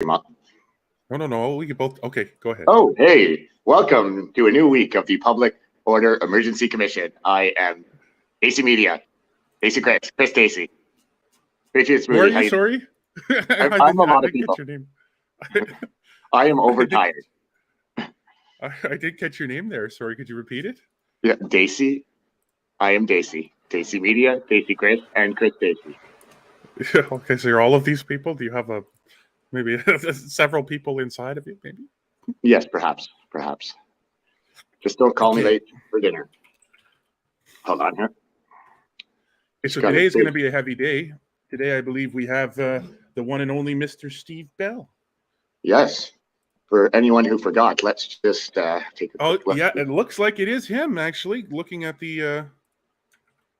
up. No. We can both. Okay, go ahead. Oh, hey, welcome to a new week of the Public Order Emergency Commission. I am Daisy Media, Daisy Chris Daisy. Patriots Who are movie. you? Sorry, I'm I a didn't. lot I of didn't people. catch your name. I am overtired. I did catch your name there. Sorry, could you repeat it? Yeah, Daisy. I am Daisy. Daisy Media, Daisy Chris, and Chris Daisy. Okay, so you're all of these people. Do you have maybe several people inside of you? Maybe. Yes, perhaps. Just don't call me Okay. late for dinner. Hold on here. So today is going to be a heavy day. Today, I believe we have the one and only Mr. Steve Bell. Yes. For anyone who forgot, let's just take a quick look. Yeah, it looks like it is him, actually. Looking at the...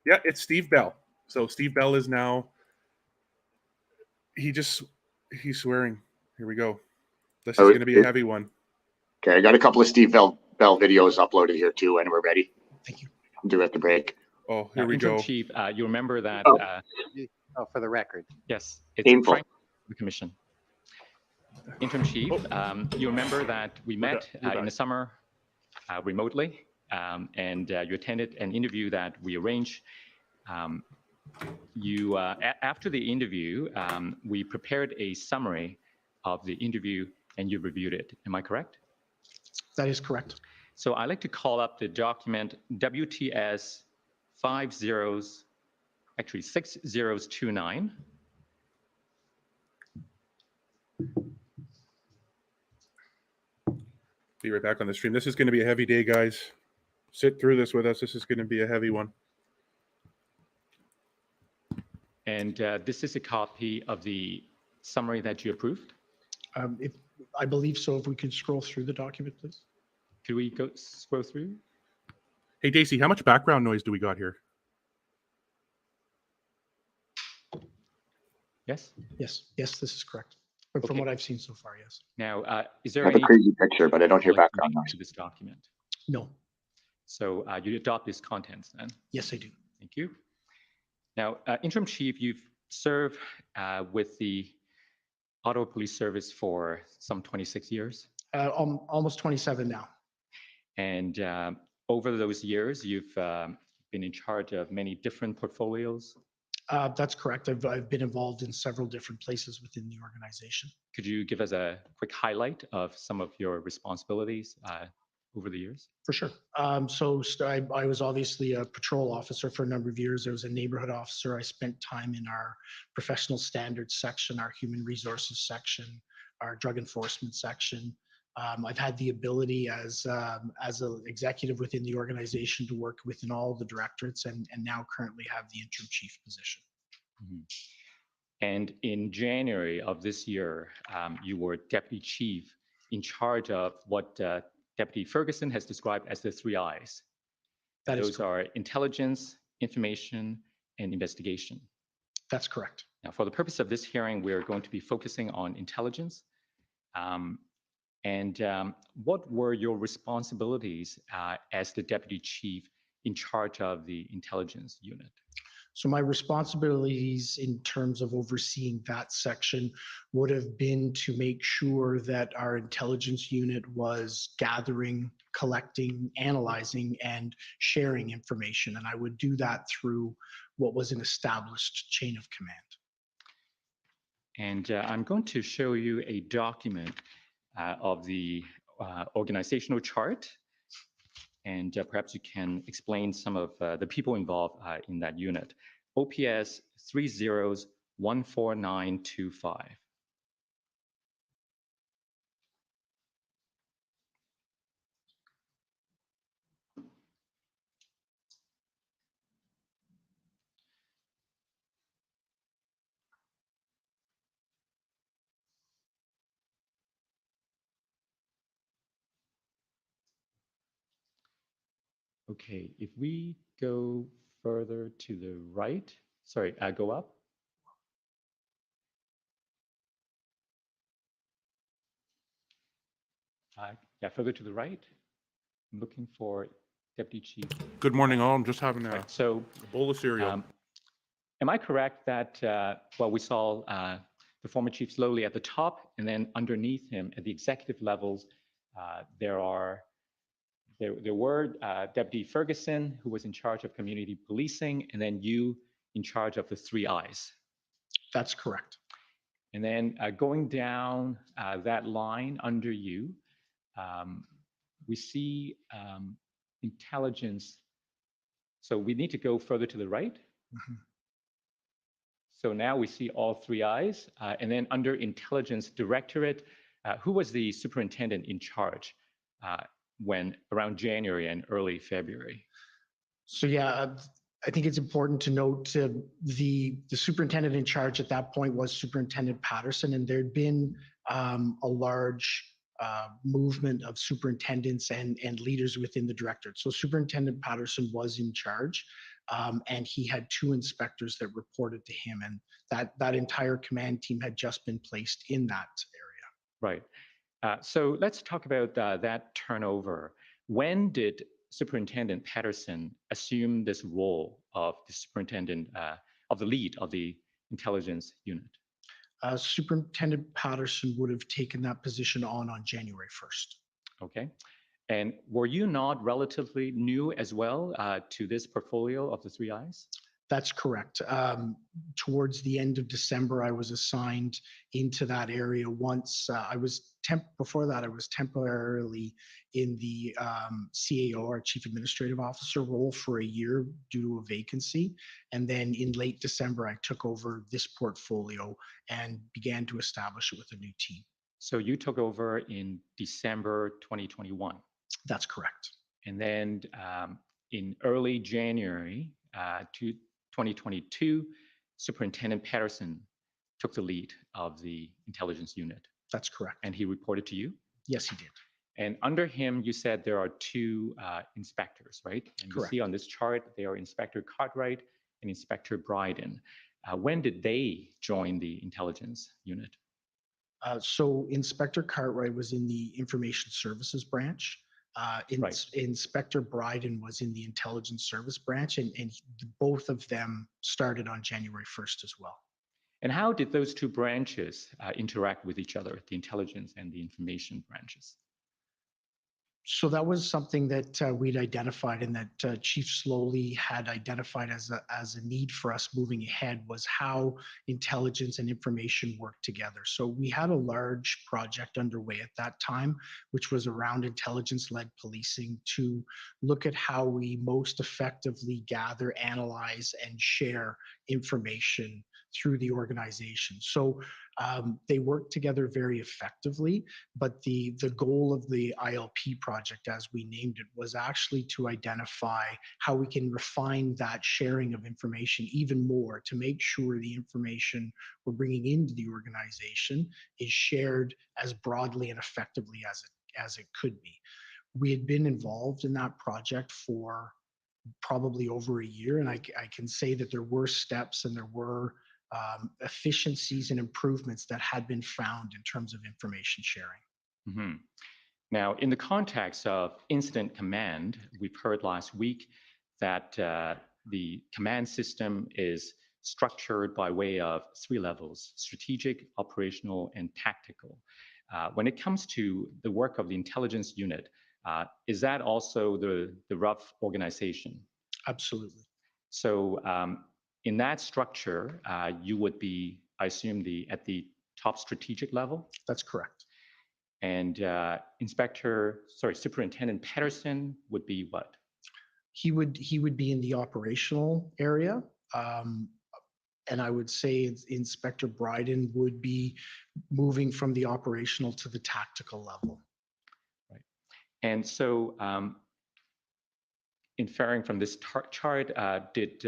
Yeah, it's Steve Bell. So Steve Bell is now... He's swearing. Here we go. This is going to be a heavy one. Okay, I got a couple of Steve Bell videos uploaded here too, when we're ready. Thank you. I'll do it at the break. Oh, here we Interim go. Chief, you remember that... for the record. Yes, it's painful. The Commission. Interim Chief, you remember that we met in the summer remotely, and you attended an interview that we arranged. After the interview, we prepared a summary of the interview and you reviewed it. Am I correct? That is correct. So I'd like to call up the document WTS 6029. Be right back on the stream. This is going to be a heavy day, guys. Sit through this with us. This is going to be a heavy one. And this is a copy of the summary that you approved? I believe so. If we could scroll through the document, please. Could we scroll through? Hey, Daisy, how much background noise do we got here? Yes? Yes, this is correct. But from what I've seen so far, yes. Now, is there I have a crazy picture, but I don't hear background noise. to this document? No. So you adopt these contents then? Yes, I do. Thank you. Now, Interim Chief, you've served with the Ottawa Police Service for some 26 years? Almost 27 now. And over those years, you've been in charge of many different portfolios? That's correct. I've been involved in several different places within the organization. Could you give us a quick highlight of some of your responsibilities over the years? For sure. I was obviously a patrol officer for a number of years. I was a neighborhood officer. I spent time in our professional standards section, our human resources section, our drug enforcement section. I've had the ability as an executive within the organization to work within all the directorates and now currently have the interim chief position. Mm-hmm. And in January of this year, you were deputy chief in charge of what Deputy Ferguson has described as the 3 I's. Those are intelligence, information, and investigation. That's correct. Now, for the purpose of this hearing, we're going to be focusing on intelligence. What were your responsibilities as the deputy chief in charge of the intelligence unit? So my responsibilities in terms of overseeing that section would have been to make sure that our intelligence unit was gathering, collecting, analyzing, and sharing information. And I would do that through what was an established chain of command. And I'm going to show you a document of the organizational chart. And perhaps you can explain some of the people involved in that unit. OPS 30-14925. Okay, if we go further to the right, sorry, go up. Yeah, further to the right. I'm looking for Deputy Chief. Good morning, all. I'm just having a bowl of cereal. Am I correct that, we saw the the former Chief Sloly at the top, and then underneath him at the executive levels, there were Deputy Ferguson, who was in charge of community policing, and then you in charge of the 3 I's. That's correct. And then going down that line under you, we see intelligence. So we need to go further to the right. Mm-hmm. So now we see all 3 I's. And then under Intelligence Directorate, who was the superintendent in charge when around January and early February? So yeah, I think it's important to note the superintendent in charge at that point was Superintendent Patterson, and there'd been a large movement of superintendents and leaders within the directorate. So Superintendent Patterson was in charge, and he had 2 inspectors that reported to him, and that entire command team had just been placed in that area. Right. So let's talk about that turnover. When did Superintendent Patterson assume this role of the superintendent, of the lead of the intelligence unit? Superintendent Patterson would have taken that position on January 1st. Okay. And were you not relatively new as well to this portfolio of the 3 I's? That's correct. Towards the end of December, I was assigned into that area. Once before that, I was temporarily in the CAO, our Chief Administrative Officer role, for a year due to a vacancy. And then in late December, I took over this portfolio and began to establish it with a new team. So you took over in December 2021. That's correct. And then in early January 2022, Superintendent Patterson took the lead of the intelligence unit. That's correct. And he reported to you? Yes, he did. And under him, you said there are 2 inspectors, right? And Correct. you see on this chart, they are Inspector Cartwright and Inspector Beaudin. When did they join the intelligence unit? So Inspector Cartwright was in the Information Services branch. Right. Inspector Beaudin was in the Intelligence Service branch, and both of them started on January 1st as well. And how did those 2 branches interact with each other, the intelligence and the information branches? So that was something that we'd identified, and that Chief Sloly had identified as a need for us moving ahead, was how intelligence and information work together. So we had a large project underway at that time, which was around intelligence-led policing, to look at how we most effectively gather, analyze, and share information through the organization. So they work together very effectively, but the goal of the ILP project, as we named it, was actually to identify how we can refine that sharing of information even more, to make sure the information we're bringing into the organization is shared as broadly and effectively as it could be. We had been involved in that project for probably over a year, and I can say that there were steps and there were efficiencies and improvements that had been found in terms of information sharing. Mm-hmm. Now, in the context of incident command, we've heard last week that the command system is structured by way of 3 levels: strategic, operational, and tactical. When it comes to the work of the intelligence unit, is that also the rough organization? Absolutely. So in that structure, you would be, I assume, at the top strategic level? That's correct. And Superintendent Patterson would be what? He would be in the operational area. And I would say Inspector Beaudin would be moving from the operational to the tactical level. Right. And so inferring from this chart, did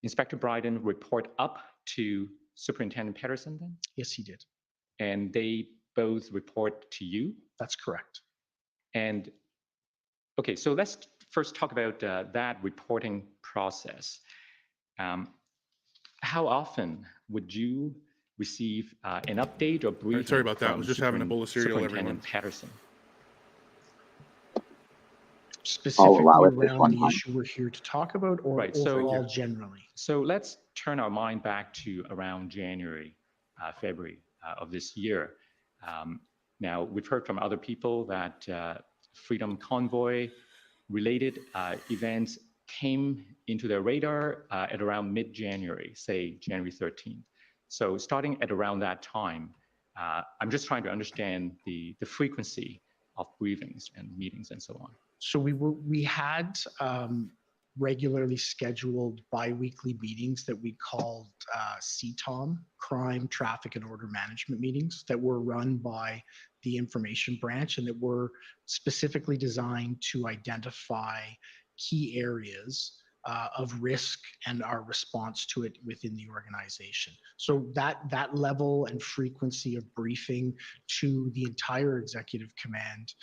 Inspector Beaudin report up to Superintendent Patterson then? Yes, he did. And they both report to you? That's correct. And okay, so let's first talk about that reporting process. How often would you receive an update or briefing? Sorry about that. I was just having a bowl of cereal, everyone. Superintendent Patterson. Specifically allow it this around one the time. issue we're here to talk about, or Right, overall generally? So let's turn our mind back to around January February of this year. Now, we've heard from other people that Freedom Convoy related events came into their radar at around mid-January, say January 13th. So starting at around that time, I'm just trying to understand the frequency of briefings and meetings and so on. So we had regularly scheduled bi-weekly meetings that we called CTOM, Crime, Traffic, and Order Management meetings, that were run by the information branch and that were specifically designed to identify key areas of risk and our response to it within the organization. So that level and frequency of briefing to the entire executive command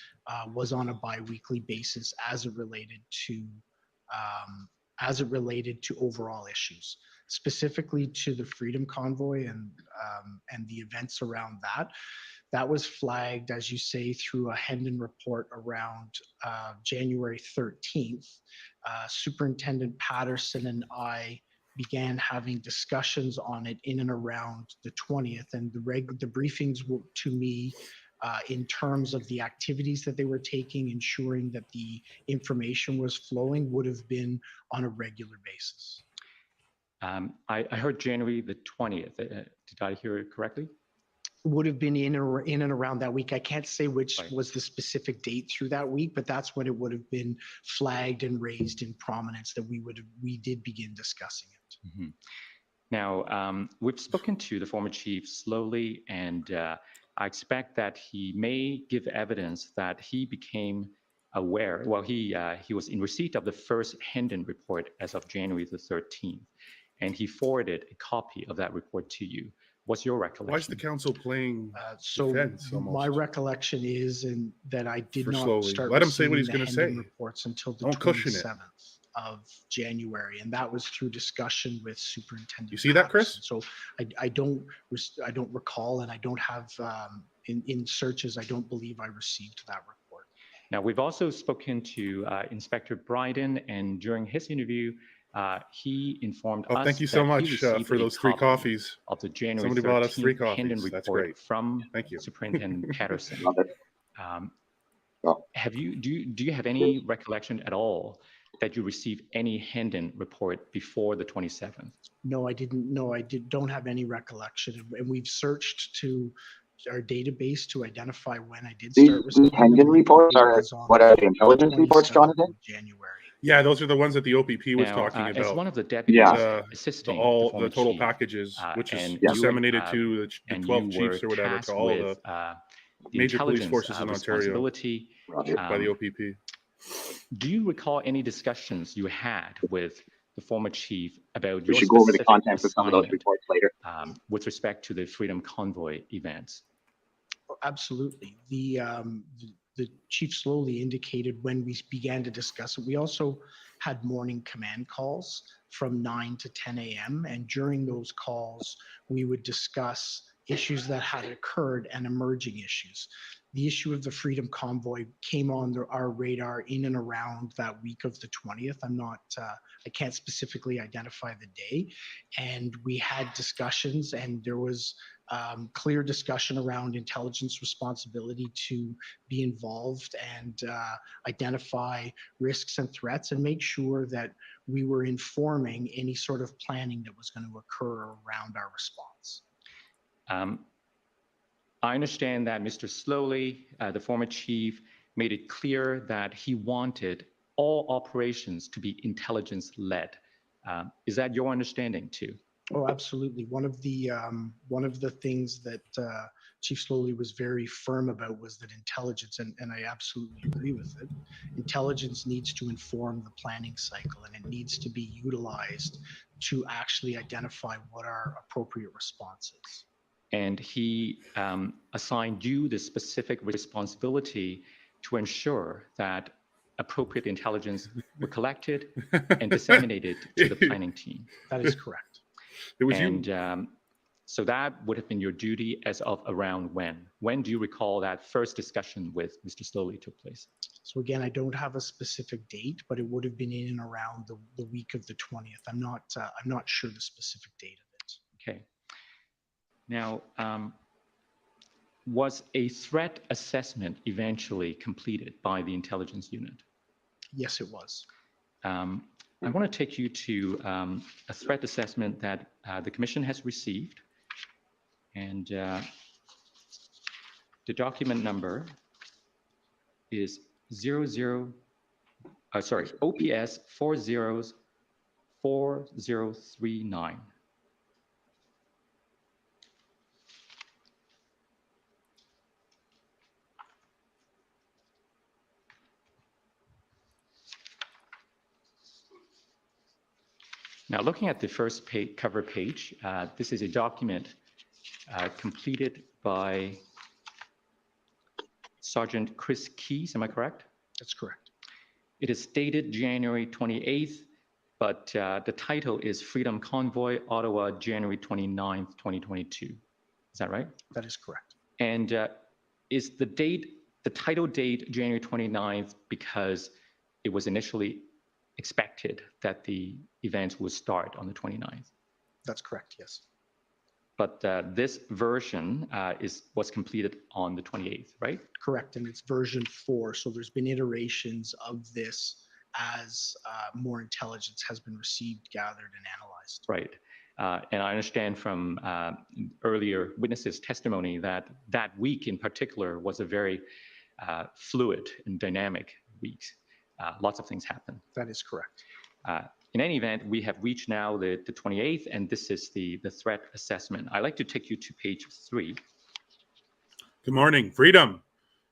was on a bi-weekly basis as it related to overall issues, specifically to the Freedom Convoy and the events around that. That was flagged, as you say, through a Hendon report around January 13th. Superintendent Patterson and I began having discussions on it in and around the 20th, and the briefings to me in terms of the activities that they were taking, ensuring that the information was flowing, would have been on a regular basis. I heard January the 20th. Did I hear it correctly? Would have been in and around that week. I can't say which was the specific date through that week, but that's when it would have been flagged and raised in prominence that we did begin discussing it. Mm-hmm. Now, we've spoken to the former chief Sloly, and I expect that he may give evidence that he became aware. Well, he was in receipt of the first Hendon report as of January the 13th, and he forwarded a copy of that report to you. What's your recollection? Why is the council playing defense almost? My recollection is that I did not start Let him say what he's going to say. Reports until the 27th of January, and that was through discussion with Superintendent. You see that, Chris? So I don't recall, and I don't have in searches. I don't believe I received that report. Now, we've also spoken to Inspector Beaudin, and during his interview, he informed us. Thank you so much for those 3 coffees. Of the January Somebody bought us 3 coffees. Hendon report. That's great. From Thank you. Superintendent Patterson. Love it. Do you have any recollection at all that you received any Hendon report before the 27th? No, I didn't. No, don't have any recollection, and we've searched to our database to identify when I did start receiving. These Hendon reports are what are the intelligence reports, Jonathan? January. Yeah, those are the ones that the OPP was talking about. As one of the deputies assisting the total packages, which is disseminated to the 12 chiefs or whatever, to all the major police forces in Ontario by the OPP. Do you recall any discussions you had with the former chief about we should go over the contents of some of those reports later with respect to the Freedom Convoy events? Absolutely. The Chief Sloly indicated when we began to discuss it. We also had morning command calls from 9 to 10 a.m. And during those calls, we would discuss issues that had occurred and emerging issues. The issue of the Freedom Convoy came on our radar in and around that week of the 20th. I can't specifically identify the day. And we had discussions, and there was clear discussion around intelligence responsibility to be involved and identify risks and threats and make sure that we were informing any sort of planning that was going to occur around our response. I understand that Mr. Sloly, the former chief, made it clear that he wanted all operations to be intelligence-led. Is that your understanding too? Oh, absolutely. One of the things that Chief Sloly was very firm about was that intelligence, and I absolutely agree with it, intelligence needs to inform the planning cycle, and it needs to be utilized to actually identify what our appropriate response is. And he assigned you the specific responsibility to ensure that appropriate intelligence were collected and disseminated to the planning team. That is correct. It was so that would have been your duty as of around when? When do you recall that first discussion with Mr. Sloly took place? So again, I don't have a specific date, but it would have been in and around the week of the 20th. I'm not sure the specific date of it. Okay. Now, was a threat assessment eventually completed by the intelligence unit? Yes, it was. I want to take you to a threat assessment that the Commission has received, and the document number is OPS 404039. Now, looking at the first cover page, this is a document completed by Sergeant Chris Keyes, am I correct? That's correct. It is dated January 28th, but the title is Freedom Convoy, Ottawa, January 29th, 2022. Is that right? That is correct. And is the title date January 29th because it was initially expected that the events would start on the 29th? That's correct, yes. But this version was completed on the 28th, right? Correct, and it's version 4. So there's been iterations of this as more intelligence has been received, gathered, and analyzed. Right. And I understand from earlier witnesses' testimony that that week in particular was a very fluid and dynamic week. Lots of things happened. That is correct. In any event, we have reached now the 28th, and this is the threat assessment. I'd like to take you to page 3. Good morning, Freedom.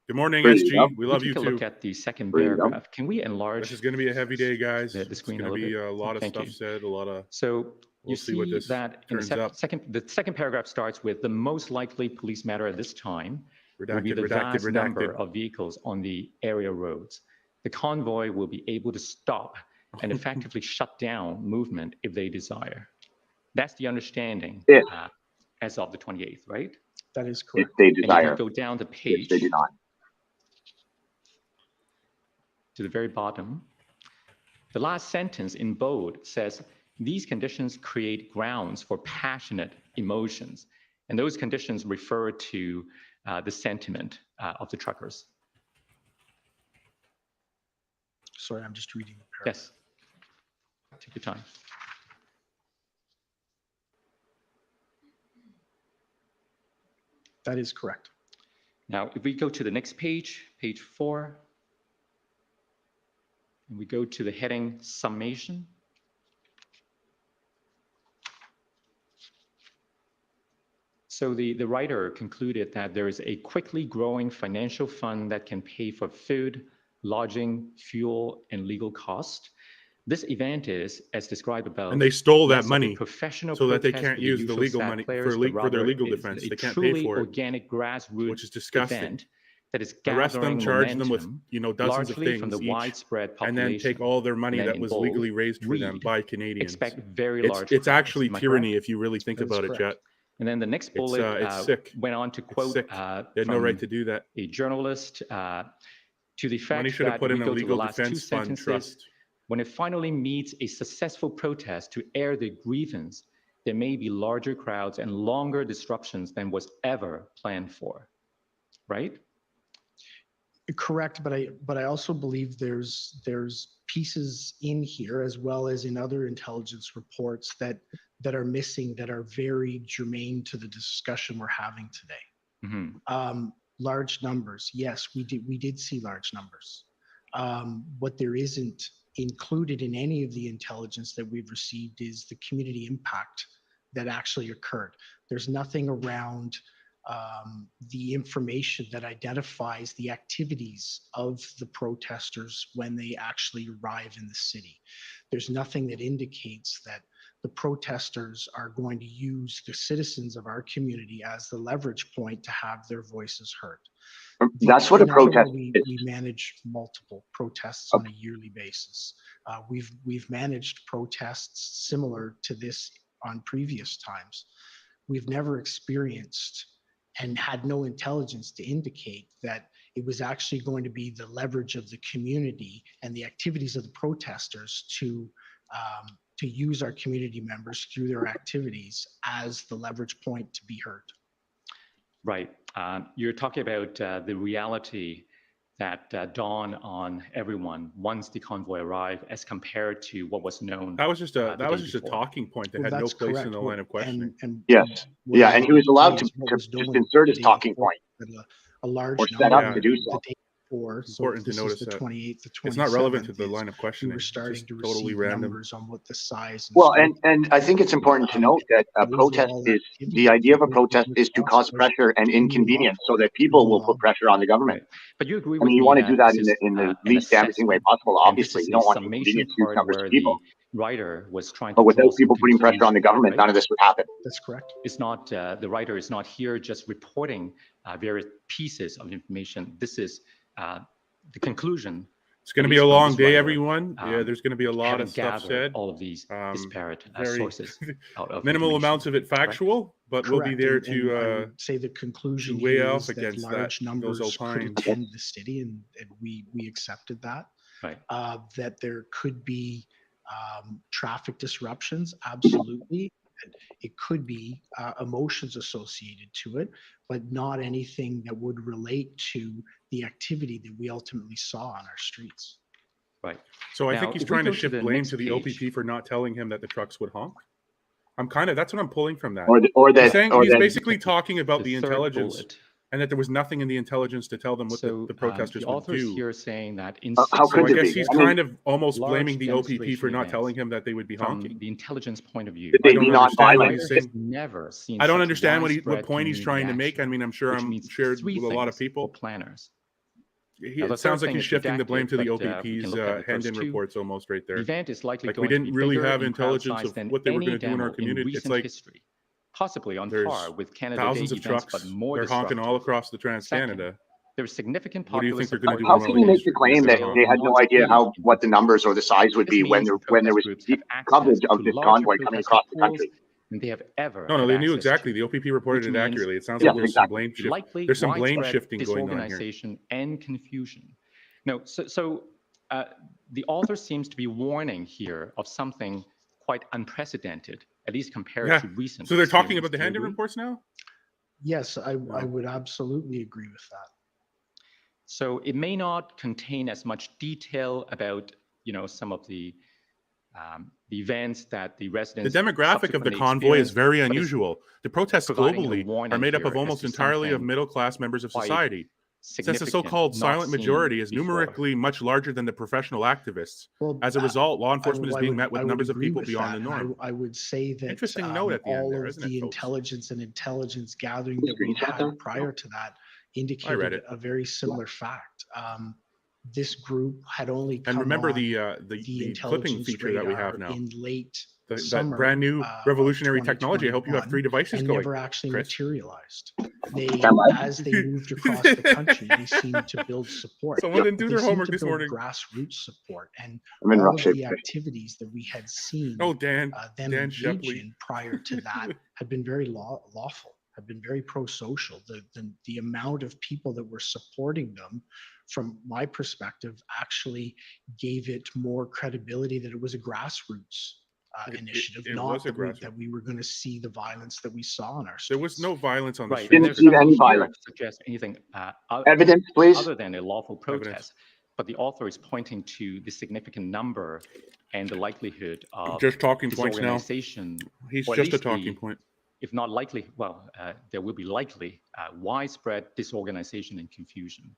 Good morning, SG. We love you too. Take a look at the second paragraph. Can we enlarge? This is going to be a heavy day, guys. The screen it's going to be a lot of stuff said, a lot of. So you see what this that in the second paragraph starts with the most likely police matter at this time will be the vast number of vehicles on the area roads. The convoy will be able to stop and effectively shut down movement if they desire. That's the understanding as of the 28th, right? That is correct. If they desire. And you can go down the page. If they do not. To the very bottom. The last sentence in bold says, these conditions create grounds for passionate emotions. And those conditions refer to the sentiment of the truckers. Sorry, I'm just reading the paragraph. Yes. Take your time. That is correct. Now, if we go to the next page, page 4, and we go to the heading summation. So the writer concluded that there is a quickly growing financial fund that can pay for food, lodging, fuel, and legal costs. This event is, as described above, and they stole that money professional so that they can't use the legal money for their legal defense. They can't pay for it, organic grassroots, which is disgusting. Event that is arrest them, charge them with dozens of things from the each, widespread population, and then take all their money that was legally raised for them by Canadians. Expect very large. It's actually tyranny if you really think about it, Jet. And then the next bullet went on to quote they had no right to do that. A journalist to the fact money should have that put in we a go to the legal last two defense fund sentences. trust. When it finally meets a successful protest to air the grievance, there may be larger crowds and longer disruptions than was ever planned for. Right? Correct, but I also believe there's pieces in here as well as in other intelligence reports that are missing, that are very germane to the discussion we're having today. Mm-hmm. Large numbers, yes, we did see large numbers. What there isn't included in any of the intelligence that we've received is the community impact that actually occurred. There's nothing around the information that identifies the activities of the protesters when they actually arrive in the city. There's nothing that indicates that the protesters are going to use the citizens of our community as the leverage point to have their voices heard. That's what a protest is. We manage multiple protests on a yearly basis. We've managed protests similar to this on previous times. We've never experienced and had no intelligence to indicate that it was actually going to be the leverage of the community and the activities of the protesters to to use our community members through their activities as the leverage point to be heard. Right. You're talking about the reality that dawned on everyone once the convoy arrived, as compared to what was known. That was just a talking point that had no place in the line of questioning. Yes. Yeah, and he was allowed to just insert his talking point. A large or set up to do so. Important to notice the that 28th, the 27th, it's not relevant to the line of questioning. We were starting just to totally receive random. numbers on what the size. And I think it's important to note that a protest is, the idea of a protest is to cause pressure and inconvenience so that people will put pressure on the government. Right. But you agree I with mean, you me want to do that this in the least damaging way possible. Obviously, you don't want to inconvenience huge numbers of people. Writer was trying to But without people putting pressure on the government, none of this would happen. That's correct. It's not, the writer is not here just reporting various pieces of information. This is the conclusion. It's going to be a long day, everyone. Yeah, there's going to be a lot of stuff said. All of these disparate sources. Out of minimal amounts of it factual, but we'll be there to say the conclusion weigh here off is that against large numbers those could opines. attend the city, and we accepted that. Right. That there could be traffic disruptions, absolutely. It could be emotions associated to it, but not anything that would relate to the activity that we ultimately saw on our streets. Right. So I think he's trying to shift blame to the OPP for not telling him that the trucks would honk. That's what I'm pulling from that. He's basically talking about the intelligence and that there was nothing in the intelligence to tell them what the protesters would do. Here saying that how could I guess he's kind of almost blaming the OPP for not telling him that they would be honking. From the intelligence point of view, they be non-violent? Never seen. I don't understand what point he's trying to make. I mean, I'm sure I'm shared with a lot of people. Planners. It sounds like he's shifting the blame to the OPP's hand-in reports almost right there. The event is likely like going we didn't to be really bigger have in intelligence crowd of size what they were than going to do in our any community. demo It's like history. Possibly on there's par with Canada thousands Day of events, trucks. but more They're honking all disruptive. across the Trans-Canada. There's significant What do you popular think they're going to do? How can you make the claim that they had no idea what the numbers or the size would be when there was coverage of this convoy coming across the country? Than they have ever. No, they knew exactly. The OPP reported it accurately. It sounds like there's some blame shifting. There's some blame shifting going on here. Disorganization and confusion. No, so the author seems to be warning here of something quite unprecedented, at least compared to recent. So they're talking about the hand-in reports now? Yes, I would absolutely agree with that. So it may not contain as much detail about, some of the events that the residents. The demographic of the convoy is very unusual. The protests globally are made up of almost entirely of middle-class members of society. Since the so-called silent majority is numerically much larger than the professional activists, as a result, law enforcement is being met with numbers of people beyond the norm. I would say that interesting note at the end there, isn't it, the folks? intelligence and intelligence gathering that we had prior to that indicated a very similar fact. This group had only come and remember on the clipping feature that we have now in late that summer, brand new revolutionary technology. I hope you have 3 devices and going. Never actually Chris. materialized. As they moved across the country, they seemed to build support. Someone didn't do their homework this morning. Grassroots support and all of the activities that we had seen them engage in prior to that had been very lawful, had been very pro-social. The amount of people that were supporting them, from my perspective, actually gave it more credibility that it was a grassroots initiative, not that we were going to see the violence that we saw on our streets. There was no violence on the streets. Didn't see any violence. Suggest anything evidence, please, other than a lawful protest. But the author is pointing to the significant number and the likelihood of just talking points now. He's just a talking point. If not likely, there will be likely widespread disorganization and confusion.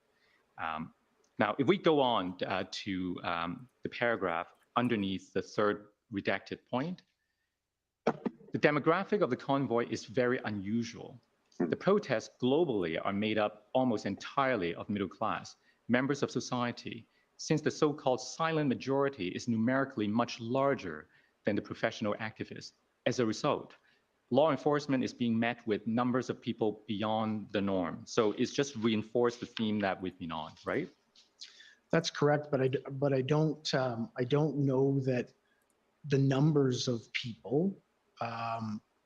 Now, if we go on to the paragraph underneath the third redacted point, the demographic of the convoy is very unusual. The protests globally are made up almost entirely of middle class members of society, since the so-called silent majority is numerically much larger than the professional activists. As a result, law enforcement is being met with numbers of people beyond the norm. So it's just reinforced the theme that we've been on, right? That's correct, but I don't know that the numbers of people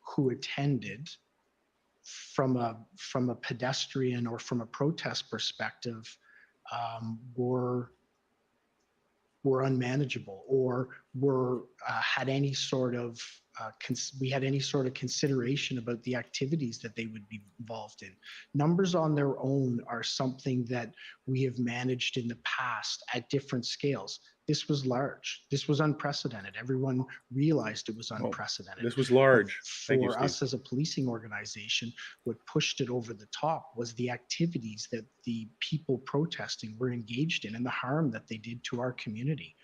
who attended from a pedestrian or from a protest perspective were were unmanageable or were had any sort of consideration about the activities that they would be involved in. Numbers on their own are something that we have managed in the past at different scales. This was large. This was unprecedented. Everyone realized it was unprecedented. This was large. For us as a policing organization, what pushed it over the top was the activities that the people protesting were engaged in and the harm that they did to our community.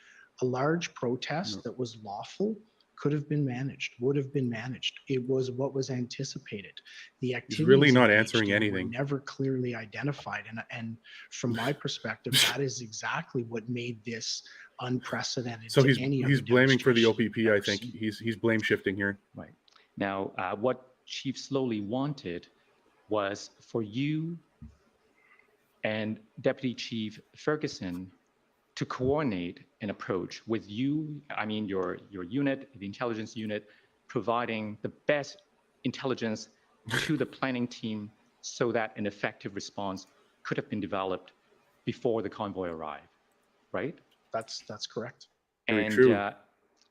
A large protest that was lawful could have been managed, would have been managed. It was what was anticipated. The activities He's really not answering anything. were never clearly identified. And from my perspective, that is exactly what made this unprecedented. So he's blaming for the OPP, I think. He's blame shifting here. Right. Now, what Chief Sloly wanted was for you and Deputy Chief Ferguson to coordinate an approach with you, I mean your unit, the intelligence unit, providing the best intelligence to the planning team so that an effective response could have been developed before the convoy arrived, right? That's correct. Very true.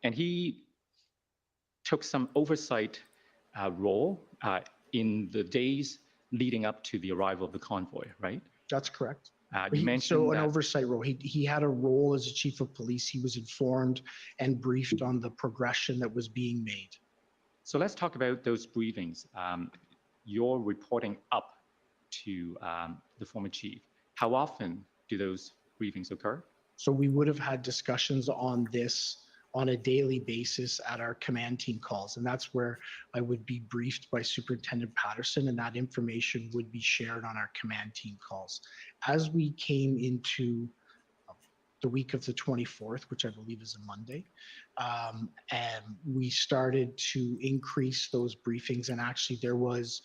And he took some oversight role in the days leading up to the arrival of the convoy, right? That's correct. You mentioned so an oversight role. He had a role as a chief of police. He was informed and briefed on the progression that was being made. So let's talk about those briefings. You're reporting up to the former chief. How often do those briefings occur? So we would have had discussions on this on a daily basis at our command team calls. And that's where I would be briefed by Superintendent Patterson, and that information would be shared on our command team calls. As we came into the week of the 24th, which I believe is a Monday, and we started to increase those briefings. And actually there was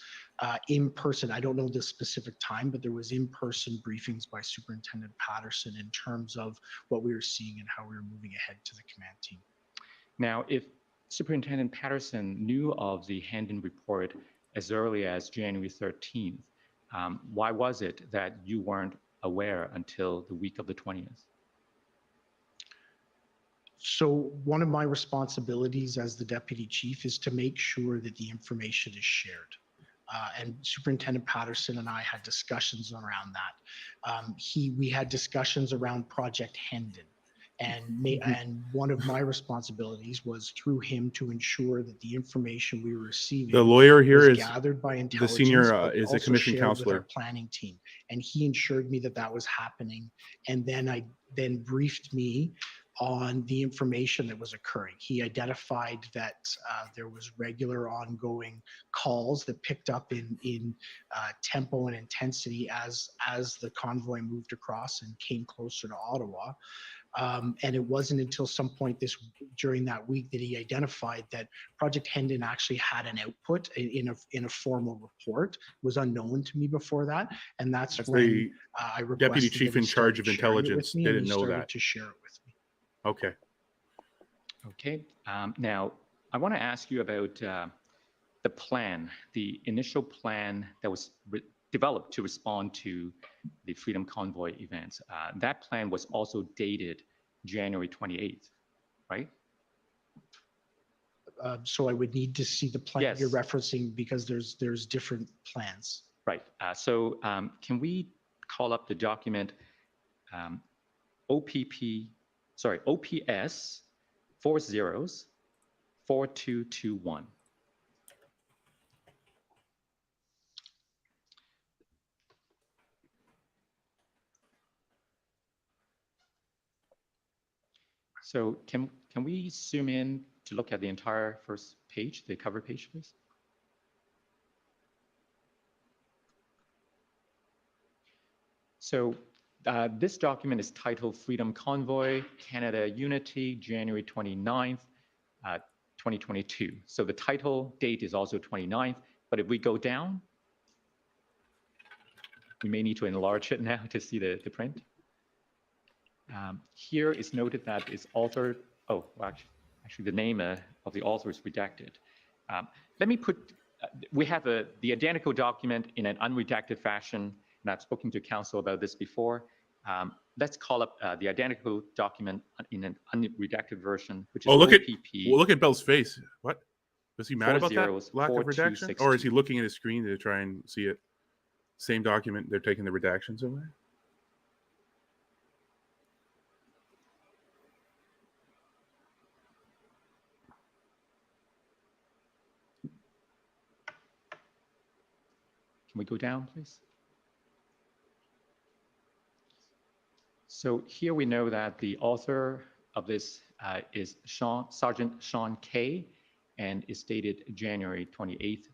in-person, I don't know the specific time, but there was in-person briefings by Superintendent Patterson in terms of what we were seeing and how we were moving ahead to the command team. Now, if Superintendent Patterson knew of the Hendon report as early as January 13th, why was it that you weren't aware until the week of the 20th? So one of my responsibilities as the deputy chief is to make sure that the information is shared. And Superintendent Patterson and I had discussions around that. We had discussions around Project Hendon. And one of my responsibilities was through him to ensure that the information we were receiving, the lawyer here is gathered by intelligence, the senior is a commission counselor, with our planning team, and he ensured me that that was happening. And then briefed me on the information that was occurring. He identified that there was regular ongoing calls that picked up in tempo and intensity as the convoy moved across and came closer to Ottawa. And it wasn't until some point during that week that he identified that Project Hendon actually had an output in a formal report. It was unknown to me before that, and that's when I requested deputy chief in charge of intelligence didn't know that. To share it with me. Okay. Okay. Now, I want to ask you about the plan, the initial plan that was developed to respond to the Freedom Convoy events. That plan was also dated January 28th, right? So I would need to see the plan Yes. you're referencing because there's different plans. Right. So can we call up the document OPS 404221. So can we zoom in to look at the entire first page, the cover page, please? So this document is titled Freedom Convoy, Canada Unity, January 29th, 2022. So the title date is also 29th, but if we go down, we may need to enlarge it now to see the print. Here is noted that it's authored, actually the name of the author is redacted. Let me put, we have the identical document in an unredacted fashion, and I've spoken to counsel about this before. Let's call up the identical document in an unredacted version, which is Oh, look at OPP. well, look at Bell's face. What? Was he mad about that 40 lack of redaction? 4262. Or is he looking at his screen to try and see it? Same document, they're taking the redactions away? Can we go down, please? So here we know that the author of this is Sergeant Sean Kay, and is dated January 28th,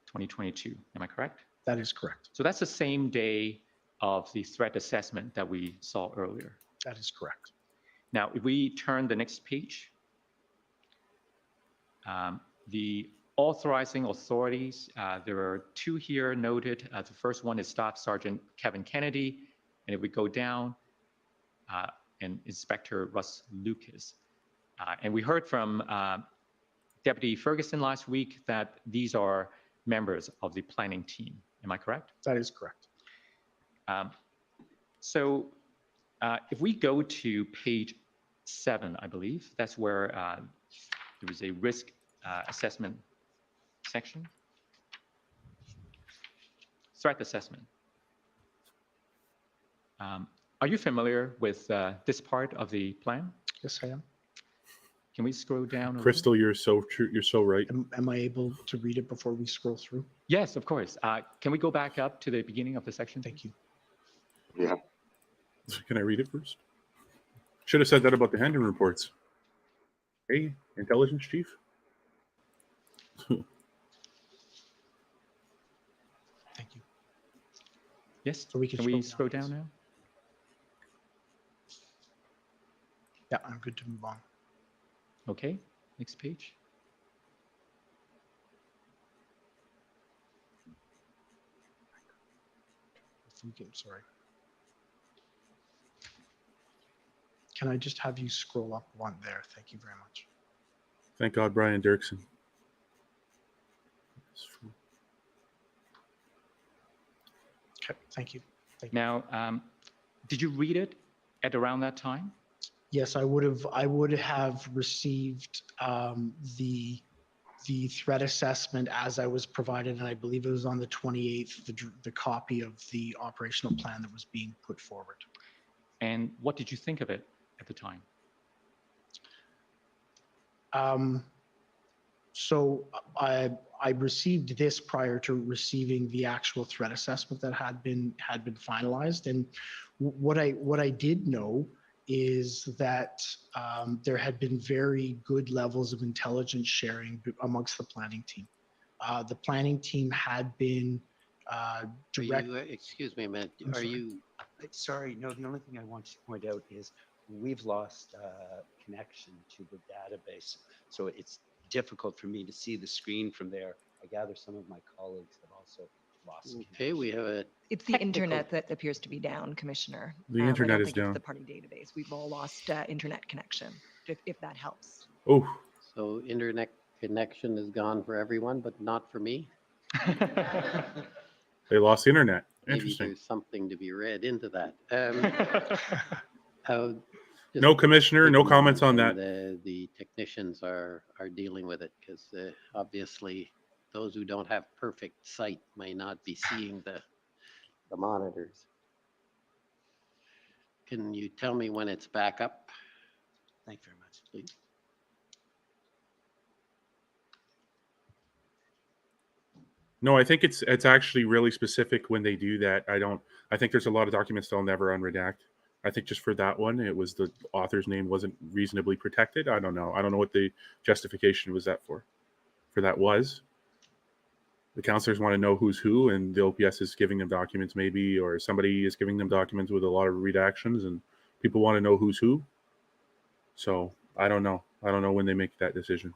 2022. Am I correct? That is correct. So that's the same day of the threat assessment that we saw earlier. That is correct. Now, if we turn the next page, the authorizing authorities, there are two here noted. The first one is Staff Sergeant Kevin Kennedy, and if we go down, and Inspector Russ Lucas. And we heard from Deputy Ferguson last week that these are members of the planning team. Am I correct? That is correct. So if we go to page 7, I believe, that's where there is a risk assessment section. Threat assessment. Are you familiar with this part of the plan? Yes, I am. Can we scroll down? Crystal, you're so true. You're so right. Am I able to read it before we scroll through? Yes, of course. Can we go back up to the beginning of the section? Thank you. Yeah. Can I read it first? Should have said that about the Hendon reports. Hey, intelligence chief. Thank you. Yes. So we can scroll down now? Yeah, I'm good to move on. Okay. Next page. Sorry. Can I just have you scroll up one there? Thank you very much. Thank God, Brian Dirksen. Okay, thank you. Thank you. Now, did you read it at around that time? Yes, I would have received the threat assessment as I was provided, and I believe it was on the 28th, the copy of the operational plan that was being put forward. And what did you think of it at the time? So I received this prior to receiving the actual threat assessment that had been finalized, and what I did know is that there had been very good levels of intelligence sharing amongst the planning team. The planning team had been direct. Excuse me a minute. Sorry, no, the only thing I want to point out is we've lost connection to the database. So it's difficult for me to see the screen from there. I gather some of my colleagues have also lost. Okay, we have a. It's the internet that appears to be down, Commissioner. The internet is It's down. the party database. We've all lost internet connection, if that helps. Oh, So internet connection is gone for everyone, but not for me. they lost the internet. Maybe Interesting. there's something to be read into that. No, Commissioner, no comments on that. The technicians are dealing with it because obviously those who don't have perfect sight may not be seeing the monitors. Can you tell me when it's back up? Thank you very much. Please. No, I think it's actually really specific when they do that. I think there's a lot of documents they'll never unredact. I think just for that one, it was the author's name wasn't reasonably protected. I don't know. I don't know what the justification was that for. For that was. The counselors want to know who's who, and the OPS is giving them documents maybe, or somebody is giving them documents with a lot of redactions, and people want to know who's who. So I don't know. I don't know when they make that decision.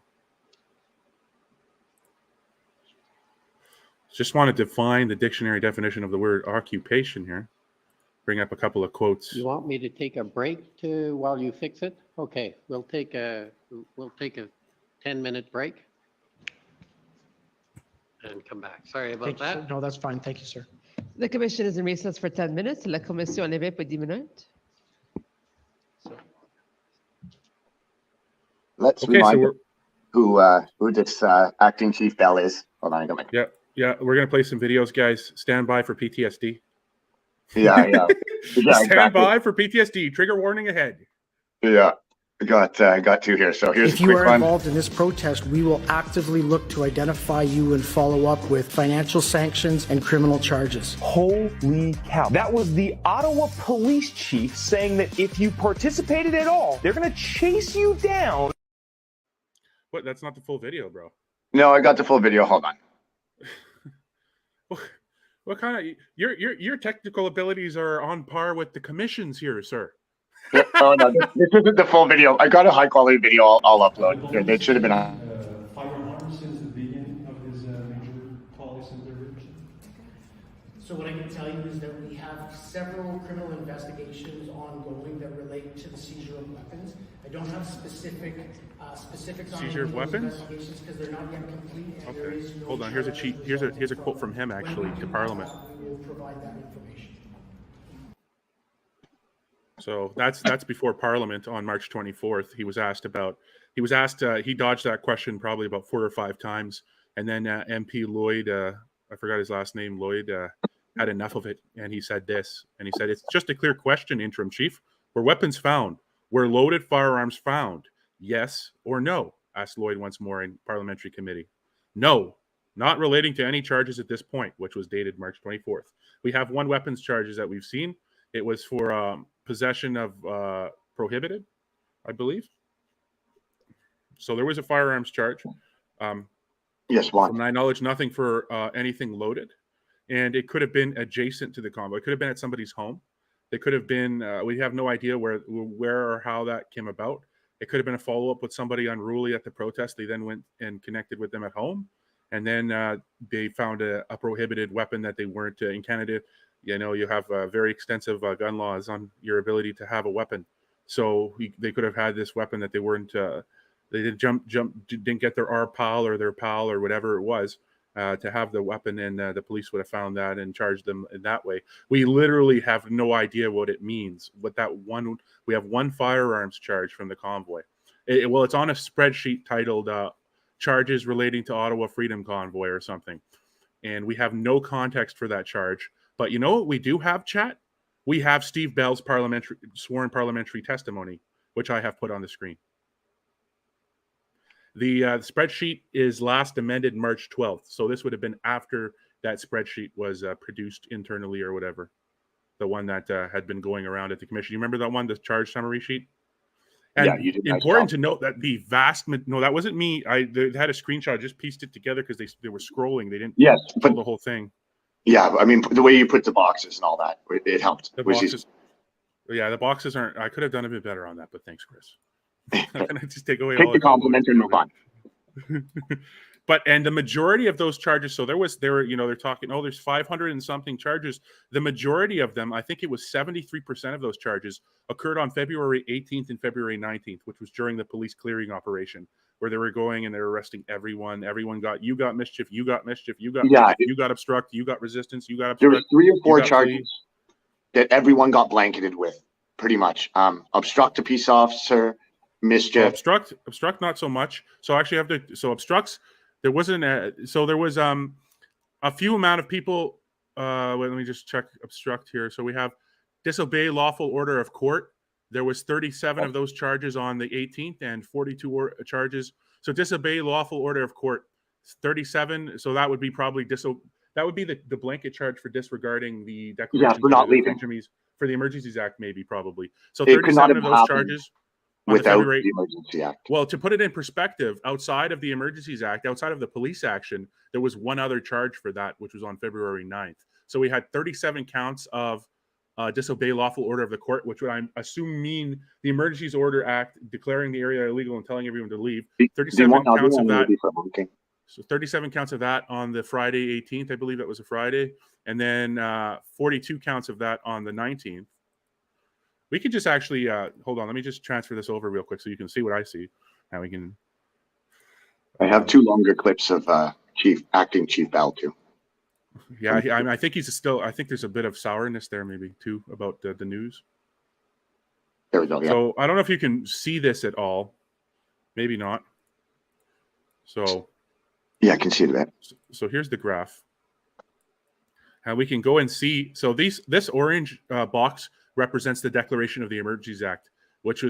Just want to define the dictionary definition of the word occupation here. Bring up a couple of quotes. You want me to take a break while you fix it? Okay, we'll take a 10-minute break and come back. Sorry about Thank you, that. sir. No, that's fine. Thank you, sir. The commission is in recess for 10 minutes. La commission est levée pour 10 minutes. Let's Okay, remind so who this acting chief Bell is. Hold on, I got my. yeah, we're gonna play some videos, guys. Stand by for PTSD. Yeah. Stand by for PTSD. Trigger warning ahead. Yeah, I got two here. So here's If a you quick are one. involved in this protest, we will actively look to identify you and follow up with financial sanctions and criminal charges. Holy cow. That was the Ottawa police chief saying that if you participated at all, they're going to chase you down. What? That's not the full video, bro. No, I got the full video. Hold on. What kind of your technical abilities are on par with the commission's here, sir? Oh no, this isn't the full video. I got a high quality video. I'll upload. It should have been on. Firearms since the beginning of his major policy intervention. So what I can tell you is that we have several criminal investigations ongoing that relate to the seizure of weapons. I don't have specifics on Seizure of weapons investigations because they're not yet complete. And there Okay. is no Hold on. Here's a charge cheat. as a Here's a result quote from him When actually we to do Parliament. that, we will provide that information. So that's before Parliament on March 24th. He dodged that question probably about 4 or 5 times, and then MP Lloyd, I forgot his last name, Lloyd, had enough of it, and he said this, and he said, "It's just a clear question, Interim Chief. Were weapons found? Were loaded firearms found? Yes or no?" asked Lloyd once more in parliamentary committee. "No, not relating to any charges at this point," which was dated March 24th. We have one weapons charges that we've seen. It was for possession of prohibited, I believe. So there was a firearms charge. Yes, one. From my knowledge, nothing for anything loaded. And it could have been adjacent to the convoy. It could have been at somebody's home. It could have been, we have no idea where or how that came about. It could have been a follow-up with somebody unruly at the protest. They then went and connected with them at home. And then they found a prohibited weapon that they weren't in Canada. You know, you have very extensive gun laws on your ability to have a weapon. So they could have had this weapon that they weren't, they didn't get their RPAL or their PAL or whatever it was to have the weapon, and the police would have found that and charged them in that way. We literally have no idea what it means. We have one firearms charge from the convoy. It's on a spreadsheet titled charges relating to Ottawa Freedom Convoy or something. And we have no context for that charge. But you know what we do have, chat? We have Steve Bell's sworn parliamentary testimony, which I have put on the screen. The spreadsheet is last amended March 12th. So this would have been after that spreadsheet was produced internally or whatever. The one that had been going around at the commission. You remember that one, the charge summary sheet? And yeah, you did. Important to note that the no, that wasn't me. They had a screenshot. I just pieced it together because they were scrolling. They didn't show the whole thing. Yeah, I mean, the way you put the boxes and all that, it helped. The boxes aren't. I could have done a bit better on that, but thanks, Chris. I'm gonna just take away all the compliment and move on. And the majority of those charges, so they're talking, there's 500 and something charges. The majority of them, I think it was 73% of those charges occurred on February 18th and February 19th, which was during the police clearing operation, where they were going and they were arresting everyone. Everyone got mischief, you got mischief, you got obstruct, you got resistance, you got obstruct. There were 3 or 4 charges that everyone got blanketed with, pretty much. Obstruct a peace officer, mischief. Obstruct not so much. So actually obstructs, there wasn't there was a few amount of people. Let me just check obstruct here. So we have disobey lawful order of court. There was 37 of those charges on the 18th and 42 charges. So disobey lawful order of court, 37. So that would be probably that would be the blanket charge for disregarding the declaration. Yeah, for not leaving. For the Emergencies Act, maybe probably. So 37 of those charges. Without the Emergency Act. Well, to put it in perspective, outside of the Emergencies Act, outside of the police action, there was one other charge for that, which was on February 9th. So we had 37 counts of disobey lawful order of the court, which would I assume mean the Emergencies Order Act declaring the area illegal and telling everyone to leave. 37 counts of that. So 37 counts of that on the Friday 18th, I believe that was a Friday, and then 42 counts of that on the 19th. We could just actually, hold on, let me just transfer this over real quick so you can see what I see. Now we can. I have 2 longer clips of Acting Chief Bell too. Yeah, I think he's still. I think there's a bit of sourness there, maybe too, about the news. There we go. Yeah. So I don't know if you can see this at all. Maybe not. So Yeah, I can see that. So here's the graph, and we can go and see. So this orange box represents the declaration of the Emergencies Act, which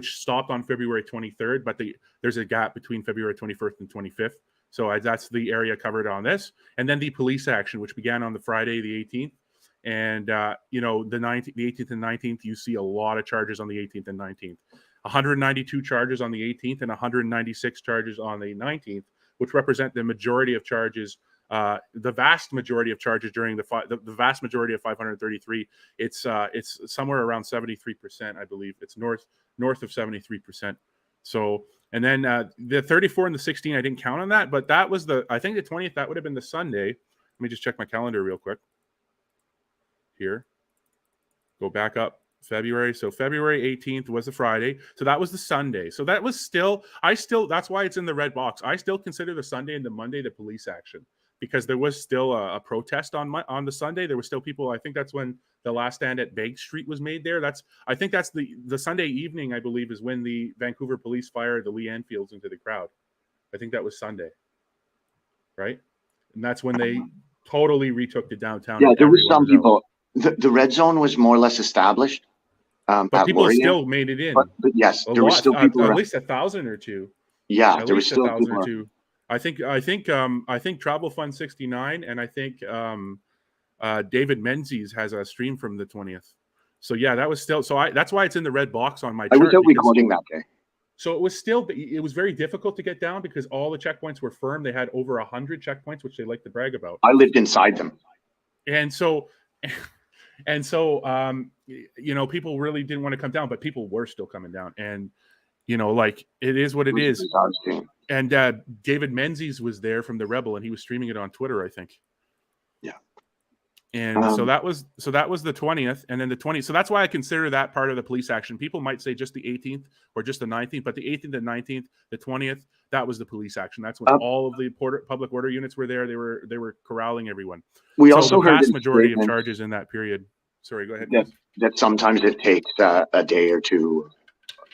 stopped on February 23rd, but there's a gap between February 21st and 25th. So that's the area covered on this. And then the police action, which began on the Friday, the 18th. And, the 18th and 19th, you see a lot of charges on the 18th and 19th. 192 charges on the 18th and 196 charges on the 19th, which represent the majority of charges, the vast majority of charges during the vast majority of 533. It's somewhere around 73%, I believe. It's north of 73%. So, and then the 34 and the 16, I didn't count on that, but that was I think the 20th, that would have been the Sunday. Let me just check my calendar real quick. Here, go back up February. So February 18th was the Friday. So that was the Sunday. So that was that's why it's in the red box. I still consider the Sunday and the Monday the police action, because there was still a protest on the Sunday. There were still people. I think that's when the last stand at Bank Street was made there. I think that's the Sunday evening, I believe, is when the Vancouver police fired the Lee Enfields into the crowd. I think that was Sunday, right? And that's when they totally retook the downtown. Yeah, there was some people. The red zone was more or less established. But people still made it in. But yes, there were still people. At least 1,000 or two. Yeah, there was still 1,000 or two. I think Travel Fund 69 and I think David Menzies has a stream from the 20th. So yeah, that was still. So that's why it's in the red box on my chart. I was out recording that day. So it was very difficult to get down because all the checkpoints were firm. They had over 100 checkpoints, which they like to brag about. I lived inside them. And so people really didn't want to come down, but people were still coming down. And, like, it is what it is. And David Menzies was there from the Rebel, and he was streaming it on Twitter, I think. Yeah. And so that was the 20th, and then the 20th. So that's why I consider that part of the police action. People might say just the 18th or just the 19th, but the 18th and 19th, the 20th, that was the police action. That's when all of the public order units were there. They were corralling everyone. We also heard the vast majority of charges in that period. Sorry, go ahead. That sometimes it takes a day or two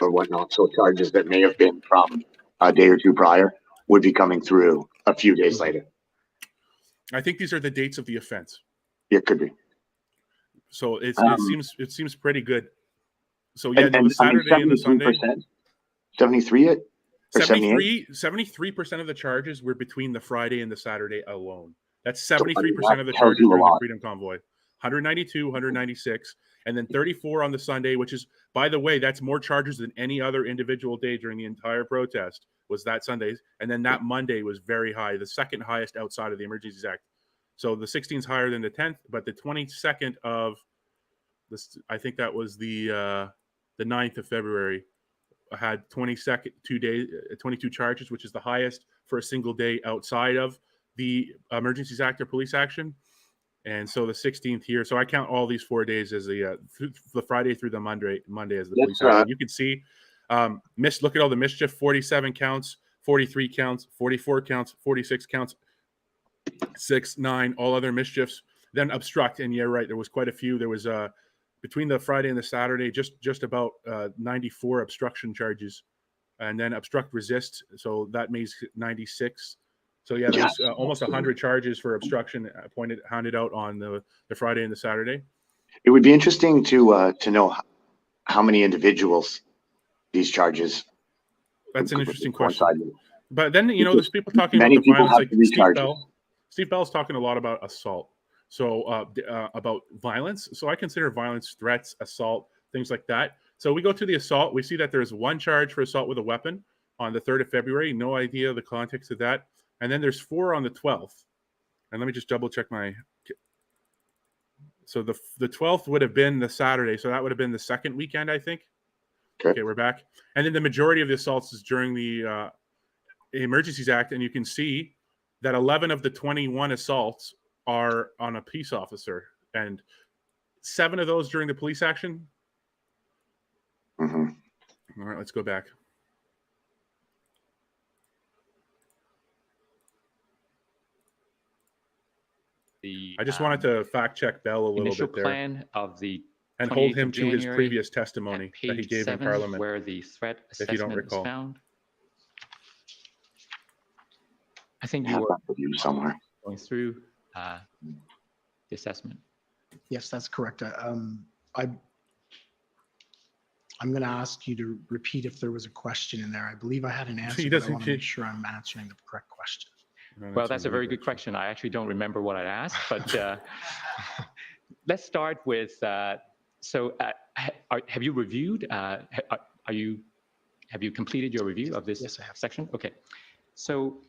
or whatnot. So charges that may have been from a day or two prior would be coming through a few days later. I think these are the dates of the offense. It could be. So it seems pretty good. So yeah, the Saturday and the Sunday. 73 73% of the charges were between the Friday and the Saturday alone. That's 73% of the charges during the Freedom Convoy. 192, 196, and then 34 on the Sunday, which is, by the way, that's more charges than any other individual day during the entire protest, was that Sunday. And then that Monday was very high, the second highest outside of the Emergencies Act. So the 16th is higher than the 10th, but the 22nd of this, I think that was the 9th of February, had 22 charges, which is the highest for a single day outside of the Emergencies Act or police action. And so the 16th here. So I count all these 4 days as the Friday through the Monday as the police action. You can see, look at all the mischief: 47 counts, 43 counts, 44 counts, 46 counts, 6, 9, all other mischiefs. Then obstruct, and yeah, right, there was quite a few. There was between the Friday and the Saturday, just about 94 obstruction charges, and then obstruct resist. So that makes 96. So yeah, there's almost 100 charges for obstruction handed out on the Friday and the Saturday. It would be interesting to know how many individuals these charges. That's an interesting question. But then there's people talking about the violence, like Steve Bell. Steve Bell's talking a lot about assault. So about violence. So I consider violence, threats, assault, things like that. So we go to the assault. We see that there's one charge for assault with a weapon on the 3rd of February. No idea the context of that. And then there's 4 on the 12th. And let me just double check my. So the 12th would have been the Saturday. So that would have been the second weekend, I think. Okay, we're back. And then the majority of the assaults is during the Emergencies Act. And you can see that 11 of the 21 assaults are on a peace officer. And 7 of those during the police action. Mm-hmm. All right, let's go back. the I just wanted to fact check Bell a little initial bit there plan of the and hold 28th him of to his January previous at testimony that he page gave in 7, Parliament, where the threat if you don't assessment is recall. found. I think I you have were that review somewhere. going through the assessment. Yes, that's correct. I'm going to ask you to repeat if there was a question in there. I believe I had an answer, but I want to make sure I'm answering the correct question. Well, that's a very good question. I actually don't remember what I asked, but let's start with, have you reviewed, have you completed your review of this Yes, I have. section? Okay. So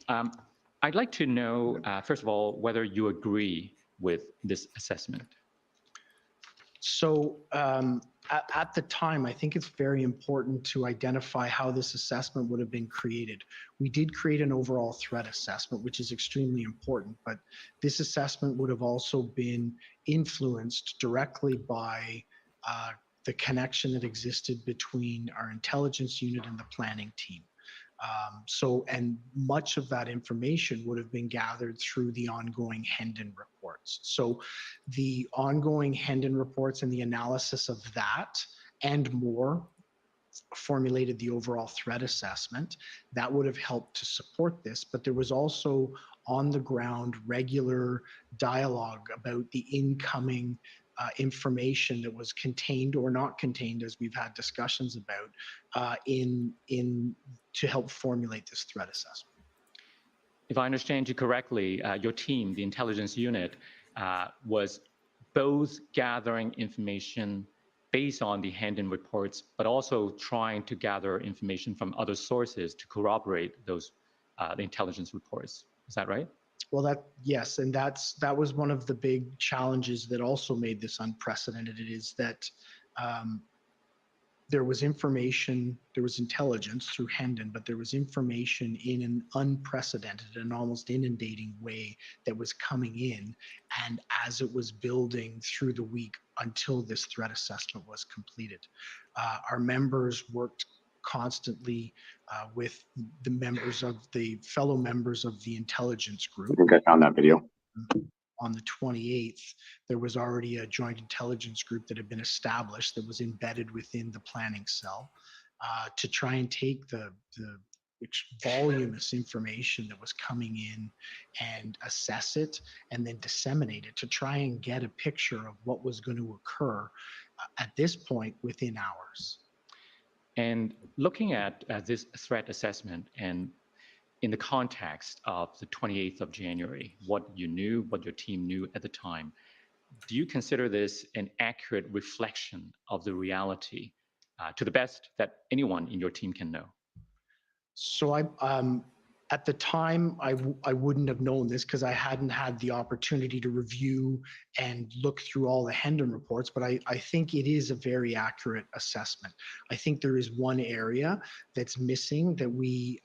I'd like to know, first of all, whether you agree with this assessment. So at the time, I think it's very important to identify how this assessment would have been created. We did create an overall threat assessment, which is extremely important, but this assessment would have also been influenced directly by the connection that existed between our intelligence unit and the planning team. And much of that information would have been gathered through the ongoing Hendon reports. So the ongoing Hendon reports and the analysis of that and more formulated the overall threat assessment. That would have helped to support this, but there was also on the ground regular dialogue about the incoming information that was contained or not contained, as we've had discussions about, to help formulate this threat assessment. If I understand you correctly, your team, the intelligence unit, was both gathering information based on the Hendon reports, but also trying to gather information from other sources to corroborate those the intelligence reports. Is that right? Well, yes, and that was one of the big challenges that also made this unprecedented. It is that there was information, there was intelligence through Hendon, but there was information in an unprecedented and almost inundating way that was coming in, and as it was building through the week until this threat assessment was completed. Our members worked constantly with the fellow members of the intelligence group. I think I found that video. On the 28th, there was already a joint intelligence group that had been established that was embedded within the planning cell to try and take the voluminous information that was coming in and assess it and then disseminate it to try and get a picture of what was going to occur at this point within hours. And looking at this threat assessment and in the context of the 28th of January, what you knew, what your team knew at the time, do you consider this an accurate reflection of the reality to the best that anyone in your team can know? So at the time, I wouldn't have known this because I hadn't had the opportunity to review and look through all the Hendon reports, but I think it is a very accurate assessment. I think there is one area that's missing that we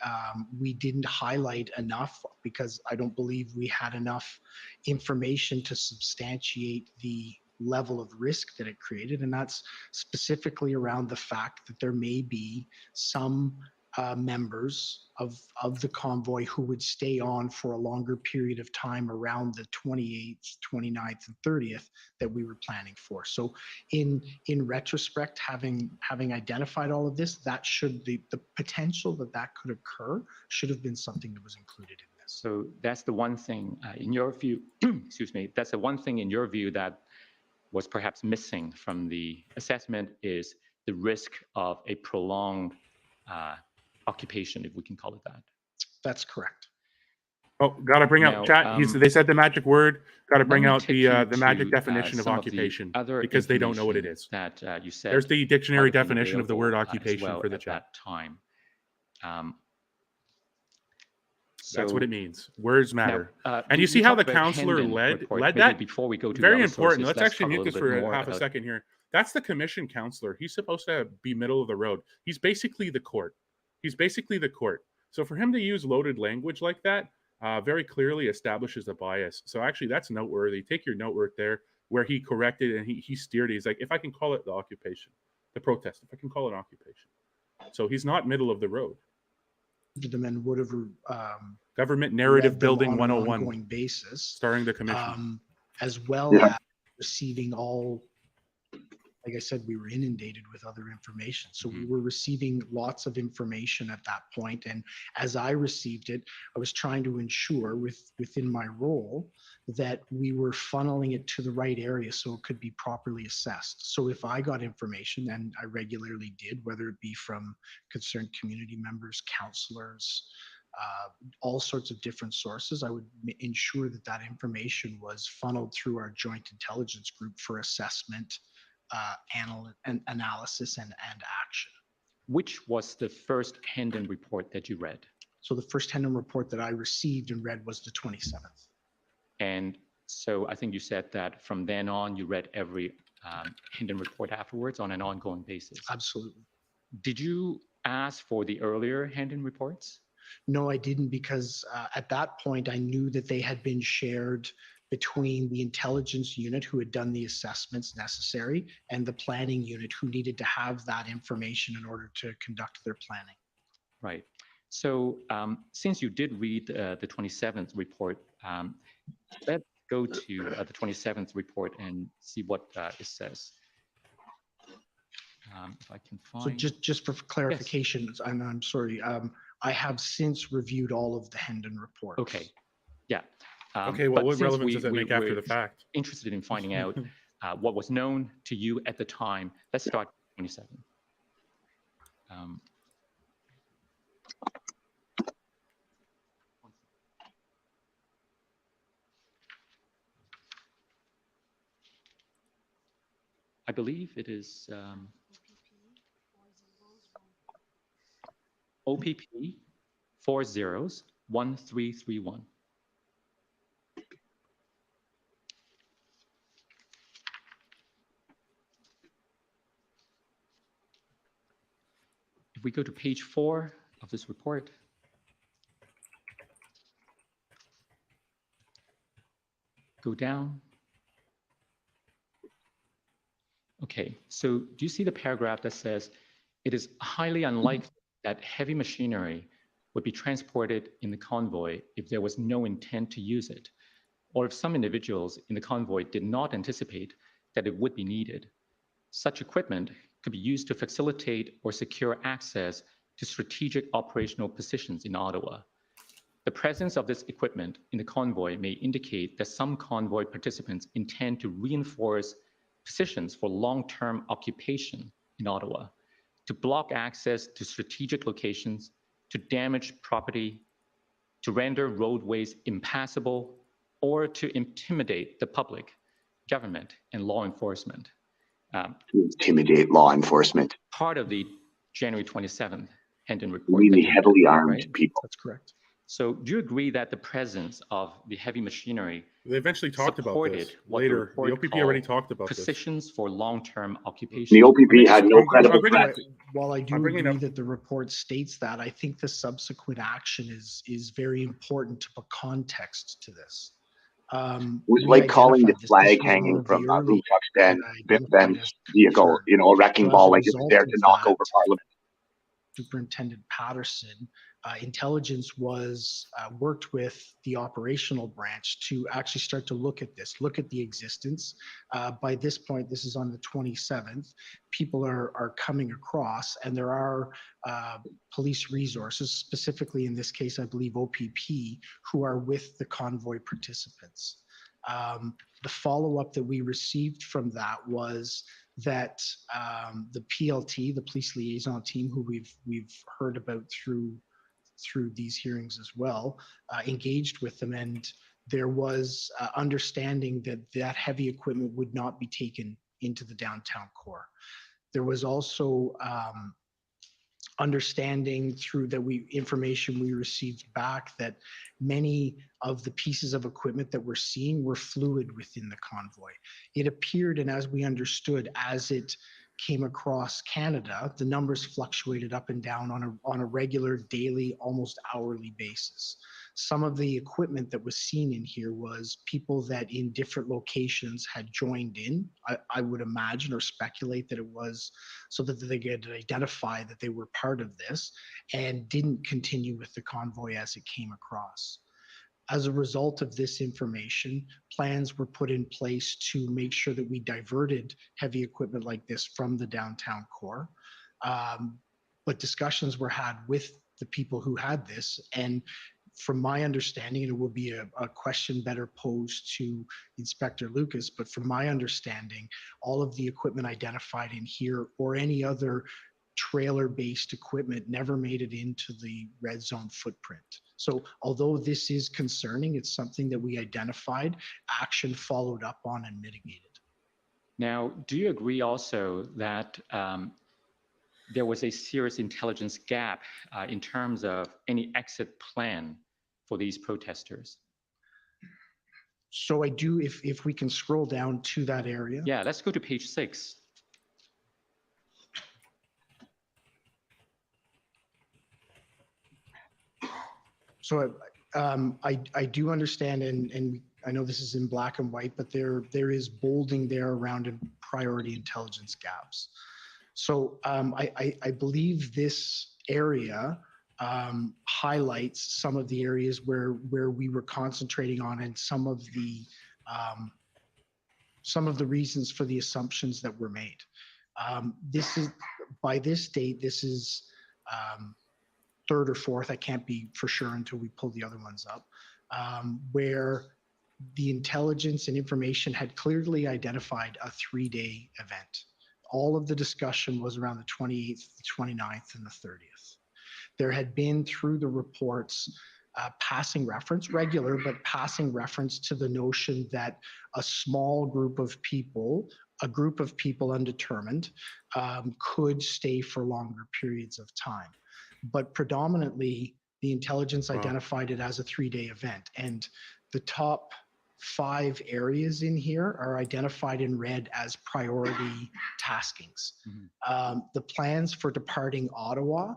didn't highlight enough because I don't believe we had enough information to substantiate the level of risk that it created, and that's specifically around the fact that there may be some members of the convoy who would stay on for a longer period of time around the 28th, 29th, and 30th that we were planning for. So in retrospect, having identified all of this, that should the potential that could occur should have been something that was included in this. So that's the one thing in your view, excuse me, that's the one thing in your view that was perhaps missing from the assessment is the risk of a prolonged occupation, if we can call it that. That's correct. Oh, got to bring out chat. They said the magic word. Got to bring out the magic definition of occupation because they don't know what it is. That you said. There's the dictionary definition of the word occupation for the chat. That time. That's what it means. Words matter. Now, and you see how the counselor led that? Before we go to very the important. Sources, Let's actually mute this for half a second here. That's the commission counselor. He's supposed to be middle of the road. He's basically the court. So for him to use loaded language like that very clearly establishes a bias. So actually that's noteworthy. Take your note right there where he corrected and he steered. He's like, if I can call it the occupation, the protest, if I can call it occupation. So he's not middle of the road. The men would have government narrative building 101 ongoing basis, starring the commission. as well as receiving all, like I said, we were inundated with other information. So we were receiving lots of information at that point. And as I received it, I was trying to ensure within my role that we were funneling it to the right area so it could be properly assessed. So if I got information, and I regularly did, whether it be from concerned community members, counselors, all sorts of different sources, I would ensure that that information was funneled through our joint intelligence group for assessment, analysis and action. Which was the first Hendon report that you read? So the first Hendon report that I received and read was the 27th. And so I think you said that from then on, you read every Hendon report afterwards on an ongoing basis. Absolutely. Did you ask for the earlier Hendon reports? No, I didn't, because at that point, I knew that they had been shared between the intelligence unit who had done the assessments necessary and the planning unit who needed to have that information in order to conduct their planning. Right. So since you did read the 27th report, let's go to the 27th report and see what it says. If I can find. So just for clarification, yes. And I'm sorry, I have since reviewed all of the Hendon reports. Okay. Yeah. Okay, well, what relevance does that make after the fact? Interested in finding out what was known to you at the time. Let's start with 27. I believe it is OPP 401331. If we go to page 4 of this report, go down. Okay, so do you see the paragraph that says, it is highly unlikely that heavy machinery would be transported in the convoy if there was no intent to use it, or if some individuals in the convoy did not anticipate that it would be needed. Such equipment could be used to facilitate or secure access to strategic operational positions in Ottawa. The presence of this equipment in the convoy may indicate that some convoy participants intend to reinforce positions for long-term occupation in Ottawa, to block access to strategic locations, to damage property, to render roadways impassable, or to intimidate the public, government, and law enforcement. To intimidate law enforcement. Part of the January 27th Hendon report. Really heavily armed, right? People. That's correct. So do you agree that the presence of the heavy machinery they eventually talked about this later? The OPP already talked about positions for long-term occupation. The OPP had no credible threat. While I do agree that the report states that, I think the subsequent action is very important to put context to this. It was like calling the flag hanging from Ben's vehicle, you know, a wrecking ball, like it was there to knock over Parliament. Superintendent Patterson, intelligence was worked with the operational branch to actually start to look at this, look at the existence. By this point, this is on the 27th, people are coming across, and there are police resources, specifically in this case, I believe OPP, who are with the convoy participants. The follow-up that we received from that was that the PLT, the police liaison team, who we've heard about through these hearings as well, engaged with them, and there was understanding that that heavy equipment would not be taken into the downtown core. There was also understanding through that information we received back that many of the pieces of equipment that we're seeing were fluid within the convoy. It appeared, and as we understood, as it came across Canada, the numbers fluctuated up and down on a regular, daily, almost hourly basis. Some of the equipment that was seen in here was people that in different locations had joined in. I would imagine or speculate that it was so that they could identify that they were part of this and didn't continue with the convoy as it came across. As a result of this information, plans were put in place to make sure that we diverted heavy equipment like this from the downtown core. But discussions were had with the people who had this, and from my understanding, and it will be a question better posed to Inspector Lucas, but from my understanding, all of the equipment identified in here or any other trailer-based equipment never made it into the red zone footprint. So although this is concerning, it's something that we identified, action followed up on and mitigated. Now, do you agree also that there was a serious intelligence gap in terms of any exit plan for these protesters? So I do, if we can scroll down to that area. Yeah, let's go to page 6. So I do understand, and I know this is in black and white, but there is bolding there around priority intelligence gaps. So I believe this area highlights some of the areas where we were concentrating on, and some of the reasons for the assumptions that were made. This is, by this date, this is third or fourth, I can't be for sure until we pull the other ones up, where the intelligence and information had clearly identified a 3-day event. All of the discussion was around the 28th, the 29th, and the 30th. There had been, through the reports, passing reference, regular, but passing reference to the notion that a small group of people, a group of people undetermined, could stay for longer periods of time. But predominantly, the intelligence identified it as a 3-day event. And the top 5 areas in here are identified in red as priority taskings. Mm-hmm. The plans for departing Ottawa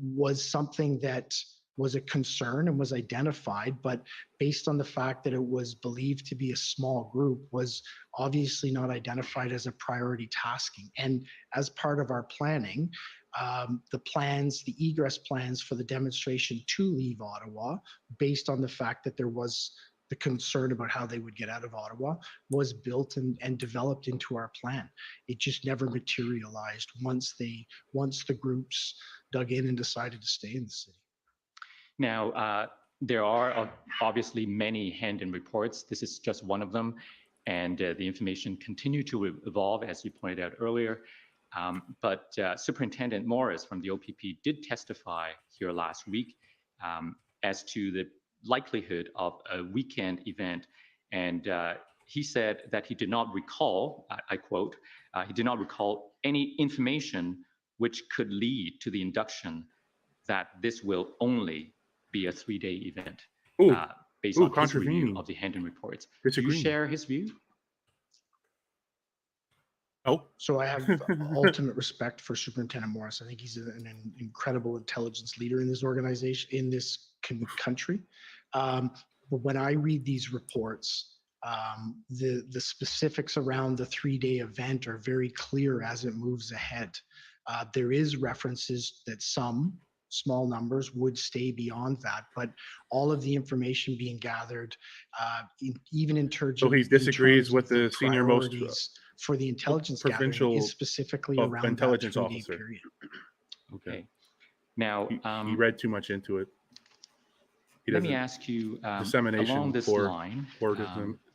was something that was a concern and was identified, but based on the fact that it was believed to be a small group, was obviously not identified as a priority tasking. And as part of our planning, the egress plans for the demonstration to leave Ottawa, based on the fact that there was the concern about how they would get out of Ottawa, was built and developed into our plan. It just never materialized once the groups dug in and decided to stay in the city. Now, there are obviously many hand-in reports. This is just one of them, and the information continued to evolve, as you pointed out earlier. But Superintendent Morris from the OPP did testify here last week as to the likelihood of a weekend event. And he said that he did not recall, I quote, he did not recall any information which could lead to the induction that this will only be a 3-day event based on his review of the hand-in reports. Do you share his view? Oh, so I have ultimate respect for Superintendent Morris. I think he's an incredible intelligence leader in this organization, in this country. But when I read these reports, the specifics around the 3-day event are very clear as it moves ahead. There is references that some small numbers would stay beyond that, but all of the information being gathered, even in terms of, so he disagrees with the senior most for the intelligence gathering, is specifically around intelligence that 3-day officer period. Okay. Now he read too much into it. Let me ask you dissemination along this line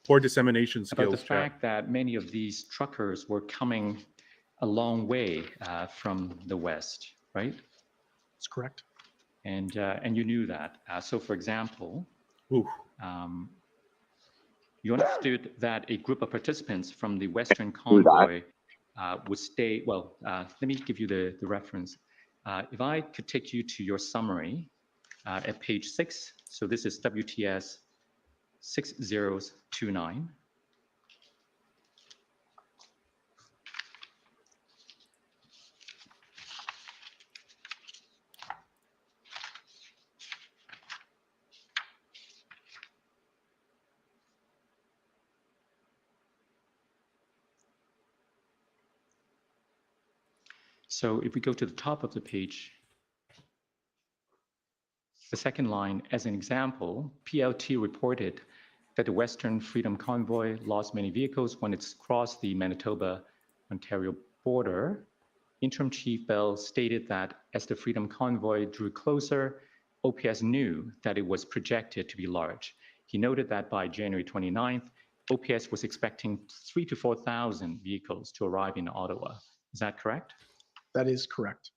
poor dissemination skills about the fact that many of these truckers were coming a long way from the west, right? That's correct. And you knew that. So, for example, you understood that a group of participants from the Western Convoy would stay. Well, let me give you the reference. If I could take you to your summary at page 6. So this is WTS 6029. So if we go to the top of the page, The second line, as an example, PLT reported that the Western Freedom Convoy lost many vehicles when it's crossed the Manitoba-Ontario border. Interim Chief Bell stated that as the Freedom Convoy drew closer, OPS knew that it was projected to be large. He noted that by January 29th, OPS was expecting 3,000 to 4,000 vehicles to arrive in Ottawa. Is that correct? That is correct.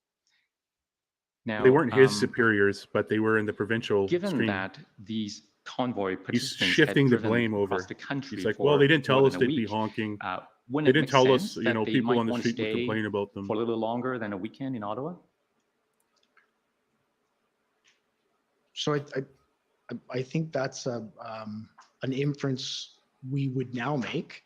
Now, They weren't his superiors, but they were in the provincial given stream. that these convoy He's participants shifting had the driven blame across over. the country He's like, for well, they didn't tell more us than a they'd be week, honking. wouldn't They it didn't make tell us, sense you that know, they people might on the want to street would stay complain about them. for a little longer than a weekend in Ottawa? So I think that's an inference we would now make.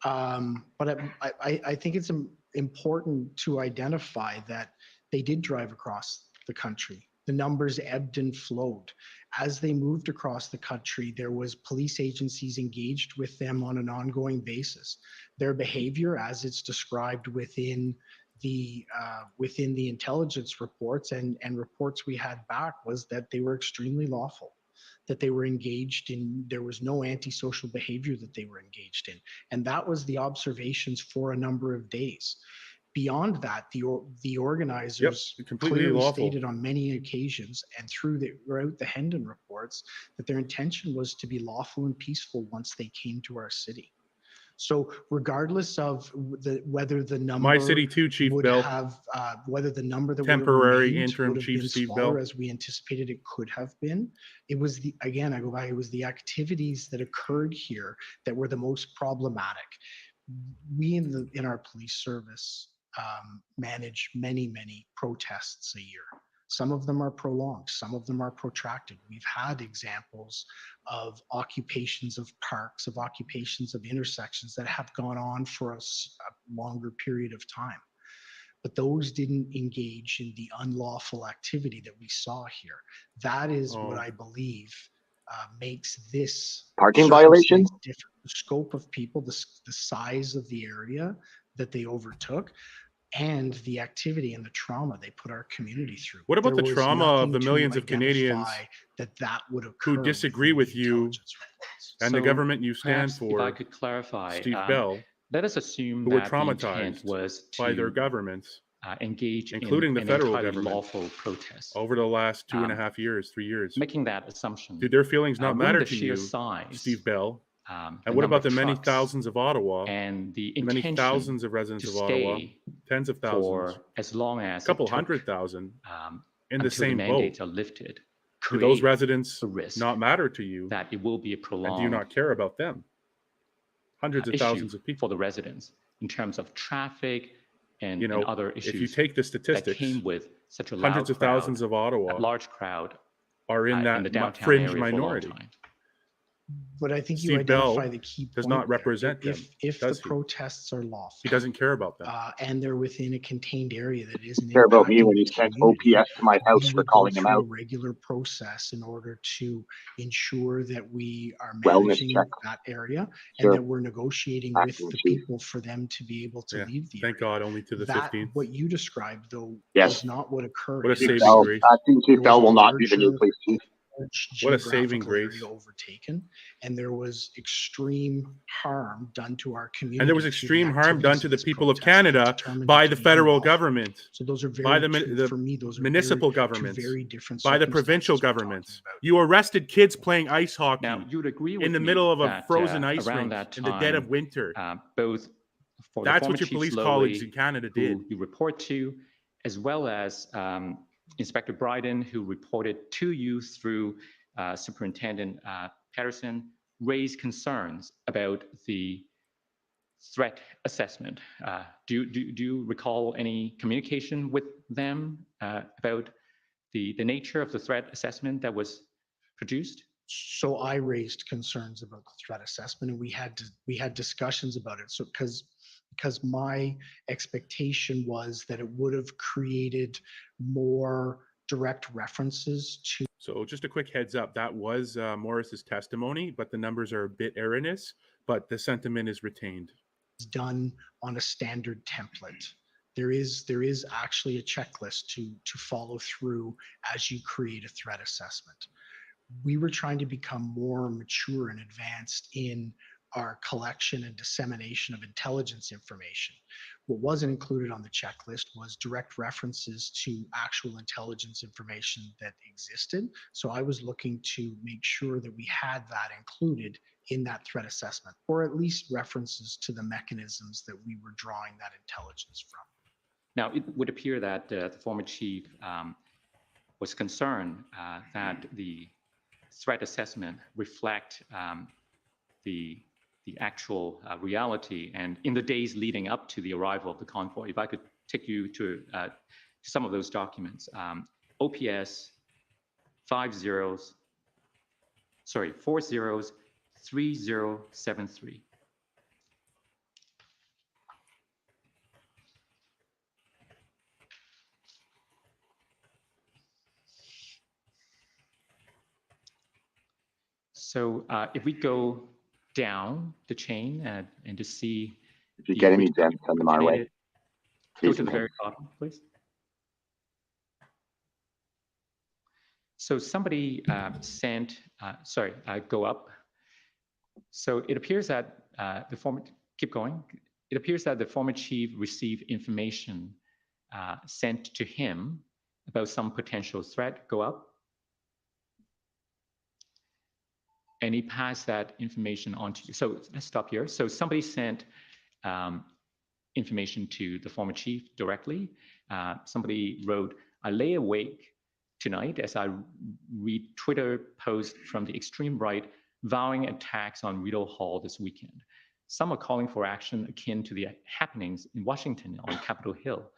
But I think it's important to identify that they did drive across the country. The numbers ebbed and flowed. As they moved across the country, there was police agencies engaged with them on an ongoing basis. Their behavior, as it's described within the intelligence reports and reports we had back, was that they were extremely lawful, that they were engaged in, there was no antisocial behavior that they were engaged in. And that was the observations for a number of days. Beyond that, the organizers completely clearly lawful. stated on many occasions and throughout the Hendon reports that their intention was to be lawful and peaceful once they came to our city. So regardless of whether the number My city too, Chief would Bell. have, whether the number that Temporary would have interim would have Chief been Steve smaller Bell. as we anticipated it could have been, it was the, again, I go back, it was the activities that occurred here that were the most problematic. We in our police service manage many protests a year. Some of them are prolonged, some of them are protracted. We've had examples of occupations of parks, of occupations of intersections that have gone on for a longer period of time. But those didn't engage in the unlawful activity that we saw here. That is what I believe makes this parking violations different. The scope of people, the size of the area that they overtook, and the activity and the trauma they put our community through. What about the trauma of the millions of Canadians that would occur who disagree with you and the government you stand for? If I could clarify, Steve Bell, let us assume who were that the intent traumatized was by their to governments, engage including the in federal entirely government, lawful protests. over the last 2.5 years, 3 years. Making that assumption, Do their feelings not matter to sheer you, size, Steve Bell? And what about the many thousands of Ottawa, and the many thousands of residents of Ottawa, tens of thousands, for as long as a couple 100,000 in the same mandates boat? are lifted? Do those residents risk not matter to you? That it will be a prolonged. And do you not care about them? Hundreds of thousands of people for the residents in terms of traffic and, you know, and other issues. If you take the statistics, that came with such a loud hundreds of thousands of Ottawa, large crowd, are in that the fringe minority. But I think Steve you identify Bell the key point does not represent them. If does the he? protests are lawful, He doesn't care about them. And they're within a contained area that isn't care about me when impacting he the sent community, OPS to my house we for would calling go him through out. a regular process in order to ensure that we are Wellness managing check. that area Sure. and that we're negotiating with Acting the chief. people for them to be able to Yeah, leave the thank area. God, only to the That 15th. what you described though Yes. was not what occurred. What a It was saving grace. Acting Chief There Bell was a will not be the new larger- police chief. What a saving geographical grace. area overtaken, and there was extreme harm done to our community. And there was through extreme the harm done activities to the this people of protest Canada determined by to the be federal unlawful. government, So those are very by the for me, those are municipal two governments, very different by the circumstances provincial we're talking governments. about. You arrested kids playing ice hockey Now, you'd agree with in the me middle of a that, frozen ice around rink that in the dead of time, winter. both for That's the what your former police Chief colleagues Sloly, in Canada who did. you report to, as well as Inspector Beaudin, who reported to you through Superintendent Patterson, raised concerns about the threat assessment. Do you recall any communication with them about the nature of the threat assessment that was produced? So I raised concerns about the threat assessment, and we had discussions about it. So because my expectation was that it would have created more direct references to. So just a quick heads up, that was Morris's testimony, but the numbers are a bit erroneous, but the sentiment is retained. Done on a standard template there is actually a checklist to follow through as you create a threat assessment. We were trying to become more mature and advanced in our collection and dissemination of intelligence information. What wasn't included on the checklist was direct references to actual intelligence information that existed. So I was looking to make sure that we had that included in that threat assessment, or at least references to the mechanisms that we were drawing that intelligence from. Now, it would appear that the former chief was concerned that the threat assessment reflect the actual reality. And in the days leading up to the arrival of the convoy, if I could take you to some of those documents, OPS 403073. So if we go down the chain and to see, if you get any gems, send them our way. Go to the very bottom, please. So somebody sent, go up. So it appears that keep going. It appears that the former chief received information sent to him about some potential threat. Go up. And he passed that information on to you. So let's stop here. So somebody sent information to the former chief directly. Somebody wrote, "I lay awake tonight as I read Twitter posts from the extreme right vowing attacks on Rideau Hall this weekend. Some are calling for action akin to the happenings in Washington on Capitol Hill.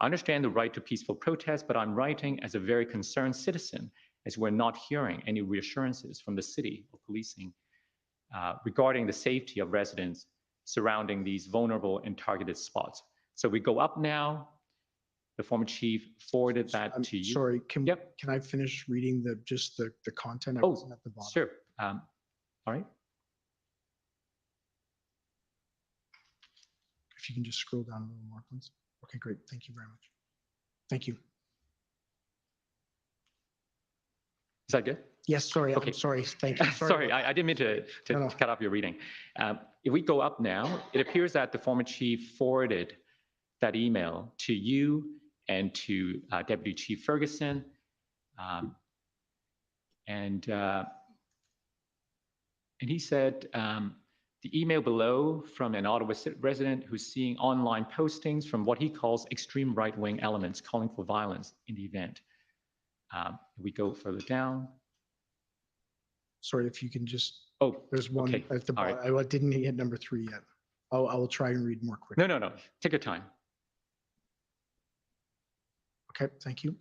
I understand the right to peaceful protest, but I'm writing as a very concerned citizen, as we're not hearing any reassurances from the city or policing regarding the safety of residents surrounding these vulnerable and targeted spots." So we go up now. The former chief forwarded that to you. Sorry, can I finish reading the content? I wasn't at the bottom. Sure. All right. If you can just scroll down a little more, please. Okay, great. Thank you very much. Thank you. Is that good? Yes, sorry. Okay. I'm sorry. Thank you. Sorry, I didn't mean to cut off your reading. If we go up now, it appears that the former chief forwarded that email to you and to Deputy Chief Ferguson. And he said, the email below from an Ottawa resident who's seeing online postings from what he calls extreme right-wing elements calling for violence in the event. We go further down. Sorry, if you can just, there's one okay. at the bottom. Right. I didn't hit number 3 yet. I will try and read more quickly. No. Take your time. Okay, thank you.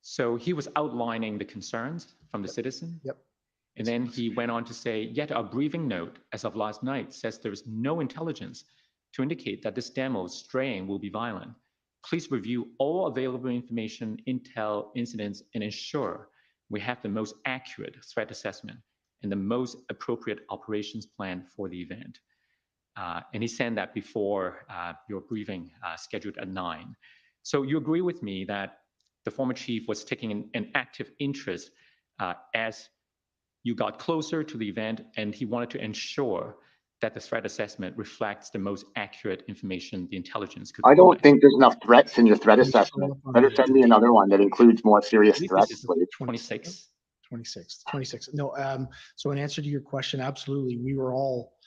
So he was outlining the concerns from the citizen. Yep. And then he went on to say, yet our briefing note as of last night says there is no intelligence to indicate that this demo straying will be violent. Please review all available information, intel, incidents, and ensure we have the most accurate threat assessment and the most appropriate operations plan for the event. And he sent that before your briefing scheduled at 9. So you agree with me that the former chief was taking an active interest as you got closer to the event, and he wanted to ensure that the threat assessment reflects the most accurate information the intelligence could provide. I don't think there's enough threats in your threat assessment. Better send me another one that includes more serious threats, please. 26. 26. No, so in answer to your question, absolutely. We were all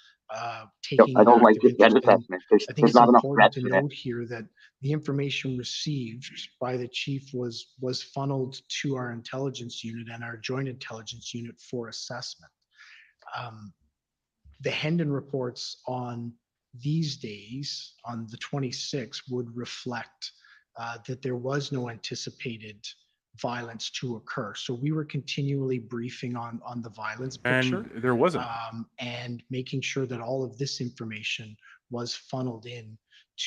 taking. I don't like the threat assessment. I think it's important to note here that the information received by the chief was funneled to our intelligence unit and our joint intelligence unit for assessment. The Hendon reports on these days, on the 26th, would reflect that there was no anticipated violence to occur. So we were continually briefing on the violence picture. And there wasn't. And making sure that all of this information was funneled in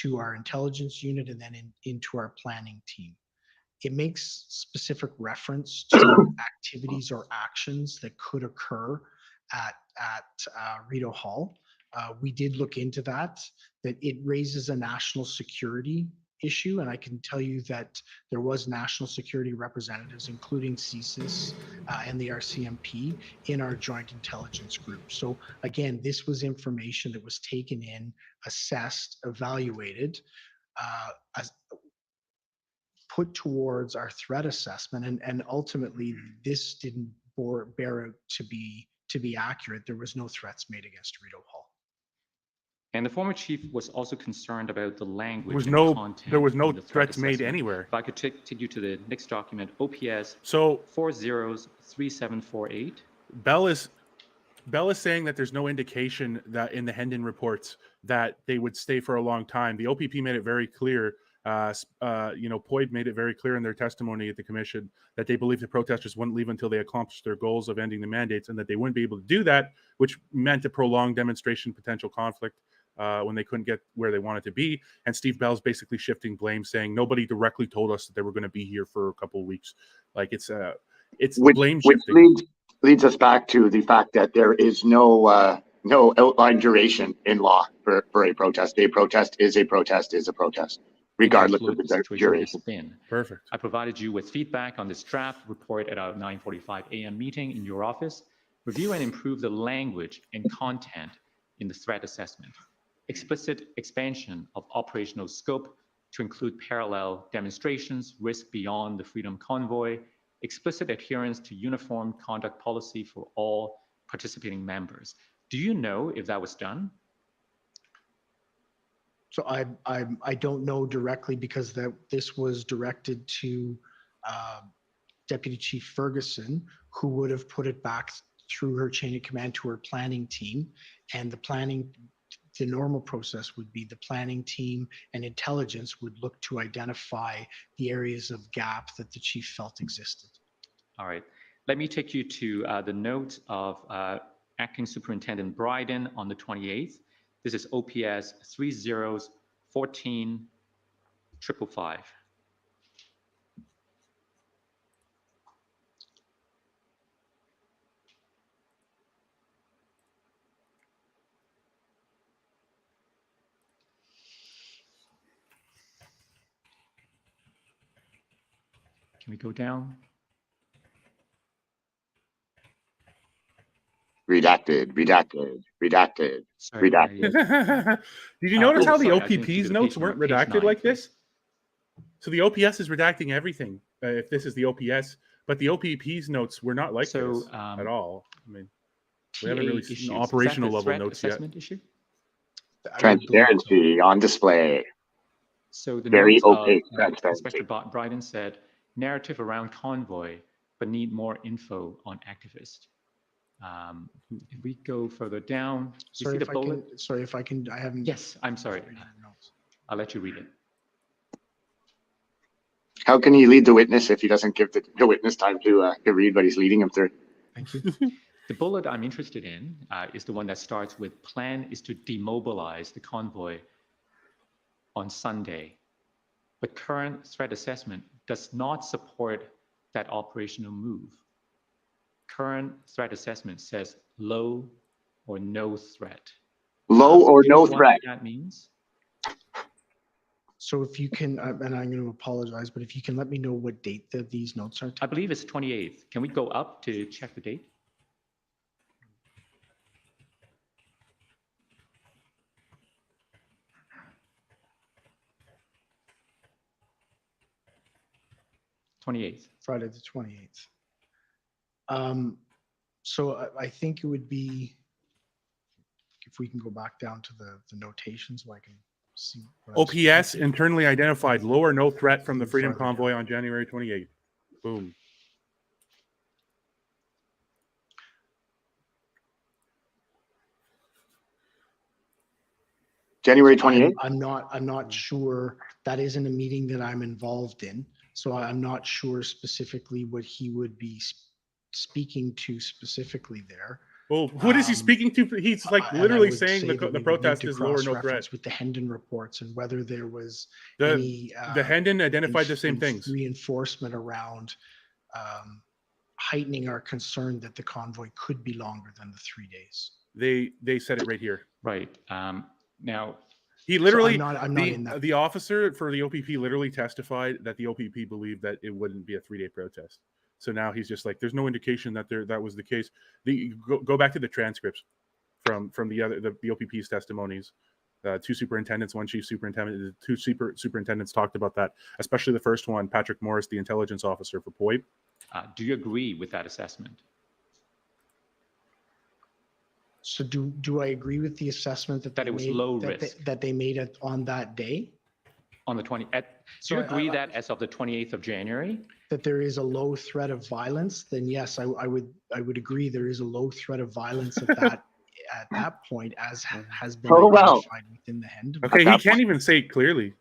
to our intelligence unit and then into our planning team. It makes specific reference to activities or actions that could occur at Rideau Hall. We did look into that it raises a national security issue. And I can tell you that there was national security representatives, including CSIS and the RCMP, in our joint intelligence group. So again, this was information that was taken in, assessed, evaluated, put towards our threat assessment. And ultimately, this didn't bear out to be accurate. There was no threats made against Rideau Hall. And the former chief was also concerned about the language. There was no the threats made assessment. anywhere. If I could take you to the next document, OPS So 403748. Bell is saying that there's no indication that in the Hendon reports that they would stay for a long time. The OPP made it very clear. Poyd made it very clear in their testimony at the commission that they believe the protesters wouldn't leave until they accomplished their goals of ending the mandates, and that they wouldn't be able to do that, which meant a prolonged demonstration, potential conflict when they couldn't get where they wanted to be. And Steve Bell's basically shifting blame, saying nobody directly told us that they were going to be here for a couple of weeks. Like it's blame shifting. Which leads us back to the fact that there is no outline duration in law for a protest. A protest is a protest is a protest, regardless of the duration. Perfect. I provided you with feedback on this draft report at our 9:45 a.m. meeting in your office. Review and improve the language and content in the threat assessment. Explicit expansion of operational scope to include parallel demonstrations, risk beyond the Freedom Convoy, explicit adherence to uniform conduct policy for all participating members. Do you know if that was done? So I don't know directly, because this was directed to Deputy Chief Ferguson, who would have put it back through her chain of command to her planning team. And the normal process would be the planning team and intelligence would look to identify the areas of gap that the chief felt existed. All right. Let me take you to the note of Acting Superintendent Beaudin on the 28th. This is OPS 301455. Can we go down? Redacted. Sorry, Redacted. Did you notice how the sorry, I think OPP's to notes page weren't nine, page redacted 9, like please. this? So the OPS is redacting everything, if this is the OPS, but the OPP's notes were not like this at all. I mean, we haven't really seen operational level notes yet. Issue? Transparency on display. So the Very notes opaque of transparency. Inspector Beaudin said, narrative around convoy, but need more info on activist. If we go further down, you see the bullet? If I can, I haven't. Yes, I'm sorry. I'll let you read it. How can he lead the witness if he doesn't give the witness time to read what he's leading him through? Thank you. The bullet I'm interested in is the one that starts with plan is to demobilize the convoy on Sunday, but current threat assessment does not support that operational move. Current threat assessment says low or no threat. Low or Do you know no what threat? that means? So if you can, and I'm going to apologize, but if you can let me know what date these notes are. I believe it's 28th. Can we go up to check the date? Friday the 28th. So I think it would be, if we can go back down to the notations so I can see. OPS internally identified low or no threat from the Freedom Convoy on January 28th. Boom. January 28th? I'm not sure. That isn't a meeting that I'm involved in. So I'm not sure specifically what he would be speaking to specifically there. Well, what is he speaking to? He's like literally saying the protest is low or no threat. With the Hendon reports and whether there was the Hendon identified the same things. Reinforcement around heightening our concern that the convoy could be longer than the 3 days. They said it right here. Right. Now, He literally, I'm not in that. the officer for the OPP literally testified that the OPP believed that it wouldn't be a 3-day protest. So now he's just like, there's no indication that that was the case. Go back to the transcripts from the OPP's testimonies. 2 superintendents, 1 chief superintendent, 2 superintendents talked about that, especially the first one, Patrick Morris, the intelligence officer for POIB. do you agree with that assessment? So do I agree with the assessment that it was low risk that they made it on that day? On the 20th, do you agree that as of the 28th of January? That there is a low threat of violence, then yes, I would agree there is a low threat of violence at that point, as has been identified within the Hendon. Okay, he can't even say it clearly.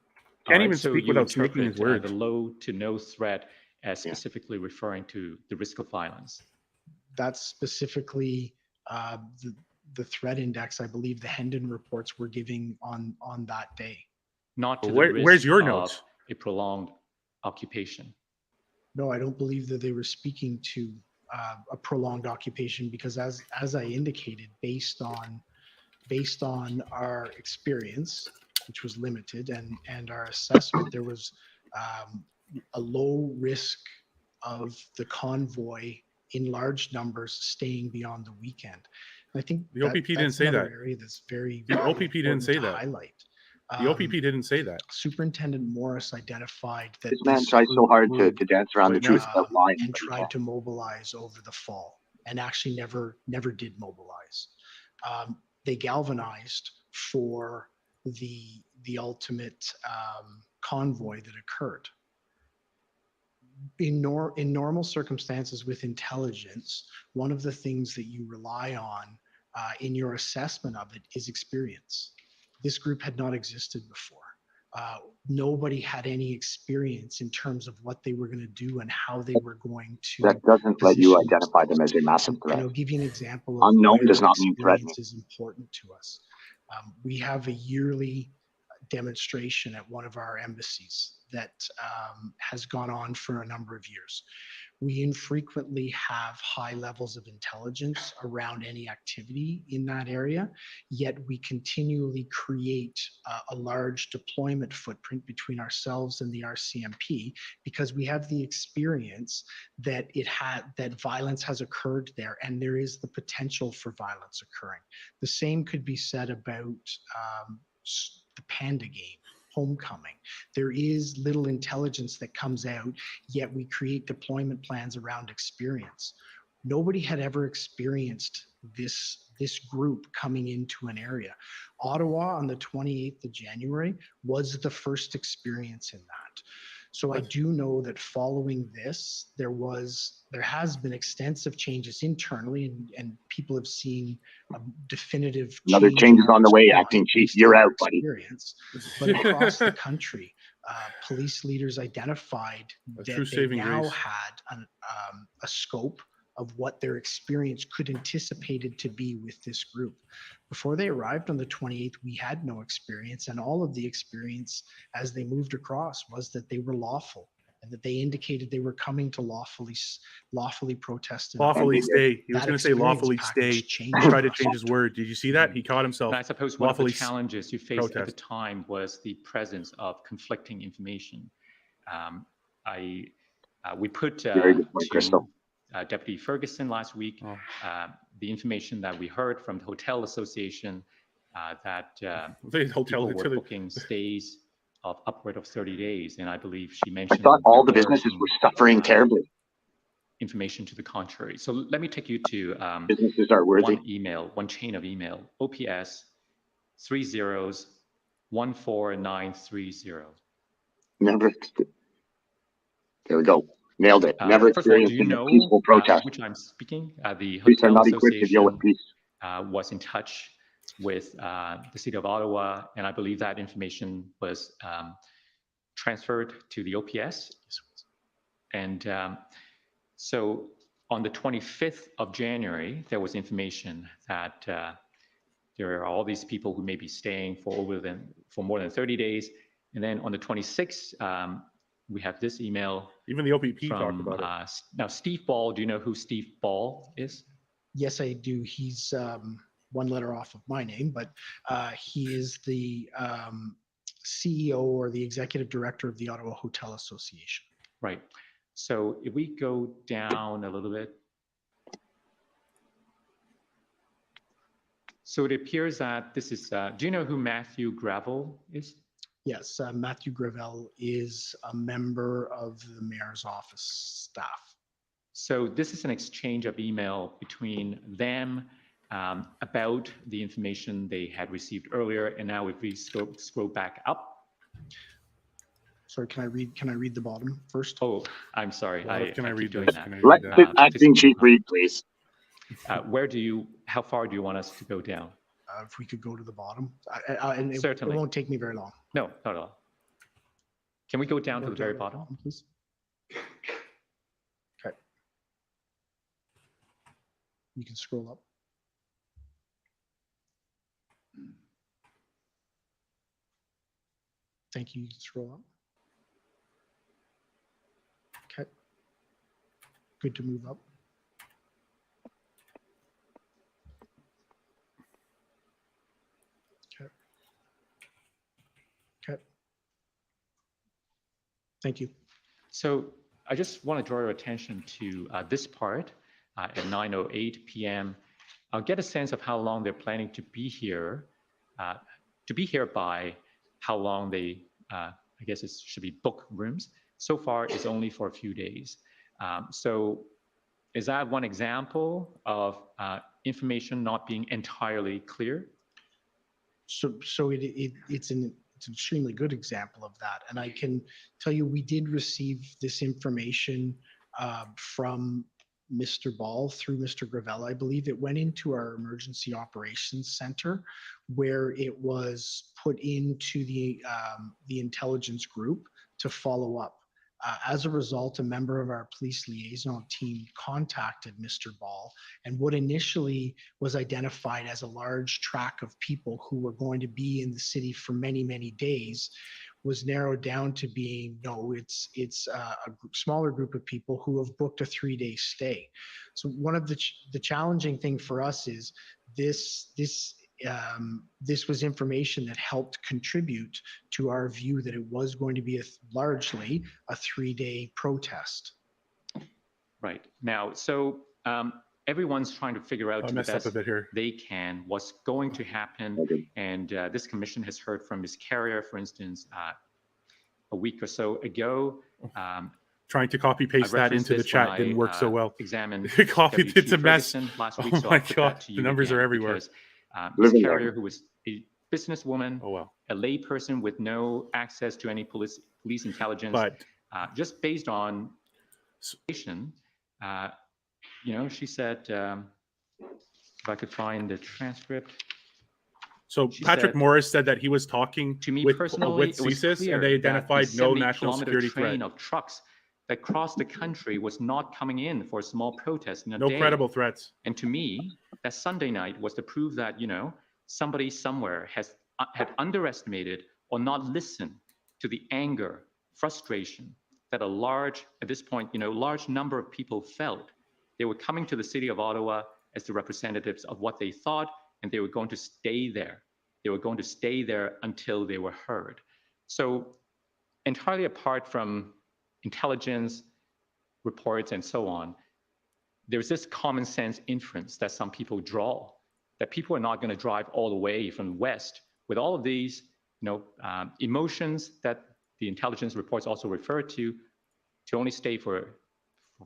Can't even speak without speaking his words. The low to no threat as specifically referring to the risk of violence. That's specifically the threat index I believe the Hendon reports were giving on that day. Not to the where's risk your of notes? A prolonged occupation. No, I don't believe that they were speaking to a prolonged occupation, because as I indicated, based on our experience, which was limited, and our assessment, there was a low risk of the convoy in large numbers staying beyond the weekend. And I think the OPP didn't say that. Area that's very the OPP didn't say that. Highlight. The OPP didn't say that. Superintendent Morris identified that this man tries so hard to dance around the truth about lying, and tried to mobilize over the fall, and actually never did mobilize. They galvanized for the ultimate convoy that occurred. In normal circumstances with intelligence, one of the things that you rely on in your assessment of it is experience. This group had not existed before. Nobody had any experience in terms of what they were going to do and how they were going to. That doesn't let you identify them as a massive threat. And I'll give you an example of unknown does not mean threatening. Is important to us. We have a yearly demonstration at one of our embassies that has gone on for a number of years. We infrequently have high levels of intelligence around any activity in that area, yet we continually create a large deployment footprint between ourselves and the RCMP, because we have the experience that that violence has occurred there, and there is the potential for violence occurring. The same could be said about the Panda game, Homecoming. There is little intelligence that comes out, yet we create deployment plans around experience. Nobody had ever experienced this group coming into an area. Ottawa on the 28th of January was the first experience in that. So I do know that following this, there has been extensive changes internally, and people have seen a definitive another changes on the way, acting chief. You're out, buddy. But across the country, police leaders identified that they now had a scope of what their experience could anticipated to be with this group. Before they arrived on the 28th, we had no experience, and all of the experience as they moved across was that they were lawful, and that they indicated they were coming to lawfully protest. Lawfully stay. He was going to say lawfully stay. Try to change his word. Did you see that? He caught himself. And I suppose one of the challenges you faced at the time was the presence of conflicting information. We put to Deputy Ferguson last week the information that we heard from the Hotel Association that people were booking stays of upward of 30 days. And I believe she mentioned— I thought all the businesses were suffering terribly. Information to the contrary. So let me take you to businesses are worthy. one chain of email, OPS 30-14930. Never. There we go. Nailed it. Never experienced a peaceful protest. Which I'm speaking. The Police are Hotel not equipped to deal with Association peace. was in touch with the city of Ottawa, and I believe that information was transferred to the OPS. And so on the 25th of January, there was information that there are all these people who may be staying for more than 30 days. And then on the 26th, we have this email. Even the OPP from, talked about it. Now, Steve Ball, do you know who Steve Ball is? Yes, I do. He's one letter off of my name, but he is the CEO or the executive director of the Ottawa Hotel Association. Right. So if we go down a little bit. So it appears that this is, do you know who Matthew Gravel is? Yes, Matthew Gravel is a member of the mayor's office staff. So this is an exchange of email between them about the information they had received earlier. And now if we scroll back up. Sorry, can I read the bottom first? Oh, I'm sorry. Can I read doing this? that. Let the acting chief read, please. How far do you want us to go down? If we could go to the bottom, and Certainly. it won't take me very long. No, not at all. Can we go down to the very bottom? Please. Okay. You can scroll up. Thank you. You can scroll up. Okay. Good to move up. Okay. Okay. Thank you. So I just want to draw your attention to this part at 9:08 p.m. I'll get a sense of how long they're planning to be here by how long they, I guess it should be book rooms. So far, it's only for a few days. So is that one example of information not being entirely clear? So it's an extremely good example of that. And I can tell you, we did receive this information from Mr. Ball through Mr. Gravel. I believe it went into our emergency operations center, where it was put into the intelligence group to follow up. As a result, a member of our police liaison team contacted Mr. Ball, and what initially was identified as a large track of people who were going to be in the city for many, many days was narrowed down to being, no, it's a smaller group of people who have booked a 3-day stay. So one of the challenging thing for us is this was information that helped contribute to our view that it was going to be largely a 3-day protest. Right. Now, so everyone's trying to figure out to the best they can what's going to happen. Okay. And this commission has heard from Ms. Carrier, for instance, a week or so ago. Trying to copy paste that into the chat didn't work so well. Examined copied, it's a mess. Last week, Oh so my I'll put God, that to the you numbers again, are everywhere. Because Ms. Carrier, who was a businesswoman, a lay person with no access to any police intelligence, but just based on she said, if I could find the transcript. So Patrick Morris said that he was talking to me with personally, CSIS, and they identified no national security threat. Of trucks that crossed the country was not coming in for a small protest in a no day. credible threats. And to me, that Sunday night was to prove that, somebody somewhere had underestimated or not listened to the anger, frustration that at this point, large number of people felt. They were coming to the city of Ottawa as the representatives of what they thought, and they were going to stay there. They were going to stay there until they were heard. So entirely apart from intelligence reports and so on, there's this common sense inference that some people draw, that people are not going to drive all the way from the west with all of these emotions that the intelligence reports also refer to only stay for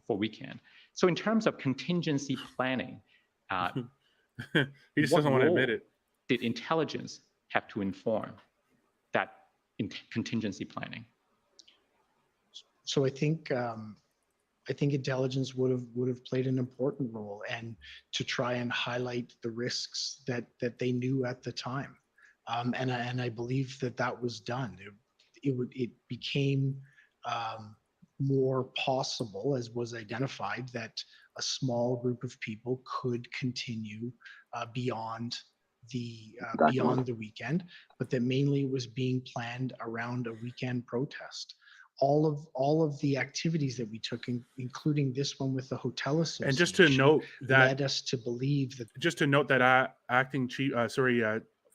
weekend. So in terms of contingency planning, he just doesn't want to admit it. Did intelligence have to inform that contingency planning? So I think intelligence would have played an important role, and to try and highlight the risks that they knew at the time, and I believe that was done. It became more possible, as was identified, that a small group of people could continue beyond the weekend, but that mainly it was being planned around a weekend protest. all of the activities that we took, including this one with the hotel association, And just to note that, led us to believe that. just to note that acting chief,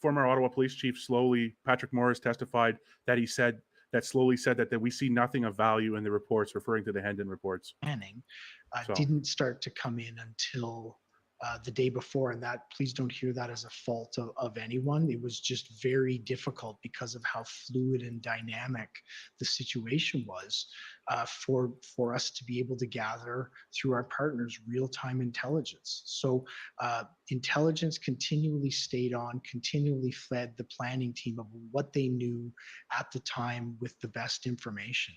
former Ottawa Police Chief Sloly, Patrick Morris, testified that he said that Sloly said that we see nothing of value in the reports, referring to the Hendon reports. Planning didn't start to come in until the day before, and that, please don't hear that as a fault of anyone. It was just very difficult because of how fluid and dynamic the situation was for us to be able to gather through our partners real-time intelligence. So intelligence continually stayed on, continually fed the planning team of what they knew at the time with the best information.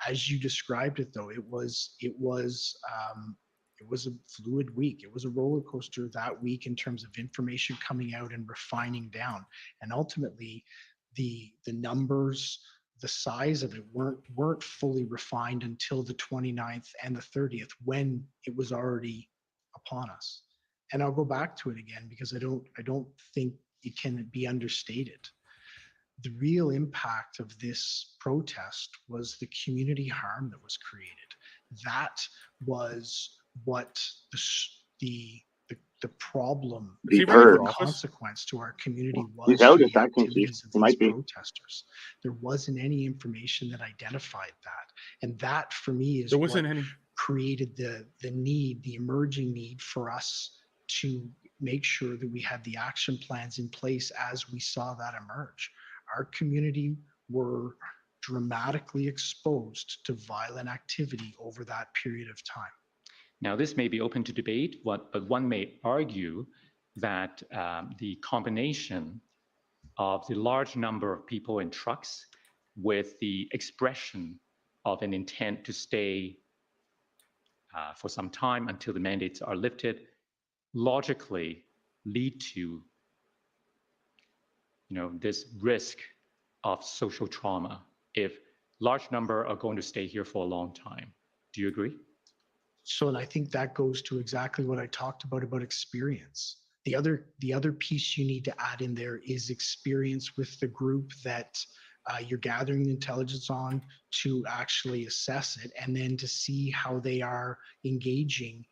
As you described it, though, it was a fluid week. It was a roller coaster that week in terms of information coming out and refining down. And ultimately, the numbers, the size of it weren't fully refined until the 29th and the 30th, when it was already upon us. And I'll go back to it again because I don't think it can be understated. The real impact of this protest was the community harm that was created. That was what the problem, the consequence to our community was. He's out to at the that activities of might these be. protesters. There wasn't any information that identified that, and that for me is There wasn't what any. created the emerging need for us to make sure that we had the action plans in place as we saw that emerge. Our community were dramatically exposed to violent activity over that period of time. Now, this may be open to debate, but one may argue that the combination of the large number of people in trucks with the expression of an intent to stay for some time until the mandates are lifted logically lead to this risk of social trauma if large number are going to stay here for a long time. Do you agree? So, and I think that goes to exactly what I talked about experience. The other piece you need to add in there is experience with the group that you're gathering intelligence on, to actually assess it and then to see how they are engaging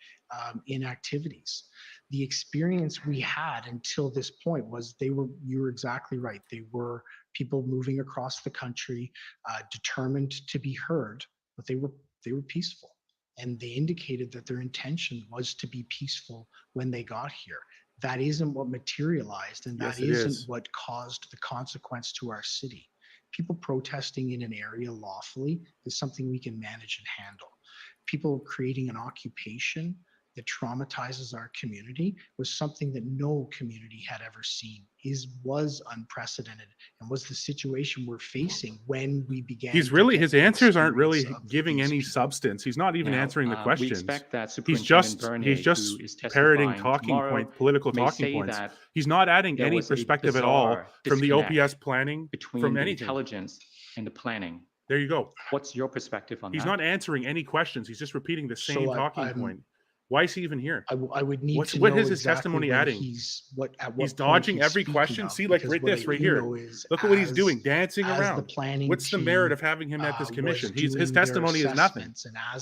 in activities. The experience we had until this point was you were exactly right. They were people moving across the country, determined to be heard, but they were peaceful. And they indicated that their intention was to be peaceful when they got here. That isn't what materialized, and that isn't what caused the consequence to our city. People protesting in an area lawfully is something we can manage and handle. People creating an occupation that traumatizes our community was something that no community had ever seen, was unprecedented, and was the situation we're facing when we began. His answers aren't really giving any substance. He's not even answering the questions. We expect that he's just parroting political talking points. He's not adding any perspective at all from the OPS planning, from anything. Intelligence and the planning. There you go. What's your perspective on that? He's not answering any questions. He's just repeating the same talking point. Why is he even here? I would need to know. What is his testimony adding? He's dodging every question. See, like right here. Look at what he's doing, dancing around. What's the merit of having him at this commission? His testimony is nothing.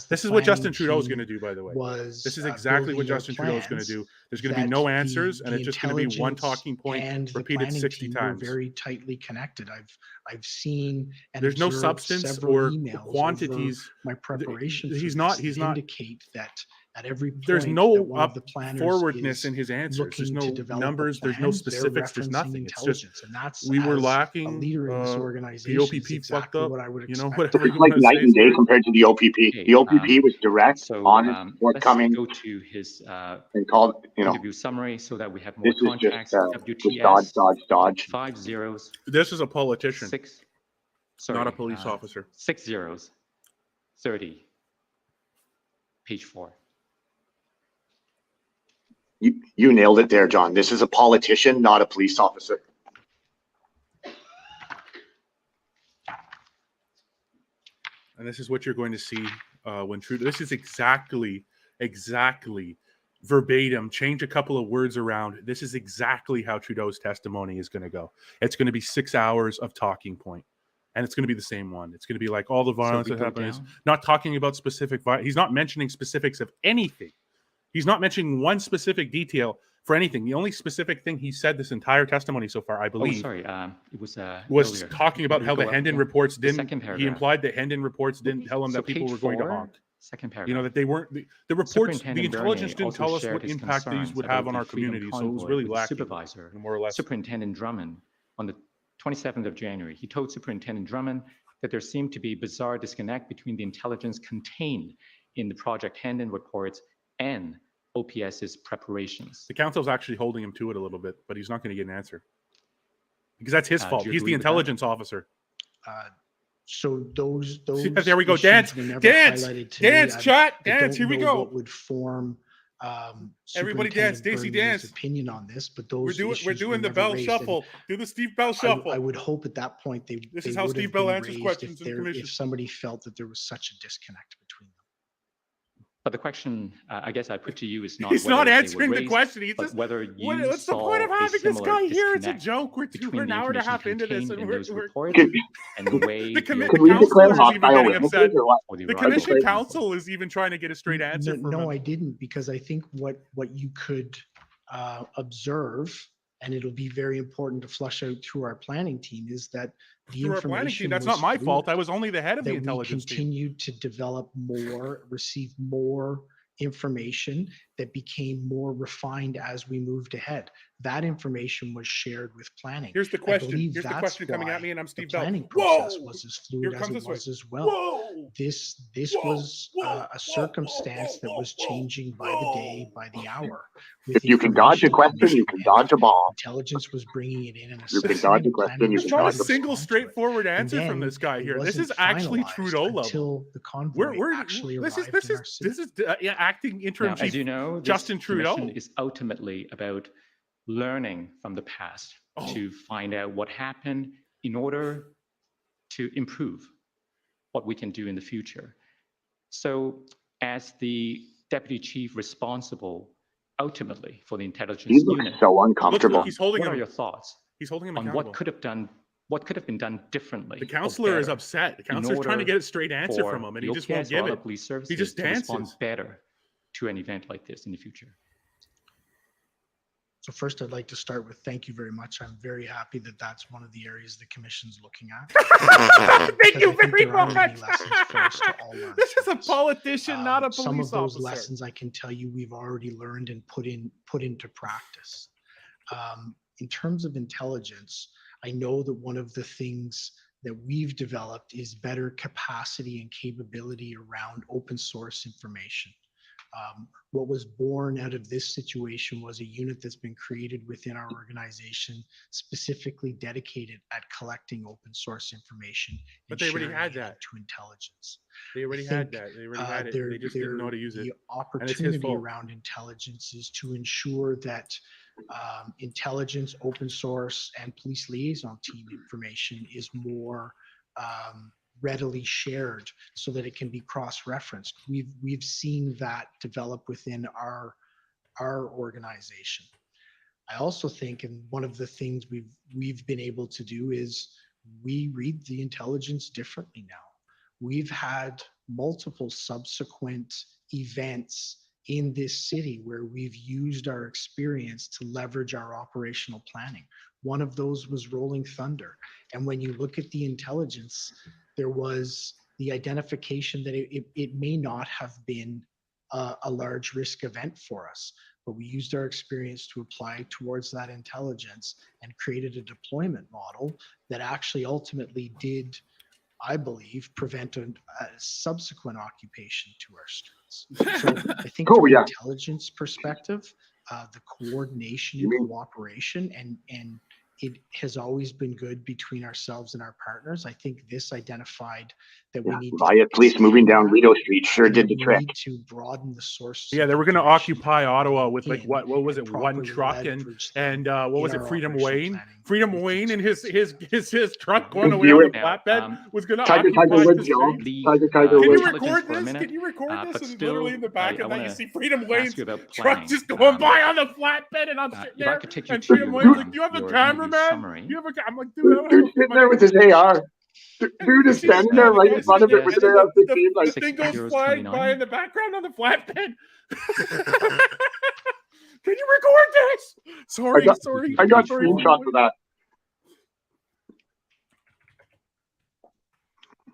This is what Justin Trudeau is going to do, by the way. This is exactly what Justin Trudeau is going to do. There's going to be no answers, and it's just going to be one talking point repeated 60 times. Very tightly connected. I've seen and there's no substance or quantities. My preparation. He's not indicate that. At every point, there's no forwardness in his answers. There's no numbers. There's no specifics. There's nothing. It's just we were lacking. A leader in this organization, the OPP fucked up. What I would whatever. It's like night and day compared to the OPP. Okay, the OPP was direct, honest, forthcoming. Let's go to his and called interview summary so that we have more context. WTS, dodge. 5 zeros. This is a politician. 6. Not a police officer. 6 zeros. 30. Page 4. You nailed it there, John. This is a politician, not a police officer. And this is what you're going to see when Trudeau. This is exactly verbatim. Change a couple of words around. This is exactly how Trudeau's testimony is going to go. It's going to be 6 hours of talking point. and it's going to be the same one. It's going to be like all the violence we that go happened is down? not talking about specific violence. He's not mentioning specifics of anything. He's not mentioning one specific detail for anything. The only specific thing he said this entire testimony so far, I believe, sorry. It was was earlier. talking about We how go the up, Hendon yeah. reports The didn't. second He paragraph. implied that Hendon reports didn't tell him So that people page were going to 4, honk. second paragraph. You know, that they weren't the reports, the Superintendent intelligence Bernier didn't tell also us shared what his impact these concerns would have about on the our Freedom community. So it was Convoy really with lacking, supervisor, more or less. Superintendent Drummond, on the 27th of January. He told Superintendent Drummond that there seemed to be a bizarre disconnect between the intelligence contained in the Project Hendon reports and OPS's preparations. The council's actually holding him to it a little bit, but he's not going to get an answer because that's his fault. do you He's the agree with that? intelligence officer. So those There we go. issues Dance, were never dance, highlighted to me. dance, chat, I dance. Here don't we know go. what would form Everybody dance, Superintendent Daisy Bernier's dance. opinion on this, but those We're issues doing were the never bell raised. shuffle. Do the Steve Bell I shuffle. would hope at that point they This they is how would Steve have Bell been answers raised questions in if commission. if somebody felt that there was such a disconnect between them. But the question, I guess I put to you is not He's whether not they were answering the raised, question. He's but just whether you what's the saw point of a having this similar guy here? It's a disconnect joke. We're between an the hour and a half information into this, contained and in we're those reports and the way the Can we councilor declare is even hostile getting witnesses upset. or what? or the The arrival commission of counsel is even trying to get a straight answer from No, him. I didn't, because I think what you could observe, and it'll be very important to flush out through our planning team, is that the Through our planning information team, that's was not my fault. I fluid, was only the head of the that we intelligence team. continued to develop more, receive more information that became more refined as we moved ahead. That information was shared with planning. Here's the I question. believe Here's the that's question coming at why me, and I'm the Steve Bell. planning process Whoa! was as Here fluid as comes it this way. was as well. Whoa! This Whoa! was Whoa! a circumstance that was changing by the day, by the hour. with If you can dodge a information question, you can and dodge a ball. Intelligence was bringing it in and You can assessing dodge it, a and question, planning you was can There's not a dodge trying to single respond to it. straightforward And answer from then this guy it here. This wasn't is actually finalized Trudeau level. until the convoy actually arrived in our city. This is acting interim Now, chief as you know, this Justin Trudeau. commission is ultimately about learning from the past to find out what happened in order to improve what we can do in the future. So as the deputy chief responsible ultimately for the intelligence He looks unit, so uncomfortable. Look, he's holding what are him. your thoughts He's holding him on accountable. what could have been done differently? The or counselor is better upset. The in counselor's trying to order get a straight answer for from him, and the he just won't OPS or give other it. police services He just to respond dances. better to an event like this in the future. So first, I'd like to start with thank you very much. I'm very happy that that's one of the areas the commission's looking at. Thank you Because I think very there are many much. lessons for us to all learn This is from a this. politician, not a Some police of those officer. lessons I can tell you we've already learned and put into practice. In terms of intelligence, I know that one of the things that we've developed is better capacity and capability around open source information. What was born out of this situation was a unit that's been created within our organization, specifically dedicated at collecting open source information. But and they already sharing had it that. To intelligence. They already I had think, that. They already had it. They just didn't know how to use it. The And it's his opportunity fault. around intelligence is to ensure that intelligence, open source, and police liaison team information is more readily shared so that it can be cross-referenced. We've seen that develop within our organization. I also think, and one of the things we've been able to do is we read the intelligence differently now. We've had multiple subsequent events in this city where we've used our experience to leverage our operational planning. One of those was Rolling Thunder. And when you look at the intelligence, there was the identification that it may not have been a large risk event for us, but we used our experience to apply towards that intelligence and created a deployment model that actually ultimately did, I believe, prevent a subsequent occupation to our streets. So I think from an intelligence perspective, the coordination and cooperation and it has always been good between ourselves and our partners. I think this identified that we need Riot police moving down Rideau Street sure did the trick. We need to broaden the sources. Yeah, they were going to occupy Ottawa with like what was it, one truck and what was it, Freedom Wayne? Freedom Wayne and his truck going away on the flatbed was going to occupy the street. Can you record this? Can you record this? And literally in the back of that, you see Freedom Wayne's truck just going by on the flatbed, and I'm sitting there. And Freedom Wayne's like, "Do you have a cameraman? You have a?" I'm like, "Dude, Dude's sitting there with his AR. Dude is standing there right in front of it. And Look then at that thing, the like, thing goes 60 flying 29. by in the background on the flatbed. Can you record this? Sorry, sorry. I got sorry. screenshots of that.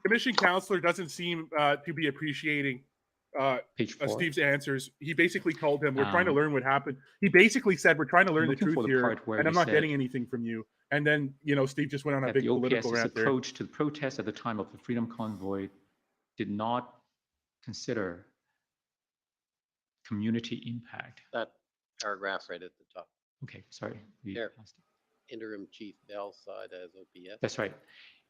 Commission Councillor doesn't seem to be appreciating Page 4. Steve's answers. He basically told him, we're trying to learn what happened. He basically said, we're trying to learn the looking for truth the here, part where and I'm you not said getting anything from you. And then, Steve just went on a that big the political OPS's rant there. approach to the protest at the time of the Freedom Convoy did not consider community impact. That paragraph right at the top. Okay, sorry. we There. lost it. Interim Chief Bell saw it as OPS. That's right.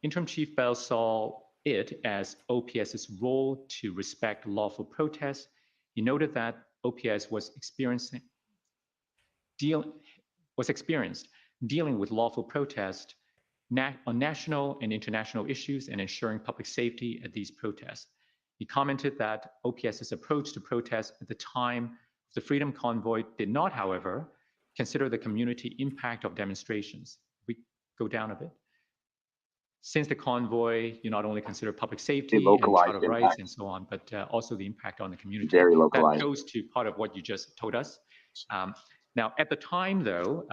Interim Chief Bell saw it as OPS's role to respect lawful protest. He noted that OPS was experienced dealing with lawful protest on national and international issues and ensuring public safety at these protests. He commented that OPS's approach to protest at the time of the Freedom Convoy did not, however, consider the community impact of demonstrations. We go down a bit. Since the convoy, you not only consider public safety and localized child rights impact. and so on, but also the impact on the community. Very That localized. goes to part of what you just told us. Now, at the time, though,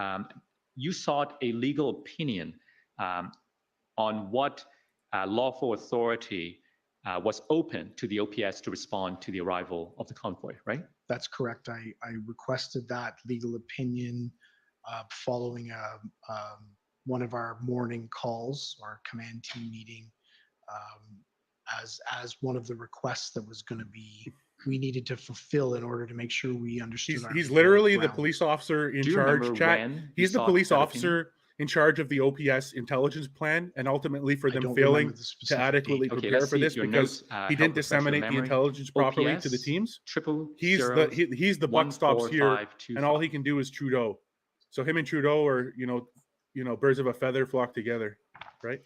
you sought a legal opinion on what lawful authority was open to the OPS to respond to the arrival of the convoy, right? That's correct. I requested that legal opinion following one of our morning calls, our command team meeting, as one of the requests that was going to be, we needed to fulfill in order to make sure we understood. He's literally the police officer in Do you charge, remember chat. when He's you the sought police that officer in charge of the OPS intelligence plan, and ultimately for I them don't failing remember the to specific adequately Okay, prepare let's for see this if your because notes, he help didn't refresh your disseminate the memory. intelligence properly to the OPS teams. Triple He's zeros, he's the buck stops here, 14525. and all he can do is Trudeau. So him and Trudeau are birds of a feather flock together, right?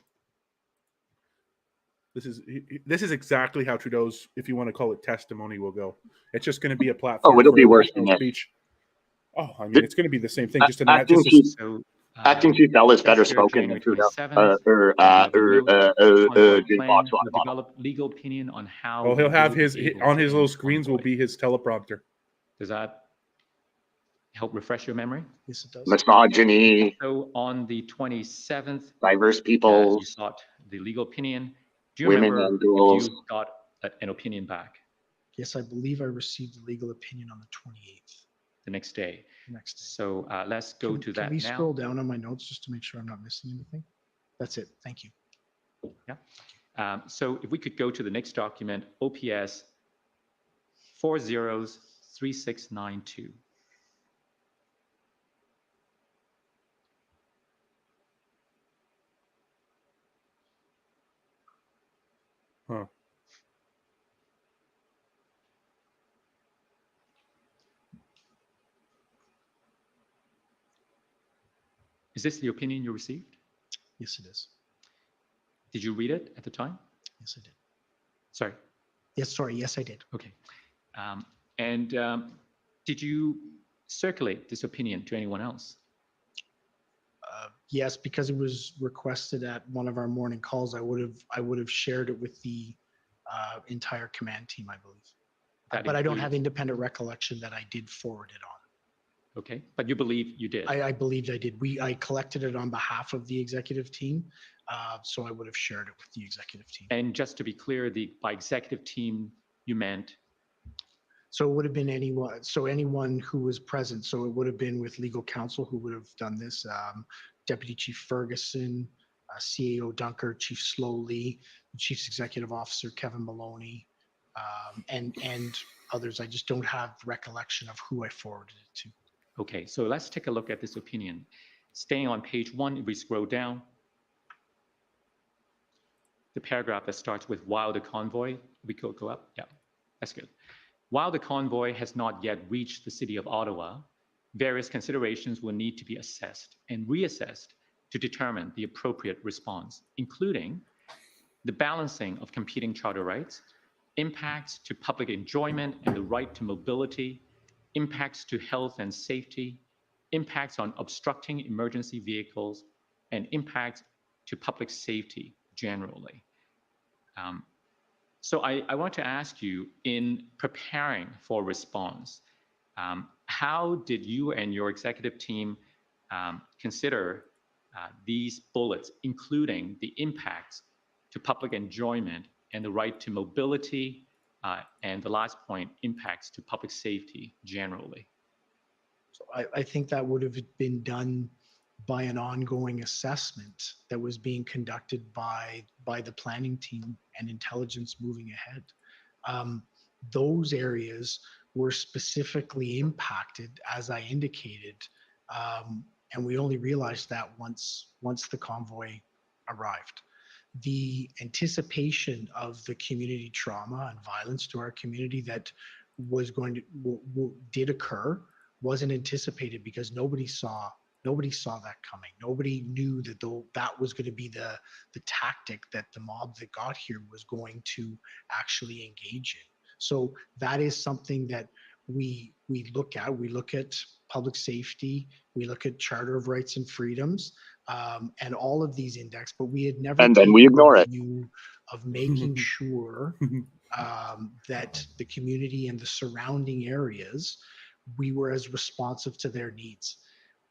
This is exactly how Trudeau's, if you want to call it testimony, will go. It's just going to be a platform. Oh, it'll be for worse than national this. speech. Oh, I mean, it's going to be the same thing. Just Acting just Chief, So, Acting Chief Bell is better that's here, spoken than January Trudeau 27th. Jay Fox. Develop legal opinion on how. well, he'll have we will his be able on to his end little the screens will convoy. be his teleprompter. Does that help refresh your memory? Yes, it does. Misogyny, So on the 27th, diverse people, you sought the legal opinion. Do you women remember and if girls. you got an opinion back Yes, I believe I received the legal opinion on the 28th. the next day? Next day. So let's go to that Can we now. scroll down on my notes just to make sure I'm not missing anything? That's it. Thank you. Yeah. So if we could go to the next document, OPS 403692. Huh. Is this the opinion you received? Yes, it is. Did you read it at the time? Yes, I did. Sorry. Yes, sorry. Yes, I did. Okay. Did you circulate this opinion to anyone else? Yes, because it was requested at one of our morning calls. I would have shared it with the entire command team, I believe. But I don't have independent recollection that I did forward it on. Okay, but you believe you did. I believed I did. I collected it on behalf of the executive team, so I would have shared it with the executive team. And just to be clear, by executive team, you meant? So it would have been anyone. So anyone who was present. So it would have been with legal counsel who would have done this. Deputy Chief Ferguson, CAO Dunker, Chief Sloly, Chief Executive Officer Kevin Maloney, and others. I just don't have recollection of who I forwarded it to. Okay, so let's take a look at this opinion. Staying on page 1, if we scroll down, the paragraph that starts with while the convoy, we could go up. Yeah, that's good. While the convoy has not yet reached the city of Ottawa, various considerations will need to be assessed and reassessed to determine the appropriate response, including the balancing of competing charter rights, impacts to public enjoyment and the right to mobility, impacts to health and safety, impacts on obstructing emergency vehicles, and impacts to public safety generally. So I want to ask you, in preparing for response, how did you and your executive team consider these bullets, including the impacts to public enjoyment and the right to mobility, and the last point, impacts to public safety generally? So I think that would have been done by an ongoing assessment that was being conducted by the planning team and intelligence moving ahead. Those areas were specifically impacted, as I indicated, and we only realized that once the convoy arrived. The anticipation of the community trauma and violence to our community that was going to did occur wasn't anticipated because nobody saw that coming. Nobody knew that that was going to be the tactic that the mob that got here was going to actually engage in. So that is something that we look at. We look at public safety. We look at Charter of Rights and Freedoms, and all of these index, but we had never. And then we ignore it. View of making sure that the community and the surrounding areas, we were as responsive to their needs.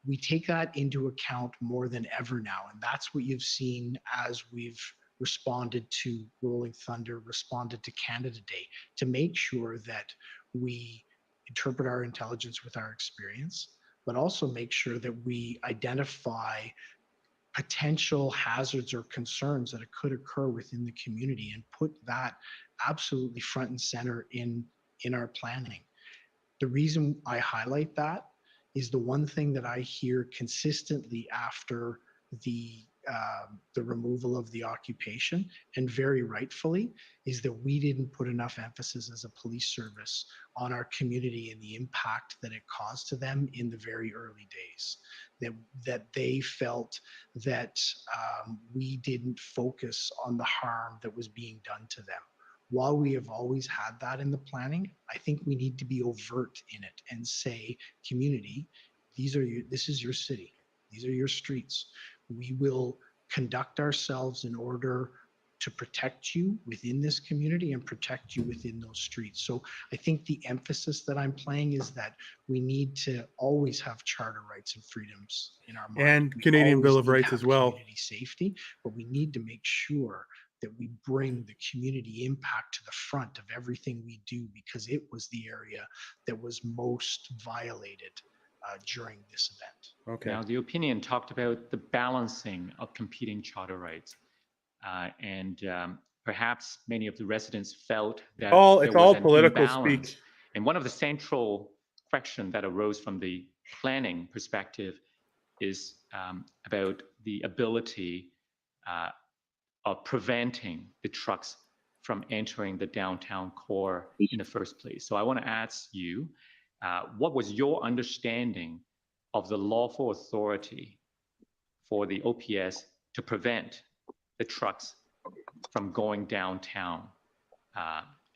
We take that into account more than ever now, and that's what you've seen as we've responded to Rolling Thunder, responded to Canada Day, to make sure that we interpret our intelligence with our experience, but also make sure that we identify potential hazards or concerns that could occur within the community and put that absolutely front and center in our planning. The reason I highlight that is the one thing that I hear consistently after the removal of the occupation, and very rightfully, is that we didn't put enough emphasis as a police service on our community and the impact that it caused to them in the very early days. That they felt that we didn't focus on the harm that was being done to them. While we have always had that in the planning, I think we need to be overt in it and say, community, this is your city. These are your streets. We will conduct ourselves in order to protect you within this community and protect you within those streets. So I think the emphasis that I'm playing is that we need to always have charter rights and freedoms in our mind. And Canadian Bill of Rights as well. Community safety, but we need to make sure that we bring the community impact to the front of everything we do, because it was the area that was most violated during this event. Okay. Now, the opinion talked about the balancing of competing charter rights. And perhaps many of the residents felt that it's all political speak. And one of the central questions that arose from the planning perspective is about the ability of preventing the trucks from entering the downtown core in the first place. So I want to ask you, what was your understanding of the lawful authority for the OPS to prevent the trucks from going downtown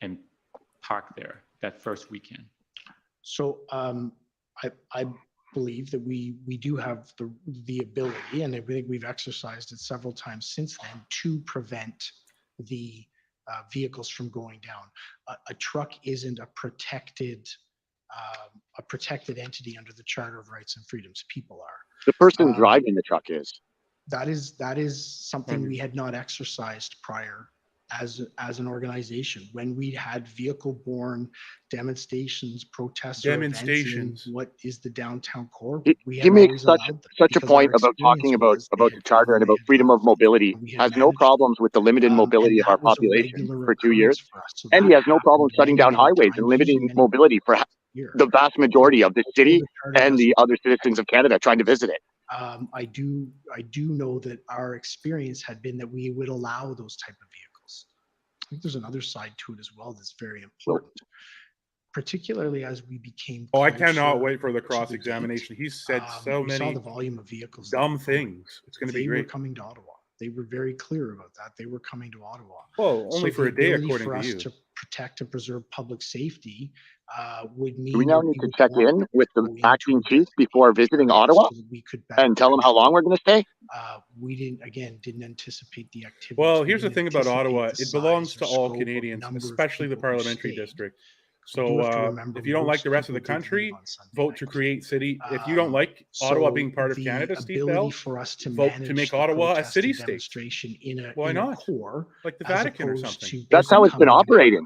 and park there that first weekend? So I believe that we do have the ability, and I think we've exercised it several times since then, to prevent the vehicles from going down. A truck isn't a protected entity under the Charter of Rights and Freedoms. People are. The person driving the truck is. That is something we had not exercised prior as an organization. When we had vehicle-borne demonstrations, protests, or events in what is the downtown core, You make such a point about talking about the charter and about freedom of mobility. Has no problems with the limited mobility of our population for 2 years, and he has no problem shutting down highways and limiting mobility for the vast majority of the city and the other citizens of Canada trying to visit it. I do know that our experience had been that we would allow those type of vehicles. I think there's another side to it as well that's very important, particularly as we became. I cannot wait for the cross-examination. He's said so many saw the volume of vehicles dumb things. It's going to be great. They were coming to Ottawa. They were very clear about that. They were coming to Ottawa. Well, only So for the a day, ability according for to us you. to protect and preserve public safety would mean Do we now that need we to would check want in with the to go into acting a chief before visiting area Ottawa so that we could better and tell them how long we're going to stay? we didn't anticipate the activities. Well, We here's the didn't thing about anticipate Ottawa. the It belongs size to or all scope or Canadians, number of especially the people who parliamentary stayed. district. We do have to So remember if you don't like most the rest of the people did leave country, on Sunday vote to night. create city. If you don't like Ottawa being part of the Canada, Steve ability Bell, for us to vote to manage make the Ottawa a protest city and state. demonstration in a Why not? core, Like the as Vatican or opposed something. to That's how it's been coming in operating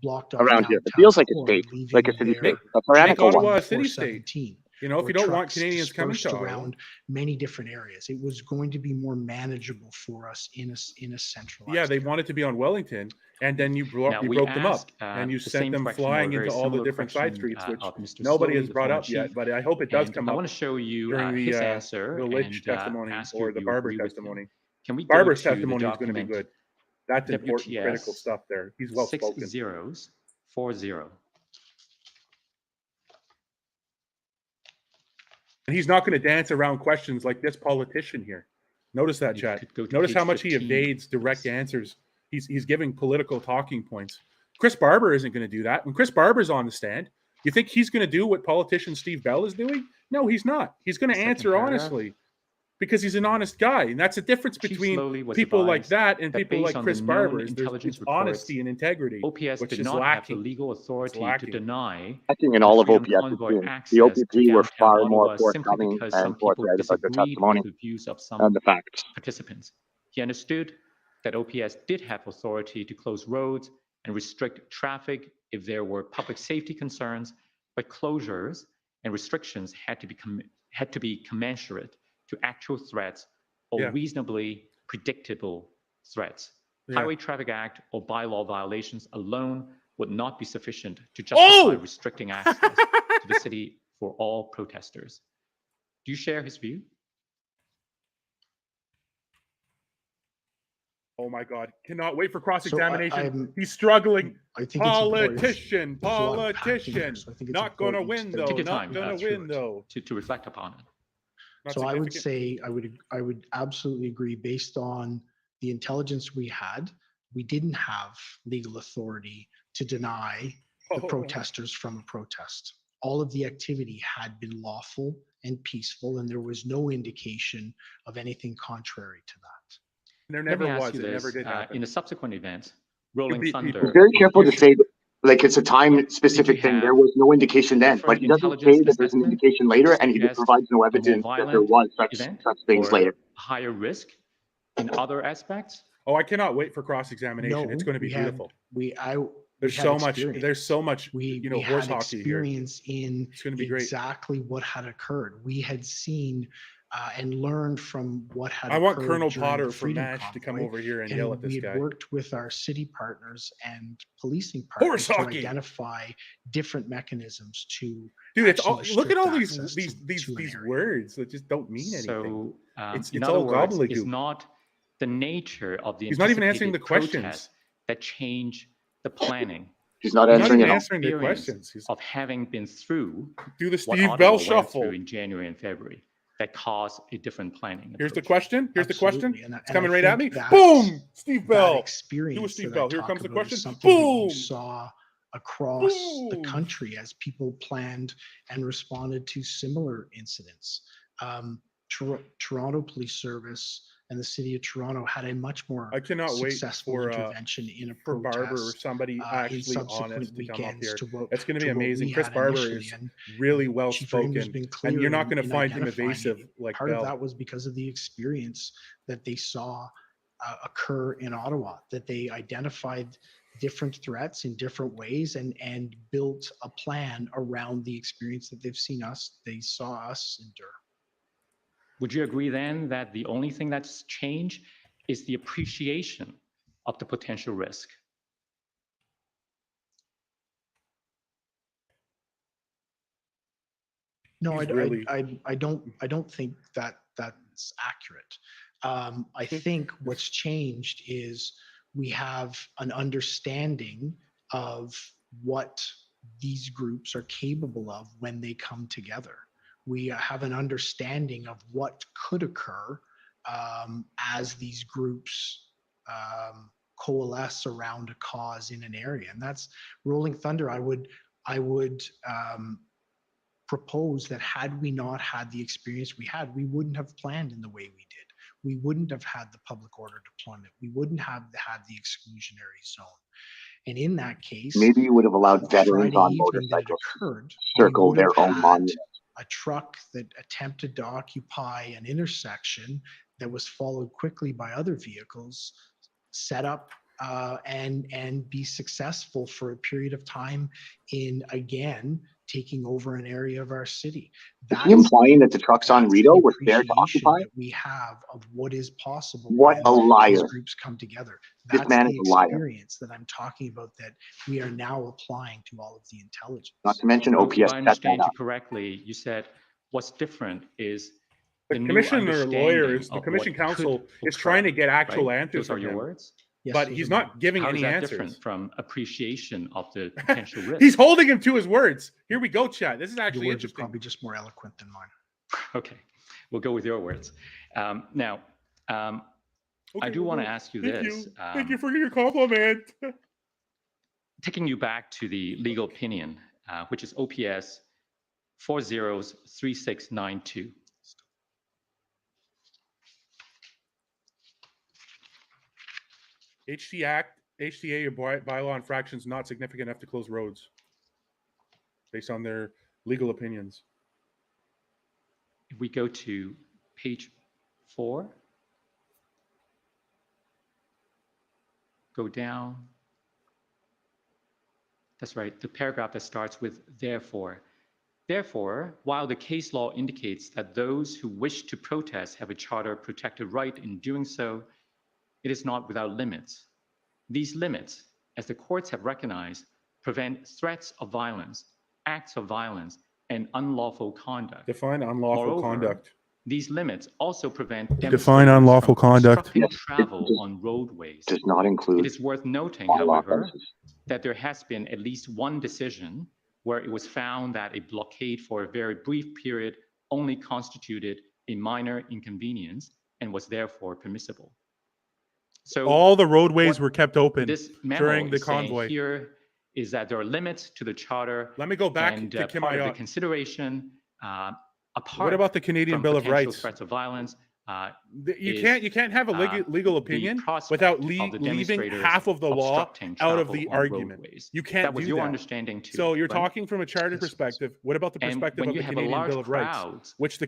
blocked off around here. It downtown feels like a core, state, leaving like a city there state. A Make tyrannical Ottawa one. a city state. 417. You know, if or you don't want trucks Canadians coming to dispersed Ottawa, around many different areas. It was going to be more manageable for us in a centralized. yeah, they area. wanted to be on Wellington, and then you broke Now, we them up, asked, and you the sent same them question or a flying very into all the similar different side question, streets, which of Mr. nobody Sloly, has the brought former up yet. chief. But I hope it does And come I up want to show you during his answer the Lynch and testimony ask you or if the you Barber agree with him. testimony. Can we go Barber's to the testimony is going to be document good. That's important, WTS critical stuff there. He's well 6 spoken. zeros 40. And he's not going to dance around questions like this politician here. Notice that, You chat. could go to Notice page how much he 15, evades direct please. answers. He's giving political talking points. Chris Barber isn't going to do that. When Chris Barber's on the stand, you think he's going to do what politician Steve Bell is doing? No, he's not. He's going to Second answer paragraph. honestly because he's an honest guy. And that's the difference Chief between Sloly was people like advised that and that people based like on Chris the known Barber. There's intelligence it's reports, honesty and integrity, OPS which did is not have the lacking. legal authority to lacking. deny Acting in all the of Freedom OPS's Convoy team. The access to OPP were downtown far more Ottawa simply forthcoming because and some people forthright about their disagreed testimony with the views of and some the facts. participants. He understood that OPS did have authority to close roads and restrict traffic if there were public safety concerns, but closures and restrictions had to be commensurate to actual threats or Yeah. reasonably predictable threats. Yeah. Highway Traffic Act or bylaw violations alone would not be sufficient to justify restricting access to the city for all protesters. Do you share his view? Oh my God! Cannot wait for cross-examination. So He's struggling. I think it's important. Politician. There's a lot of packing here, so I think it's Not going to important win to though. Take your Not time going to through win it. though. To reflect upon it. Not So I would significant. say I would absolutely agree. Based on the intelligence we had, we didn't have legal authority to deny the protesters from a protest. All of the activity had been lawful and peaceful, and there was no indication of anything contrary to that. There Let me never ask was. you It never this, did happen. in the subsequent events, Rolling beat Thunder. people. He's very careful to you say that, like it's a time Did specific you thing. have There was no indication then, but different he doesn't intelligence say that there's an assessment indication later, and he suggest provides no a more evidence that there violent was event such things or later. higher risk in other aspects? Oh, I cannot wait for cross-examination. No, It's going to be we had- beautiful. There's There's so much. we horse had hockey here. experience in It's going to be great. exactly what had occurred. We had seen and learned from what had I occurred. want Colonel during Potter the from Freedom MASH to come Convoy, over here and and yell at this we had guy. worked with our city partners and policing Horse partners to hockey. identify different mechanisms to Dude, it's all, actually look at all restrict these access to an area. words that just don't mean anything. So, It's in all other words, it's gobbledygook. not the nature of the He's not even answering the anticipated questions. protests that change the planning. He's not He's not answering even it. answering their Experience questions. He's, of having been through do the what Steve Ottawa Bell went shuffle. through in January and February that caused a different planning. Here's the approach. question. Here's the question. Absolutely. And It's coming I right at me. think that's- Boom! Steve that Bell. experience Do a Steve that Bell. I Here talk comes the about question. is something that Boom! you saw across the Boom! country as people planned and responded to similar incidents. Toronto Police Service and the City of Toronto had a much more I cannot wait successful for intervention in a for Barber or protest somebody in actually subsequent honest to come up weekends here. to what- That's going to be to what amazing. we Chris had Barber initially. is And really well Chief Reardon has spoken, been clear and you're not in- going to in find him identifying evasive it. like Part Bell. of that was because of the experience that they saw occur in Ottawa, that they identified different threats in different ways and built a plan around the experience that they saw us endure. Would you agree then that the only thing that's changed is the appreciation of the potential risk? No, He's really- I don't think that that's accurate. I think what's changed is we have an understanding of what these groups are capable of when they come together. We have an understanding of what could occur as these groups coalesce around a cause in an area. And that's Rolling Thunder. I would propose that had we not had the experience we had, we wouldn't have planned in the way we did. We wouldn't have had the public order deployment. We wouldn't have had the exclusionary zone. And in that case, maybe you would have allowed veterans Friday on evening that it motorcycles occurred, circle we would their have own had monument. a truck that attempted to occupy an intersection that was followed quickly by other vehicles, set up and be successful for a period of time in, again, taking over an area of our city. Is he implying that the trucks on Rideau was there to occupy? That we have of what is possible. What a liar. These groups come together. This That's man the is a liar. experience that I'm talking about that we are now applying to all of the intelligence. Not to mention If OPS I set understand that you up. correctly, you said what's different is The new commissioner or lawyer is the understanding commission of what counsel could is trying to occur, get actual right? answers Those are from your him. words. Yes, But those he's are not giving How is any that answers. different from appreciation of the potential risk? He's holding him to his words. Here we go, Chad. This is Your actually words are interesting. probably just more eloquent than mine. Okay, we'll go with your words. Now, I Okay, do we'll want to go. ask you Thank this. you. Thank you for your compliment. Taking you back to the legal opinion, which is OPS 403692. HTA or bylaw infractions not significant enough to close roads based on their legal opinions. If we go to page 4, go down. That's right, the paragraph that starts with therefore. Therefore, while the case law indicates that those who wish to protest have a charter protected right in doing so, it is not without limits. These limits, as the courts have recognized, prevent threats of violence, acts of violence, and unlawful conduct. Define unlawful Moreover, conduct. These limits also prevent Define demonstrators unlawful from conduct. obstructing Yes, travel on roadways. Does not include It is worth noting, bylaw however, offenses. that there has been at least one decision where it was found that a blockade for a very brief period only constituted a minor inconvenience and was therefore permissible. So all the roadways what were kept open this memo during the is saying convoy. here is that there are limits to the charter. Let me go back and to Kim part of the Ayotte. consideration, apart What about the Canadian from Bill of potential Rights? threats of violence, You can't have a legal opinion prospect without of the leaving demonstrators half of the law obstructing out of travel the on argument. roadways. You can't That was do your that. understanding too. So you're right? talking from a charter perspective. What about the And perspective when of you the have a Canadian large Bill of Rights, crowd which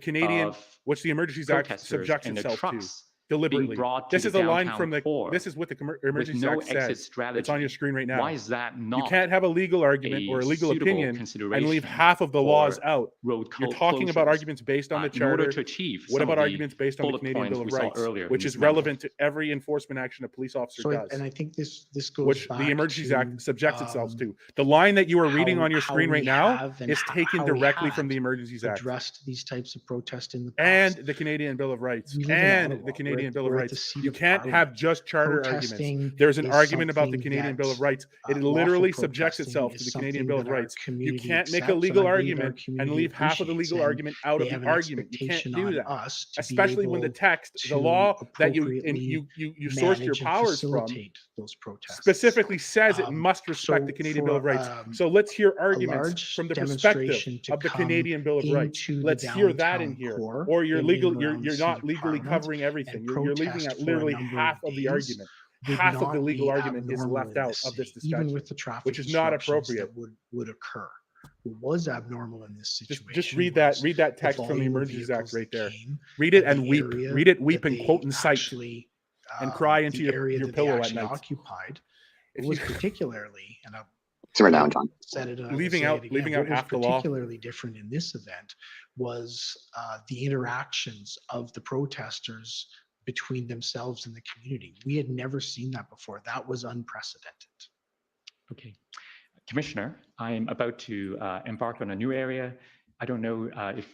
the Emergencies Act protesters subjects and the itself to trucks deliberately? being brought to This the is a line downtown from the. core This is what the with Emergencies no Act exit says. strategy. It's on your screen right now. Why is that not? You can't have a legal argument or a legal suitable opinion and consideration leave half of the laws for out. road You're talking about closures, arguments based on the in order charter. to achieve What some about of the arguments based on the bullet Canadian points Bill of we saw Rights, earlier in which this is memo. relevant to every enforcement action a police officer does? And I think this goes Which back the Emergencies to, Act subjects itself to. The line that you are reading on your how screen right we now have and is taken how we directly had from the Emergencies Act addressed these types of protests in the and past. the Canadian Bill of Rights We live in and Ottawa. the Canadian Bill of We're at the Rights. seat You of can't Parliament. have just charter arguments. Protesting There's an is argument about the something Canadian that, Bill of Rights. It lawful literally subjects protesting itself to is the Canadian something Bill of that our Rights. You community can't make a accepts, legal and I believe our argument and community leave half of the appreciates, legal and argument out they of have the an argument. You can't expectation do on that. us to be Especially when the able text, the to law that you appropriately sourced your manage and powers from facilitate those protests. specifically says it must respect so the Canadian for, Bill of Rights. So let's hear arguments large from the perspective demonstration to of the come Canadian Bill of Rights. into the Let's hear that in downtown here. core Or you're in legal. and around the You're seat not of legally Parliament covering everything. and You're leaving protest out for a literally number half of of the days argument. would Half of the not legal be argument is abnormal left in out this of this city, discussion, even with the traffic which is not disruptions appropriate. that would occur. It was abnormal in this situation. Just read that text from the volume of Emergencies Act vehicles right that there. came Read it and and the weep. area Read it, weep, that and they quote and cite actually, and cry into the area your that pillow they at actually night. occupied. It If was you- particularly, and I Simmer down, John. said it, and I will leaving say out it again, what was half the law. particularly different in this event was the interactions of the protesters between themselves and the community. We had never seen that before. That was unprecedented. Okay. Commissioner, I'm about to embark on a new area. I don't know if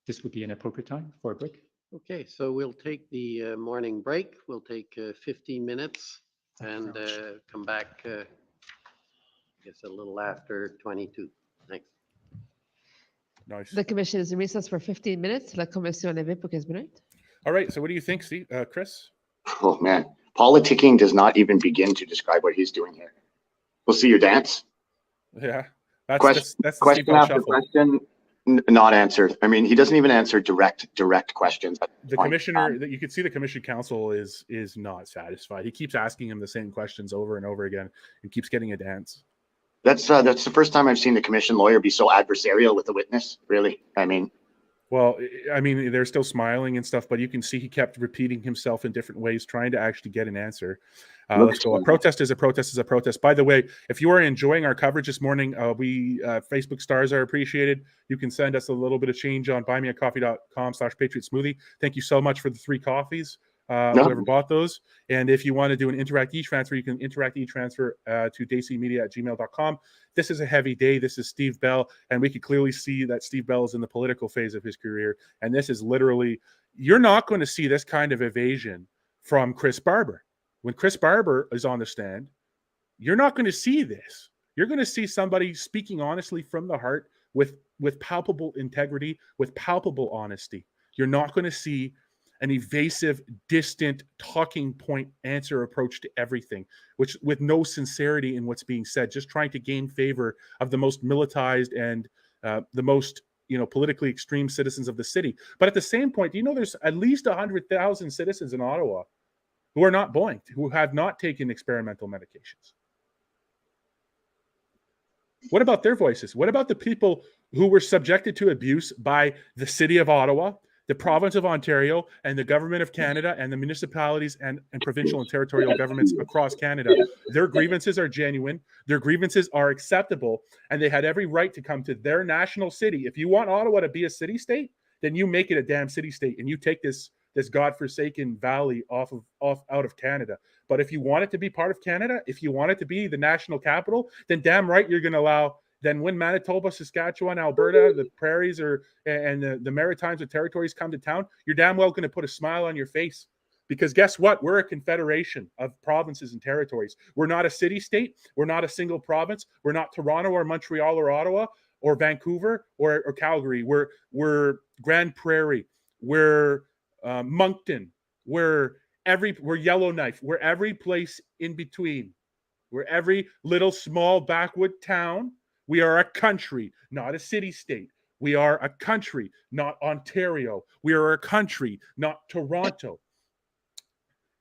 this would be an appropriate time for a break. Okay, so we'll take the morning break. We'll take 15 minutes and come back, I guess, a little after 22. Thanks. Nice. The commission is in recess for 15 minutes. La commission levée pour 15 minutes. All right. So what do you think, Steve, Chris? Oh man, politicking does not even begin to describe what he's doing here. We'll see your dance. Yeah, that's Question, the question Steve Bell after shuffle. question, not answered. I mean, he doesn't even answer direct questions. The commissioner, that you can see, the commission counsel is not satisfied. He keeps asking him the same questions over and over again, and keeps getting a dance. That's the first time I've seen the commission lawyer be so adversarial with the witness. Really, I mean. Well, I mean, they're still smiling and stuff, but you can see he kept repeating himself in different ways, trying to actually get an answer. Let's go. A protest is a protest is a protest. By the way, if you are enjoying our coverage this morning, we Facebook stars are appreciated. You can send us a little bit of change on buymeacoffee.com/patriotsmoothie. Thank you so much for the 3 coffees. Whoever bought those. And if you want to do an Interact e-transfer, you can Interact e-transfer to dacmedia@gmail.com. This is a heavy day. This is Steve Bell, and we can clearly see that Steve Bell is in the political phase of his career. And this is literally, you're not going to see this kind of evasion from Chris Barber. When Chris Barber is on the stand, you're not going to see this. You're going to see somebody speaking honestly from the heart with palpable integrity, with palpable honesty. You're not going to see an evasive, distant, talking point answer approach to everything, which with no sincerity in what's being said, just trying to gain favor of the most militarized and the most politically extreme citizens of the city. But at the same point, there's at least 100,000 citizens in Ottawa who are not boinked, who have not taken experimental medications. What about their voices? What about the people who were subjected to abuse by the city of Ottawa, the province of Ontario, and the government of Canada, and the municipalities and provincial and territorial governments across Canada? Their grievances are genuine. Their grievances are acceptable, and they had every right to come to their national city. If you want Ottawa to be a city-state, then you make it a damn city-state, and you take this godforsaken valley out of Canada. But if you want it to be part of Canada, if you want it to be the national capital, then damn right you're going to allow. Then when Manitoba, Saskatchewan, Alberta, the prairies and the Maritimes or territories come to town, you're damn well going to put a smile on your face. Because guess what? We're a confederation of provinces and territories. We're not a city-state. We're not a single province. We're not Toronto or Montreal or Ottawa or Vancouver or Calgary. We're Grand Prairie. We're Moncton. We're Yellowknife. We're every place in between. We're every little small backwood town. We are a country, not a city-state. We are a country, not Ontario. We are a country, not Toronto.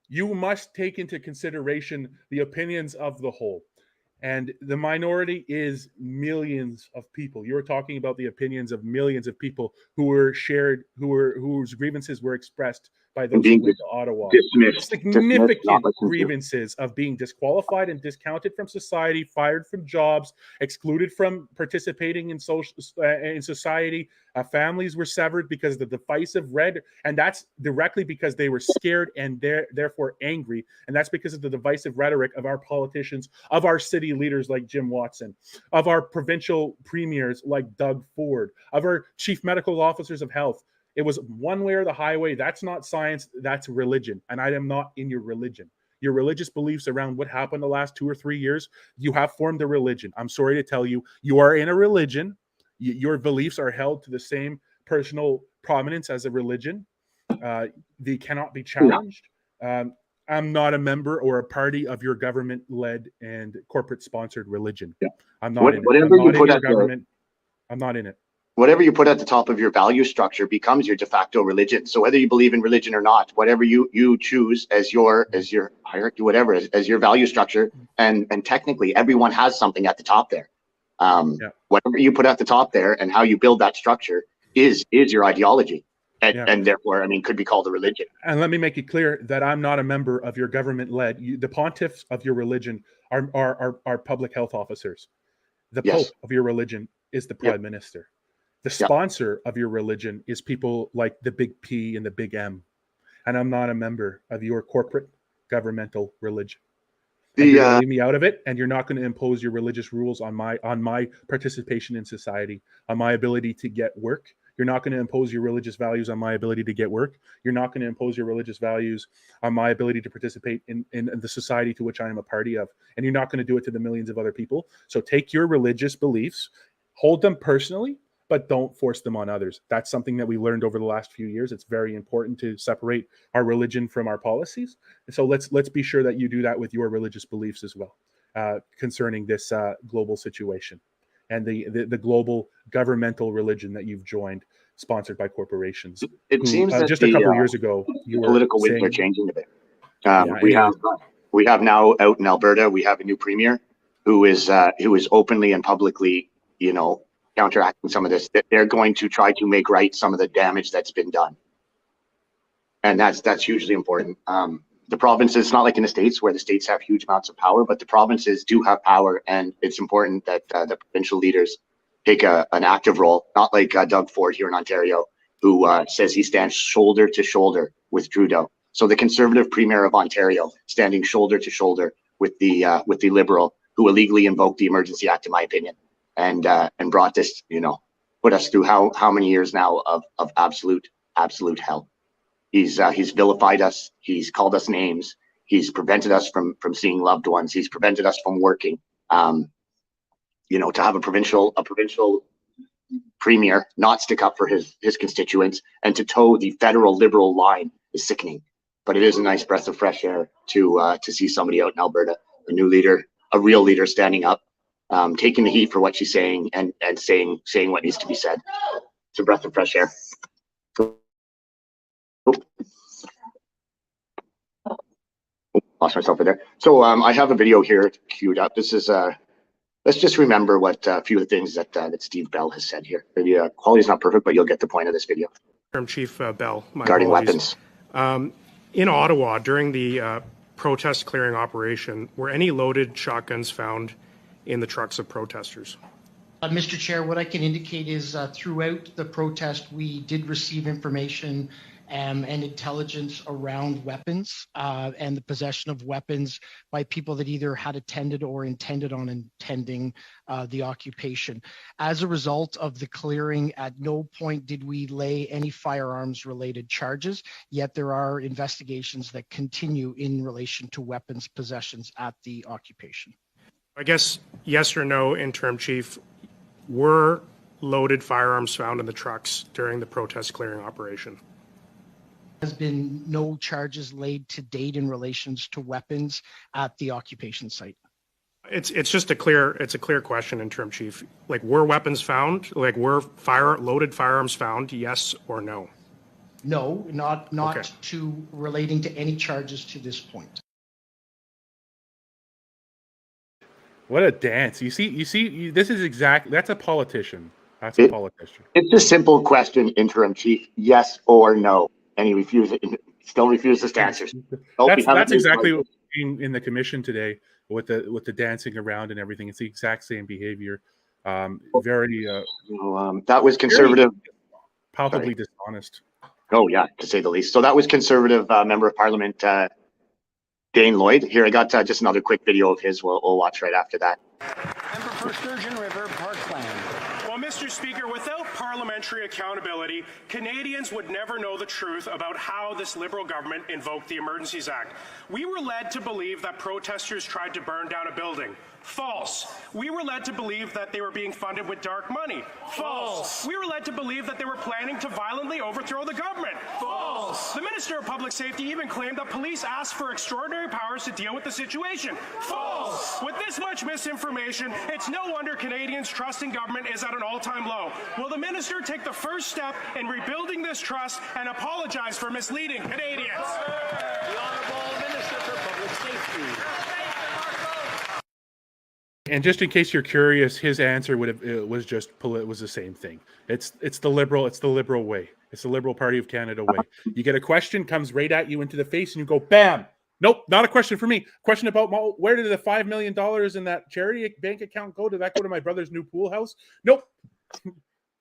You must take into consideration the opinions of the whole. And the minority is millions of people. You're talking about the opinions of millions of people who were shared, whose grievances were expressed by those who went to Ottawa. Significant grievances of being disqualified and discounted from society, fired from jobs, excluded from participating in society. Families were severed because of the divisive and that's directly because they were scared and therefore angry. And that's because of the divisive rhetoric of our politicians, of our city leaders like Jim Watson, of our provincial premiers like Doug Ford, of our chief medical officers of health. It was one way or the highway. That's not science. That's religion. And I am not in your religion. Your religious beliefs around what happened the last 2 or 3 years, you have formed a religion. I'm sorry to tell you, you are in a religion. Your beliefs are held to the same personal prominence as a religion. They cannot be challenged. I'm not a member or a party of your government-led and corporate-sponsored religion. I'm not in it. I'm not in your government. I'm not in it. Whatever you put at the top of your value structure becomes your de facto religion. So whether you believe in religion or not, whatever you choose as your hierarchy, whatever, as your value structure, and technically everyone has something at the top there. Whatever you put at the top there and how you build that structure is your ideology. And therefore, I mean, could be called a religion. And let me make it clear that I'm not a member of your government-led. The pontiffs of your religion are public health officers. The Pope of your religion is the Prime Minister. The sponsor of your religion is people like the Big P and the Big M. And I'm not a member of your corporate governmental religion. You're going to leave me out of it, and you're not going to impose your religious rules on my participation in society, on my ability to get work. You're not going to impose your religious values on my ability to get work. You're not going to impose your religious values on my ability to participate in the society to which I am a party of. And you're not going to do it to the millions of other people. So take your religious beliefs, hold them personally, but don't force them on others. That's something that we learned over the last few years. It's very important to separate our religion from our policies. And so let's be sure that you do that with your religious beliefs as well, concerning this global situation and the global governmental religion that you've joined, sponsored by corporations. It seems that just a couple of years ago, you were political winds saying, are changing a bit. Yeah, We have now out in Alberta, we have a new premier who is openly and publicly, counteracting some of this. That they're going to try to make right some of the damage that's been done, and that's hugely important. The provinces, it's not like in the States where the states have huge amounts of power, but the provinces do have power, and it's important that the provincial leaders take an active role, not like Doug Ford here in Ontario, who says he stands shoulder to shoulder with Trudeau. So the Conservative Premier of Ontario standing shoulder to shoulder with the Liberal who illegally invoked the Emergency Act, in my opinion, and brought this, put us through how many years now of absolute hell. He's vilified us. He's called us names. He's prevented us from seeing loved ones. He's prevented us from working. To have a provincial premier not stick up for his constituents and to toe the federal Liberal line is sickening. But it is a nice breath of fresh air to see somebody out in Alberta, a new leader, a real leader standing up, taking the heat for what she's saying and saying what needs to be said. It's a breath of fresh air. Lost myself in there. So I have a video here queued up. This is let's just remember what a few of the things that Steve Bell has said here. The quality is not perfect, but you'll get the point of this video. Chief Bell, my regarding apologies. weapons. In Ottawa, during the protest clearing operation, were any loaded shotguns found in the trucks of protesters? Mr. Chair, what I can indicate is throughout the protest, we did receive information and intelligence around weapons and the possession of weapons by people that either had attended or intended on attending the occupation. As a result of the clearing, at no point did we lay any firearms related charges, yet there are investigations that continue in relation to weapons possessions at the occupation. I guess yes or no, Interim Chief, were loaded firearms found in the trucks during the protest clearing operation? Has been no charges laid to date in relations to weapons at the occupation site. It's just a clear question, Interim Chief. Like, were weapons found? Like, were loaded firearms found? Yes or no? No, not Okay. to relating to any charges to this point. what a dance. You see, this is that's a politician. That's a politician. It's a simple question, Interim Chief, yes or no. And he still refuses to answer. That's exactly what we're seeing in the commission today with the dancing around and everything. It's the exact same behavior. That was conservative. Palpably dishonest. Oh yeah, to say the least. So that was Conservative Member of Parliament Dane Lloyd. Here, I got just another quick video of his. We'll watch right after that. Member for Sturgeon River, Parkland. Well, Mr. Speaker, without parliamentary accountability, Canadians would never know the truth about how this Liberal government invoked the Emergencies Act. We were led to believe that protesters tried to burn down a building. False. We were led to believe that they were being funded with dark money. False. We were led to believe that they were planning to violently overthrow the government. False. The Minister of Public Safety even claimed that police asked for extraordinary powers to deal with the situation. False. With this much misinformation, it's no wonder Canadians' trust in government is at an all-time low. Will the Minister take the first step in rebuilding this trust and apologize for misleading Canadians? The Honourable Minister for Public Safety. And just in case you're curious, his answer was the same thing. It's the liberal way. It's the Liberal Party of Canada way. You get a question, comes right at you into the face, and you go, bam. Nope, not a question for me. Question about where did the $5 million in that charity bank account go? Did that go to my brother's new pool house? Nope.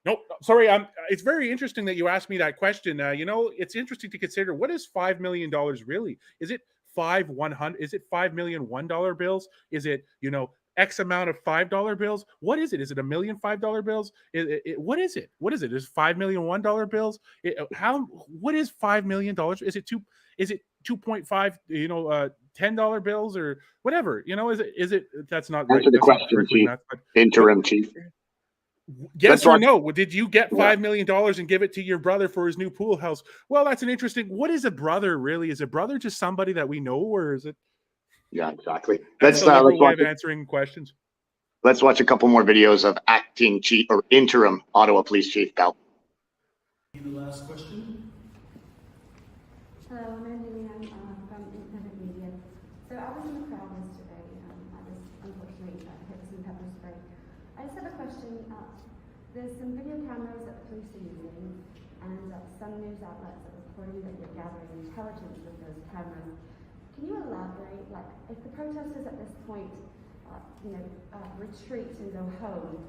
Nope. Sorry. It's very interesting that you asked me that question. It's interesting to consider, what is $5 million really? Is it Is it $5 million $1 bills? Is it X amount of $5 bills? What is it? Is it $1 million $5 bills? What is it? What is it? Is $5 million $1 bills? What is $5 million? Is it 2.5 $10 bills or whatever? Is it that's not answer right. the question, Chief. Interim Chief. Yes or no? Did you get $5 million and give it to your brother for his new pool house? Well, that's an interesting. What is a brother really? Is a brother just somebody that we know, or is it? Yeah, exactly. That's the liberal way of answering questions. Let's watch a couple more videos of acting chief or interim Ottawa Police Chief Bell. The last question. Hello, I'm Julianne from Independent Media. So I was in the crowd yesterday. I was unfortunately hit some pepper spray. I just have a question. There's some video cameras that the police are using, and some news outlets are reporting that you're gathering intelligence with those cameras. Can you elaborate? Like, if the protesters at this point retreat and go home,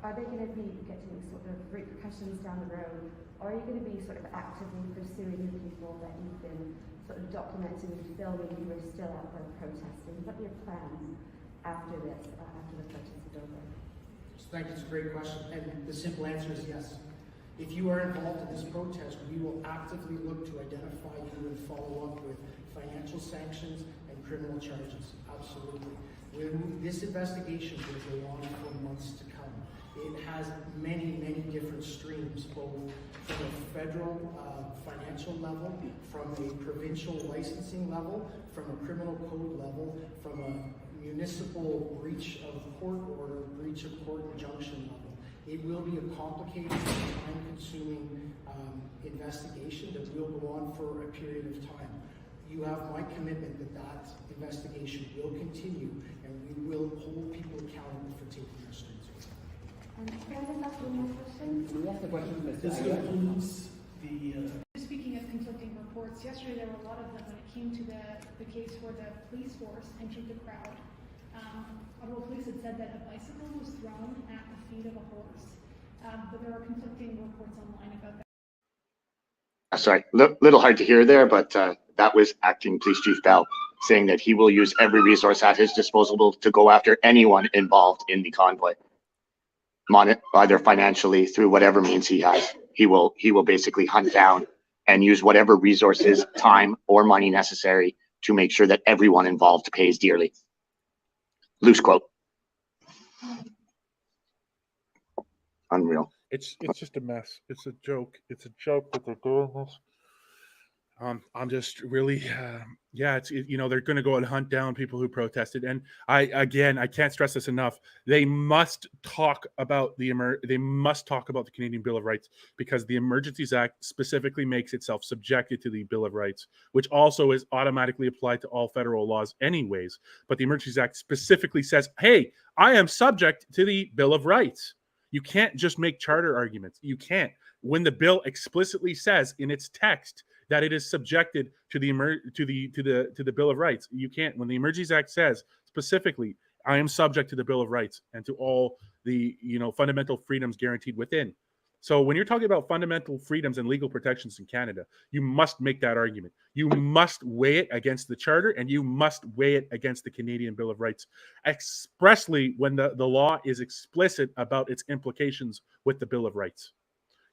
are they going to be getting sort of repercussions down the road, or are you going to be sort of actively pursuing the people that you've been sort of documenting and filming who are still out there protesting? What are your plans after this, after the protest is over? Thank you. It's a great question, and the simple answer is yes. If you are involved in this protest, we will actively look to identify you and follow up with financial sanctions and criminal charges. Absolutely. This investigation will go on for months to come. It has many, many different streams, both from a federal financial level, from a provincial licensing level, from a criminal code level, from a municipal breach of court order, breach of court injunction level. It will be a complicated, time-consuming investigation that will go on for a period of time. You have my commitment that that investigation will continue, and we will hold people accountable for taking our streets. Can I just ask one more question? Speaking of conflicting reports, yesterday there were a lot of them when it came to the case where the police force entered the crowd. Ottawa police had said that a bicycle was thrown at the feet of a horse, but there are conflicting reports online about that. Sorry, little hard to hear there, but that was acting Police Chief Bell saying that he will use every resource at his disposal to go after anyone involved in the convoy, either financially through whatever means he has. He will basically hunt down and use whatever resources, time, or money necessary to make sure that everyone involved pays dearly. Loose quote. Unreal. It's just a mess. It's a joke. It's a joke that they're doing this. I'm just really, they're going to go and hunt down people who protested. And I can't stress this enough. They must talk about the Canadian Bill of Rights, because the Emergencies Act specifically makes itself subjected to the Bill of Rights, which also is automatically applied to all federal laws anyways. But the Emergencies Act specifically says, hey, I am subject to the Bill of Rights. You can't just make charter arguments. You can't. When the bill explicitly says in its text that it is subjected to the Bill of Rights, you can't. When the Emergencies Act says specifically, I am subject to the Bill of Rights and to all the fundamental freedoms guaranteed within. So when you're talking about fundamental freedoms and legal protections in Canada, you must make that argument. You must weigh it against the Charter, and you must weigh it against the Canadian Bill of Rights, expressly when the law is explicit about its implications with the Bill of Rights.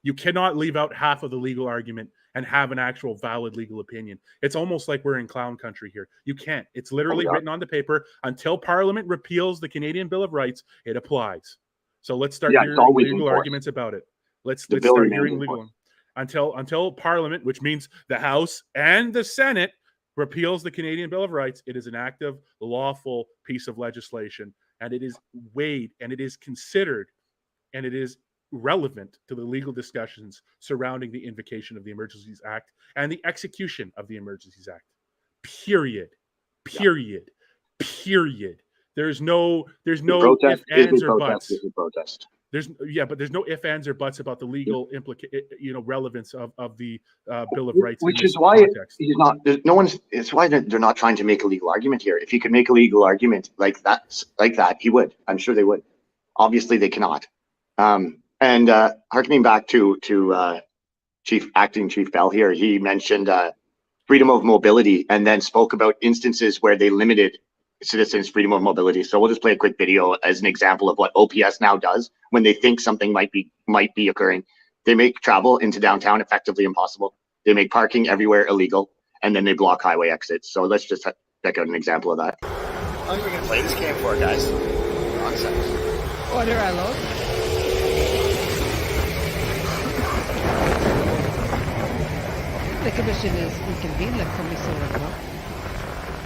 You cannot leave out half of the legal argument and have an actual valid legal opinion. It's almost like we're in clown country here. You can't. It's literally written on the paper. Until Parliament repeals the Canadian Bill of Rights, it applies. So let's start hearing legal arguments about it. Let's start hearing legal until Parliament, which means the House and the Senate, repeals the Canadian Bill of Rights. It is an active, lawful piece of legislation, and it is weighed, and it is considered, and it is relevant to the legal discussions surrounding the invocation of the Emergencies Act and the execution of the Emergencies Act. Period. There's no ifs, ands, or buts. But there's no ifs, ands, or buts about the legal relevance of the Bill of Rights. Which is why he's not. It's why they're not trying to make a legal argument here. If he could make a legal argument like that, he would. I'm sure they would. Obviously, they cannot. And harkening back to Acting Chief Bell here, he mentioned freedom of mobility and then spoke about instances where they limited citizens' freedom of mobility. So we'll just play a quick video as an example of what OPS now does when they think something might be occurring. They make travel into downtown effectively impossible. They make parking everywhere illegal, and then they block highway exits. So let's just check out an example of that. How long are we gonna play this game for, guys? Nonsense. Order allowed. La commission is reconvened. La commission reprend.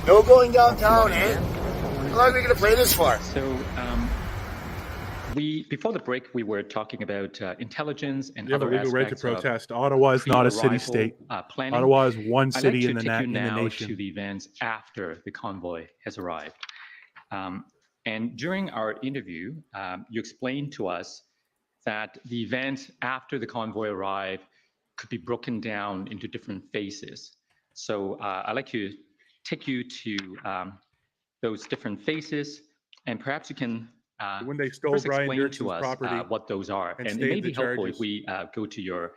No going downtown, eh? How long are we going to play this for? So, before the break, we were talking about intelligence and You have a other legal right to aspects of protest. Ottawa is not a city-state. Planning. Ottawa is one I'd city like in the to take you now nation. to the events after the convoy has arrived. And during our interview, you explained to us that the events after the convoy arrived could be broken down into different phases. So I'd like to take you to those different phases, and perhaps you can when they stole first Brian explain Dirkson's to us property what those are. and And it stayed may the be helpful charges. if we go to your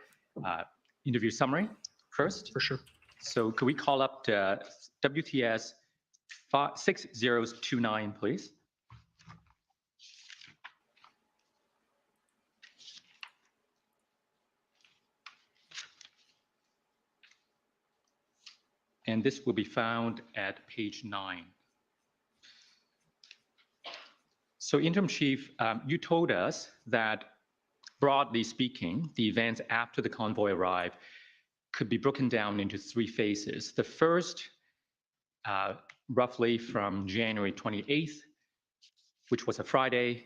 interview summary first. For sure. So could we call up to WTS 6029, please? And this will be found at page 9. So Interim Chief, you told us that broadly speaking, the events after the convoy arrived could be broken down into 3 phases. The first, roughly from January 28th, which was a Friday,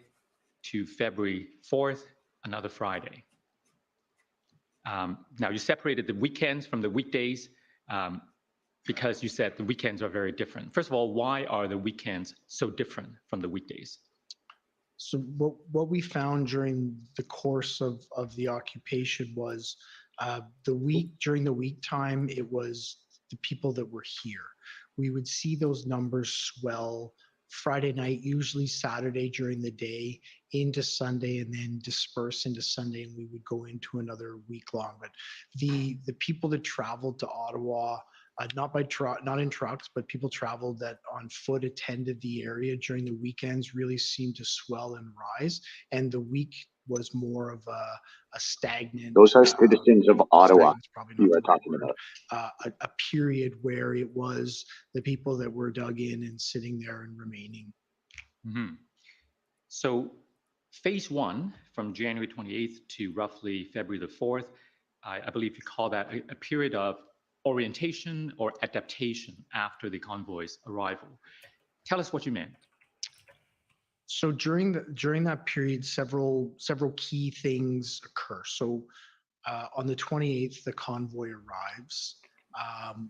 to February 4th, another Friday. Now you separated the weekends from the weekdays because you said the weekends are very different. First of all, why are the weekends so different from the weekdays? So what we found during the course of the occupation was during the week time, it was the people that were here. We would see those numbers swell Friday night, usually Saturday during the day, into Sunday, and then disperse into Sunday, and we would go into another week long. But the people that traveled to Ottawa, not in trucks, but people traveled that on foot attended the area during the weekends really seemed to swell and rise. And the week was more of a stagnant. Those are citizens of Ottawa you are talking about. A period where it was the people that were dug in and sitting there and remaining. Mm-hmm. So phase 1 from January 28th to roughly February the 4th, I believe you call that a period of orientation or adaptation after the convoy's arrival. Tell us what you meant. So during that period, several key things occur. So on the 28th, the convoy arrives.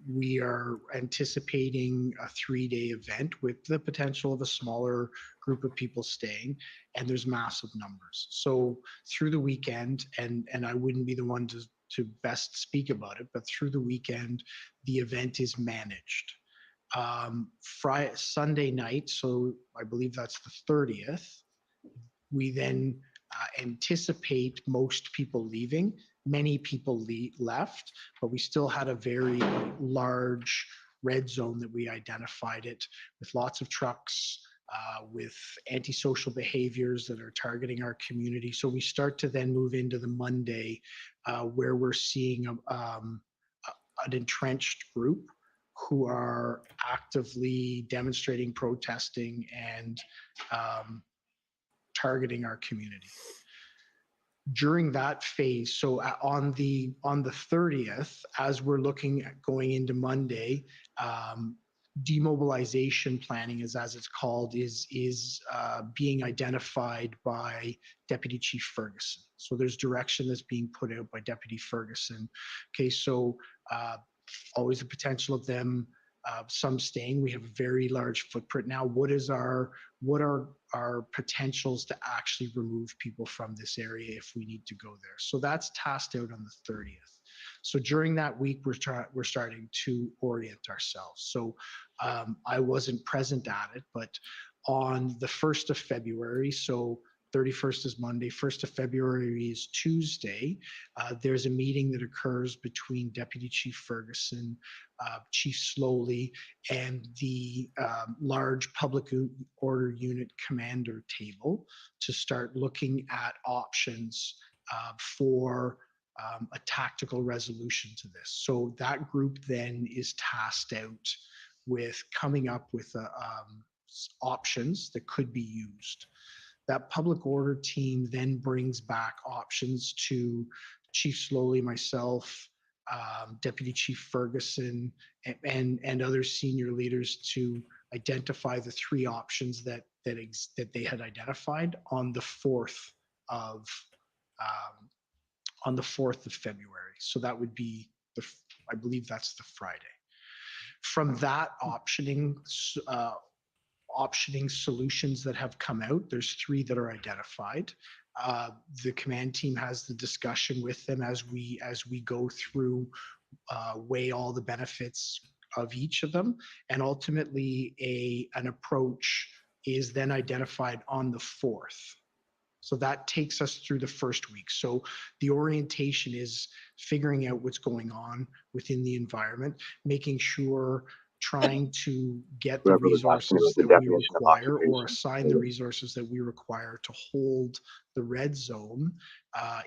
We are anticipating a 3-day event with the potential of a smaller group of people staying, and there's massive numbers. So through the weekend, and I wouldn't be the one to best speak about it, but through the weekend, the event is managed. Sunday night, so I believe that's the 30th, we then anticipate most people leaving. Many people left, but we still had a very large red zone that we identified it with lots of trucks, with antisocial behaviors that are targeting our community. So we start to then move into the Monday where we're seeing an entrenched group who are actively demonstrating, protesting, and targeting our community. During that phase, so on the 30th, as we're looking at going into Monday, demobilization planning, as it's called, is being identified by Deputy Chief Ferguson. So there's direction that's being put out by Deputy Ferguson. Okay, so always the potential of them, some staying. We have a very large footprint now. What are our potentials to actually remove people from this area if we need to go there? So that's tasked out on the 30th. So during that week, we're starting to orient ourselves. So I wasn't present at it, but on the 1st of February, so 31st is Monday, 1st of February is Tuesday, there's a meeting that occurs between Deputy Chief Ferguson, Chief Sloly, and the large public order unit commander table to start looking at options for a tactical resolution to this. So that group then is tasked out with coming up with options that could be used. That public order team then brings back options to Chief Sloly, myself, Deputy Chief Ferguson, and other senior leaders to identify the 3 options that they had identified on the 4th of February. So that would be I believe that's the Friday. From that optioning solutions that have come out, there's 3 that are identified. The command team has the discussion with them as we go through, weigh all the benefits of each of them, and ultimately an approach is then identified on the 4th. So that takes us through the first week. So the orientation is figuring out what's going on within the environment, making sure, trying to get the resources that we require or assign the resources that we require to hold the red zone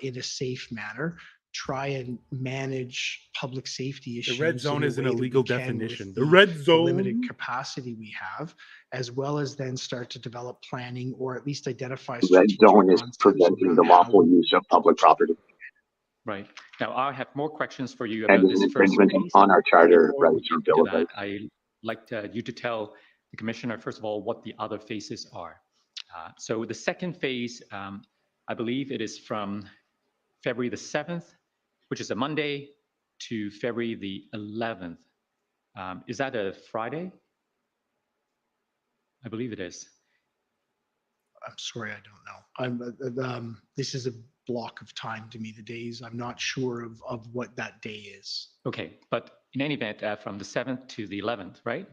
in a safe manner, try and manage public safety issues. The red zone is an illegal definition. The red zone, limited capacity we have, as well as then start to develop planning or at least identify. The red zone is preventing the lawful use of public property. Right. Now, I have more questions for you And about is this an first infringement phase. on our charter Before we rights or get bill to of that, rights. I'd like you to tell the Commissioner, first of all, what the other phases are. So the second phase, I believe it is from February the 7th, which is a Monday, to February the 11th. Is that a Friday? I believe it is. I'm sorry, I don't know. This is a block of time to me, the days. I'm not sure of what that day is. Okay, but in any event, from the 7th to the 11th, right?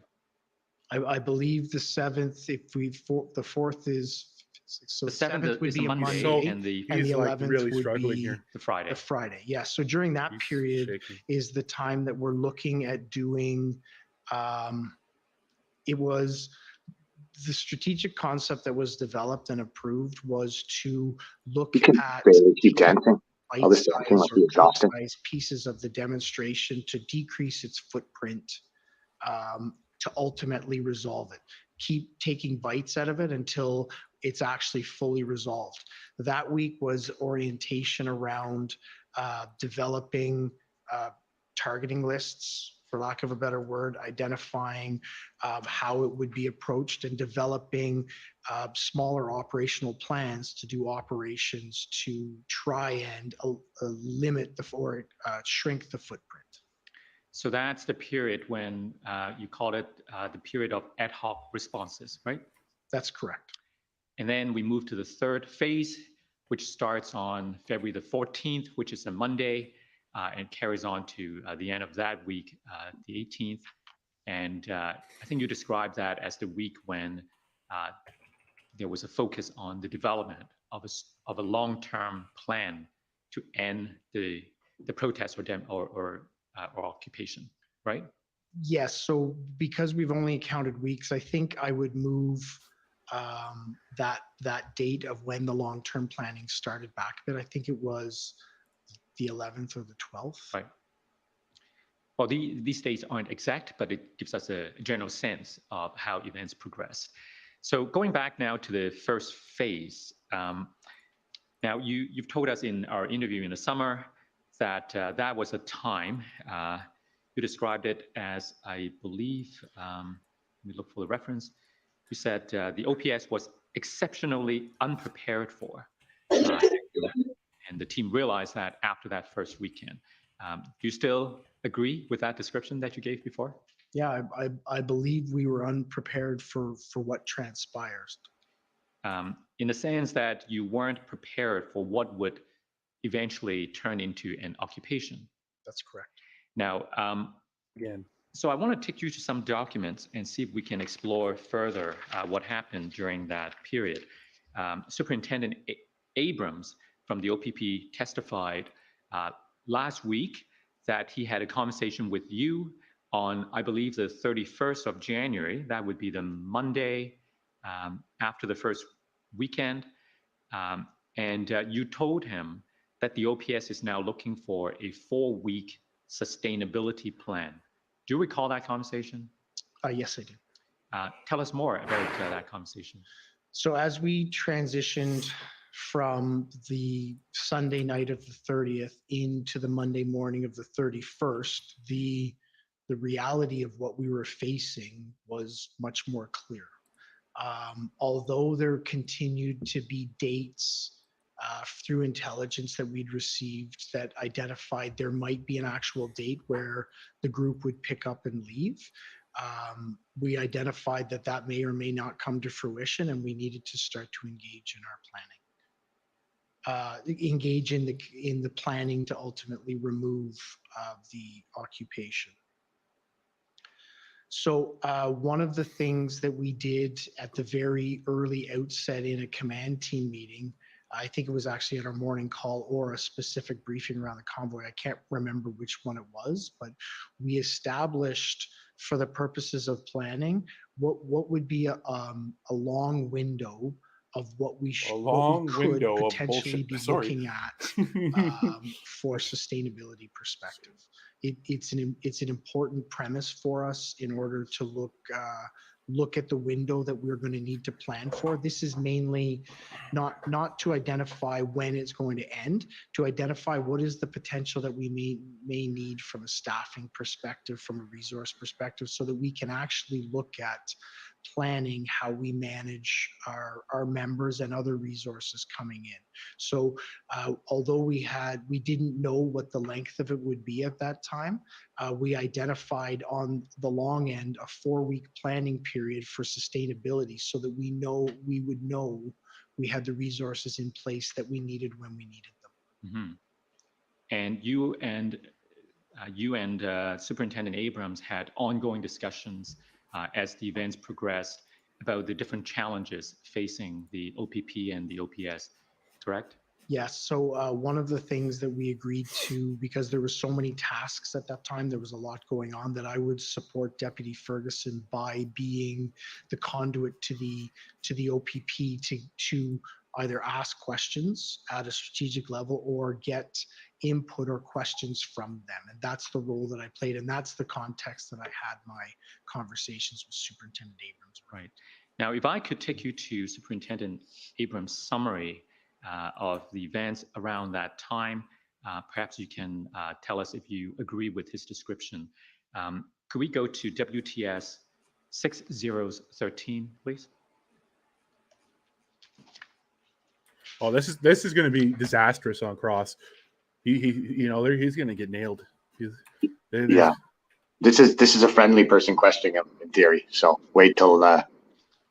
I believe the 7th, if the 4th is, so The 7th 7th would is a be a Monday, Monday, and the and the 11th really would struggling be here. the Friday. the Friday. Yeah, so during that period is the time that we're looking at doing, it was the strategic concept that was developed and approved was to look at Keep dancing. All this dancing must be exhausting. bite-sized pieces of the demonstration to decrease its footprint, to ultimately resolve it. Keep taking bites out of it until it's actually fully resolved. That week was orientation around developing targeting lists, for lack of a better word, identifying how it would be approached and developing smaller operational plans to do operations to try and limit or shrink the footprint. So that's the period when you call it the period of ad hoc responses, right? That's correct. And then we move to the third phase, which starts on February the 14th, which is a Monday, and carries on to the end of that week, the 18th. And I think you described that as the week when there was a focus on the development of a long-term plan to end the protest or occupation, right? Yes. So because we've only counted weeks, I think I would move that date of when the long-term planning started back a bit. I think it was the 11th or the 12th. Right. Well, these dates aren't exact, but it gives us a general sense of how events progress. So going back now to the first phase, now you've told us in our interview in the summer that that was a time, you described it as, I believe, let me look for the reference, you said the OPS was exceptionally unprepared for. And the team realized that after that first weekend. Do you still agree with that description that you gave before? Yeah, I believe we were unprepared for what transpires. In the sense that you weren't prepared for what would eventually turn into an occupation. That's correct. Now, again, so I want to take you to some documents and see if we can explore further what happened during that period. Superintendent Abrams from the OPP testified last week that he had a conversation with you on, I believe, the 31st of January. That would be the Monday after the first weekend. And you told him that the OPS is now looking for a 4-week sustainability plan. Do you recall that conversation? Yes, I do. Tell us more about that conversation. So as we transitioned from the Sunday night of the 30th into the Monday morning of the 31st, the reality of what we were facing was much more clear. Although there continued to be dates through intelligence that we'd received that identified there might be an actual date where the group would pick up and leave, we identified that that may or may not come to fruition, and we needed to start to engage in our planning. Engage in the planning to ultimately remove the occupation. So one of the things that we did at the very early outset in a command team meeting, I think it was actually at our morning call or a specific briefing around the convoy, I can't remember which one it was, but we established for the purposes of planning what would be a long window of what we could potentially be looking at for sustainability perspective. It's an important premise for us in order to look at the window that we're going to need to plan for. This is mainly not to identify when it's going to end, to identify what is the potential that we may need from a staffing perspective, from a resource perspective, so that we can actually look at planning how we manage our members and other resources coming in. So although we didn't know what the length of it would be at that time, we identified on the long end a 4-week planning period for sustainability so that we would know we had the resources in place that we needed when we needed them. Mm-hmm. And you and Superintendent Abrams had ongoing discussions as the events progressed about the different challenges facing the OPP and the OPS, correct? Yes. So one of the things that we agreed to, because there were so many tasks at that time, there was a lot going on, that I would support Deputy Ferguson by being the conduit to the OPP to either ask questions at a strategic level or get input or questions from them. And that's the role that I played. And that's the context that I had my conversations with Superintendent Abrams. Right. Now, if I could take you to Superintendent Abrams' summary of the events around that time, perhaps you can tell us if you agree with his description. Could we go to WTS 6013, please? Oh, this is going to be disastrous on Cross. He's going to get nailed. Yeah, this is a friendly person questioning him in theory. So wait till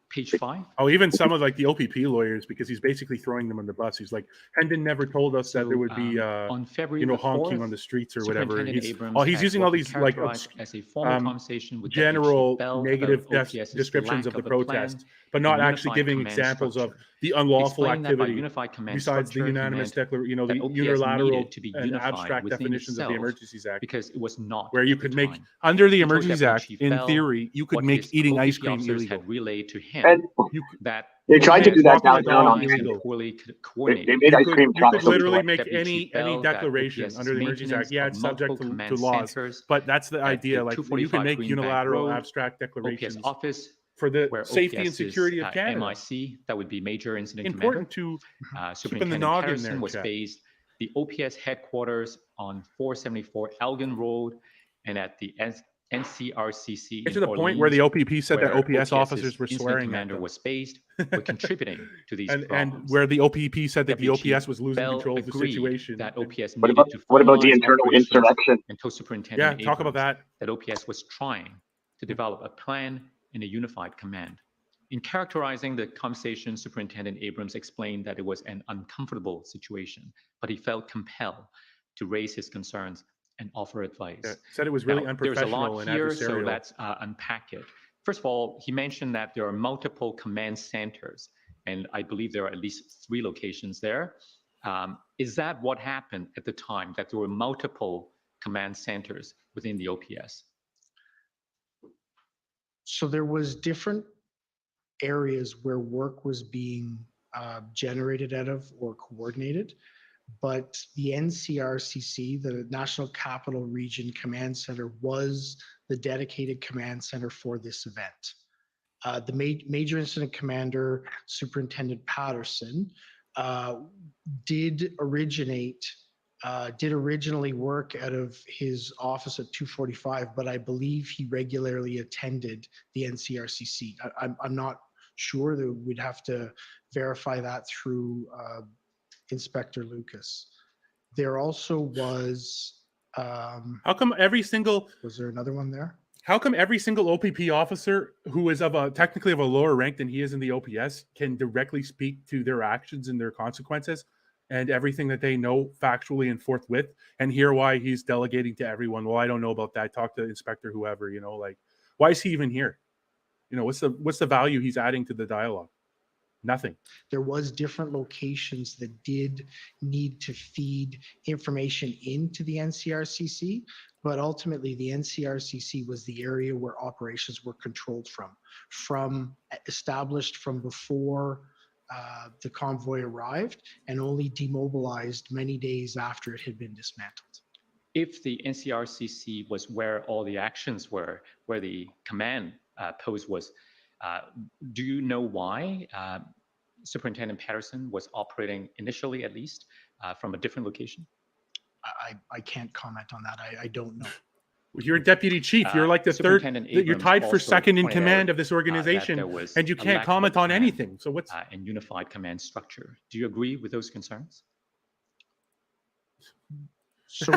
page 5. Oh, even some of like the OPP lawyers, because he's basically throwing them on the bus. He's like, Hendon never told us that there would be on February honking 4th, on the streets or whatever. He's using all these like as a formal conversation with general negative descriptions of the protest, but not actually giving examples of the unlawful activity besides the unanimous declaration, the unilateral and abstract definitions of the Emergencies Act, because it was not where you could make under the Emergencies Act, in theory, you could make eating ice cream illegal. Had relayed to him and that they tried to do that downtown on They made ice cream you trucks. could literally make any declaration under the Emergencies Act. Yeah, it's subject to laws, but that's the idea. Like you can make unilateral abstract declarations office for the safety and security of Canada. MIC, that would be Major Incident Important Commander. to keep in the noggin Harrison there. was based the OPS headquarters on 474 Elgin Road and at the NCRCC. Get to the point where the OPP said that OPS officers were swearing commander at them. was based, were contributing to these and problems. where the OPP said that the OPS was losing control of the situation. That OPS what about the internal insurrection? Until Superintendent talk about that. That OPS was trying to develop a plan in a unified command. In characterizing the conversation, Superintendent Abrams explained that it was an uncomfortable situation, but he felt compelled to raise his concerns and offer advice. Yeah, said it was really unprofessional and adversarial. There's a lot here, so let's unpack it. First of all, he mentioned that there are multiple command centers, and I believe there are at least 3 locations there. Is that what happened at the time, that there were multiple command centers within the OPS? So there was different areas where work was being generated out of or coordinated, but the NCRCC, the National Capital Region Command Center, was the dedicated command center for this event. The major incident commander, Superintendent Patterson, did originally work out of his office at 245, but I believe he regularly attended the NCRCC. I'm not sure, that we'd have to verify that through Inspector Lucas. There also was. How come every single? Was there another one there? How come every single OPP officer who is technically of a lower rank than he is in the OPS can directly speak to their actions and their consequences and everything that they know factually and forthwith, and hear why he's delegating to everyone? Well, I don't know about that. Talk to Inspector whoever, like, why is he even here? What's the value he's adding to the dialogue? Nothing. There was different locations that did need to feed information into the NCRCC, but ultimately the NCRCC was the area where operations were controlled established from before the convoy arrived, and only demobilized many days after it had been dismantled. If the NCRCC was where all the actions were, where the command post was, do you know why Superintendent Patterson was operating initially, at least, from a different location? I can't comment on that. I don't know. You're a deputy chief. You're like the third. You're tied for second in command of this organization, and you can't comment on anything. So what's and unified command structure? Do you agree with those concerns? So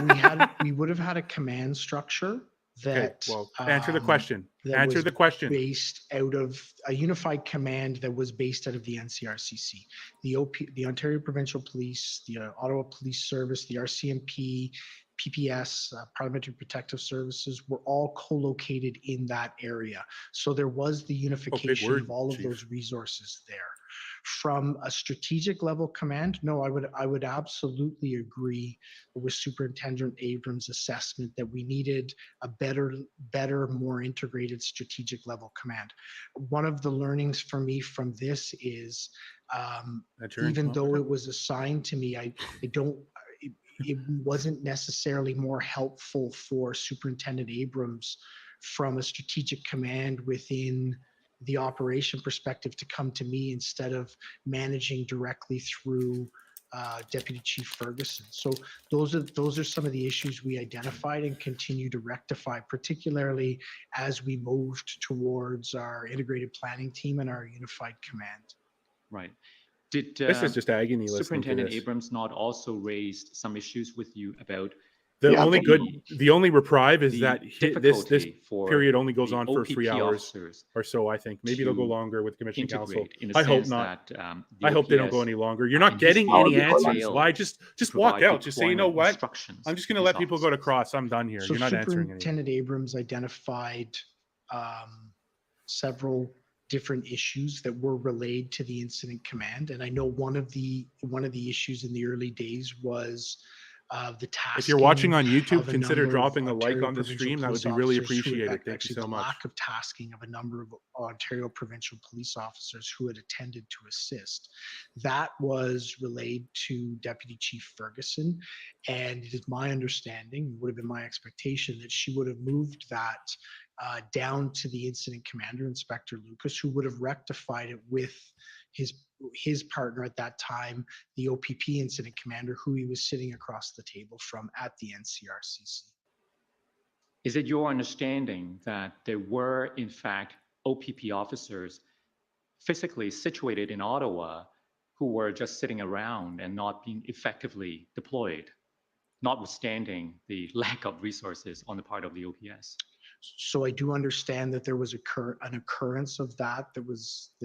we would have had a command structure that. Okay, well, answer the question. Answer the question. Based out of a unified command that was based out of the NCRCC, the Ontario Provincial Police, the Ottawa Police Service, the RCMP, PPS, Parliamentary Protective Services, were all co-located in that area. So there was the unification of all of those resources there. From a strategic level command, no, I would absolutely agree with Superintendent Abrams' assessment that we needed a better, more integrated strategic level command. One of the learnings for me from this is, even though it was assigned to me, it wasn't necessarily more helpful for Superintendent Abrams from a strategic command within the operation perspective to come to me instead of managing directly through Deputy Chief Ferguson. So those are some of the issues we identified and continue to rectify, particularly as we moved towards our integrated planning team and our unified command. Right. Did this is just agony. Superintendent Abrams not also raised some issues with you about the only reprieve is that this period only goes on for 3 hours or so. I think maybe they'll go longer with Commission Council. I hope not. I hope they don't go any longer. You're not getting any answers. Why just walk out? Just say, you know what? I'm just going to let people go to cross. I'm done here. So you're not answering anything. Superintendent Abrams identified several different issues that were relayed to the incident command, and I know one of the issues in the early days was the task. If you're watching on YouTube, consider dropping a like on the stream. That would be really appreciated. Thank you so much. The lack of tasking of a number of Ontario provincial police officers who had attended to assist. That was relayed to Deputy Chief Ferguson, and it is my understanding, would have been my expectation, that she would have moved that down to the incident commander, Inspector Lucas, who would have rectified it with his partner at that time, the OPP incident commander, who he was sitting across the table from at the NCRCC. Is it your understanding that there were, in fact, OPP officers physically situated in Ottawa who were just sitting around and not being effectively deployed, notwithstanding the lack of resources on the part of the OPS? So I do understand that there was an occurrence of that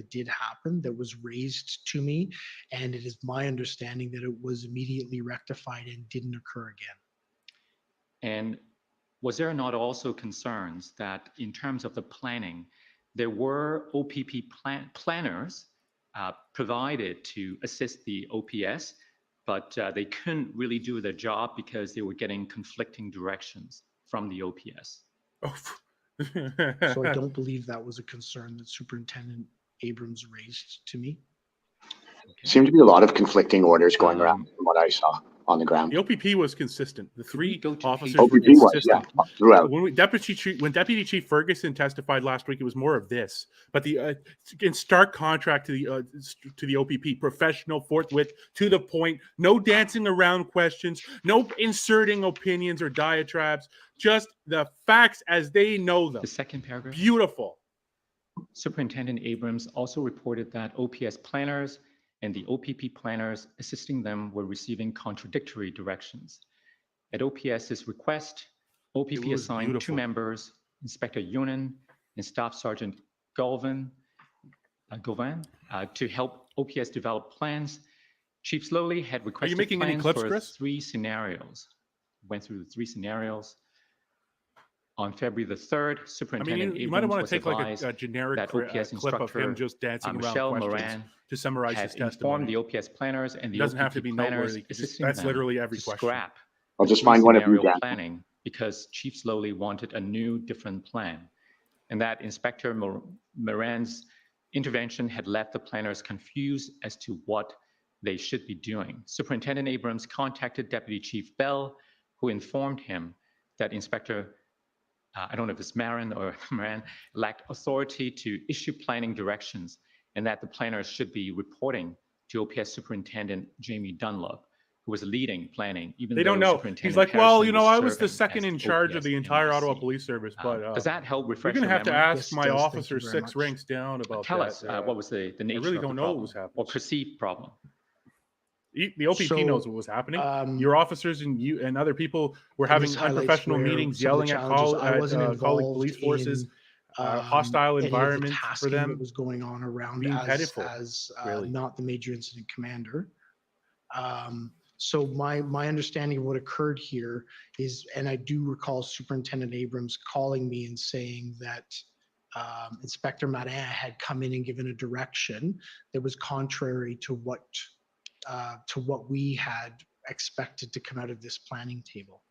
did happen, that was raised to me, and it is my understanding that it was immediately rectified and didn't occur again. And was there not also concerns that in terms of the planning, there were OPP planners provided to assist the OPS, but they couldn't really do their job because they were getting conflicting directions from the OPS? So I don't believe that was a concern that Superintendent Abrams raised to me. Seemed to be a lot of conflicting orders going around from what I saw. on the ground. The OPP was consistent. The three officers OPP were was, consistent. yeah, throughout. When Deputy Chief Ferguson testified last week, it was more of this. But the in stark contrast to the OPP, professional, forthwith, to the point, no dancing around questions, no inserting opinions or diatribes, just the facts as they know them. The second paragraph. Beautiful. Superintendent Abrams also reported that OPS planners and the OPP planners assisting them were receiving contradictory directions. At OPS's request, OPP assigned two members, Inspector Yunin and Staff Sergeant Gauvin, to help OPS develop plans. Chief Sloly had requested making any plans clips, for Chris? 3 scenarios. Went through the 3 scenarios. On February the 3rd, Superintendent you might Abrams want was to take like advised a generic that OPS clip of him instructor just dancing around Michel questions Morin to summarize had his informed testimony. the OPS planners and It the doesn't have OPP to be planners noteworthy. assisting That's them literally every to question. scrap I'll the just find one of you, three-scenario Dan. planning because Chief Sloly wanted a new, different plan, and that Inspector Morin's intervention had left the planners confused as to what they should be doing. Superintendent Abrams contacted Deputy Chief Bell, who informed him that Inspector I don't know if it's Morin or Morin, lacked authority to issue planning directions and that the planners should be reporting to OPS Superintendent Jamie Dunlop, who was leading planning, even They though don't know. Superintendent He's like, Harrison well, you know, I was the serving second as in charge of OPS the entire MIC. Ottawa Police Service, but Does that help you're refresh going to your have to memory? ask Yes, my it does. Thank officer you very 6 much. ranks down about Tell that. us what was the nature really of don't the know what problem was happening. or perceived problem. The OPP So, knows what was happening. Your officers and you and other people were It having just highlights unprofessional where meetings, some of the yelling at challenges. I wasn't colleague involved police forces, in, hostile any of the environment for tasking them. that was going on around being as pitiful, really. not the major incident commander. So my understanding of what occurred here is, and I do recall Superintendent Abrams calling me and saying that Inspector Marin had come in and given a direction that was contrary to what we had expected to come out of this planning table.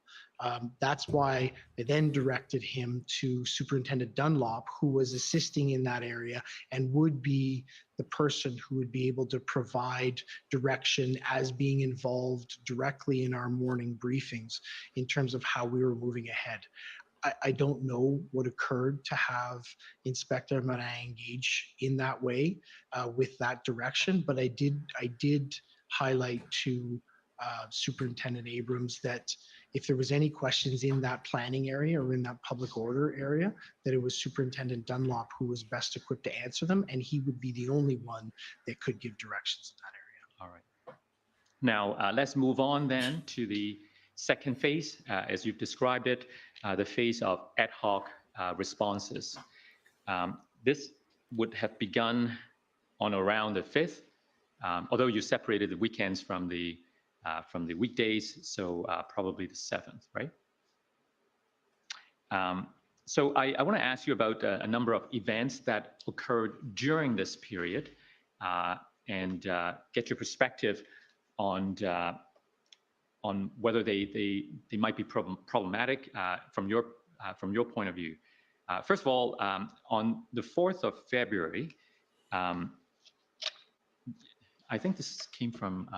That's why they then directed him to Superintendent Dunlop, who was assisting in that area and would be the person who would be able to provide direction as being involved directly in our morning briefings in terms of how we were moving ahead. I don't know what occurred to have Inspector Marin engage in that way with that direction, but I did highlight to Superintendent Abrams that if there was any questions in that planning area or in that public order area, that it was Superintendent Dunlop who was best equipped to answer them, and he would be the only one that could give directions in that area. All right. Now, let's move on then to the second phase, as you've described it, the phase of ad hoc responses. This would have begun on around the 5th, although you separated the weekends from the weekdays, so probably the 7th, right? So I want to ask you about a number of events that occurred during this period and get your perspective on whether they might be problematic from your point of view. First of all, on the 4th of February, I think this came from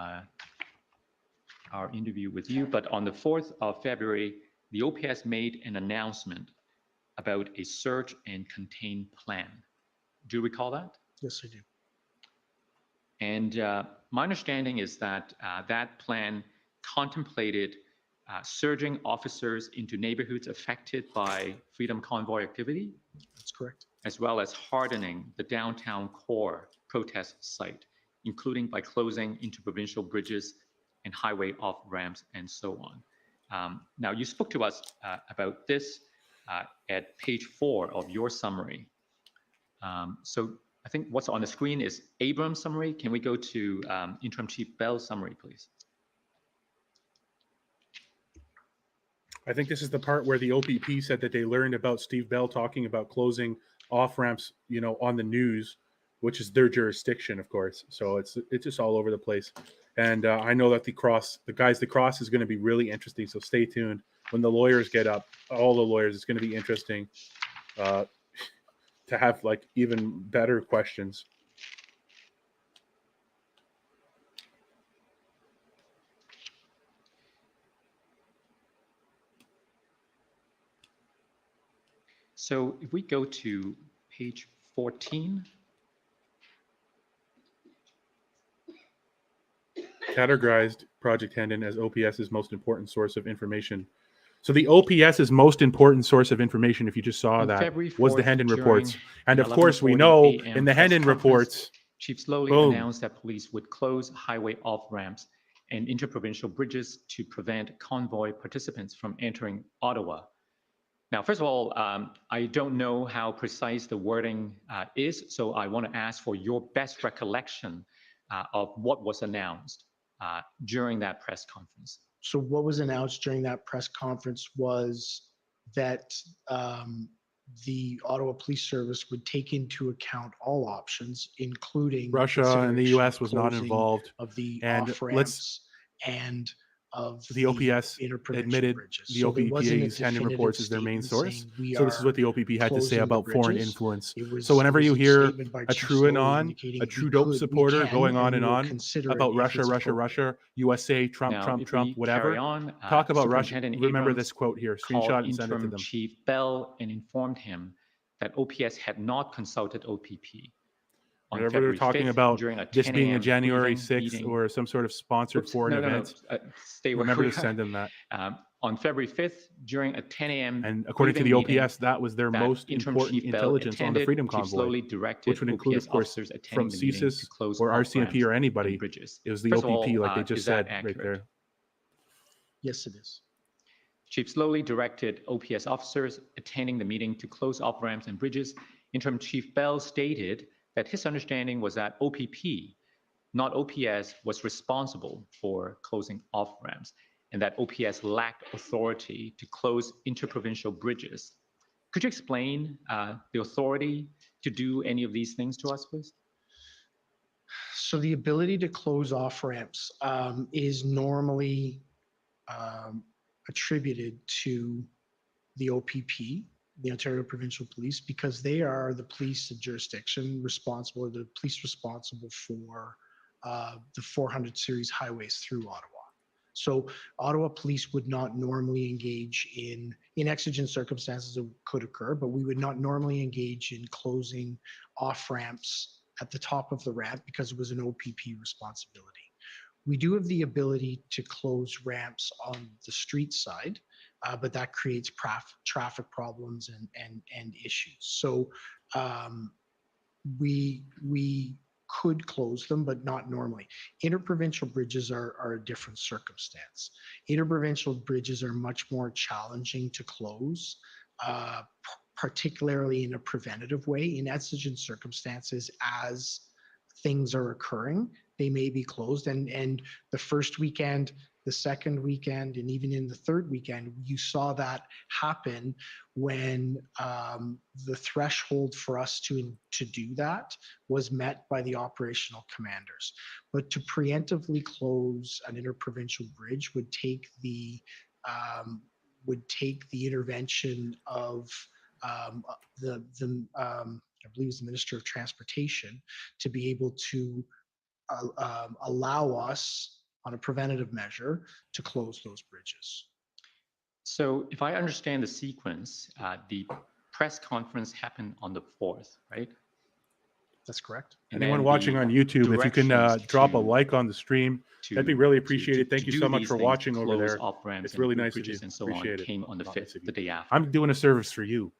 our interview with you, but on the 4th of February, the OPS made an announcement about a search and contain plan. Do you recall that? Yes, I do. And my understanding is that that plan contemplated surging officers into neighborhoods affected by Freedom Convoy activity. That's correct. As well as hardening the downtown core protest site, including by closing interprovincial bridges and highway off-ramps and so on. Now, you spoke to us about this at page 4 of your summary. So I think what's on the screen is Abrams' summary. Can we go to Interim Chief Bell's summary, please? I think this is the part where the OPP said that they learned about Steve Bell talking about closing off-ramps, you know, on the news, which is their jurisdiction, of course. So it's just all over the place. And I know that the cross is going to be really interesting. So stay tuned. When the lawyers get up, all the lawyers, it's going to be interesting to have like even better questions. So if we go to page 14. Categorized Project Hendon as OPS's most important source of information. So the OPS's most important source of information, if you just saw that, was the Hendon reports. And of course, we know in the Hendon reports, Chief Sloly announced that police would close highway off-ramps and interprovincial bridges to prevent convoy participants from entering Ottawa. Now, first of all, I don't know how precise the wording is, so I want to ask for your best recollection of what was announced during that press conference. So what was announced during that press conference was that the Ottawa Police Service would take into account all options, including Russia and the U.S. was not involved. Of the and off-ramps and of the OPS admitted bridges. the So there wasn't OPPA's Hendon definitive reports as their main statement source. saying So this is what the OPP had to say closing the about foreign bridges. influence. It So whenever was you a hear statement by a Chief true and Sloly on, indicating a Trudeau supporter we going can, on and we will on consider about it if Russia, it's Russia, appropriate. Russia, USA, Trump, Now, Trump, if Trump, we whatever. carry on, Talk about Russia. Superintendent Remember Abrams this quote here, called screenshot and send it to interim them. Chief Bell and informed him that OPS had not consulted OPP. On Whenever they're February talking 5th, about during a this 10 being a a.m. January briefing 6th meeting- or some sort of sponsored Oops, foreign no, event, stay where remember we to are. send them that. On February 5th, during a 10 a.m. And according to the briefing OPS, that was their that most interim important Chief Bell intelligence on the attended, Freedom Chief Convoy, Sloly directed which would include, OPS of course, officers from attending the meeting to CSIS close or off-ramps RCMP or anybody. and bridges. It was the First of OPP, all, like they just is that said right accurate? there. Yes, it is. Chief Sloly directed OPS officers attending the meeting to close off-ramps and bridges. Interim Chief Bell stated that his understanding was that OPP, not OPS, was responsible for closing off-ramps and that OPS lacked authority to close interprovincial bridges. Could you explain the authority to do any of these things to us, please? So the ability to close off ramps is normally attributed to the OPP, the Ontario Provincial Police, because they are the police jurisdiction responsible, or the police responsible for the 400 series highways through Ottawa. So Ottawa Police would not normally engage in exigent circumstances that could occur, but we would not normally engage in closing off ramps at the top of the ramp because it was an OPP responsibility. We do have the ability to close ramps on the street side, but that creates traffic problems and issues. So we could close them, but not normally. Interprovincial bridges are a different circumstance. Interprovincial bridges are much more challenging to close, particularly in a preventative way. In exigent circumstances, as things are occurring, they may be closed. And the first weekend, the second weekend, and even in the third weekend, you saw that happen when the threshold for us to do that was met by the operational commanders. But to preemptively close an interprovincial bridge would take the intervention of I believe it's the Minister of Transportation to be able to allow us on a preventative measure to close those bridges. So if I understand the sequence, the press conference happened on the 4th, right? That's correct. And anyone then watching the on YouTube, if you can directions drop a to- like on the stream, that'd be really appreciated. Thank you do so much these for things, watching to over close there. off-ramps It's and really nice of you. bridges and so on Appreciate it. came on the Not 5th, nice of the you. day after. I'm doing a service for you.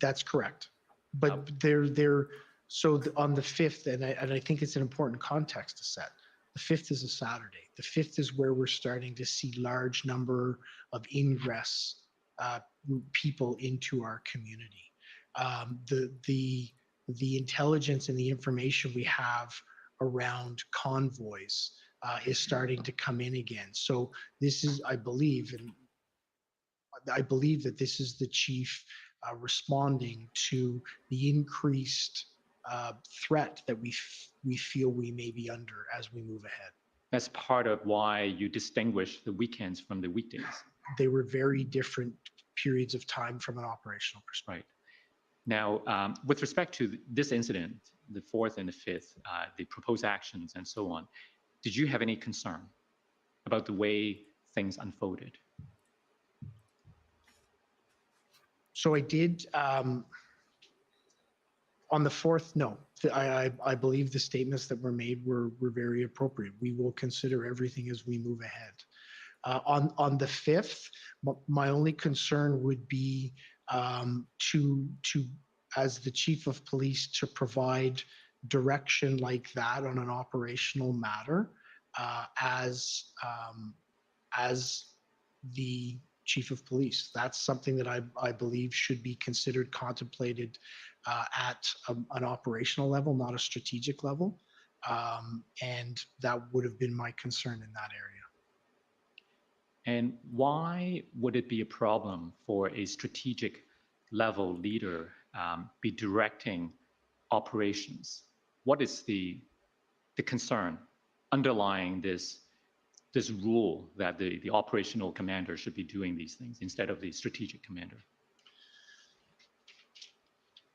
That's correct. But on the 5th, and I think it's an important context to set. The 5th is a Saturday. The 5th is where we're starting to see large number of ingress people into our community. The intelligence and the information we have around convoys is starting to come in again. So this is, I believe that this is the chief responding to the increased threat that we feel we may be under as we move ahead. That's part of why you distinguish the weekends from the weekdays. They were very different periods of time from an operational perspective. Right. Now, with respect to this incident, the 4th and the 5th, the proposed actions and so on, did you have any concern about the way things unfolded? So I did, on the 4th, no. I believe the statements that were made were very appropriate. We will consider everything as we move ahead. On the 5th, my only concern would be to as the chief of police to provide direction like that on an operational matter as the chief of police. That's something that I believe should be considered, contemplated at an operational level, not a strategic level. And that would have been my concern in that area. And why would it be a problem for a strategic level leader be directing operations? What is the concern underlying this rule that the operational commander should be doing these things instead of the strategic commander?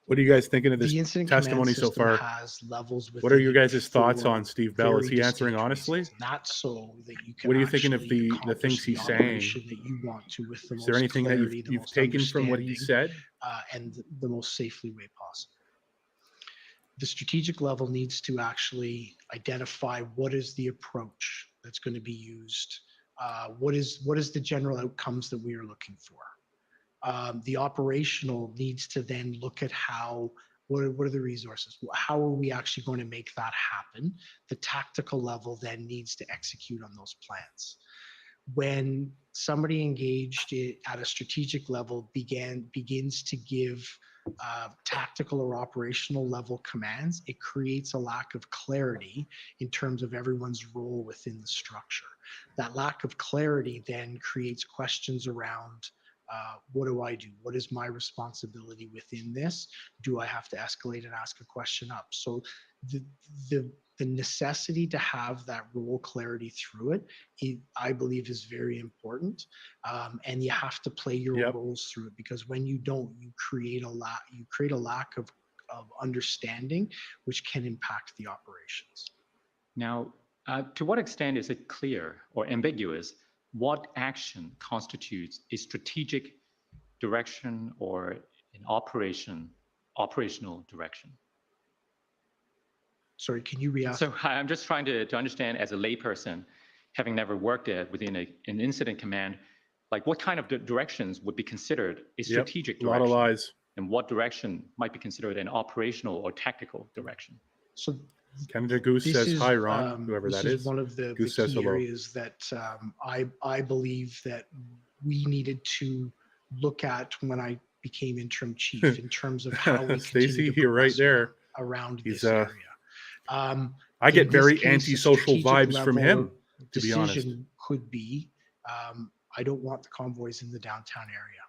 What are you guys thinking of this The incident testimony command so system far? has levels What are within your it guys' thoughts for on Steve Bell? Is very he answering distinct honestly? reasons. Not so that you can What are you thinking of actually the accomplish things he's the saying? operation that you want to with the Is there most anything that clarity, the you've most taken from what he understanding, said? and the most safely way possible. The strategic level needs to actually identify what is the approach that's going to be used. What is the general outcomes that we are looking for? The operational needs to then look at what are the resources? How are we actually going to make that happen? The tactical level then needs to execute on those plans. When somebody engaged at a strategic level begins to give tactical or operational level commands, it creates a lack of clarity in terms of everyone's role within the structure. That lack of clarity then creates questions around what do I do? What is my responsibility within this? Do I have to escalate and ask a question up? So the necessity to have that role clarity through it, I believe, is very important. And you have to play your roles through it, because when you don't, you create a lack of understanding, which can impact the operations. Now, to what extent is it clear or ambiguous what action constitutes a strategic direction or an operational direction? Sorry, can you re-ask? So I'm just trying to understand, as a layperson, having never worked within an incident command, like what kind of directions would be considered a strategic direction? A lot of lies. And what direction might be considered an operational or tactical direction? So Canada Goose says hi, Ron, whoever that is. This is one of the key areas that I believe that we needed to look at when I became interim chief, in terms of how we Stacey, you're right there. Around this area. I get very antisocial vibes from him, to be honest. Decision could be, I don't want the convoys in the downtown area.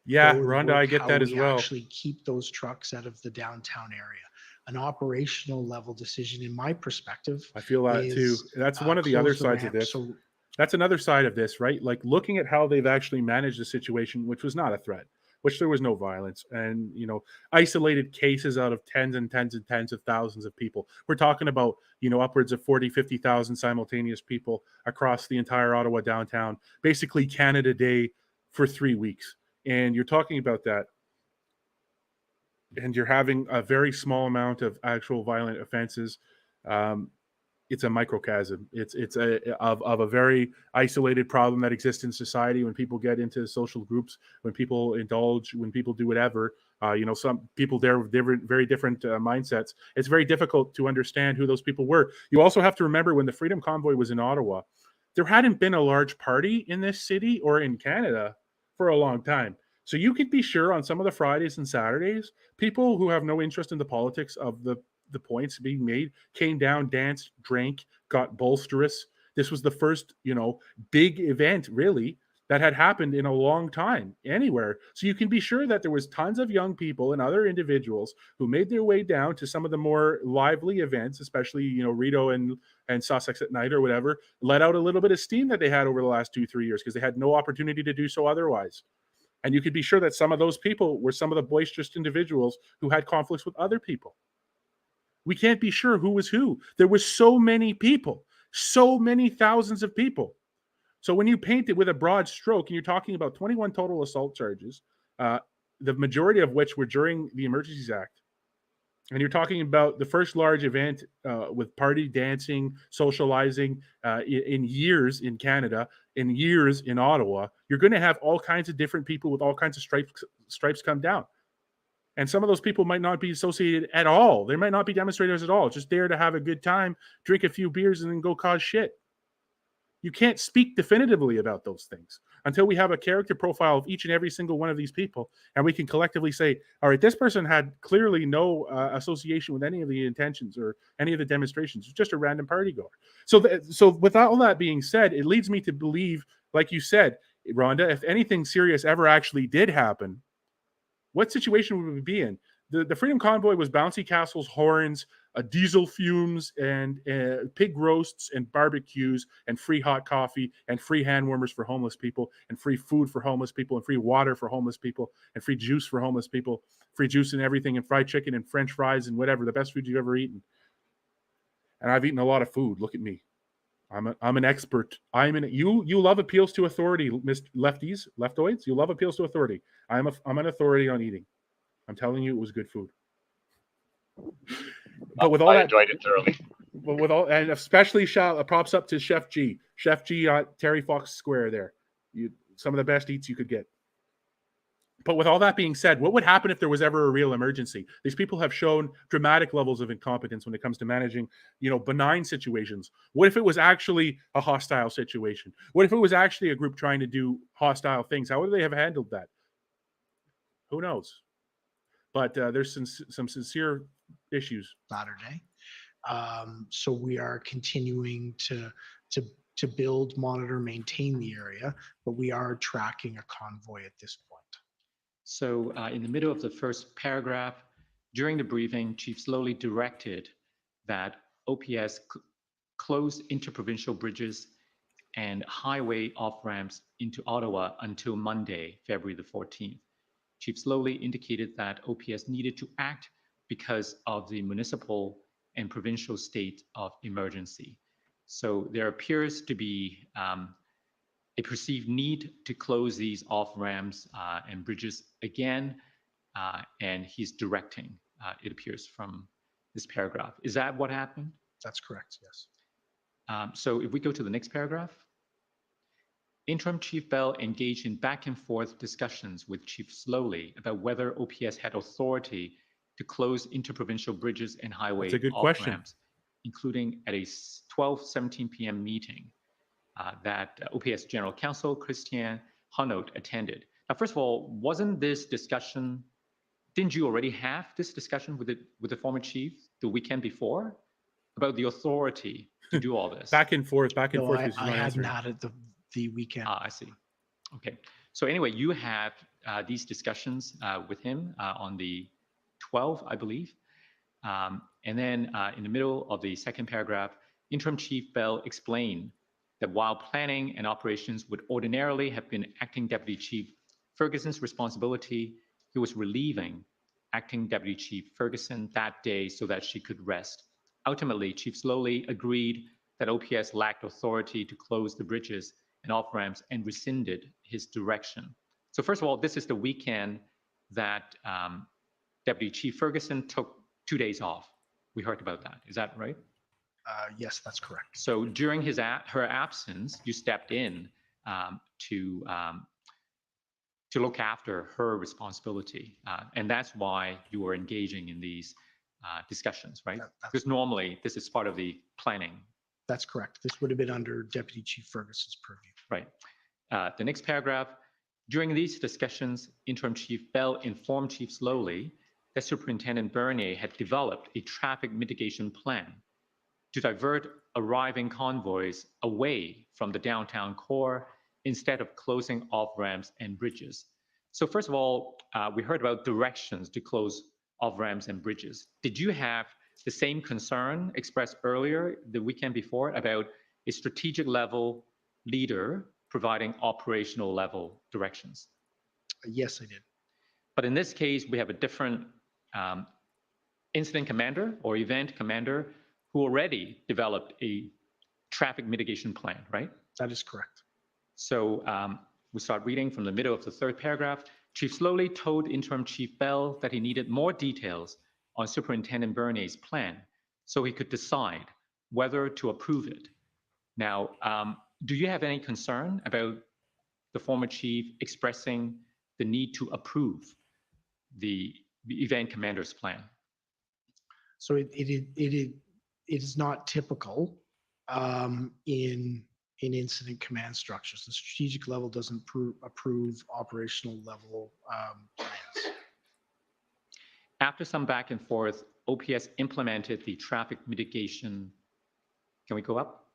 Yeah, Rhonda, I get that as well. Actually keep those trucks out of the downtown area. An operational level decision, in my perspective, I feel that too. That's one of the other sides of this. That's another side of this, right? Like looking at how they've actually managed the situation, which was not a threat, which there was no violence, and isolated cases out of tens and tens and tens of thousands of people. We're talking about upwards of 40-50,000 simultaneous people across the entire Ottawa downtown, basically Canada Day for 3 weeks. And you're talking about that, and you're having a very small amount of actual violent offenses. It's a microcosm. It's of a very isolated problem that exists in society when people get into social groups, when people indulge, when people do whatever. Some people there with very different mindsets. It's very difficult to understand who those people were. You also have to remember, when the Freedom Convoy was in Ottawa, there hadn't been a large party in this city or in Canada for a long time. So you could be sure on some of the Fridays and Saturdays, people who have no interest in the politics of the points being made came down, danced, drank, got bolsterous. This was the first, big event really that had happened in a long time anywhere. So you can be sure that there was tons of young people and other individuals who made their way down to some of the more lively events, especially, Rito and Sussex at Night or whatever, let out a little bit of steam that they had over the last 2-3 years because they had no opportunity to do so otherwise. And you could be sure that some of those people were some of the boisterous individuals who had conflicts with other people. We can't be sure who was who. There were so many people, so many thousands of people. So when you paint it with a broad stroke and you're talking about 21 total assault charges, the majority of which were during the Emergencies Act. And you're talking about the first large event with party dancing, socializing in years in Canada, in years in Ottawa. You're going to have all kinds of different people with all kinds of stripes come down. And some of those people might not be associated at all. They might not be demonstrators at all, just there to have a good time, drink a few beers, and then go cause shit. You can't speak definitively about those things until we have a character profile of each and every single one of these people, and we can collectively say, all right, this person had clearly no association with any of the intentions or any of the demonstrations. It's just a random party goer. So with all that being said, it leads me to believe, like you said, Rhonda, if anything serious ever actually did happen, what situation would we be in? The Freedom Convoy was bouncy castles, horns, diesel fumes, and pig roasts and barbecues and free hot coffee and free hand warmers for homeless people and free food for homeless people and free water for homeless people and free juice for homeless people, free juice and everything, and fried chicken and French fries and whatever, the best food you've ever eaten. And I've eaten a lot of food. Look at me. I'm an expert. You love appeals to authority, leftoids. You love appeals to authority. I'm an authority on eating. I'm telling you, it was good food. But with all I enjoyed it thoroughly. But with all, and especially props up to Chef G at Terry Fox Square. There, some of the best eats you could get. But with all that being said, what would happen if there was ever a real emergency? These people have shown dramatic levels of incompetence when it comes to managing, benign situations. What if it was actually a hostile situation? What if it was actually a group trying to do hostile things? How would they have handled that? Who knows? But there's some sincere issues. Saturday. So we are continuing to build, monitor, maintain the area, but we are tracking a convoy at this point. So in the middle of the first paragraph, during the briefing, Chief Sloly directed that OPS close interprovincial bridges and highway off-ramps into Ottawa until Monday, February the 14th. Chief Sloly indicated that OPS needed to act because of the municipal and provincial state of emergency. So there appears to be a perceived need to close these off-ramps and bridges again, and he's directing, it appears from this paragraph. Is that what happened? That's correct, yes. So if we go to the next paragraph, Interim Chief Bell engaged in back and forth discussions with Chief Sloly about whether OPS had authority to close interprovincial bridges and highway off-ramps, including at a 12:17 p.m. meeting that OPS General Counsel Christian Hanaud attended. Now, first of all, wasn't this discussion, didn't you already have this discussion with the former chief the weekend before about the authority to do all this? back and forth. I hadn't had it the weekend. I see. Okay. So anyway, you had these discussions with him on the 12th, I believe. And then in the middle of the second paragraph, Interim Chief Bell explained that while planning and operations would ordinarily have been Acting Deputy Chief Ferguson's responsibility, he was relieving Acting Deputy Chief Ferguson that day so that she could rest. Ultimately, Chief Sloly agreed that OPS lacked authority to close the bridges and off-ramps and rescinded his direction. So first of all, this is the weekend that Deputy Chief Ferguson took 2 days off. We heard about that. Is that right? Yes, that's correct. So during her absence, you stepped in to look after her responsibility. And that's why you were engaging in these discussions, right? Because normally this is part of the planning. That's correct. This would have been under Deputy Chief Ferguson's purview. Right. The next paragraph, during these discussions, Interim Chief Bell informed Chief Sloly that Superintendent Bernier had developed a traffic mitigation plan to divert arriving convoys away from the downtown core instead of closing off-ramps and bridges. So first of all, we heard about directions to close off-ramps and bridges. Did you have the same concern expressed earlier the weekend before about a strategic level leader providing operational level directions? Yes, I did. But in this case, we have a different incident commander or event commander who already developed a traffic mitigation plan, right? That is correct. So we start reading from the middle of the third paragraph. Chief Sloly told Interim Chief Bell that he needed more details on Superintendent Bernier's plan so he could decide whether to approve it. Now, do you have any concern about the former chief expressing the need to approve the event commander's plan? So it is not typical in incident command structures. The strategic level doesn't approve operational level plans. After some back and forth, OPS implemented the traffic mitigation. Can we go up?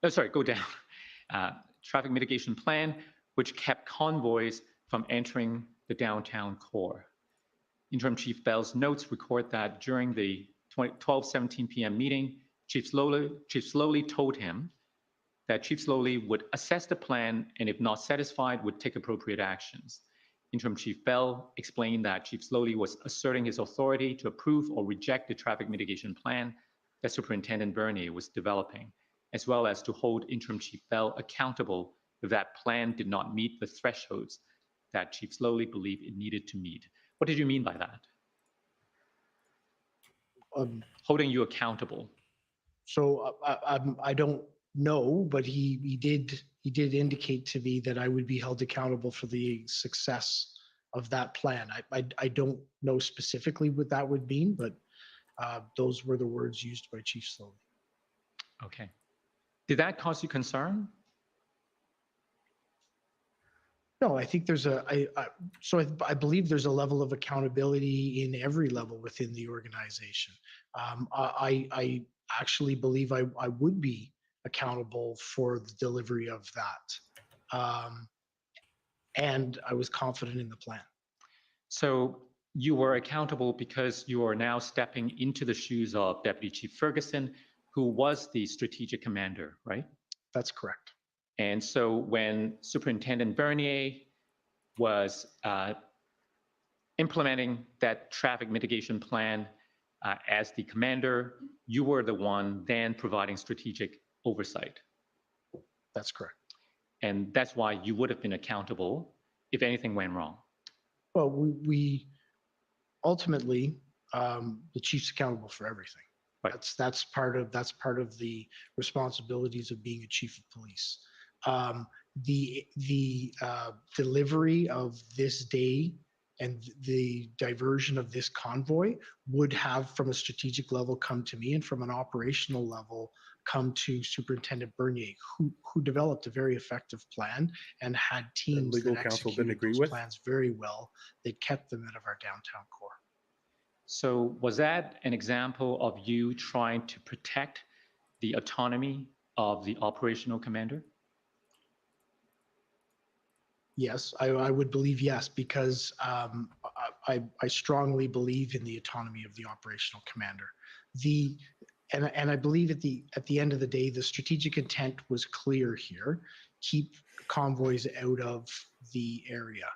Oh, sorry, go down. Traffic mitigation plan, which kept convoys from entering the downtown core. Interim Chief Bell's notes record that during the 12:17 p.m. meeting, Chief Sloly told him that Chief Sloly would assess the plan and if not satisfied, would take appropriate actions. Interim Chief Bell explained that Chief Sloly was asserting his authority to approve or reject the traffic mitigation plan that Superintendent Bernier was developing, as well as to hold Interim Chief Bell accountable if that plan did not meet the thresholds that Chief Sloly believed it needed to meet. What did you mean by that? Holding you accountable. So I don't know, but he did indicate to me that I would be held accountable for the success of that plan. I don't know specifically what that would mean, but those were the words used by Chief Sloly. Okay. Did that cause you concern? No, I think there's I believe there's a level of accountability in every level within the organization. I actually believe I would be accountable for the delivery of that. And I was confident in the plan. So you were accountable because you are now stepping into the shoes of Deputy Chief Ferguson, who was the strategic commander, right? That's correct. And so when Superintendent Bernier was implementing that traffic mitigation plan as the commander, you were the one then providing strategic oversight. That's correct. And that's why you would have been accountable if anything went wrong. Well, we ultimately, the chief's accountable for everything. Right. That's part of the responsibilities of being a chief of police. The delivery of this day and the diversion of this convoy would have, from a strategic level, come to me, and from an operational level, come to Superintendent Bernier, who developed a very effective plan and had teams legal that counsel executed didn't agree those with plans very well. They kept them out of our downtown core. So was that an example of you trying to protect the autonomy of the operational commander? Yes, I would believe yes, because I strongly believe in the autonomy of the operational commander. And I believe at the end of the day, the strategic intent was clear here: keep convoys out of the area.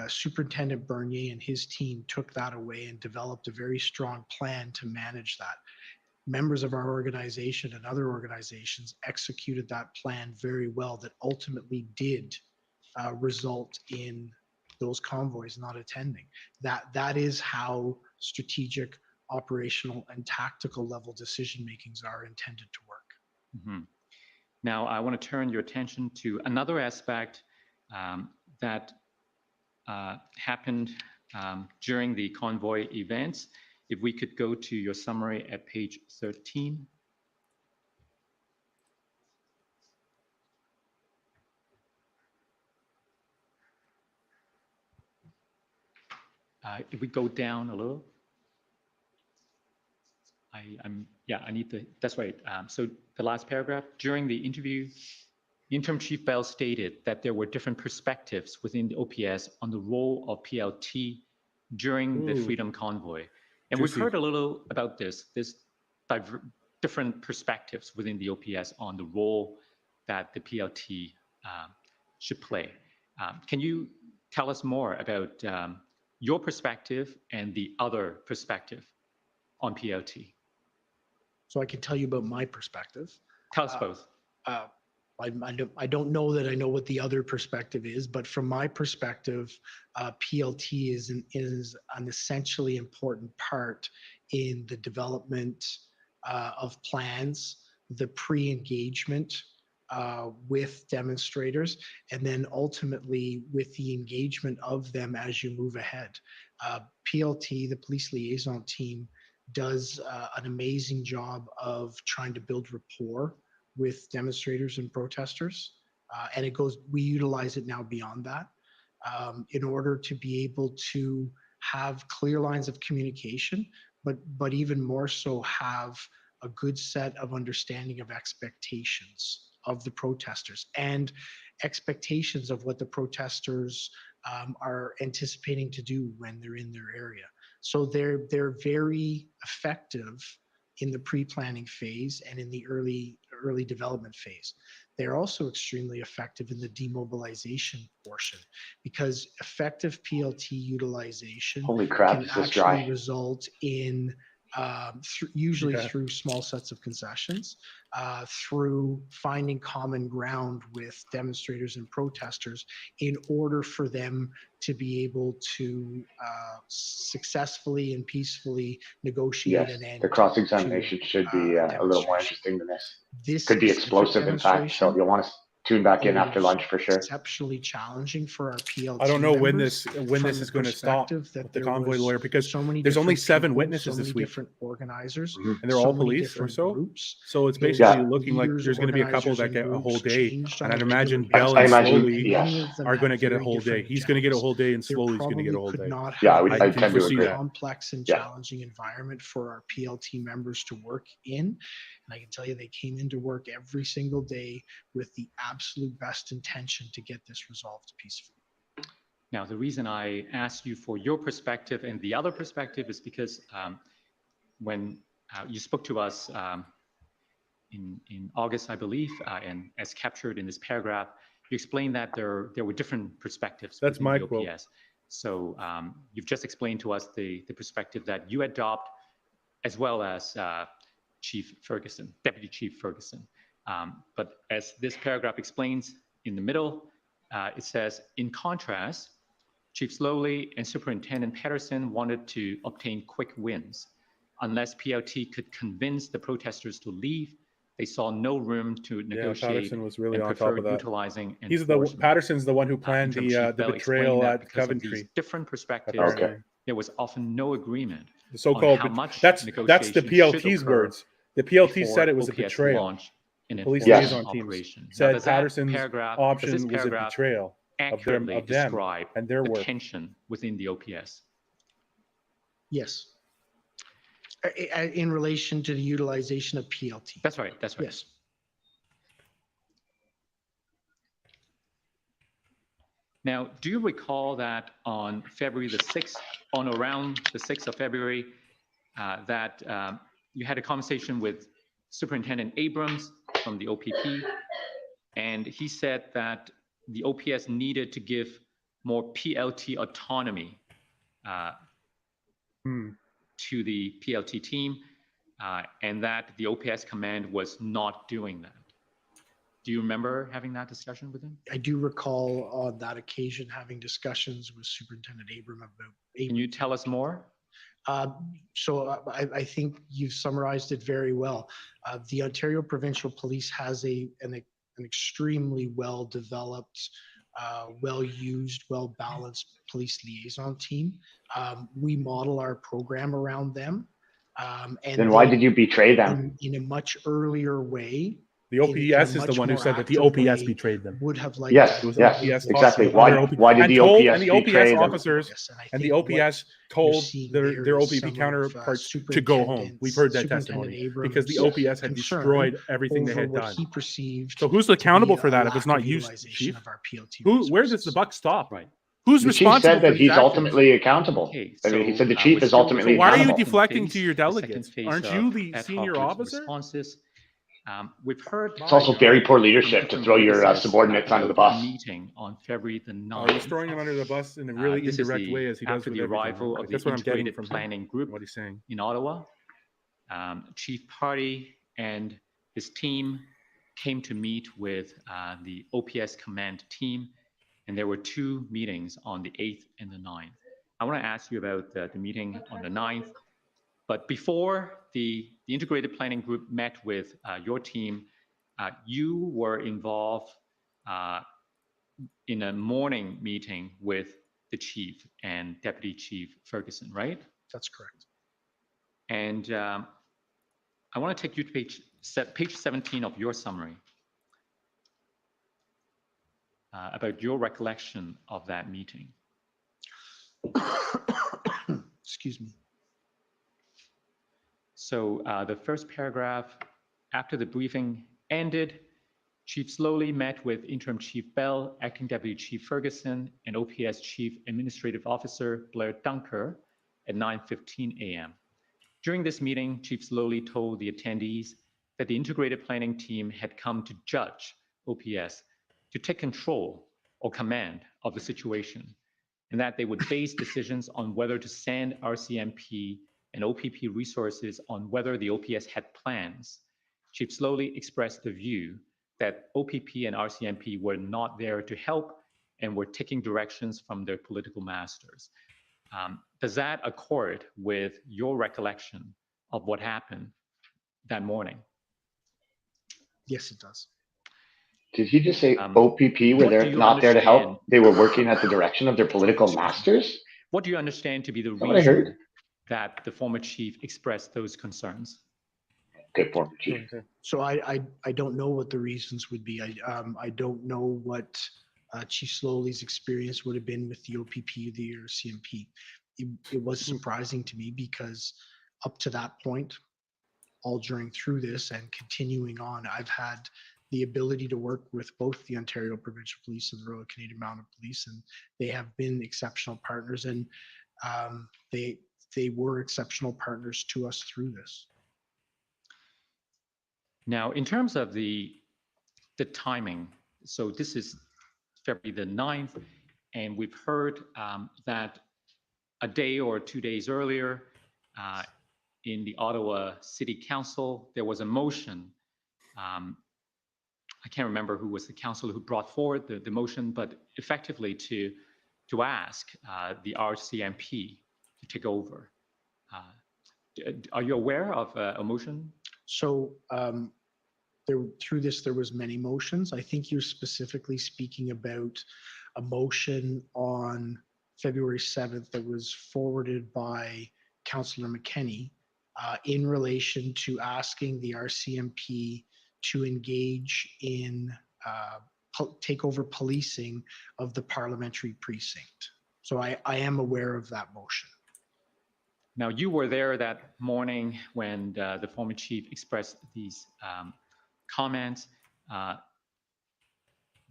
Superintendent Bernier and his team took that away and developed a very strong plan to manage that. Members of our organization and other organizations executed that plan very well, that ultimately did result in those convoys not attending. That is how strategic, operational, and tactical level decision makings are intended to work. Mm-hmm. Now, I want to turn your attention to another aspect that happened during the convoy events. If we could go to your summary at page 13. If we go down a little. I need the, that's right. So the last paragraph, during the interview, Interim Chief Bell stated that there were different perspectives within the OPS on the role of PLT during the Freedom Convoy. And we've heard a little about this different perspectives within the OPS on the role that the PLT should play. Can you tell us more about your perspective and the other perspective on PLT? So I can tell you about my perspective. Tell us both. I don't know that I know what the other perspective is, but from my perspective, PLT is an essentially important part in the development of plans, the pre-engagement with demonstrators, and then ultimately with the engagement of them as you move ahead. PLT, the police liaison team, does an amazing job of trying to build rapport with demonstrators and protesters. And we utilize it now beyond that in order to be able to have clear lines of communication, but even more so have a good set of understanding of expectations of the protesters and expectations of what the protesters are anticipating to do when they're in their area. So they're very effective in the pre-planning phase and in the early development phase. They're also extremely effective in the demobilization portion because effective PLT utilization can actually result in usually through small sets of concessions, through finding common ground with demonstrators and protesters in order for them to be able to successfully and peacefully negotiate an end. The cross-examination should be a little more interesting than this. Could be explosive, in fact. So you'll want to tune back in after lunch for sure. Exceptionally challenging for our PLT. I don't know when members this is going to stop with the convoy lawyer, because so many there's only 7 people, witnesses so this week, different organizers, and they're all police or so. Groups. So it's Those basically looking like leaders, there's going to be a couple that organizers, get and a whole groups day, changed and on I'd a imagine regular Bell basis. and Many Sloly of them are going to have get a very whole day. different He's going to get a agendas. whole day, and There Sloly's going to get a probably whole could day. not Yeah, have I been tend to a agree. complex and challenging environment for our PLT members to work in. And I can tell you they came into work every single day with the absolute best intention to get this resolved peacefully. Now, the reason I asked you for your perspective and the other perspective is because when you spoke to us in August, I believe, and as captured in this paragraph, you explained that there were different perspectives That's within my the quote. OPS. So you've just explained to us the perspective that you adopt, as well as Deputy Chief Ferguson. But as this paragraph explains in the middle, it says, in contrast, Chief Sloly and Superintendent Patterson wanted to obtain quick wins. Unless PLT could convince the protesters to leave, they saw no room to negotiate. Patterson was really and on top preferred of that. utilizing Patterson's the one who planned the betrayal at Coventry. Different perspectives. Okay. There was often no agreement. The so-called that's the PLT's words. The PLT said it was a betrayal. The police liaison teams said Patterson's option was a betrayal of them and their work. Tension within the OPS. Yes. In relation to the utilization of PLT. That's right. That's right. Yes. Now, do you recall that on February the 6th, on around the 6th of February, that you had a conversation with Superintendent Abrams from the OPP, and he said that the OPS needed to give more PLT autonomy to the PLT team, and that the OPS command was not doing that. Do you remember having that discussion with him? I do recall on that occasion having discussions with Superintendent Abram about. Can you tell us more? So I think you've summarized it very well. The Ontario Provincial Police has an extremely well-developed, well-used, well-balanced police liaison team. We model our program around them. And then why did you betray them? In a much earlier way. The OPS is the one who said that the OPS betrayed them. Would have liked yes, exactly. Why did the OPS betray them? Officers and the OPS told their OPP counterparts to go home. We've heard that testimony because the OPS had destroyed everything they had done. So who's accountable for that if it's not you, Chief? Where does the buck stop? Right. Who's responsible? The chief said that he's ultimately accountable. Okay, so, I mean, he said the chief is ultimately accountable. Why are you deflecting to your delegates? Aren't you the senior officer? We've heard it's also very poor leadership to throw your subordinates under the bus. Meeting on February the 9th. Oh, he's throwing them under the bus in a really indirect way, as he does with the arrival of the integrated planning group what he's saying. In Ottawa. Chief Party and his team came to meet with the OPS command team, and there were 2 meetings on the 8th and the 9th. I want to ask you about the meeting on the 9th, but before the integrated planning group met with your team, you were involved in a morning meeting with the chief and Deputy Chief Ferguson, right? That's correct. And I want to take you to page 17 of your summary about your recollection of that meeting. Excuse me. So the first paragraph, after the briefing ended, Chief Sloly met with Interim Chief Bell, Acting Deputy Chief Ferguson, and OPS Chief Administrative Officer Blair Dunker at 9:15 a.m. During this meeting, Chief Sloly told the attendees that the integrated planning team had come to judge OPS to take control or command of the situation, and that they would base decisions on whether to send RCMP and OPP resources on whether the OPS had plans. Chief Sloly expressed the view that OPP and RCMP were not there to help and were taking directions from their political masters. Does that accord with your recollection of what happened that morning? Yes, it does. Did he just say OPP were there, not there to help? They were working at the direction of their political masters? What do you understand to be the What I heard? reason that the former chief expressed those concerns? Good former chief. So I don't know what the reasons would be. I don't know what Chief Sloly's experience would have been with the OPP or the CMP. It was surprising to me because up to that point, all through this and continuing on, I've had the ability to work with both the Ontario Provincial Police and the Royal Canadian Mounted Police, and they have been exceptional partners, and they were exceptional partners to us through this. Now, in terms of the timing, so this is February the 9th, and we've heard that a day or 2 days earlier in the Ottawa City Council, there was a motion. I can't remember who was the councillor who brought forward the motion, but effectively to ask the RCMP to take over. Are you aware of a motion? So through this, there was many motions. I think you're specifically speaking about a motion on February 7th that was forwarded by Councillor McKenney in relation to asking the RCMP to engage in takeover policing of the parliamentary precinct. So I am aware of that motion. Now, you were there that morning when the former chief expressed these comments.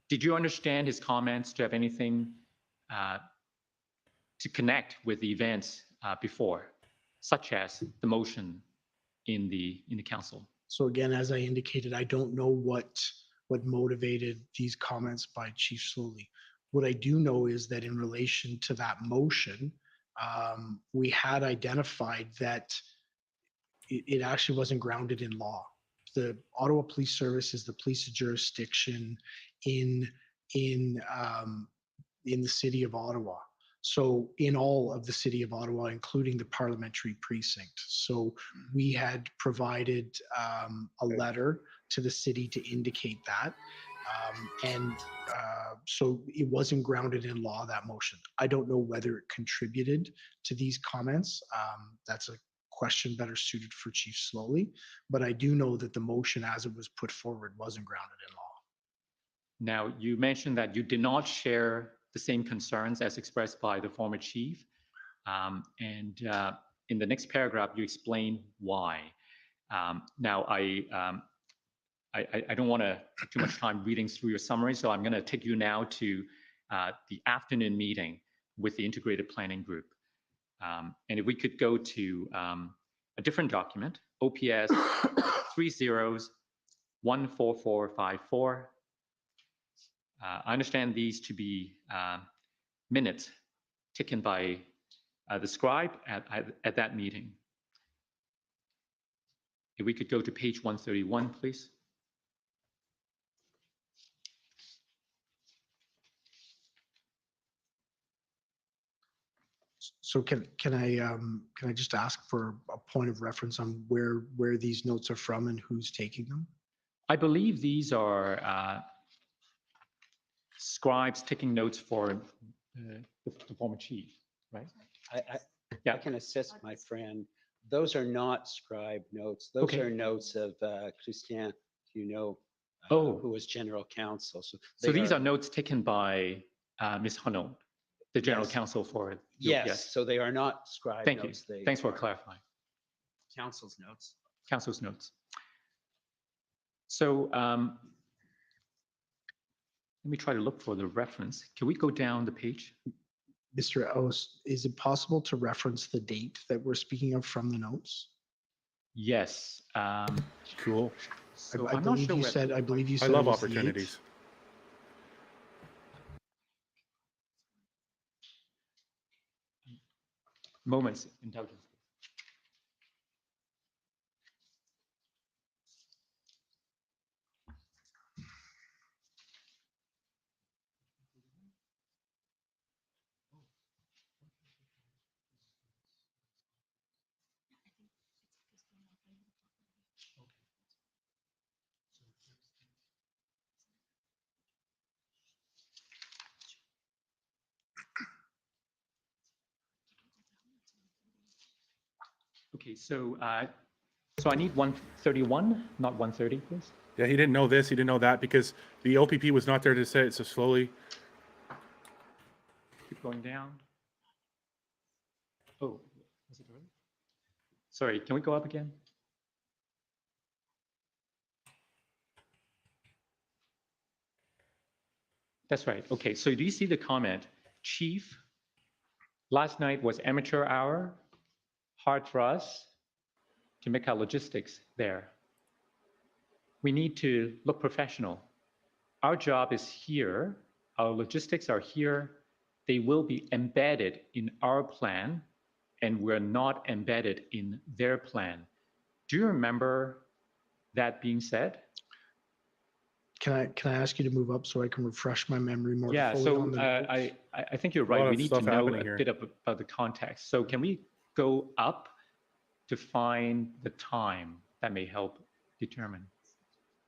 Did you understand his comments to have anything to connect with the events before, such as the motion in the council? So again, as I indicated, I don't know what motivated these comments by Chief Sloly. What I do know is that in relation to that motion, we had identified that it actually wasn't grounded in law. The Ottawa Police Service is the police jurisdiction in the city of Ottawa. So in all of the city of Ottawa, including the parliamentary precinct. So we had provided a letter to the city to indicate that. So it wasn't grounded in law, that motion. I don't know whether it contributed to these comments. That's a question better suited for Chief Sloly, but I do know that the motion as it was put forward wasn't grounded in law. Now, you mentioned that you did not share the same concerns as expressed by the former chief. In the next paragraph, you explain why. Now, I don't want to take too much time reading through your summary, so I'm going to take you now to the afternoon meeting with the integrated planning group. And if we could go to a different document, OPS 30-14454. I understand these to be minutes taken by the scribe at that meeting. If we could go to page 131, please. So can I just ask for a point of reference on where these notes are from and who's taking them? I believe these are scribes taking notes for the former chief, right? I can assist my friend. Those are not scribe notes. Those Okay. are notes of Christian, who was general counsel. So these are notes taken by Ms. Hanon, the general Yes. counsel for Yes, so they are not scribe Thank notes. you. Thanks for clarifying. Council's notes. Council's notes. So let me try to look for the reference. Can we go down the page? Mr. Oss, is it possible to reference the date that we're speaking of from the notes? Yes. Cool. So I I'm not believe sure you where- said. I believe you I said. love it was the 8th. opportunities. Moments intelligence. Okay, so so I need 131, not 130, please. Yeah, he didn't know this, he didn't know that, because the OPP was not there to say it, so slowly. Keep going down. Oh, was it already? Sorry, can we go up again? That's right. Okay, so do you see the comment? Chief, last night was amateur hour. Hard for us to make our logistics there. We need to look professional. Our job is here. Our logistics are here. They will be embedded in our plan, and we're not embedded in their plan. Do you remember that being said? Can I ask you to move up so I can refresh my memory more Yeah, fully so on the notes? I think you're A lot right. of We need to stuff know happening a here. bit about the context. So can we go up to find the time? That may help determine.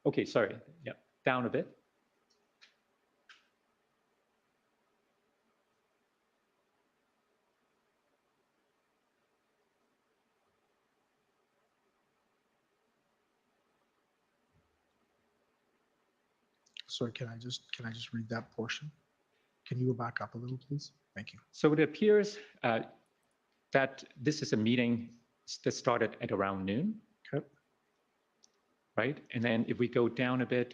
Okay, sorry. Yeah, down a bit. Sorry, can I just read that portion? Can you go back up a little, please? Thank you. So it appears that this is a meeting that started at around noon. Okay. Right? And then if we go down a bit,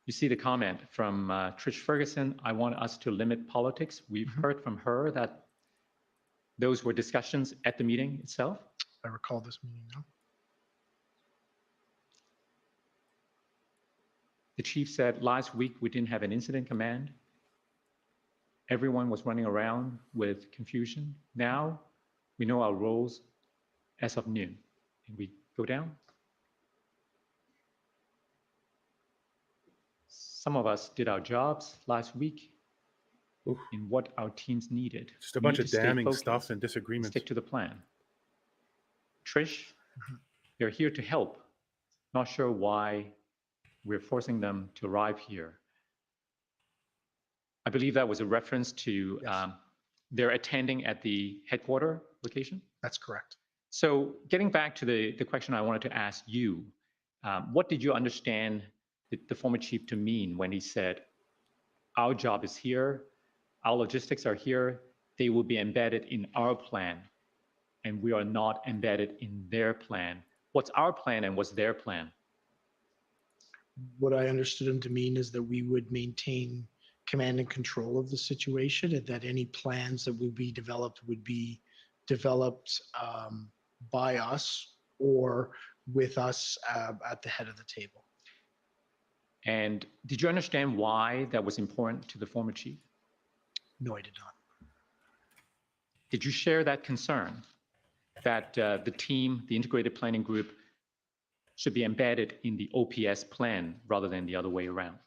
you see the comment from Trish Ferguson, I want us to limit politics. We've heard from her that those were discussions at the meeting itself. I recall this meeting now. The chief said, last week we didn't have an incident command. Everyone was running around with confusion. Now we know our roles as of noon. And we go down. Some of us did our jobs last week in what our teams needed. Just a We bunch need of to stay damning focused, stuff and disagreements. stick to the plan. Trish, they're here to help. Not sure why we're forcing them to arrive here. I believe that was a reference to their attending at the headquarter location. That's correct. So getting back to the question I wanted to ask you, what did you understand the former chief to mean when he said, our job is here, our logistics are here, they will be embedded in our plan, and we are not embedded in their plan? What's our plan and what's their plan? What I understood him to mean is that we would maintain command and control of the situation, and that any plans that would be developed by us or with us at the head of the table. And did you understand why that was important to the former chief? No, I did not. Did you share that concern that the team, the integrated planning group, should be embedded in the OPS plan rather than the other way around?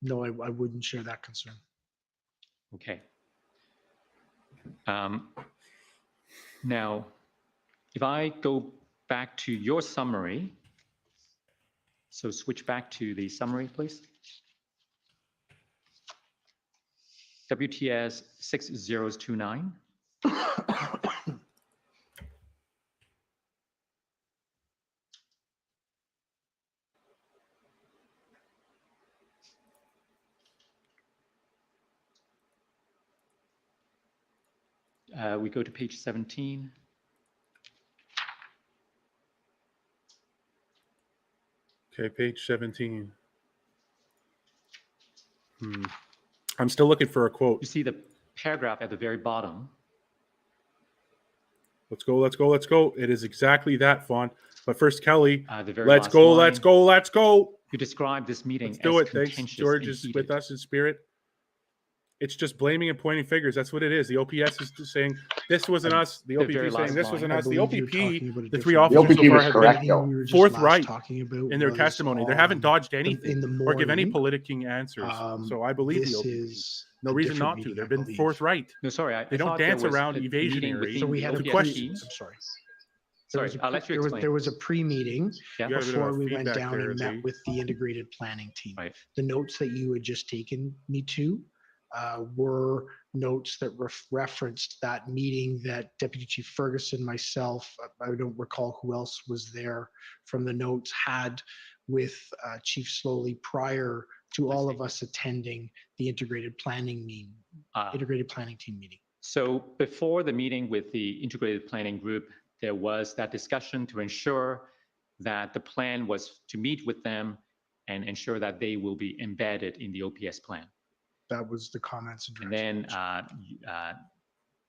No, I wouldn't share that concern. Okay. Now, if I go back to your summary, so switch back to the summary, please. WTS 6029. We go to page 17. Okay, page 17. I'm still looking for a quote. You see the paragraph at the very bottom. Let's go, let's go, let's go. It is exactly that, Fawn. But first, Kelly, The very let's last go, line. let's go, let's go. You describe this meeting Let's do as it. Thanks. contentious George and is heated. with us in spirit. It's just blaming and pointing fingers. That's what it is. The OPS is just saying this wasn't us. The OPP is saying this wasn't us. The OPP, the three officers so far have been forthright in their testimony. They haven't dodged anything or give any politicking answers. So I believe the OPP. No reason not to. They've been forthright. No, sorry. They don't dance around evasionary. So we had a questions. I'm sorry. Sorry, I'll let you explain. There was a pre-meeting before we went down there, and met with the integrated planning team. Right. The notes that you had just taken me to were notes that referenced that meeting that Deputy Chief Ferguson, myself, I don't recall who else was there from the notes, had with Chief Sloly prior to all of us attending the integrated planning team meeting. So before the meeting with the integrated planning group, there was that discussion to ensure that the plan was to meet with them and ensure that they will be embedded in the OPS plan. That was the comments. And then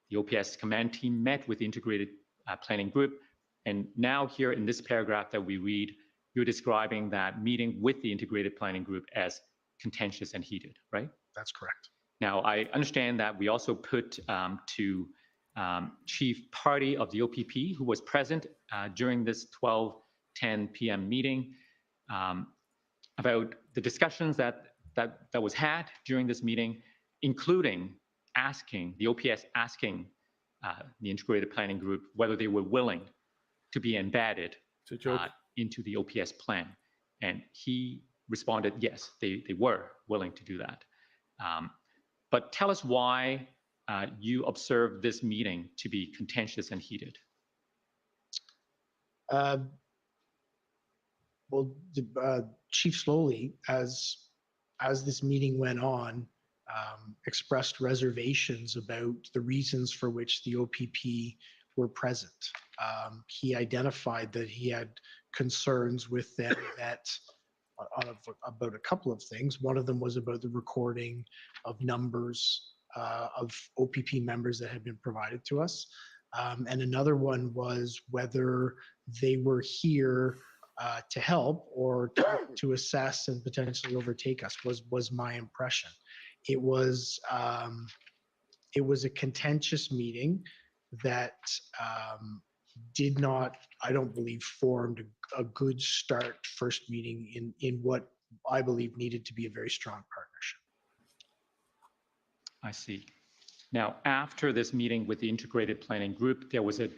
the OPS command team met with the integrated planning group. And now here in this paragraph that we read, you're describing that meeting with the integrated planning group as contentious and heated, right? That's correct. Now, I understand that we also put to Chief Party of the OPP, who was present during this 12:10 p.m. meeting, about the discussions that was had during this meeting, including asking the OPS asking the integrated planning group whether they were willing to be embedded into the OPS plan, and he responded yes, they were willing to do that. But tell us why you observed this meeting to be contentious and heated. Well, Chief Sloly, as this meeting went on, expressed reservations about the reasons for which the OPP were present. He identified that he had concerns with them about a couple of things. One of them was about the recording of numbers of OPP members that had been provided to us. And another one was whether they were here to help or to assess and potentially overtake us was my impression. It was a contentious meeting that did not, I don't believe, formed a good start first meeting in what I believe needed to be a very strong partnership. I see. Now, after this meeting with the integrated planning group, there was a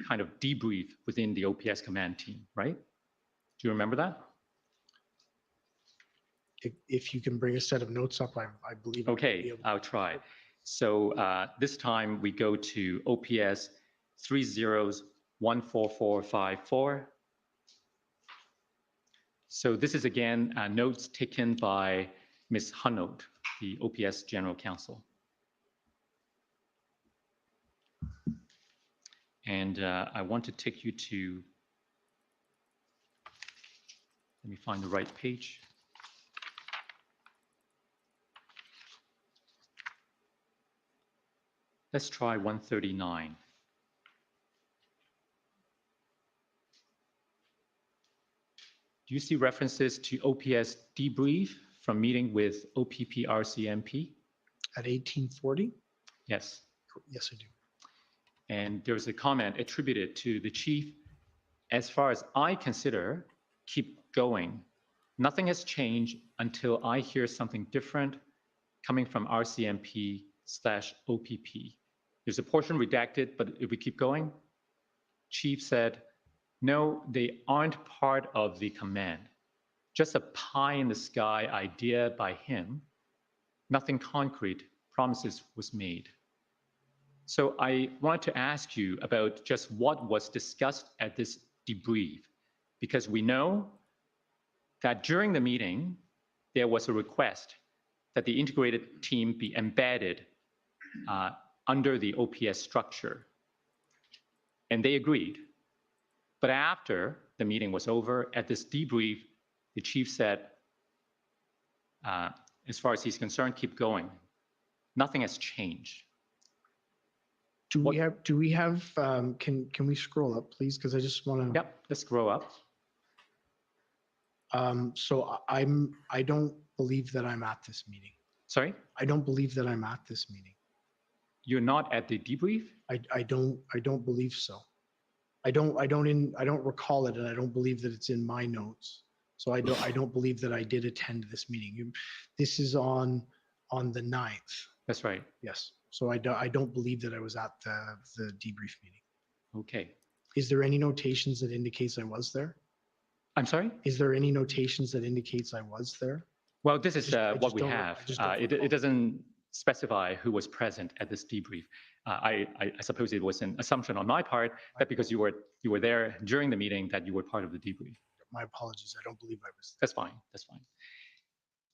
kind of debrief within the OPS command team, right? Do you remember that? If you can bring a set of notes up, I believe. Okay, I'll try. So this time we go to OPS 30-14454. So this is again notes taken by Ms. Hunold, the OPS General Counsel. And I want to take you to, let me find the right page. Let's try 139. Do you see references to OPS debrief from meeting with OPP RCMP? At 1840? Yes. Yes, I do. And there's a comment attributed to the chief. As far as I consider, keep going. Nothing has changed until I hear something different coming from RCMP/OPP. There's a portion redacted, but if we keep going, Chief said, no, they aren't part of the command. Just a pie in the sky idea by him. Nothing concrete, promises was made. So I wanted to ask you about just what was discussed at this debrief, because we know that during the meeting, there was a request that the integrated team be embedded under the OPS structure. And they agreed. But after the meeting was over, at this debrief, the chief said, as far as he's concerned, keep going. Nothing has changed. Do we have, can we scroll up, please? Because I just want to. Yep, let's scroll up. So I don't believe that I'm at this meeting. Sorry? I don't believe that I'm at this meeting. You're not at the debrief? I don't believe so. I don't recall it, and I don't believe that it's in my notes. So I don't believe that I did attend this meeting. This is on the 9th. That's right. Yes. So I don't believe that I was at the debrief meeting. Okay. Is there any notations that indicates I was there? I'm sorry? Is there any notations that indicates I was there? Well, this is what we have. It doesn't specify who was present at this debrief. I suppose it was an assumption on my part that because you were there during the meeting that you were part of the debrief. My apologies. I don't believe I was. That's fine. That's fine.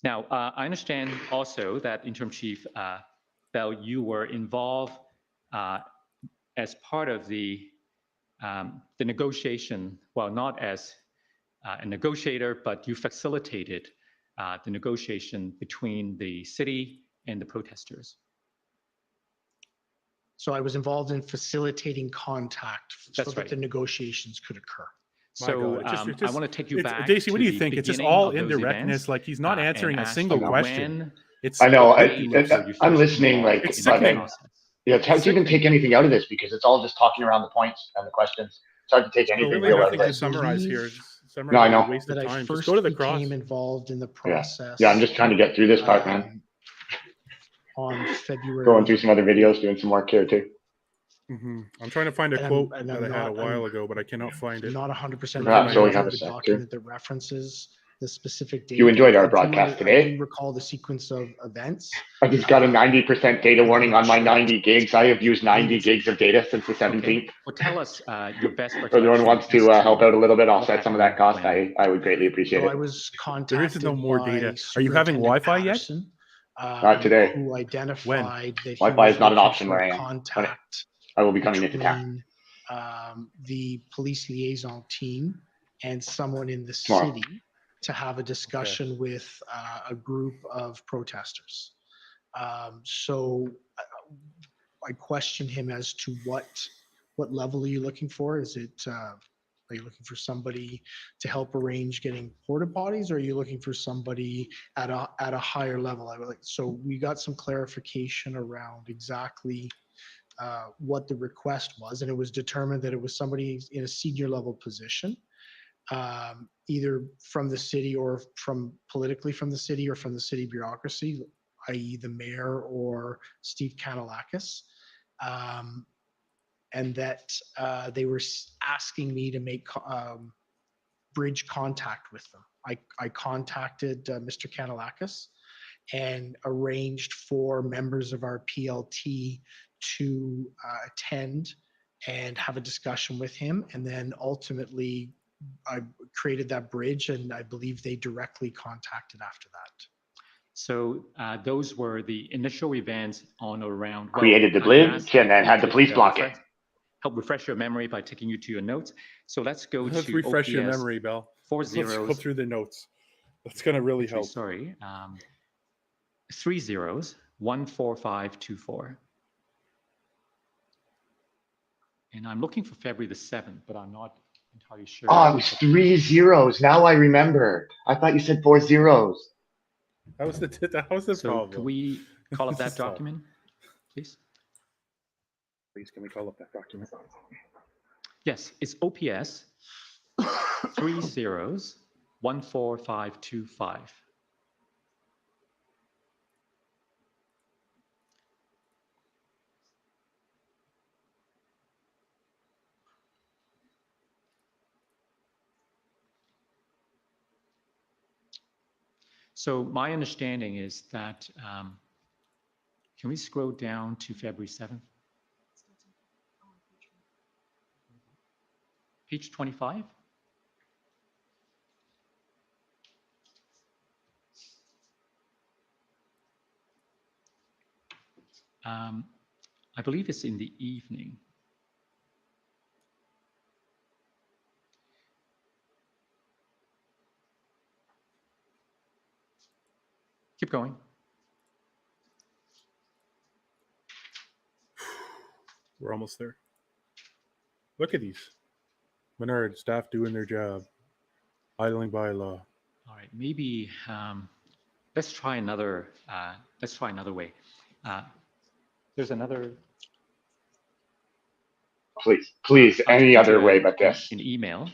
Now, I understand also that Interim Chief Bell, you were involved as part of the negotiation. Well, not as a negotiator, but you facilitated the negotiation between the city and the protesters. So I was involved in facilitating contact so That's that right. the negotiations could occur. So I want to take you back. JC, what do you think? It's just all indirectness. Like he's not answering a single question. I know. I'm listening. Like, it's sickening. Yeah, it's hard to even take anything out of this because it's all just talking around the points and the questions. It's hard to take anything real out of to it. summarize here. No, I know. Waste of That time. I first Just go to the cross. became involved in the process. Yeah, I'm just trying to get through this part, man. On February. Going through some other videos, doing some work here too. I'm trying to find a quote that I had a while ago, but I cannot find it. Not 100% Perhaps so we have a the sec, document that references the specific data. You enjoyed our broadcast today. I do recall the sequence of events. I just got a 90% data warning on my 90 gigs. I have used 90 gigs of data since the 17th. Okay. Well, tell us your best. If anyone wants to help out a little bit, offset some of that cost, I would greatly appreciate So it. I was contacted. There is no more data. Are you having Wi-Fi yet? Not today. Who identified that Wi-Fi is not an option where I am. Contact I will be coming into town. The police liaison team and someone in the Tomorrow. city to have a discussion with a group of protesters. So I questioned him as to what level are you looking for? Is it are you looking for somebody to help arrange getting porta potties, or are you looking for somebody at a higher level? So we got some clarification around exactly what the request was, and it was determined that it was somebody in a senior level position, either from the city or politically from the city or from the city bureaucracy, i.e. the mayor or Steve Kanalakis, and that they were asking me to make bridge contact with them. I contacted Mr. Kanalakis and arranged for members of our PLT to attend and have a discussion with him. And then ultimately I created that bridge, and I believe they directly contacted after that. So those were the initial events on or around. Created the bridge and then had the police block it. Help refresh your memory by taking you to your notes. So let's go to refresh your OPS memory, Bell. 40. Let's go through the notes. That's going to really help. Sorry. 3 zeros, 14524. And I'm looking for February the 7th, but I'm not entirely sure. Oh, it was 3 zeros. Now I remember. I thought you said 4 zeros. That was the problem. Can we call up that document, please? Please, can we call up that document? Yes, it's OPS 3 zeros 14525. So my understanding is that, can we scroll down to February 7th? Page 25? I believe it's in the evening. Keep going. We're almost there. Look at these. Menard staff doing their job. Idling bylaw. All right, maybe let's try another. Let's try another way. There's another. Please, any other way but this. An email.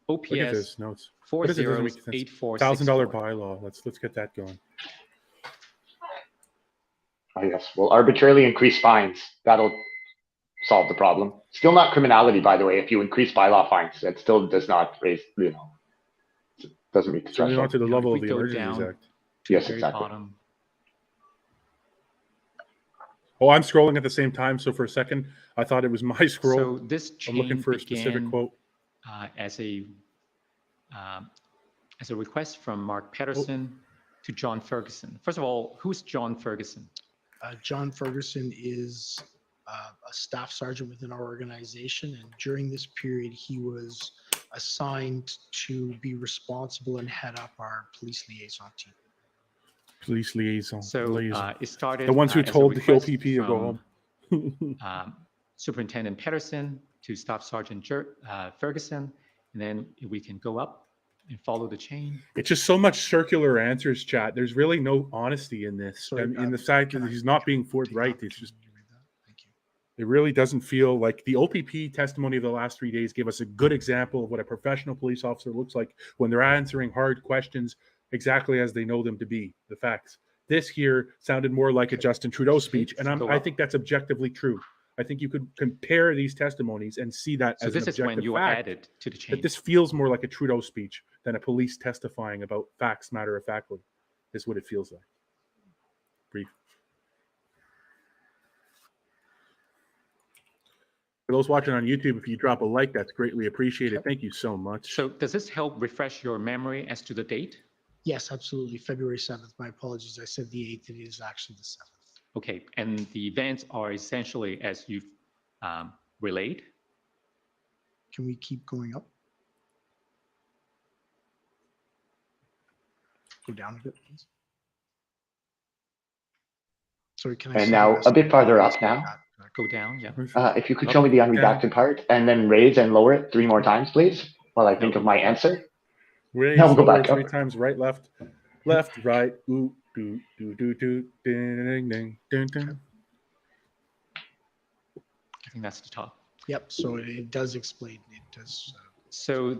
Look at OPS this notes. $40,8464. $1,000 bylaw. Let's get that going. Oh, yes. We'll arbitrarily increase fines. That'll solve the problem. Still not criminality, by the way. If you increase bylaw fines, that still does not raise, doesn't meet the So we threshold. want to the level of the go Emergencies down Act. Yes, Very exactly. bottom. Oh, I'm scrolling at the same time. So for a second, I thought it was my scroll. So this I'm looking chain for a specific began quote. as a request from Mark Patterson to John Ferguson. First of all, who's John Ferguson? John Ferguson is a staff sergeant within our organization, and during this period, he was assigned to be responsible and head up our police liaison team. Police liaison. So it started. The ones who as a told the request OPP to go from, home. Superintendent Patterson to Staff Sergeant Ferguson, and then we can go up and follow the chain. It's just so much circular answers, chat. There's really no honesty in this. Sorry, and in the fact that he's not being forthright, it's just, Thank you. it really doesn't feel like the OPP testimony of the last 3 days gave us a good example of what a professional police officer looks like when they're answering hard questions exactly as they know them to be, the facts. This here sounded more like a Justin Trudeau speech, and I think that's objectively true. I think you could compare these testimonies and see that So as this an is when objective you fact. added to the chain. That this feels more like a Trudeau speech than a police testifying about facts matter of factly, is what it feels like. Brief. For those watching on YouTube, if you drop a like, that's greatly appreciated. Thank you so much. So does this help refresh your memory as to the date? Yes, absolutely. February 7th. My apologies. I said the 8th. It is actually the 7th. Okay, and the events are essentially as you've relayed. Can we keep going up? Go down a bit, please. Sorry, can I? And now a bit farther up now. Go down, yeah. If you could show me the unredacted part and then raise and lower it 3 more times, please, while I think of my answer. Raise, Now we'll go lower, back 3 up. times, right, left, right. Ooh, do, do, do, do, ding, ding, ding, ding, ding. I think that's the top. Yep. So it does explain. It does. So,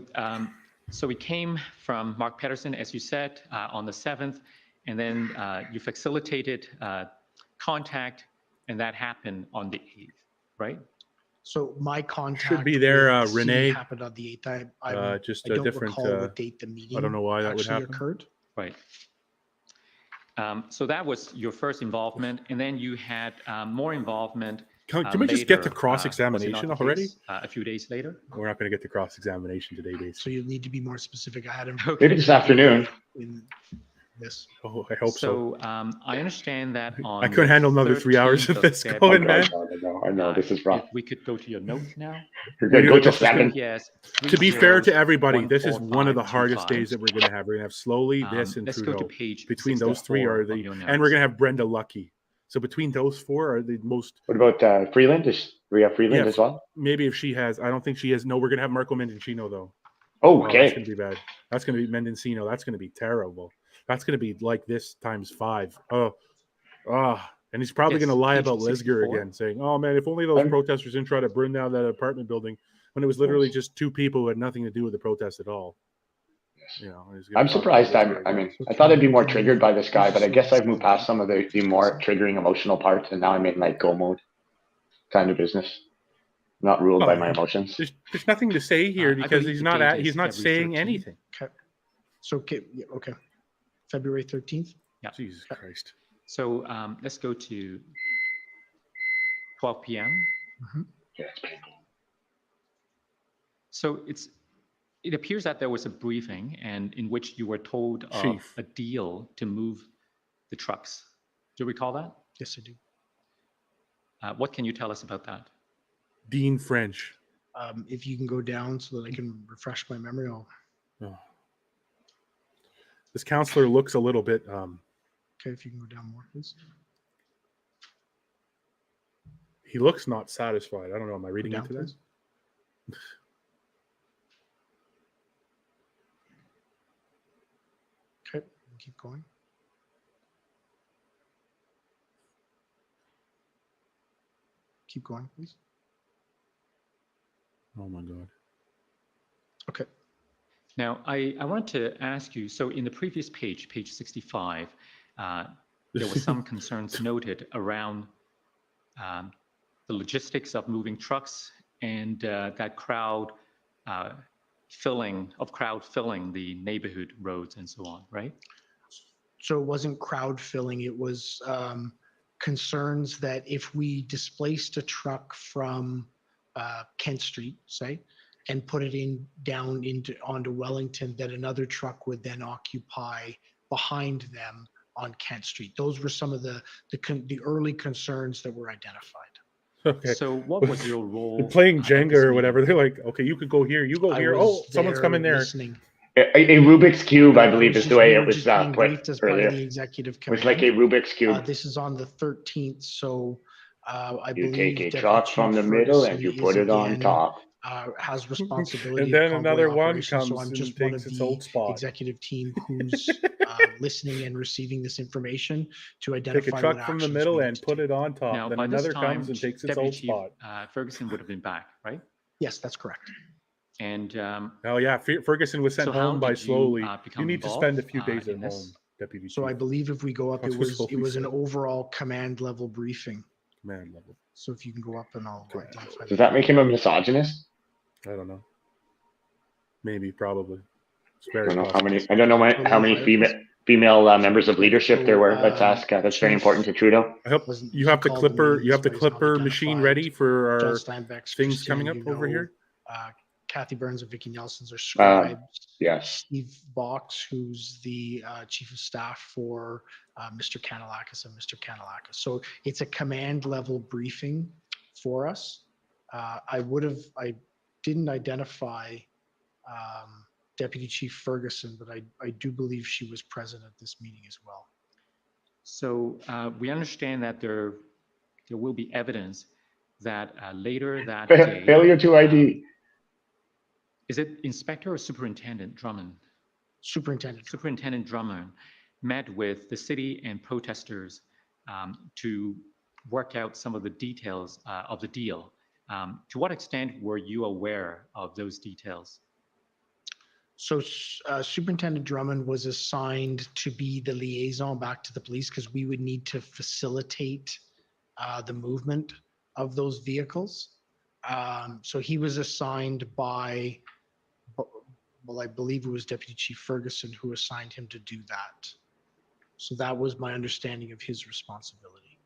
so we came from Mark Patterson, as you said, on the 7th, and then you facilitated contact, and that happened on the 8th, right? So my contact Should be there, with the city Renee. happened on the 8th. I Just I a don't different. recall what date the meeting I don't know why that would actually happen. occurred. Right. So that was your first involvement, and then you had more involvement. Can we just get to later, cross-examination was it not the already? case, a few days later. We're not going to get to cross-examination today, basically. So you'll need to be more specific. I had him. Maybe this afternoon. In this. Oh, I hope so. So I understand that on I couldn't handle another 3 hours 13th of this February, going, man. I know, this is rough. if we could go to your note now. You're good. Go to 7. Yes. To be fair to everybody, this is one of the hardest 30145525. days that we're going to have. We're going to have Slowly, this, and Let's Trudeau. go to page Between those 3 are 64 the, of your and notes. we're going to have Brenda Lucky. So between those 4 are the most. What about Freeland? Do we have Freeland as well? Maybe if she has, I don't think she has. No, we're going to have Marco Mendocino though. Oh, That's okay. going to be bad. That's going to be Mendocino. That's going to be terrible. That's going to be like this times 5. And he's probably Yes, going to lie page about Lisger 64. again, saying, "Oh man, if only those protesters didn't try to burn down that apartment building when it was literally just 2 people who had nothing to do with the protest at all." You know, he's gonna I'm talk surprised. about I Lisger. mean, I thought I'd be more triggered by this guy, but I guess I've moved past some of the more triggering emotional parts, and now I'm in like go mode kind of business. Not ruled by my emotions. There's nothing to say here I because believe he's the not date is he's not February saying 13th. anything. Okay. So okay. Yeah, okay. February 13th? Yeah. Jesus Christ. So let's go to 12 p.m. Mhm. So it appears that there was a briefing and in which you were told of Chief. a deal to move the trucks. Do you recall that? Yes, I do. What can you tell us about that? Dean French. If you can go down so that I can refresh my memory, I'll... Oh. This counselor looks a little bit... Okay, if you can go down more, please. He looks not satisfied. I don't know. Am I reading Go down, into that? please. Okay, keep going. Keep going, please. Oh my God. Okay. Now, I wanted to ask you, so in the previous page, page 65, there were some concerns noted around the logistics of moving trucks and that crowd filling the neighborhood roads and so on, right? So it wasn't crowd filling, it was concerns that if we displaced a truck from Kent Street, say, and put it onto Wellington, that another truck would then occupy behind them on Kent Street. Those were some of the early concerns that were identified. Okay. So what was your role? They're playing at Jenga this or whatever. meeting? They're like, okay, you could go here, you go I here. was Oh, someone's there coming there. listening. A Rubik's Cube, I believe, is the way We it were was just being put briefed as part earlier. of the executive It command. was like a Rubik's Cube. This is on the 13th, so I You believe take a Deputy truck Chief from the middle and Ferguson you is put it on again, top. has responsibility And then of convoy another one operations. So comes I'm and just one takes of its the old spot. executive team who's listening and receiving this information to Take a identify truck what from the actions middle we need and to put take. it on top. Now, Then by this another time, comes and takes its Deputy old Chief spot. Ferguson would have been back, right? Yes, that's correct. And Oh yeah, Ferguson was sent so how home by did you, Slowly. become You need to involved, spend a few days in at this? home, Deputy So Chief. I believe if we go up, That's it what was Slowly an said. overall command level briefing. Command level. So if you can go up and I'll identify Does that make him a misogynist? I don't know. Maybe, probably. It's I very don't know possible. how many female members of leadership there were. Let's ask. That's very important to Trudeau. I hope you have the clipper machine ready for our things coming up over here. Kathy Burns and Vicki Nelson's are scribes. Yes. Steve Box, who's the chief of staff for Mr. Kanalakis and Mr. Kanalakis. So it's a command level briefing for us. I didn't identify Deputy Chief Ferguson, but I do believe she was present at this meeting as well. So we understand that there will be evidence that later that day... Failure to ID. Is it Inspector or Superintendent Drummond? Superintendent. Superintendent Drummond met with the city and protesters to work out some of the details of the deal. To what extent were you aware of those details? So Superintendent Drummond was assigned to be the liaison back to the police because we would need to facilitate the movement of those vehicles. So he was assigned by, well, I believe it was Deputy Chief Ferguson who assigned him to do that. So that was my understanding of his responsibility.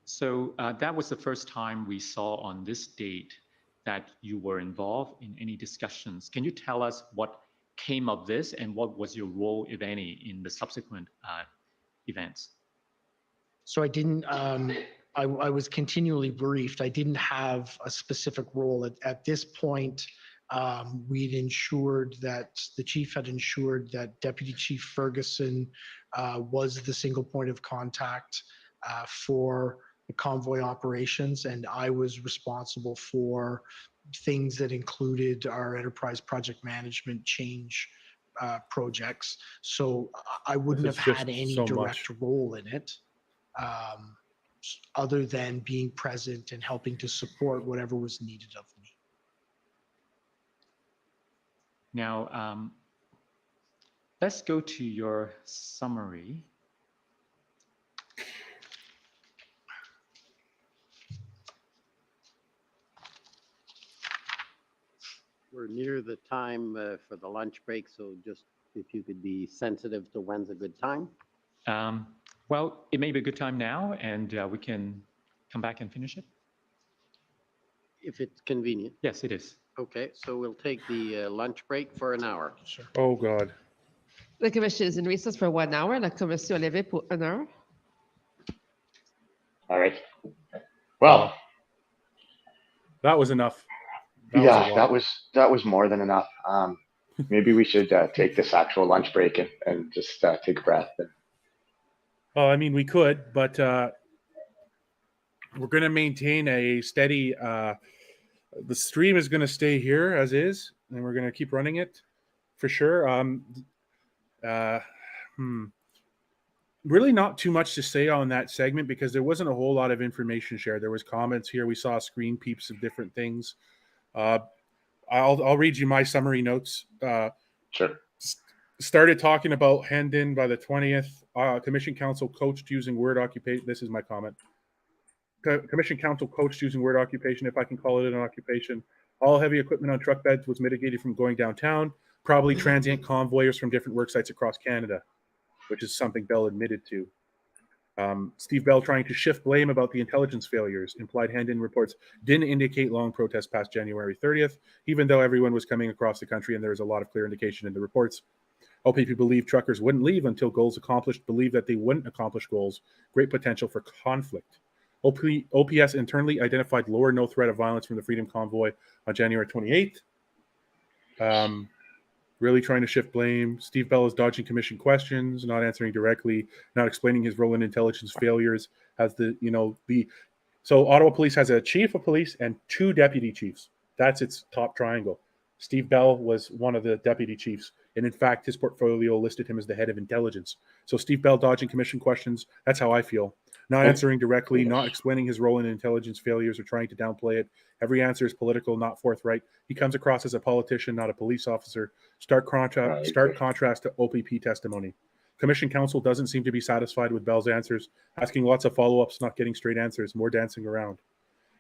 So that was the first time we saw on this date that you were involved in any discussions. Can you tell us what came of this and what was your role, if any, in the subsequent events? So I didn't, I was continually briefed. I didn't have a specific role. At this point, we'd ensured that the chief had ensured that Deputy Chief Ferguson was the single point of contact for the convoy operations, and I was responsible for things that included our enterprise project management change projects. So I wouldn't have had any direct role in it, other than being present and helping to support whatever was needed of me. Now, let's go to your summary. We're near the time for the lunch break, so just if you could be sensitive to when's a good time. Well, it may be a good time now, and we can come back and finish it. If it's convenient. Yes, it is. Okay, so we'll take the lunch break for an hour. Sure. Oh, God. The commission is in recess for 1 hour. La commission est levée pour 1 heure. All right. Well, that was enough. That was more than enough. Maybe we should take this actual lunch break and just take a breath. Well, I mean, we could, but we're going to maintain a steady. The stream is going to stay here as is, and we're going to keep running it for sure. Really not too much to say on that segment because there wasn't a whole lot of information shared. There was comments here. We saw screen peeps of different things. I'll read you my summary notes. Sure. Started talking about Hendon by the 20th. Commission Council coached using word occupation. This is my comment. Commission Council coached using word occupation, if I can call it an occupation. All heavy equipment on truck beds was mitigated from going downtown. Probably transient convoyers from different work sites across Canada, which is something Bell admitted to. Steve Bell trying to shift blame about the intelligence failures. Implied Hendon reports didn't indicate long protests past January 30th, even though everyone was coming across the country and there was a lot of clear indication in the reports. OPP believed truckers wouldn't leave until goals accomplished, believed that they wouldn't accomplish goals. Great potential for conflict. OPS internally identified low or no threat of violence from the Freedom Convoy on January 28th. Really trying to shift blame. Steve Bell is dodging commission questions, not answering directly, not explaining his role in intelligence failures. So Ottawa Police has a chief of police and 2 deputy chiefs. That's its top triangle. Steve Bell was one of the deputy chiefs, and in fact, his portfolio listed him as the head of intelligence. So Steve Bell dodging commission questions. That's how I feel. Not answering directly, not explaining his role in intelligence failures or trying to downplay it. Every answer is political, not forthright. He comes across as a politician, not a police officer. Stark contrast to OPP testimony. Commission Council doesn't seem to be satisfied with Bell's answers, asking lots of follow-ups, not getting straight answers, more dancing around.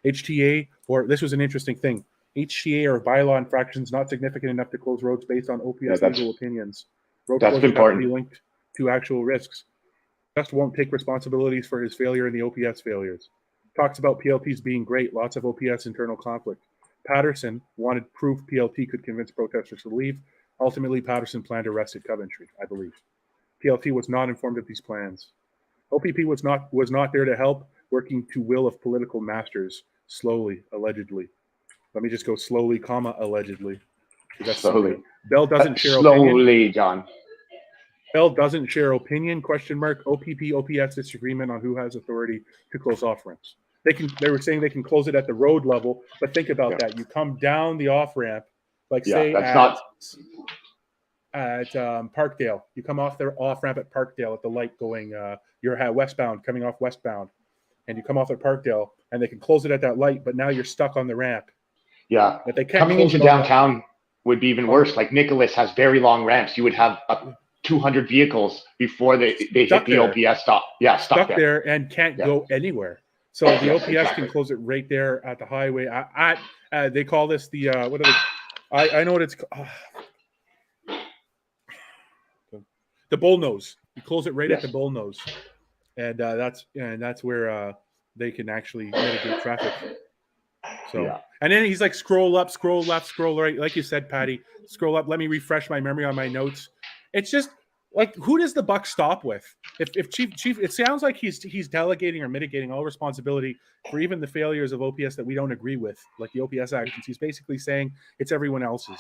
HTA, or this was an interesting thing, HTA or bylaw infractions not significant enough to close roads based on OPS legal opinions. Road that's closure important. Have to be linked to actual risks. Just won't take responsibilities for his failure and the OPS failures. Talks about PLTs being great, lots of OPS internal conflict. Patterson wanted proof PLT could convince protesters to leave. Ultimately, Patterson planned arrest at Coventry, I believe. PLT was not informed of these plans. OPP was not there to help, working to will of political masters, slowly, allegedly. Let me just go slowly, comma, allegedly. That's slowly. Bell doesn't share slowly, opinion. John. Bell doesn't share opinion, question mark. OPP, OPS disagreement on who has authority to close off-ramps. They were saying they can close it at the road level, but think about that. You come down the off-ramp, like say at Parkdale. You come off the off-ramp at Parkdale at the light going, you're westbound, coming off westbound. And you come off at Parkdale, and they can close it at that light, but now you're stuck on the ramp. Yeah. But they can't coming into downtown would be even worse. Like Nicholas has very long ramps. You would have 200 vehicles before they hit the OPS stop. Yeah, stuck there and can't go anywhere. So the OPS can close it right there at the highway. They call this the what are they? I know what it's called. The bullnose. You close it right at the bullnose, and that's where they can actually mitigate traffic. So and then he's like, scroll up, scroll left, scroll right, like you said, Patty. Scroll up. Let me refresh my memory on my notes. It's just like, who does the buck stop with? If chief, it sounds like he's delegating or mitigating all responsibility for even the failures of OPS that we don't agree with, like the OPS actions. He's basically saying it's everyone else's.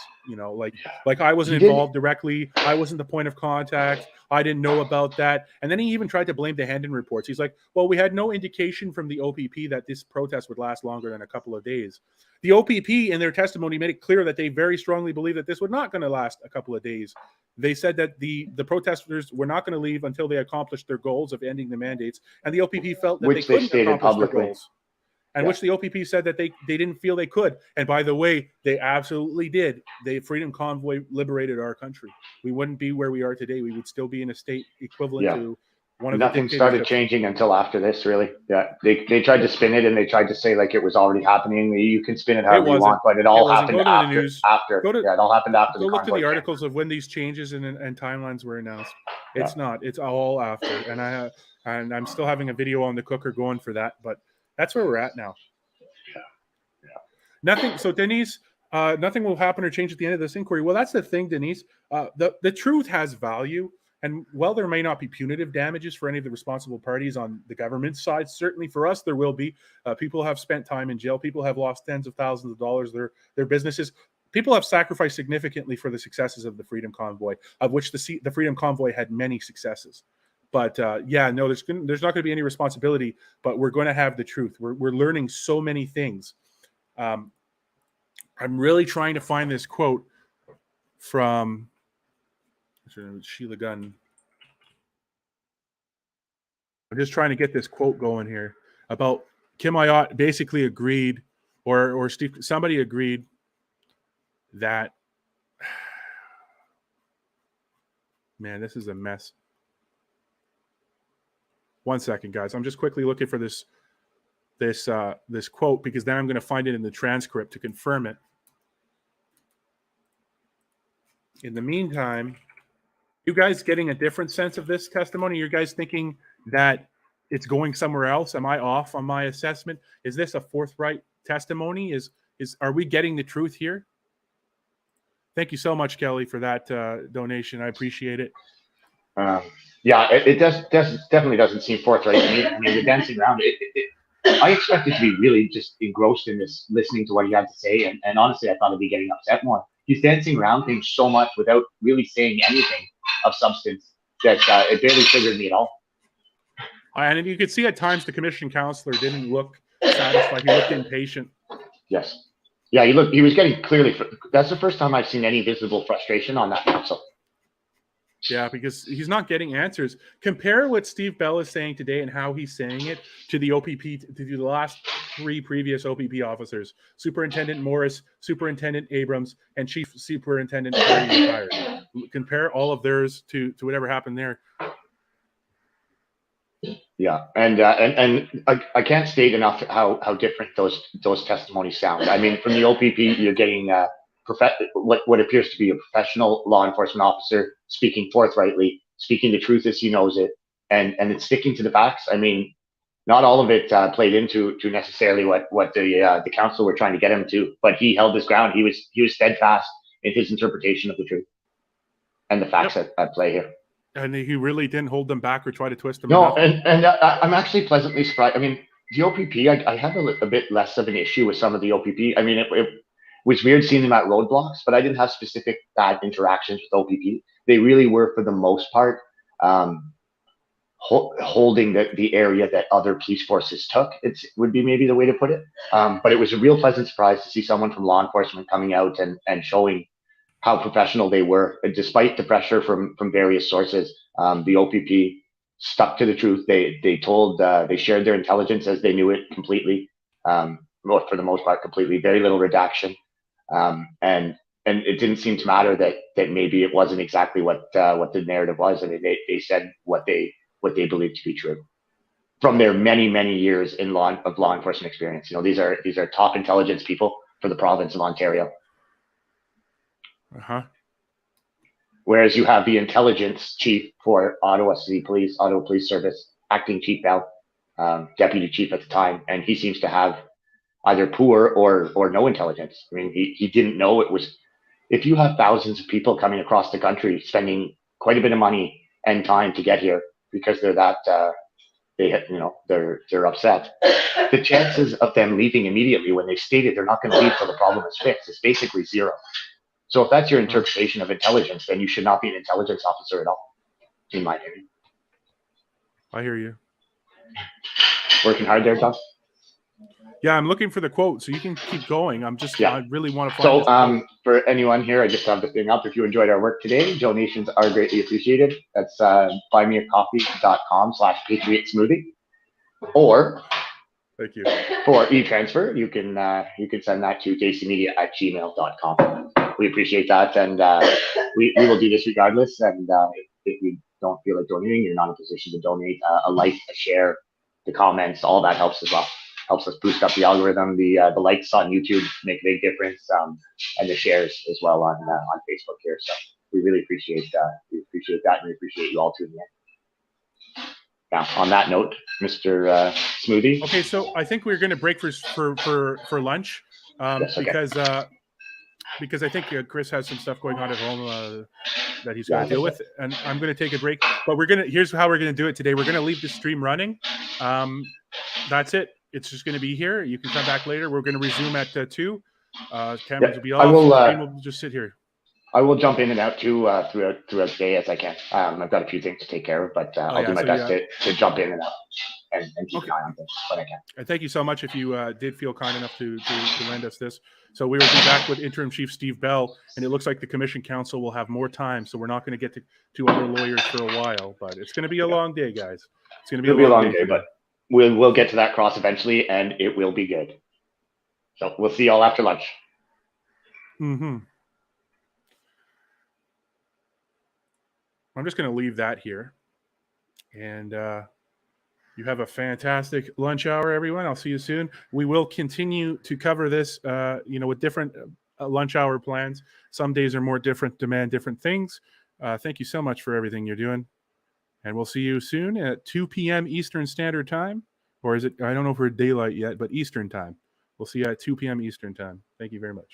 Like I wasn't involved directly. I wasn't the point of contact. I didn't know about that. And then he even tried to blame the Hendon reports. He's like, well, we had no indication from the OPP that this protest would last longer than a couple of days. The OPP in their testimony made it clear that they very strongly believe that this was not going to last a couple of days. They said that the protesters were not going to leave until they accomplished their goals of ending the mandates, and the OPP felt that they couldn't accomplish their goals. And which the OPP said that they didn't feel they could. And by the way, they absolutely did. The Freedom Convoy liberated our country. We wouldn't be where we are today. We would still be in a state equivalent to Nothing started changing until after this, really. Yeah, they tried to spin it and they tried to say like it was already happening. You can spin it however you want, but it all happened after. It all happened after the convoy. Go look to the articles of when these changes and timelines were announced. It's not. It's all after. And I'm still having a video on the cooker going for that, but that's where we're at now. Yeah. Nothing. So Denise, nothing will happen or change at the end of this inquiry. Well, that's the thing, Denise. The truth has value. And while there may not be punitive damages for any of the responsible parties on the government side, certainly for us, there will be. People have spent time in jail. People have lost tens of thousands of dollars, their businesses. People have sacrificed significantly for the successes of the Freedom Convoy, of which the Freedom Convoy had many successes. But yeah, no, there's not going to be any responsibility, but we're going to have the truth. We're learning so many things. I'm really trying to find this quote from Sheila Gunn. I'm just trying to get this quote going here about Kim Ayotte basically agreed, or Steve, somebody agreed that, man, this is a mess. One second, guys. I'm just quickly looking for this quote, because then I'm going to find it in the transcript to confirm it. In the meantime, you guys getting a different sense of this testimony? You guys thinking that it's going somewhere else? Am I off on my assessment? Is this a forthright testimony? Are we getting the truth here? Thank you so much, Kelly, for that donation. I appreciate it. Yeah, it definitely doesn't seem forthright to me. I mean, you're dancing around it. I expected to be really just engrossed in this, listening to what he had to say, and honestly, I thought I'd be getting upset more. He's dancing around things so much without really saying anything of substance that it barely triggered me at all. And you could see at times the commission counselor didn't look satisfied. He looked impatient. Yes. Yeah, he was getting clearly, that's the first time I've seen any visible frustration on that council. Yeah, because he's not getting answers. Compare what Steve Bell is saying today and how he's saying it to the OPP, to the last three previous OPP officers: Superintendent Morris, Superintendent Abrams, and Chief Superintendent retired. Compare all of theirs to whatever happened there. Yeah, and I can't state enough how different those testimonies sound. I mean, from the OPP, you're getting what appears to be a professional law enforcement officer speaking forthrightly, speaking the truth as he knows it, and it's sticking to the facts. I mean, not all of it played into necessarily what the council were trying to get him to, but he held his ground. He was steadfast in his interpretation of the truth and the facts at play here. And he really didn't hold them back or try to twist them. No, and I'm actually pleasantly surprised. I mean, the OPP, I have a bit less of an issue with some of the OPP. I mean, it was weird seeing them at roadblocks, but I didn't have specific bad interactions with OPP. They really were, for the most part, holding the area that other police forces took. It would be maybe the way to put it. But it was a real pleasant surprise to see someone from law enforcement coming out and showing how professional they were. And despite the pressure from various sources, the OPP stuck to the truth. They shared their intelligence as they knew it completely, for the most part, completely. Very little redaction. And it didn't seem to matter that maybe it wasn't exactly what the narrative was. I mean, they said what they believed to be true from their many years of law enforcement experience. You know, these are top intelligence people for the province of Ontario. Whereas you have the intelligence chief for Ottawa City Police, Ottawa Police Service, acting Chief Bell, deputy chief at the time, and he seems to have either poor or no intelligence. I mean, he didn't know it was. If you have thousands of people coming across the country spending quite a bit of money and time to get here because they're that they're upset, the chances of them leaving immediately when they stated they're not going to leave till the problem is fixed is basically zero. So if that's your interpretation of intelligence, then you should not be an intelligence officer at all, in my opinion. I hear you. Working hard there, Tom? Yeah, I'm looking for the quote, so you can keep going. I really want to find So for anyone here, I just have the thing up. If you enjoyed our work today, donations are greatly appreciated. That's buymeacoffee.com/patriotsmoothie. Or thank you. For e-transfer, you can send that to daisymedia@gmail.com. We appreciate that, and we will do this regardless. And we don't feel like donating, you're not in a position to donate. A like, a share, the comments, all that helps as well. Helps us boost up the algorithm. The likes on YouTube make a big difference, and the shares as well on Facebook here. So we really appreciate that, and we appreciate you all tuning in. Now, on that note, Mr. Smoothie. Okay, so I think we're going to break for lunch, Yes, okay. because I think Chris has some stuff going on at home that he's got to deal with, and I'm going to take a break. But here's how we're going to do it today. We're going to leave the stream running. That's it. It's just going to be here. You can come back later. We're going to resume at 2. Cameras will be off. The stream will just sit here. I will jump in and out too throughout the day as I can. I've got a few things to take care of, but I'll do my best to jump in and out and keep an eye on things when I can. And thank you so much if you did feel kind enough to lend us this. So we will be back with Interim Chief Steve Bell, and it looks like the Commission Council will have more time, so we're not going to get to other lawyers for a while, but it's going to be a long day, guys. It's going to be a long day, but we'll get to that cross eventually, and it will be good. So we'll see you all after lunch. Mm-hmm. I'm just going to leave that here, and you have a fantastic lunch hour, everyone. I'll see you soon. We will continue to cover this, with different lunch hour plans. Some days are more different, demand different things. Thank you so much for everything you're doing, and we'll see you soon at 2 p.m. Eastern Standard Time, or is it? I don't know if we're daylight yet, but Eastern Time. We'll see you at 2 p.m. Eastern Time. Thank you very much.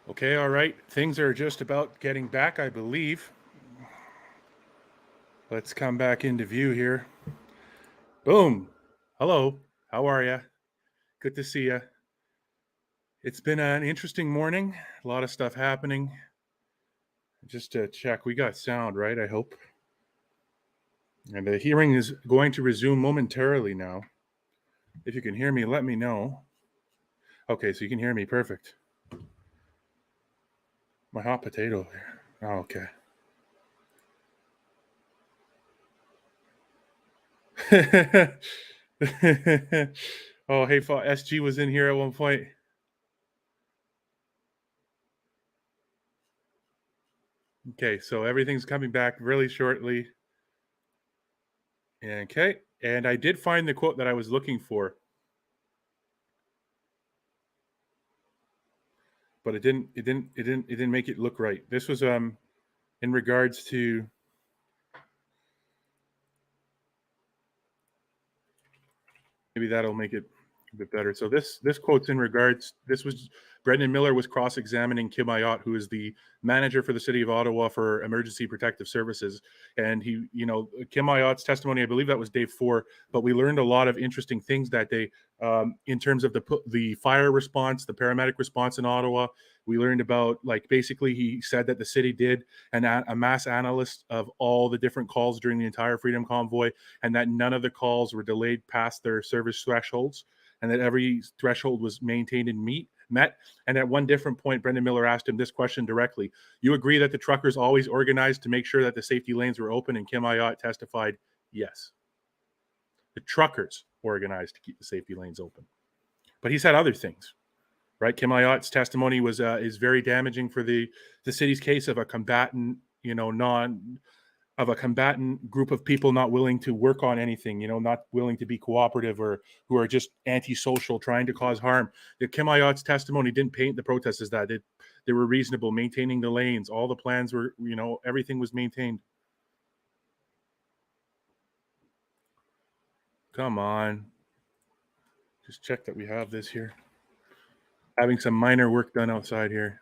Okay, all right. Things are just about getting back, I believe. Let's come back into view here. Boom. Hello. How are you? Good to see you. It's been an interesting morning. A lot of stuff happening. Just to check, we got sound, right? I hope. And the hearing is going to resume momentarily now. If you can hear me, let me know. Okay, so you can hear me. Perfect. My hot potato here. Oh, okay. Oh, hey, SG was in here at one point. Okay, so everything's coming back really shortly. Okay, and I did find the quote that I was looking for, but it didn't make it look right. This was in regards to, maybe that'll make it a bit better. So this quote's in regards, this was Brendan Miller was cross-examining Kim Ayotte, who is the manager for the city of Ottawa for Emergency Protective Services. And he, Kim Ayotte's testimony, I believe that was day 4, but we learned a lot of interesting things that day in terms of the fire response, the paramedic response in Ottawa. We learned about, basically he said that the city did a mass analysis of all the different calls during the entire Freedom Convoy, and that none of the calls were delayed past their service thresholds, and that every threshold was maintained and met. And at one different point, Brendan Miller asked him this question directly. You agree that the truckers always organized to make sure that the safety lanes were open? And Kim Ayotte testified, yes. The truckers organized to keep the safety lanes open. But he said other things, right? Kim Ayotte's testimony was is very damaging for the city's case of a combatant, of a combatant group of people not willing to work on anything, not willing to be cooperative, or who are just antisocial, trying to cause harm. The Kim Ayotte's testimony didn't paint the protests as that. They were reasonable, maintaining the lanes. All the plans were, everything was maintained. Come on. Just check that we have this here. Having some minor work done outside here.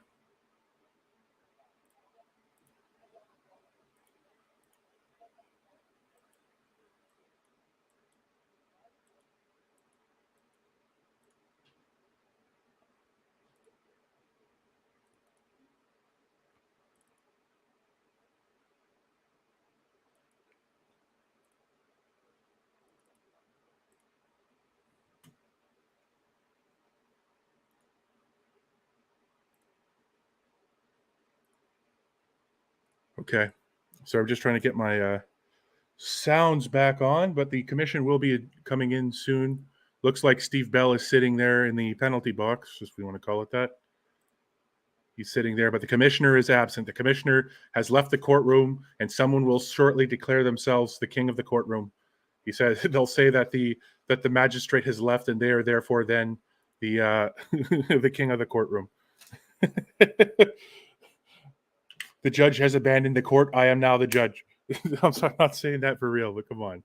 Okay, so I'm just trying to get my sounds back on, but the commission will be coming in soon. Looks like Steve Bell is sitting there in the penalty box, if we want to call it that. He's sitting there, but the commissioner is absent. The commissioner has left the courtroom, and someone will shortly declare themselves the king of the courtroom. He says they'll say that the magistrate has left, and they are therefore then the the king of the courtroom. The judge has abandoned the court. I am now the judge. I'm not saying that for real, but come on.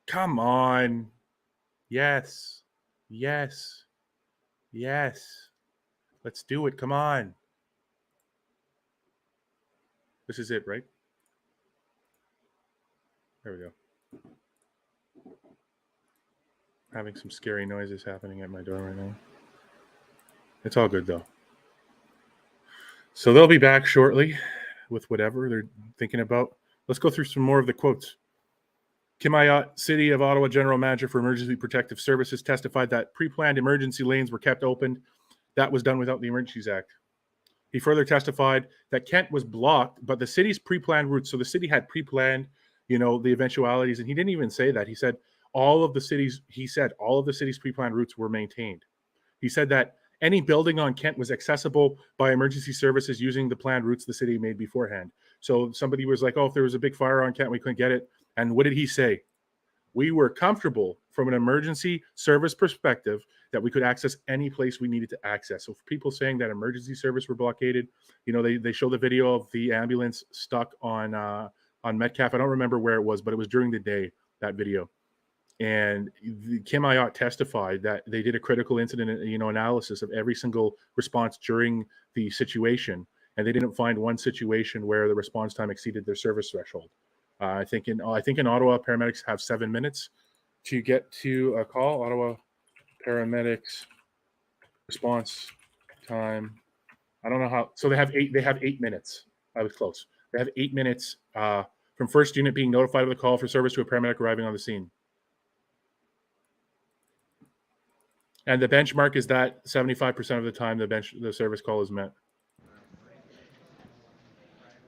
Come on. Yes. Yes. Yes. Let's do it. Come on. This is it, right? There we go. Having some scary noises happening at my door right now. It's all good, though. So they'll be back shortly with whatever they're thinking about. Let's go through some more of the quotes. Kim Ayotte, City of Ottawa General Manager for Emergency Protective Services, testified that pre-planned emergency lanes were kept open. That was done without the Emergencies Act. He further testified that Kent was blocked, but the city's pre-planned routes, so the city had pre-planned, the eventualities, and he didn't even say that. He said all of the city's pre-planned routes were maintained. He said that any building on Kent was accessible by emergency services using the planned routes the city made beforehand. So somebody was like, oh, if there was a big fire on Kent, we couldn't get it. And what did he say? We were comfortable from an emergency service perspective that we could access any place we needed to access. So for people saying that emergency service were blockaded, they show the video of the ambulance stuck on Metcalf. I don't remember where it was, but it was during the day, that video. And Kim Ayotte testified that they did a critical incident, analysis of every single response during the situation, and they didn't find one situation where the response time exceeded their service threshold. I think in Ottawa, paramedics have 7 minutes to get to a call. Ottawa paramedics response time. I don't know how. So they have 8 minutes. I was close. They have 8 minutes from first unit being notified of the call for service to a paramedic arriving on the scene. And the benchmark is that 75% of the time the service call is met.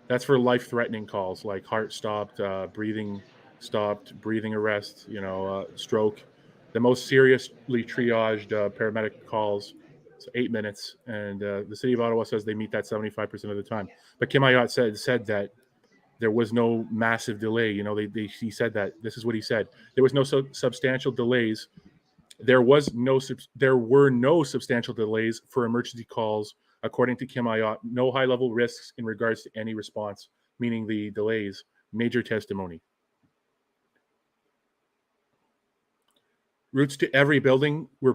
That's for life-threatening calls like heart stopped, breathing arrest, stroke. The most seriously triaged paramedic calls, so 8 minutes. And the city of Ottawa says they meet that 75% of the time. But Kim Ayotte said that there was no massive delay. He said that. This is what he said. There was no substantial delays. There were no substantial delays for emergency calls, according to Kim Ayotte. No high-level risks in regards to any response, meaning the delays. Major testimony. Routes for every building were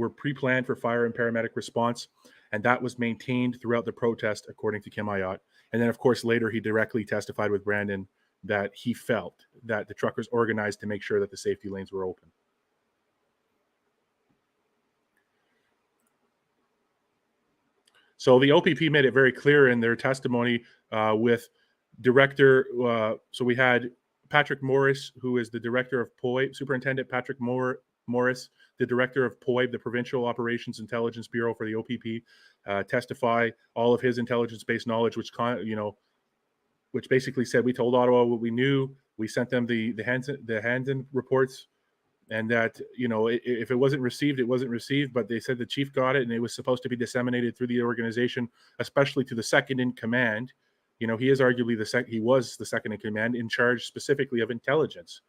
pre-planned for fire and paramedic response, and that was maintained throughout the protest, according to Kim Ayotte. And then, of course, later he directly testified with Brandon that he felt that the truckers organized to make sure that the safety lanes were open. So the OPP made it very clear in their testimony with director. So we had Patrick Morris, who is the director of POIB, Superintendent Patrick Morris, the director of POIB, the Provincial Operations Intelligence Bureau for the OPP, testify all of his intelligence-based knowledge, which basically said we told Ottawa what we knew. We sent them the Hansen reports, and that if it wasn't received, it wasn't received. But they said the chief got it, and it was supposed to be disseminated through the organization, especially to the second in command. He is arguably he was the second in command, in charge specifically of intelligence.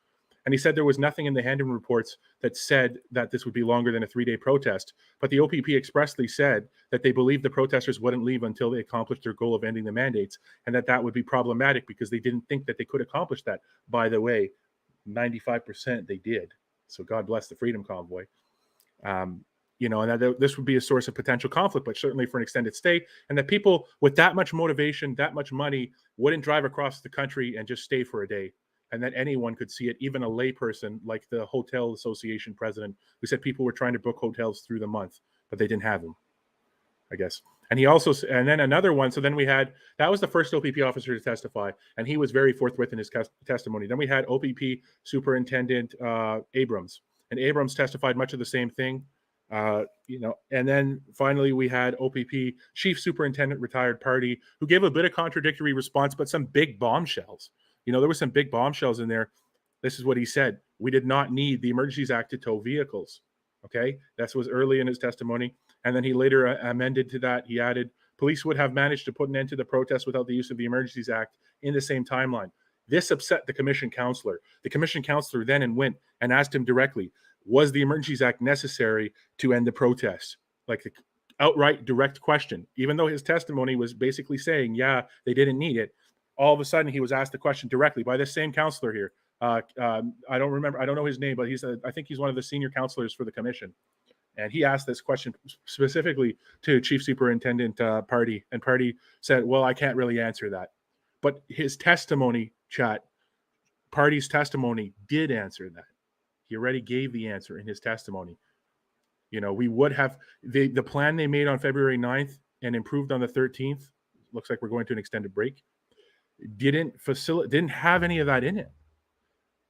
And he said there was nothing in the Hansen reports that said that this would be longer than a 3-day protest. But the OPP expressly said that they believed the protesters wouldn't leave until they accomplished their goal of ending the mandates, and that would be problematic because they didn't think that they could accomplish that. By the way, 95% they did. So God bless the Freedom Convoy. And that this would be a source of potential conflict, but certainly for an extended stay, and that people with that much motivation, that much money, wouldn't drive across the country and just stay for a day. And that anyone could see it, even a layperson like the Hotel Association president, who said people were trying to book hotels through the month, but they didn't have them, I guess. And he also, and then another one. So then we had, that was the first OPP officer to testify, and he was very forthwith in his testimony. Then we had OPP Superintendent Abrams, and Abrams testified much of the same thing. And then finally we had OPP Chief Superintendent Retired Party, who gave a bit of contradictory response, but some big bombshells. There were some big bombshells in there. This is what he said. We did not need the Emergencies Act to tow vehicles. Okay, that was early in his testimony. And then he later amended to that. He added, police would have managed to put an end to the protest without the use of the Emergencies Act in the same timeline. This upset the commission councillor. The commission councillor then went and asked him directly, was the Emergencies Act necessary to end the protest? Like the outright direct question. Even though his testimony was basically saying, yeah, they didn't need it. All of a sudden, he was asked the question directly by this same councillor here. I don't know his name, but I think he's one of the senior councillors for the commission. And he asked this question specifically to Chief Superintendent Party, and Party said, well, I can't really answer that. But his testimony, Party's testimony did answer that. He already gave the answer in his testimony. We would have, the plan they made on February 9th and improved on the 13th, looks like we're going to an extended break, didn't have any of that in it.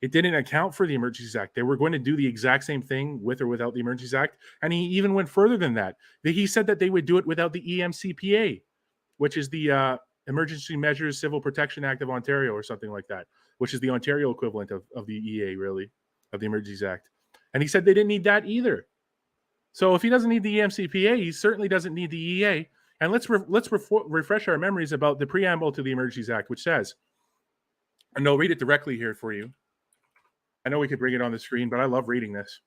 It didn't account for the Emergencies Act. They were going to do the exact same thing with or without the Emergencies Act. And he even went further than that. He said that they would do it without the EMCPA, which is the Emergency Measures Civil Protection Act of Ontario, or something like that, which is the Ontario equivalent of the EA, really, of the Emergencies Act. And he said they didn't need that either. So if he doesn't need the EMCPA, he certainly doesn't need the EA. And let's refresh our memories about the preamble to the Emergencies Act, which says, and I'll read it directly here for you. I know we could bring it on the screen, but I love reading this.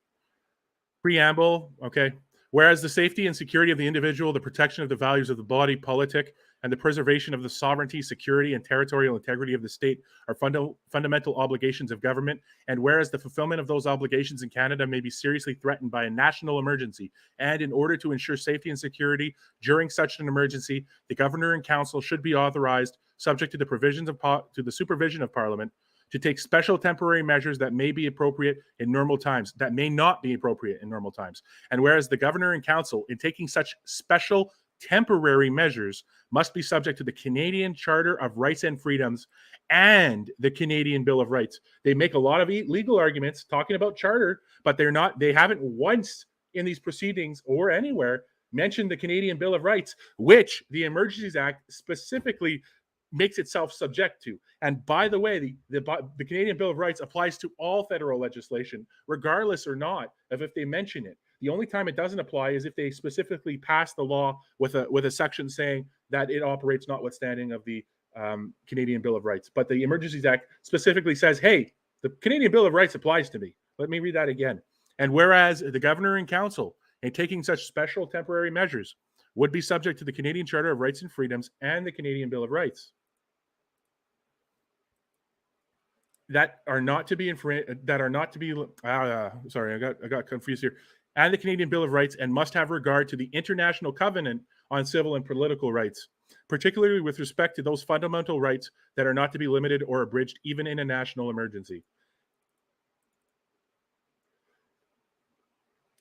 Preamble, okay. Whereas the safety and security of the individual, the protection of the values of the body politic, and the preservation of the sovereignty, security, and territorial integrity of the state are fundamental obligations of government. And whereas the fulfillment of those obligations in Canada may be seriously threatened by a national emergency, and in order to ensure safety and security during such an emergency, the Governor and Council should be authorized, subject to the provisions of to the supervision of Parliament, to take special temporary measures that may be appropriate in normal times, that may not be appropriate in normal times. And whereas the Governor and Council, in taking such special temporary measures, must be subject to the Canadian Charter of Rights and Freedoms and the Canadian Bill of Rights. They make a lot of legal arguments talking about charter, but they haven't once in these proceedings or anywhere mentioned the Canadian Bill of Rights, which the Emergencies Act specifically makes itself subject to. And by the way, the Canadian Bill of Rights applies to all federal legislation, regardless or not of if they mention it. The only time it doesn't apply is if they specifically pass the law with a section saying that it operates notwithstanding of the Canadian Bill of Rights. But the Emergencies Act specifically says, hey, the Canadian Bill of Rights applies to me. Let me read that again. And whereas the Governor and Council, in taking such special temporary measures, would be subject to the Canadian Charter of Rights and Freedoms and the Canadian Bill of Rights, that are not to be sorry, I got confused here, and the Canadian Bill of Rights, and must have regard to the International Covenant on Civil and Political Rights, particularly with respect to those fundamental rights that are not to be limited or abridged even in a national emergency.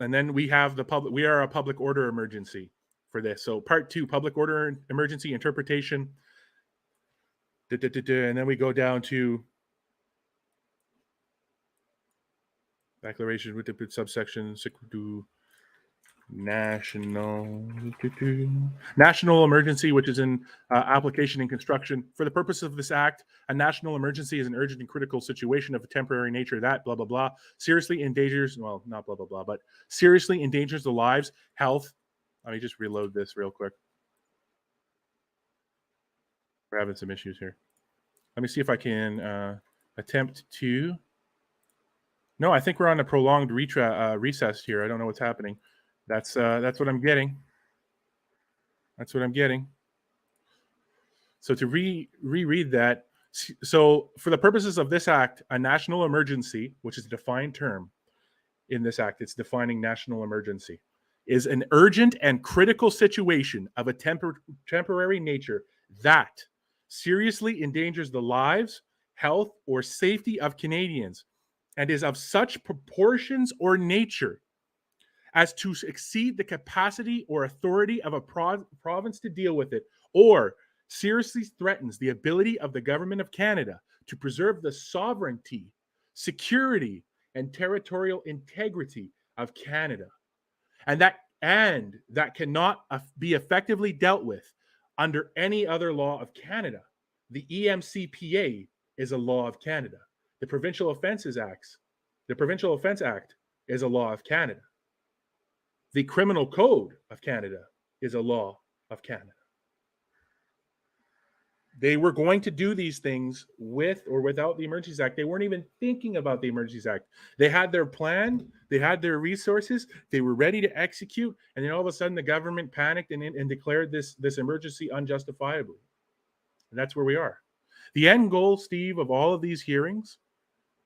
And then we have we are a public order emergency for this. So part 2, public order emergency interpretation. And then we go down to declaration with the subsection national emergency, which is in application and construction. For the purpose of this act, a national emergency is an urgent and critical situation of a temporary nature that blah blah blah seriously endangers, well, not blah blah blah, but seriously endangers the lives, health. Let me just reload this real quick. We're having some issues here. Let me see if I can attempt to. No, I think we're on a prolonged recess here. I don't know what's happening. That's what I'm getting. That's what I'm getting. So to reread that, so for the purposes of this act, a national emergency, which is a defined term in this act, it's defining national emergency, is an urgent and critical situation of a temporary nature that seriously endangers the lives, health, or safety of Canadians, and is of such proportions or nature as to exceed the capacity or authority of a province to deal with it, or seriously threatens the ability of the Government of Canada to preserve the sovereignty, security, and territorial integrity of Canada, and that cannot be effectively dealt with under any other law of Canada. The EMCPA is a law of Canada. The Provincial Offence Act is a law of Canada. The Criminal Code of Canada is a law of Canada. They were going to do these things with or without the Emergencies Act. They weren't even thinking about the Emergencies Act. They had their plan, they had their resources, they were ready to execute, and then all of a sudden the government panicked and declared this emergency unjustifiably. And that's where we are. The end goal, Steve, of all of these hearings,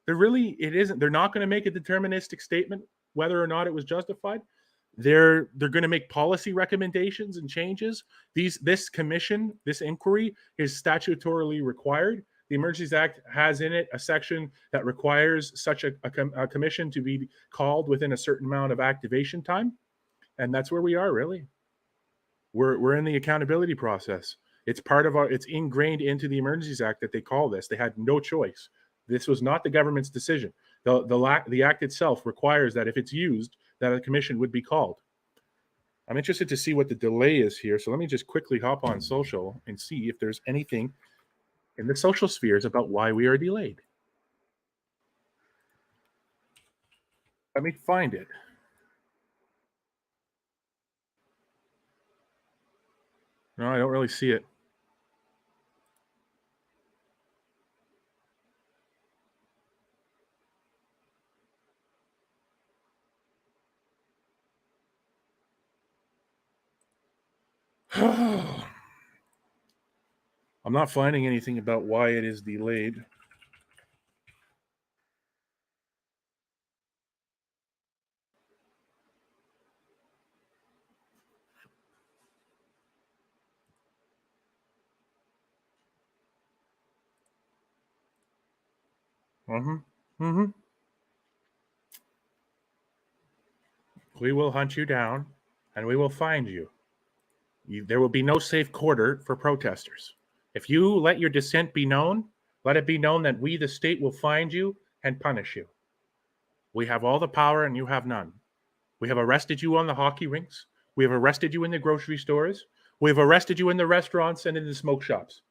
they're not going to make a deterministic statement whether or not it was justified. They're going to make policy recommendations and changes. This commission, this inquiry, is statutorily required. The Emergencies Act has in it a section that requires such a commission to be called within a certain amount of activation time, and that's where we are. Really, we're in the accountability process. It's it's ingrained into the Emergencies Act that they call this. They had no choice. This was not the government's decision. The act itself requires that if it's used, that a commission would be called. I'm interested to see what the delay is here. So let me just quickly hop on social and see if there's anything in the social spheres about why we are delayed. Let me find it. No, I don't really see it. I'm not finding anything about why it is delayed. We will hunt you down, and we will find you. There will be no safe quarter for protesters. If you let your dissent be known, let it be known that we, the state, will find you and punish you. We have all the power, and you have none. We have arrested you on the hockey rinks. We have arrested you in the grocery stores. We have arrested you in the restaurants and in the smoke shops.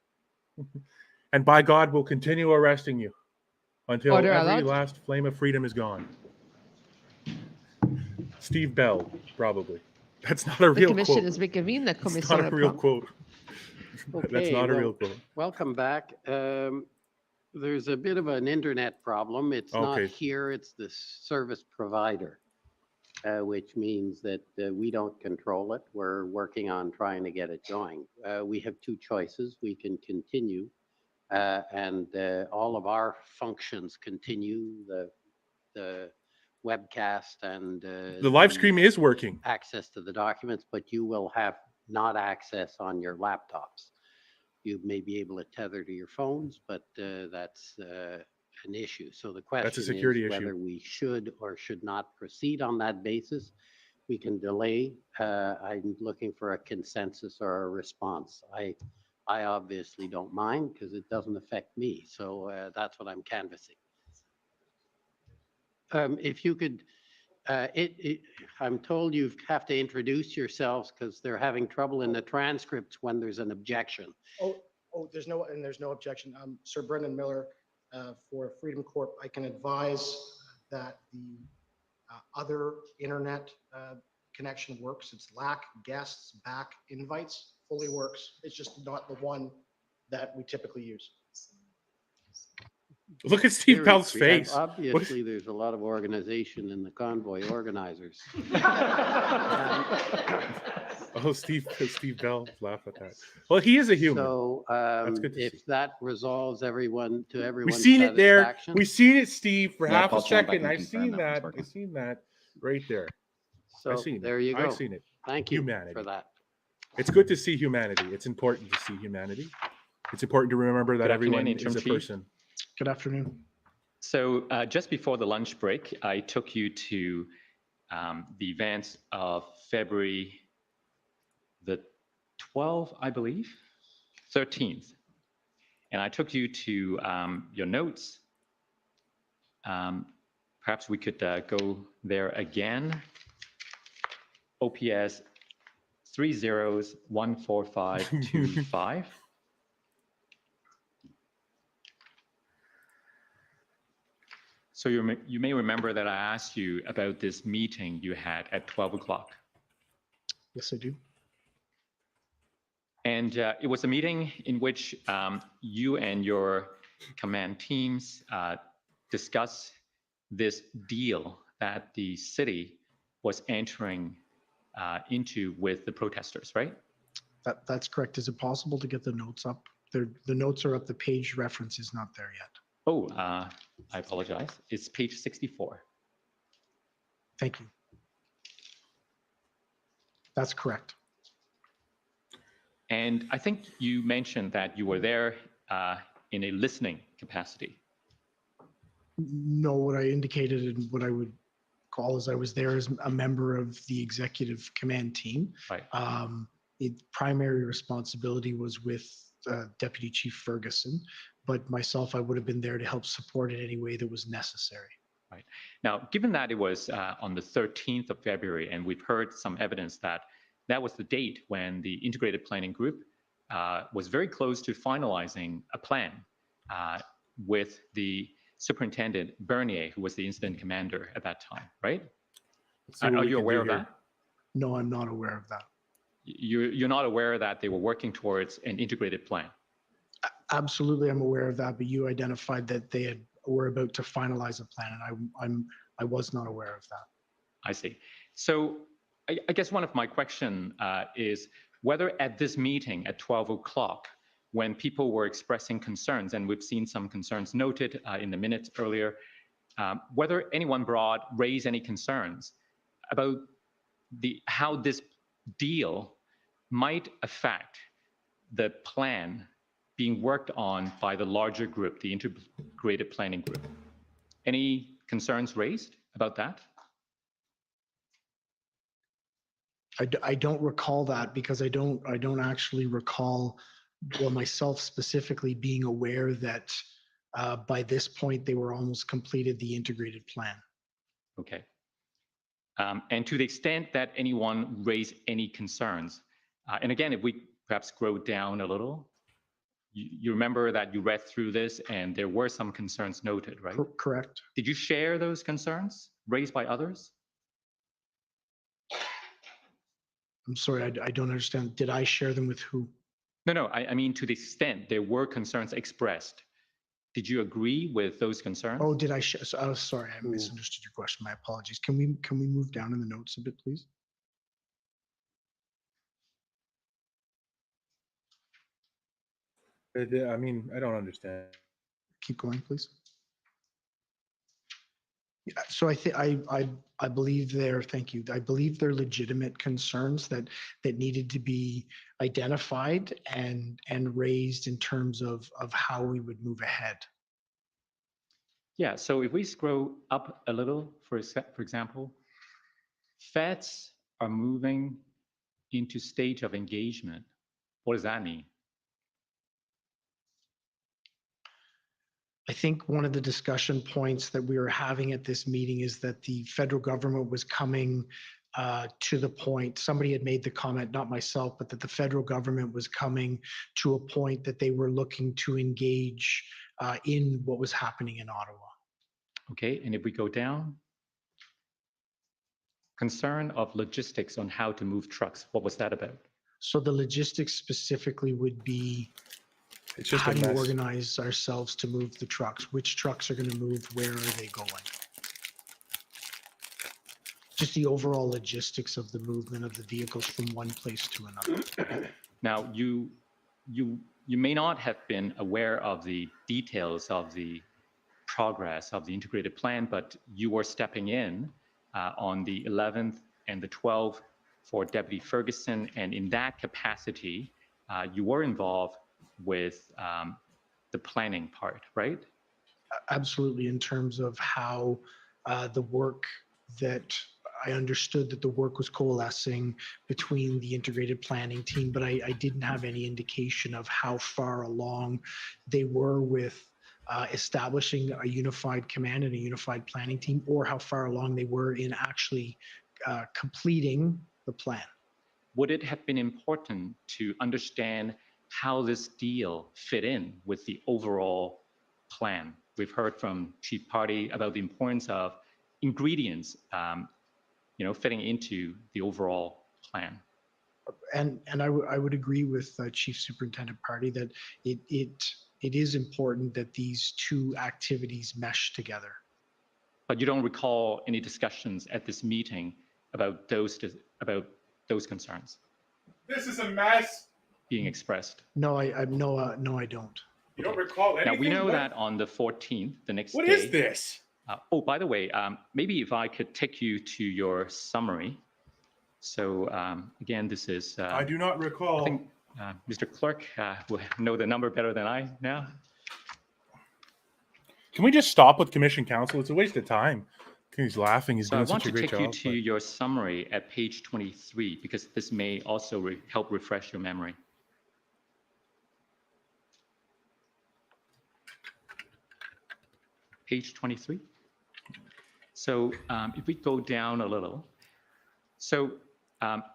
And by God, we'll continue arresting you until every last flame of freedom is gone. Steve Bell, probably. That's not a real quote. The commission is reconvened. That's not a real quote. Okay, That's not a real quote. Welcome back. There's a bit of an internet problem. It's not here, it's the service provider, which means that we don't control it. We're working on trying to get it going. We have two choices. We can continue and all of our functions continue, the webcast and the live stream is working. Access to the documents, but you will have not access on your laptops. You may be able to tether to your phones, but that's an issue. So the question is whether we should or should not proceed on that basis. We can delay. I'm looking for a consensus or a response. I obviously don't mind because it doesn't affect me. So that's what I'm canvassing. If you could, I'm told you have to introduce yourselves because they're having trouble in the transcripts when there's an objection. There's no objection. Sir Brendan Miller for Freedom Corp. I can advise that the other internet connection works. It's LAC, guests, back, invites, fully works. It's just not the one that we typically use. Look at Steve Bell's face. Obviously, there's a lot of organization in the convoy organizers. Steve Bell, laugh at that. Well, he is a human. So if that resolves everyone's we've seen it there. satisfaction. We've seen it, Steve, for half a second. I've seen that. I've seen that right there. So there you go. I've seen it. Thank you humanity. for that. It's good to see humanity. It's important to see humanity. It's important to remember that everyone is a person. Good afternoon. So just before the lunch break, I took you to the events of February the 12th, I believe, 13th. And I took you to your notes. Perhaps we could go there again. OPS 3014525. So you may remember that I asked you about this meeting you had at 12 o'clock. Yes, I do. And it was a meeting in which you and your command teams discussed this deal that the city was entering into with the protesters, right? That's correct. Is it possible to get the notes up? The notes are up. The page reference is not there yet. Oh, I apologize. It's page 64. Thank you. That's correct. And I think you mentioned that you were there in a listening capacity. No, what I indicated and what I would call is I was there as a member of the executive command team. Right. Primary responsibility was with Deputy Chief Ferguson, but myself, I would have been there to help support in any way that was necessary. Right. Now, given that it was on the 13th of February, and we've heard some evidence that that was the date when the integrated planning group was very close to finalizing a plan with the Superintendent Bernier, who was the incident commander at that time, right? Are you aware of that? No, I'm not aware of that. You're not aware that they were working towards an integrated plan? Absolutely, I'm aware of that, but you identified that they were about to finalize a plan, and I was not aware of that. I see. So I guess one of my questions is whether at this meeting at 12 o'clock, when people were expressing concerns, and we've seen some concerns noted in the minutes earlier, whether anyone raised any concerns about how this deal might affect the plan being worked on by the larger group, the integrated planning group. Any concerns raised about that? I don't recall that, because I don't actually recall, well, myself specifically, being aware that by this point they were almost completed the integrated plan. Okay. And to the extent that anyone raised any concerns, and again, if we perhaps scroll down a little, you remember that you read through this and there were some concerns noted, right? Correct. Did you share those concerns raised by others? I'm sorry, I don't understand. Did I share them with who? No, I mean, to the extent there were concerns expressed, did you agree with those concerns? Oh, did I share? Oh, sorry, I misunderstood your question. My apologies. Can we move down in the notes a bit, please? I mean, I don't understand. Keep going, please. Yeah, so I believe thank you. I believe they're legitimate concerns that needed to be identified and raised in terms of how we would move ahead. Yeah, so if we scroll up a little, for example, feds are moving into stage of engagement. What does that mean? I think one of the discussion points that we were having at this meeting is that the federal government was coming to the point, somebody had made the comment, not myself, but that the federal government was coming to a point that they were looking to engage in what was happening in Ottawa. Okay, and if we go down, concern of logistics on how to move trucks. What was that about? So the logistics specifically would be, how do you organize ourselves to move the trucks? Which trucks are going to move? Where are they going? Just the overall logistics of the movement of the vehicles from one place to another. Now, you may not have been aware of the details of the progress of the integrated plan, but you were stepping in on the 11th and the 12th for Deputy Ferguson, and in that capacity, you were involved with the planning part, right? Absolutely, in terms of how the work that I understood that the work was coalescing between the integrated planning team, but I didn't have any indication of how far along they were with establishing a unified command and a unified planning team, or how far along they were in actually completing the plan. Would it have been important to understand how this deal fit in with the overall plan? We've heard from Chief Party about the importance of ingredients, fitting into the overall plan. And I would agree with Chief Superintendent Party that it is important that these two activities mesh together. But you don't recall any discussions at this meeting about those concerns? This is a mess. Being expressed. No, I don't. You don't recall anything? Now we know that on the 14th, the next day. What is this? Oh, by the way, maybe if I could take you to your summary. So again, this is. I do not recall. I think Mr. Clerk will know the number better than I now. Can we just stop with Commission Council? It's a waste of time. He's laughing. He's doing such a great job. I want to take you to your summary at page 23, because this may also help refresh your memory. Page 23. So if we go down a little. So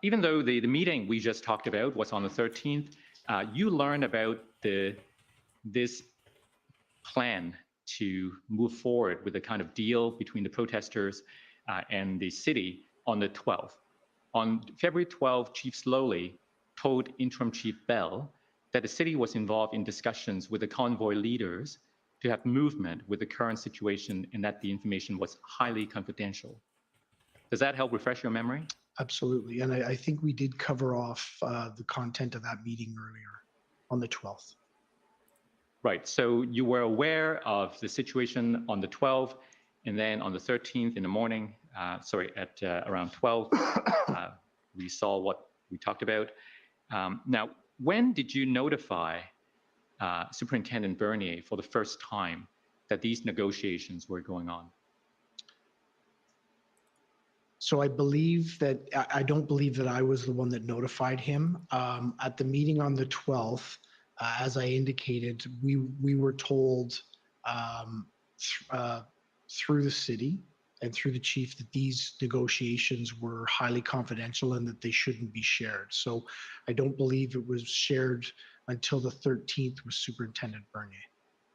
even though the meeting we just talked about was on the 13th, you learned about this plan to move forward with a kind of deal between the protesters and the city on the 12th. On February 12th, Chief Sloly told Interim Chief Bell that the city was involved in discussions with the convoy leaders to have movement with the current situation, and that the information was highly confidential. Does that help refresh your memory? Absolutely, and I think we did cover off the content of that meeting earlier on the 12th. Right. So you were aware of the situation on the 12th, and then on the 13th in the morning, at around 12, we saw what we talked about. Now, when did you notify Superintendent Bernier for the first time that these negotiations were going on? So I believe that, I don't believe that I was the one that notified him. At the meeting on the 12th, as I indicated, we were told through the city and through the chief that these negotiations were highly confidential and that they shouldn't be shared. So I don't believe it was shared until the 13th with Superintendent Bernier.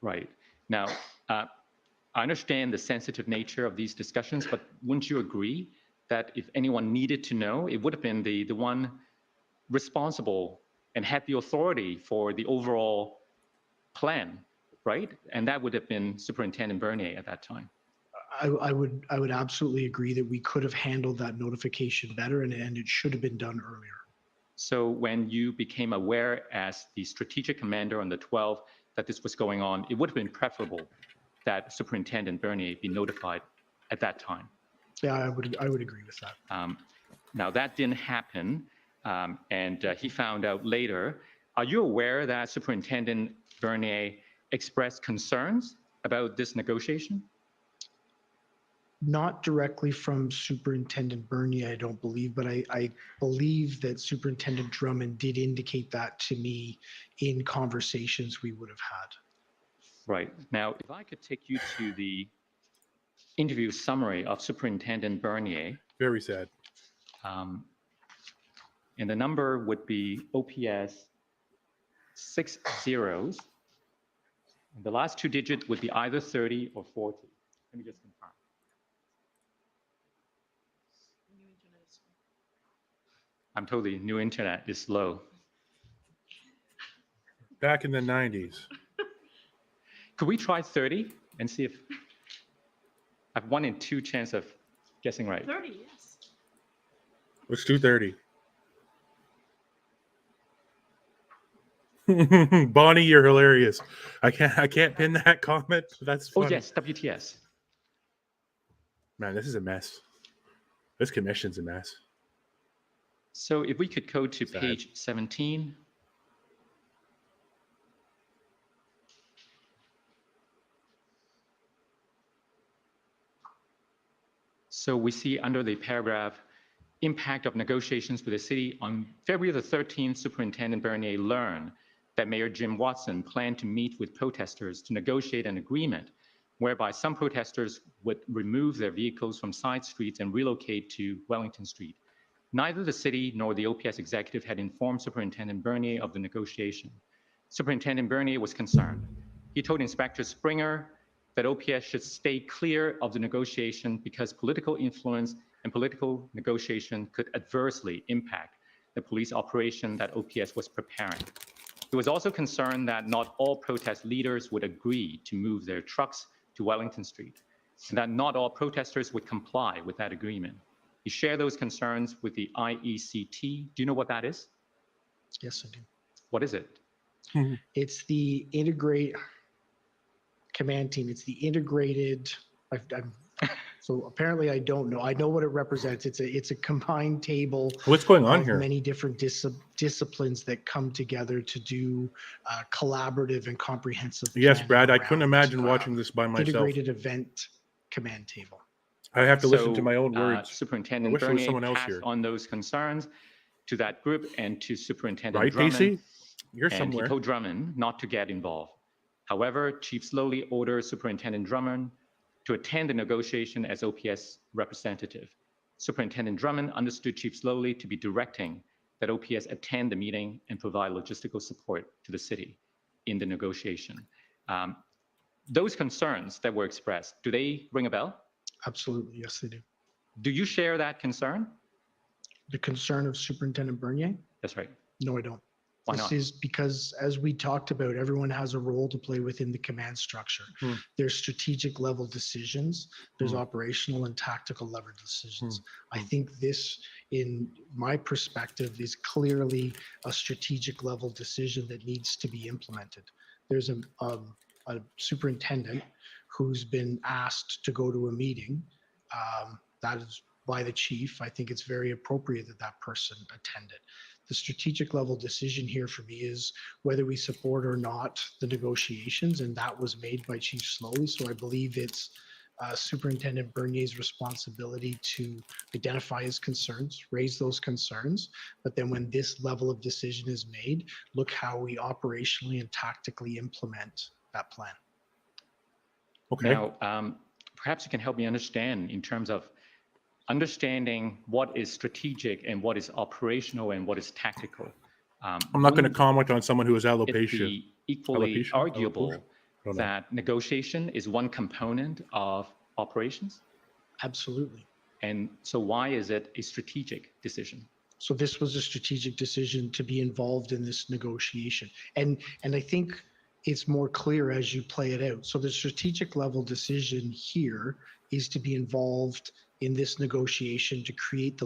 Right. Now, I understand the sensitive nature of these discussions, but wouldn't you agree that if anyone needed to know, it would have been the one responsible and had the authority for the overall plan, right? And that would have been Superintendent Bernier at that time. I would absolutely agree that we could have handled that notification better, and it should have been done earlier. So when you became aware as the strategic commander on the 12th that this was going on, it would have been preferable that Superintendent Bernier be notified at that time. Yeah, I would agree with that. Now that didn't happen, and he found out later. Are you aware that Superintendent Bernier expressed concerns about this negotiation? Not directly from Superintendent Bernier, I don't believe, but I believe that Superintendent Drummond did indicate that to me in conversations we would have had. Right. Now, if I could take you to the interview summary of Superintendent Bernier. Very sad. And the number would be OPS 6 zeros. And the last 2 digits would be either 30 or 40. Let me just confirm. I'm told the new internet is slow. Back in the 90s. Could we try 30 and see if I've 1 in 2 chance of guessing right? 30, yes. Let's do 30. Bonnie, you're hilarious. I can't pin that comment. That's funny. Oh yes, WTS. Man, this is a mess. This commission's a mess. So if we could go to page 17. So we see under the paragraph, impact of negotiations with the city. On February the 13th, Superintendent Bernier learned that Mayor Jim Watson planned to meet with protesters to negotiate an agreement whereby some protesters would remove their vehicles from side streets and relocate to Wellington Street. Neither the city nor the OPS executive had informed Superintendent Bernier of the negotiation. Superintendent Bernier was concerned. He told Inspector Springer that OPS should stay clear of the negotiation because political influence and political negotiation could adversely impact the police operation that OPS was preparing. He was also concerned that not all protest leaders would agree to move their trucks to Wellington Street, and that not all protesters would comply with that agreement. He shared those concerns with the IECT. Do you know what that is? Yes, I do. What is it? It's the integrate command team. It's the integrated. So apparently I don't know. I know what it represents. It's a combined table. What's going on here? Many different disciplines that come together to do collaborative and comprehensive. Yes, Brad. I couldn't imagine watching this by myself. Integrated event command table. I have to listen to my own words. Superintendent Bernier passed on those concerns to that group and to Superintendent Drummond. Right, PC? You're somewhere. And he told Drummond not to get involved. However, Chief Sloly ordered Superintendent Drummond to attend the negotiation as OPS representative. Superintendent Drummond understood Chief Sloly to be directing that OPS attend the meeting and provide logistical support to the city in the negotiation. Those concerns that were expressed, do they ring a bell? Absolutely, yes, they do. Do you share that concern? The concern of Superintendent Bernier? That's right. No, I don't. Why not? This is because, as we talked about, everyone has a role to play within the command structure. There's strategic level decisions. There's operational and tactical level decisions. I think this, in my perspective, is clearly a strategic level decision that needs to be implemented. there's a superintendent who's been asked to go to a meeting, that is by the chief, I think it's very appropriate that that person attended. The strategic level decision here for me is whether we support or not the negotiations, and that was made by Chief Sloly. So I believe it's Superintendent Bernier's responsibility to identify his concerns, raise those concerns, but then when this level of decision is made, look how we operationally and tactically implement that plan. Okay. Now, perhaps you can help me understand in terms of understanding what is strategic and what is operational and what is tactical. I'm not going to comment on someone who has alopecia. It'd be equally arguable that negotiation is one component of operations? Absolutely. And so why is it a strategic decision? So this was a strategic decision to be involved in this negotiation. And I think it's more clear as you play it out. So the strategic level decision here is to be involved in this negotiation to create the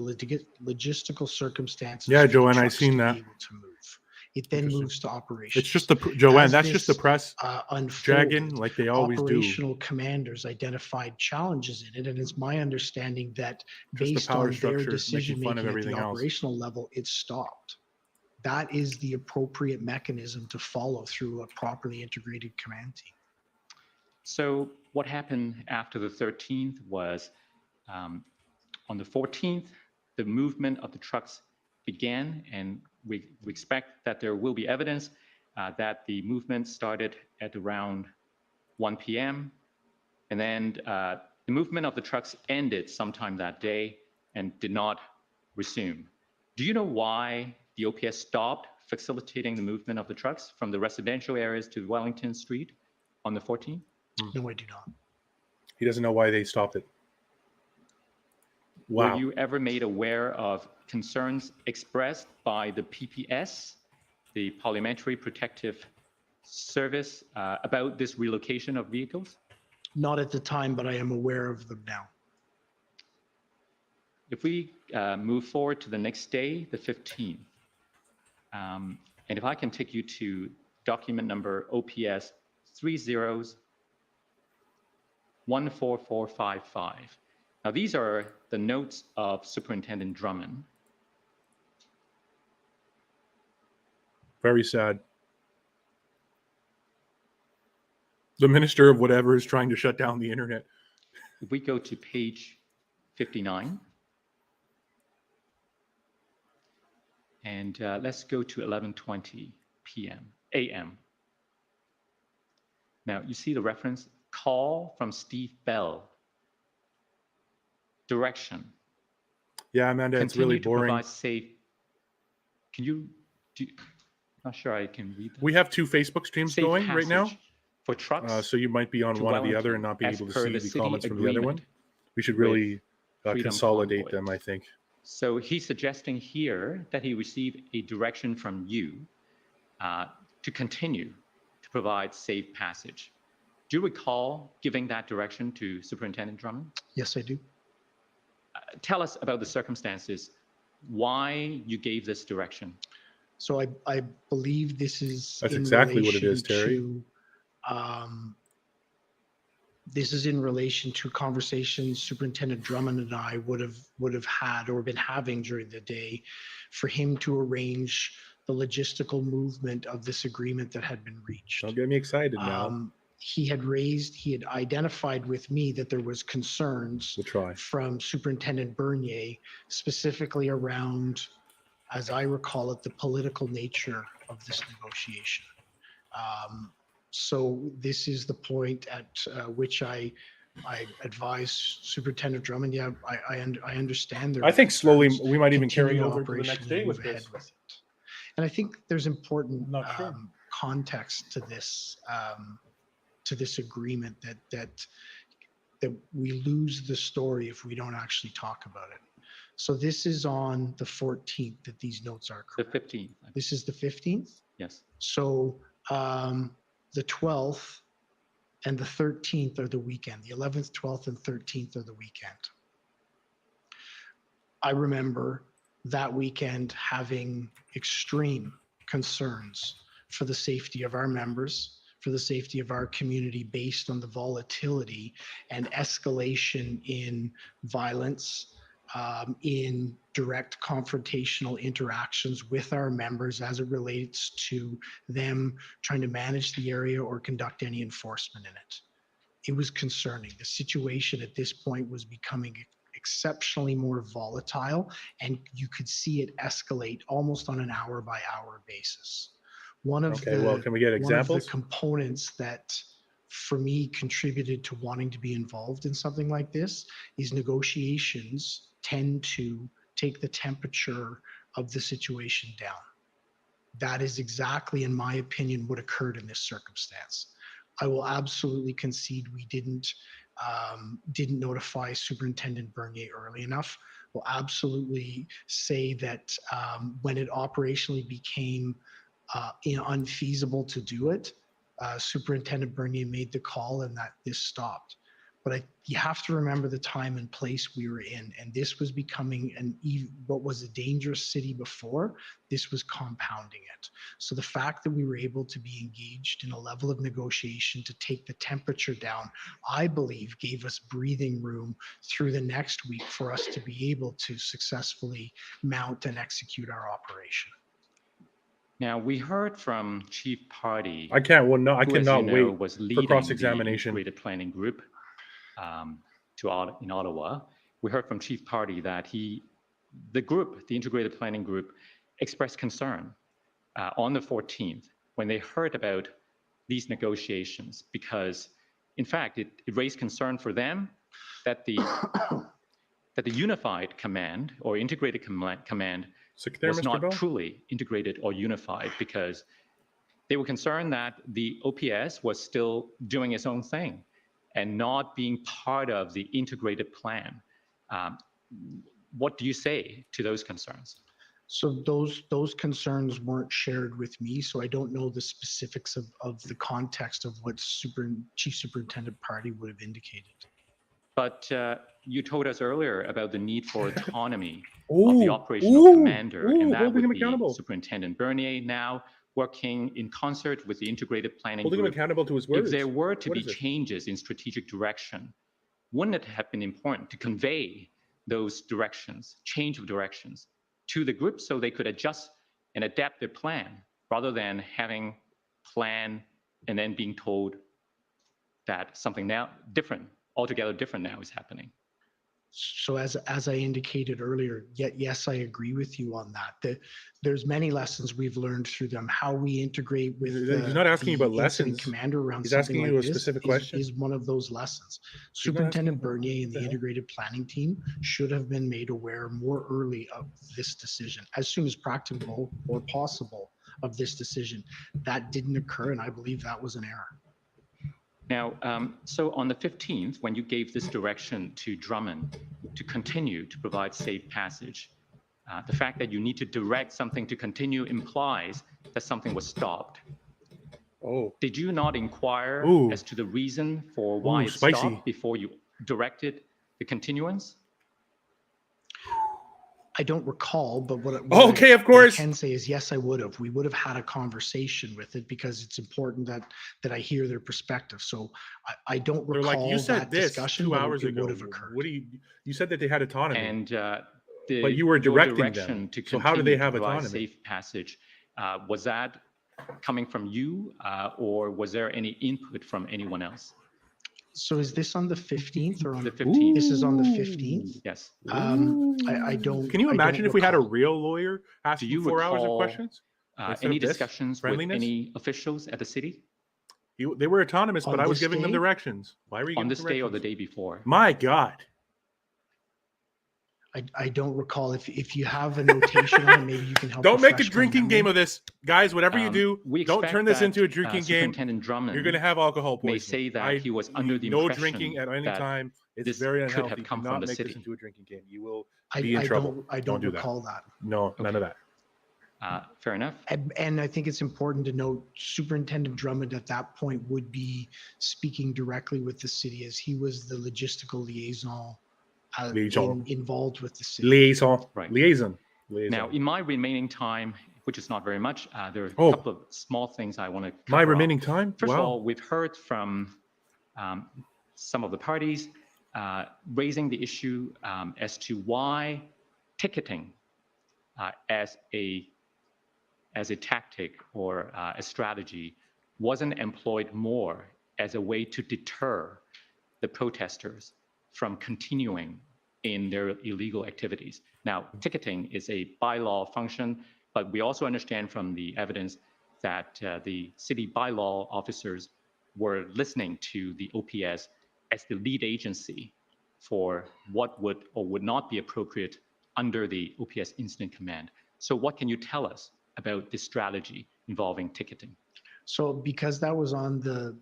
logistical circumstances. Yeah, for the Joanne, I've trucks seen to that. be able to move. It then moves to operations. It's just the Joanne. As That's just the this, press unfolded, dragging like they always do. operational commanders identified challenges in it, and it's my understanding that Just the based power on their structure, decision making fun of making at the everything else. operational level, it stopped. That is the appropriate mechanism to follow through a properly integrated command team. So what happened after the 13th was on the 14th, the movement of the trucks began, and we expect that there will be evidence that the movement started at around 1 p.m. and then the movement of the trucks ended sometime that day and did not resume. Do you know why the OPS stopped facilitating the movement of the trucks from the residential areas to Wellington Street on the 14th? No, I do not. He doesn't know why they stopped it. Wow. Were you ever made aware of concerns expressed by the PPS, the Parliamentary Protective Service, about this relocation of vehicles? Not at the time, but I am aware of them now. If we move forward to the next day, the 15th, and if I can take you to document number OPS 30-14455. Now, these are the notes of Superintendent Drummond. Very sad. The minister of whatever is trying to shut down the internet. If we go to page 59, and let's go to 11:20 a.m. Now, you see the reference, call from Steve Bell. Direction. Yeah, Amanda, it's really boring. Provide safe. Can you do? Not sure I can read that. We have two Facebook streams Safe going right now. For trucks. So you might be on one or the other and not be able to see the comments from the other one. We should really consolidate them, I think. So he's suggesting here that he received a direction from you to continue to provide safe passage. Do you recall giving that direction to Superintendent Drummond? Yes, I do. Tell us about the circumstances, why you gave this direction. So I believe this is That's exactly what it is, Terry. This is in relation to conversations Superintendent Drummond and I would have had or been having during the day for him to arrange the logistical movement of this agreement that had been reached. Don't get me excited now. He had identified with me that there was concerns from Superintendent Bernier, specifically around, as I recall it, the political nature of this negotiation. So this is the point at which I advise Superintendent Drummond. Yeah, I understand. I think slowly we might even carry over to the next day with this. And I think there's important context to this. To this agreement that we lose the story if we don't actually talk about it. So this is on the 14th that these notes are correct. The 15th. This is the 15th? Yes. So the 12th and the 13th are the weekend. The 11th, 12th, and 13th are the weekend. I remember that weekend having extreme concerns for the safety of our members, for the safety of our community based on the volatility and escalation in violence, in direct confrontational interactions with our members as it relates to them trying to manage the area or conduct any enforcement in it. It was concerning. The situation at this point was becoming exceptionally more volatile, and you could see it escalate almost on an hour-by-hour basis. One of can we get examples? One of the components that, for me, contributed to wanting to be involved in something like this is negotiations tend to take the temperature of the situation down. That is exactly, in my opinion, what occurred in this circumstance. I will absolutely concede we didn't notify Superintendent Bernier early enough. Will absolutely say that when it operationally became unfeasible to do it, Superintendent Bernier made the call and that this stopped. But you have to remember the time and place we were in, and this was becoming what was a dangerous city before, this was compounding it. So the fact that we were able to be engaged in a level of negotiation to take the temperature down, I believe gave us breathing room through the next week for us to be able to successfully mount and execute our operation. Now, we heard from Chief Party. I cannot wait was for leading cross-examination. The integrated planning group in Ottawa. We heard from Chief Party that the integrated planning group, expressed concern on the 14th when they heard about these negotiations, because in fact it raised concern for them that the unified command or integrated command was not truly integrated or unified, because they were concerned that the OPS was still doing its own thing and not being part of the integrated plan. What do you say to those concerns? So those concerns weren't shared with me, so I don't know the specifics of the context of what Chief Superintendent Party would have indicated. But you told us earlier about the need for autonomy of the operational commander, and that would be Superintendent Bernier now working in concert with the integrated planning holding group. him accountable to his words. If there were to be changes in strategic direction, wouldn't it have been important to convey those directions, change of directions, to the group so they could adjust and adapt their plan, rather than having plan and then being told that something now different, altogether different now is happening? So as I indicated earlier, yes, I agree with you on that. There's many lessons we've learned through them. How we integrate with He's not asking about lessons. Commander around He's something asking like you a this specific question. is one of those lessons. Superintendent Bernier and the integrated planning team should have been made aware more early of this decision, as soon as practicable or possible of this decision. That didn't occur, and I believe that was an error. Now, so on the 15th, when you gave this direction to Drummond to continue to provide safe passage, the fact that you need to direct something to continue implies that something was stopped. Oh. Did you not inquire as to the reason for why it stopped before you directed the continuance? I don't recall, but what of course. What I can say is yes, I would have. We would have had a conversation with it, because it's important that I hear their perspective. So I don't recall like, you said that this discussion, 2 hours but it ago. would have occurred. What do you said that they had autonomy, and but you were directing them. So how do they have autonomy? Safe passage, was that coming from you, or was there any input from anyone else? So is this on the 15th or on the 15th? This is on the 15th. Yes. I don't. Can you imagine if we had a real lawyer asking you 4 hours of questions? Any discussions with any officials at the city? They were autonomous, but I was giving them directions. Why were you on giving this day or the directions? day before? My God. I don't recall. If you have a notation on it, maybe you can help. Don't make a refresh my drinking game memory. of this, guys. Whatever you do, don't turn this into a drinking game. Superintendent Drummond You're going to have alcohol poisoning. may say that he was under the no impression drinking at any that time. It's this very could unhealthy. have come Do from not the make city. this into a drinking game. You will be in trouble. I don't do recall that. No, none of that. Fair enough. And I think it's important to note Superintendent Drummond at that point would be speaking directly with the city, as he was the logistical liaison. Involved with the city. Liaison. Right. Liaison. Now, in my remaining time, which is not very much. There are a couple of small things I want to cover. My remaining time? First of all, we've heard from some of the parties raising the issue as to why ticketing as a tactic or a strategy wasn't employed more as a way to deter the protesters from continuing in their illegal activities. Now, ticketing is a bylaw function, but we also understand from the evidence that the city bylaw officers were listening to the OPS as the lead agency for what would or would not be appropriate under the OPS incident command. So what can you tell us about this strategy involving ticketing? So because that was on the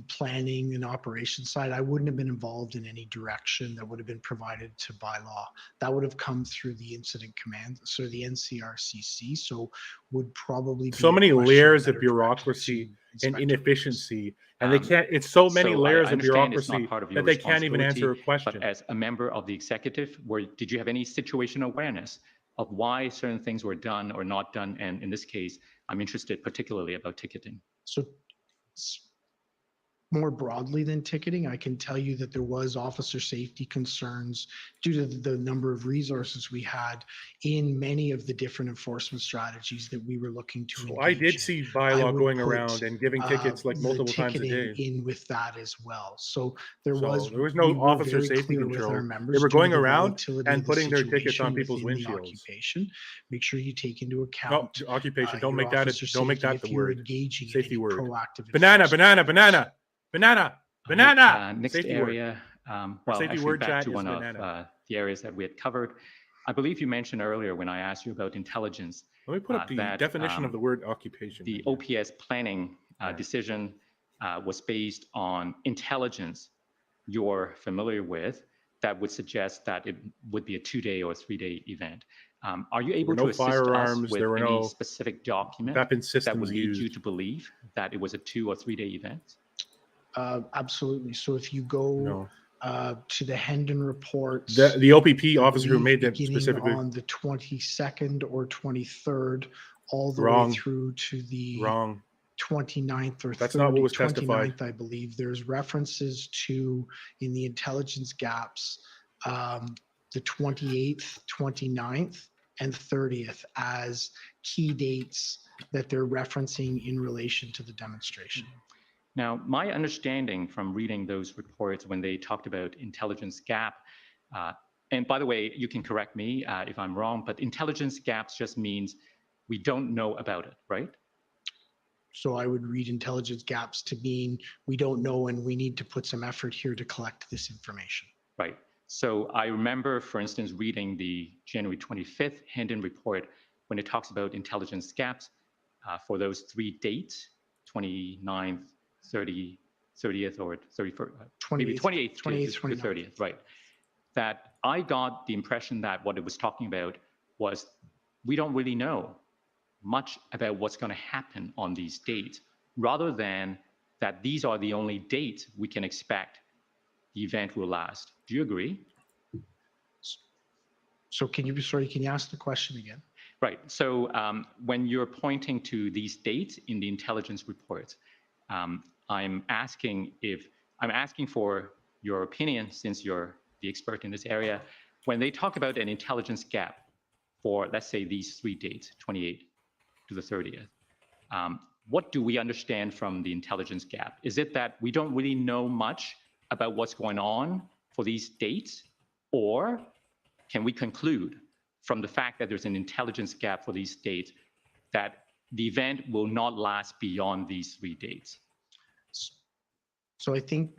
planning and operations side, I wouldn't have been involved in any direction that would have been provided to bylaw. That would have come through the incident command, so the NCRCC. So would probably be so many layers of bureaucracy and inefficiency, and they can't. It's so many layers of bureaucracy that they can't even answer a question. But as a member of the executive, did you have any situational awareness of why certain things were done or not done? And in this case, I'm interested particularly about ticketing. So more broadly than ticketing, I can tell you that there was officer safety concerns due to the number of resources we had in many of the different enforcement strategies that we were looking to engage. I did see bylaw going around and giving tickets like multiple times a day. In with that as well. So there was no officer safety control. They were going around and putting their tickets on people's windshields. Occupation. Make sure you take into account occupation. Don't make that the word. Safety word. Proactive Banana. Next safety area. Well, safety actually word back chat to is one of banana. the areas that we had covered. I believe you mentioned earlier when I asked you about intelligence. Let me put up the definition of the word occupation. The OPS planning decision was based on intelligence you're familiar with that would suggest that it would be a 2-day or 3-day event. Are you able to assist us with any specific document that would lead you to believe that it was a 2 or 3-day event? Absolutely. So if you go to the Hendon reports, the OPP officer who made them specifically on the 22nd or 23rd, all the way through to the 29th or that's not what was 29th, testified. I believe. There's references to in the intelligence gaps, the 28th, 29th, and 30th as key dates that they're referencing in relation to the demonstration. Now, my understanding from reading those reports when they talked about intelligence gap, and by the way, you can correct me if I'm wrong, but intelligence gaps just means we don't know about it, right? So I would read intelligence gaps to mean we don't know and we need to put some effort here to collect this information. Right. So I remember, for instance, reading the January 25th Hendon report when it talks about intelligence gaps for those 3 dates, 29th, 30th or 31st, maybe 28th to 30th, right? That I got the impression that what it was talking about was we don't really know much about what's going to happen on these dates, rather than that these are the only dates we can expect the event will last. Do you agree? So can you ask the question again? Right. So when you're pointing to these dates in the intelligence reports, I'm asking for your opinion, since you're the expert in this area. When they talk about an intelligence gap for, let's say, these 3 dates, 28th to the 30th, what do we understand from the intelligence gap? Is it that we don't really know much about what's going on for these dates, or can we conclude from the fact that there's an intelligence gap for these dates that the event will not last beyond these 3 dates? So I think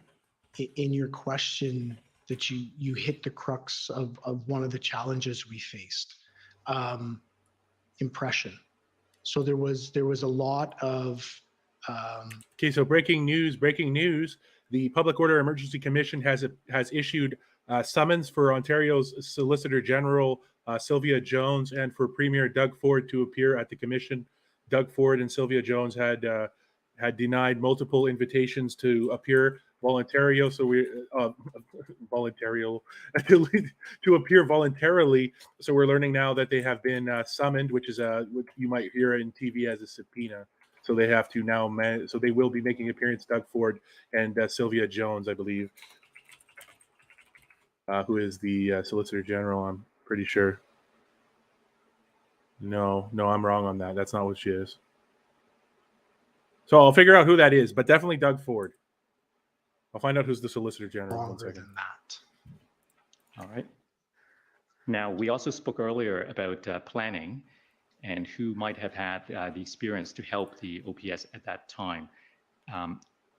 in your question that you hit the crux of one of the challenges we faced, impression. So there was a lot of okay, so breaking news. The Public Order Emergency Commission has issued summons for Ontario's Solicitor General Sylvia Jones and for Premier Doug Ford to appear at the commission. Doug Ford and Sylvia Jones had denied multiple invitations to appear. voluntario, so we voluntario to appear voluntarily. So we're learning now that they have been summoned, which is what you might hear in TV as a subpoena. So they have to now so they will be making appearance, Doug Ford and Sylvia Jones, I believe, who is the Solicitor General, I'm pretty sure. No, I'm wrong on that. That's not what she is. So I'll figure out who that is, but definitely Doug Ford. I'll find out who's the Solicitor General. Longer than that. All right. Now, we also spoke earlier about planning and who might have had the experience to help the OPS at that time.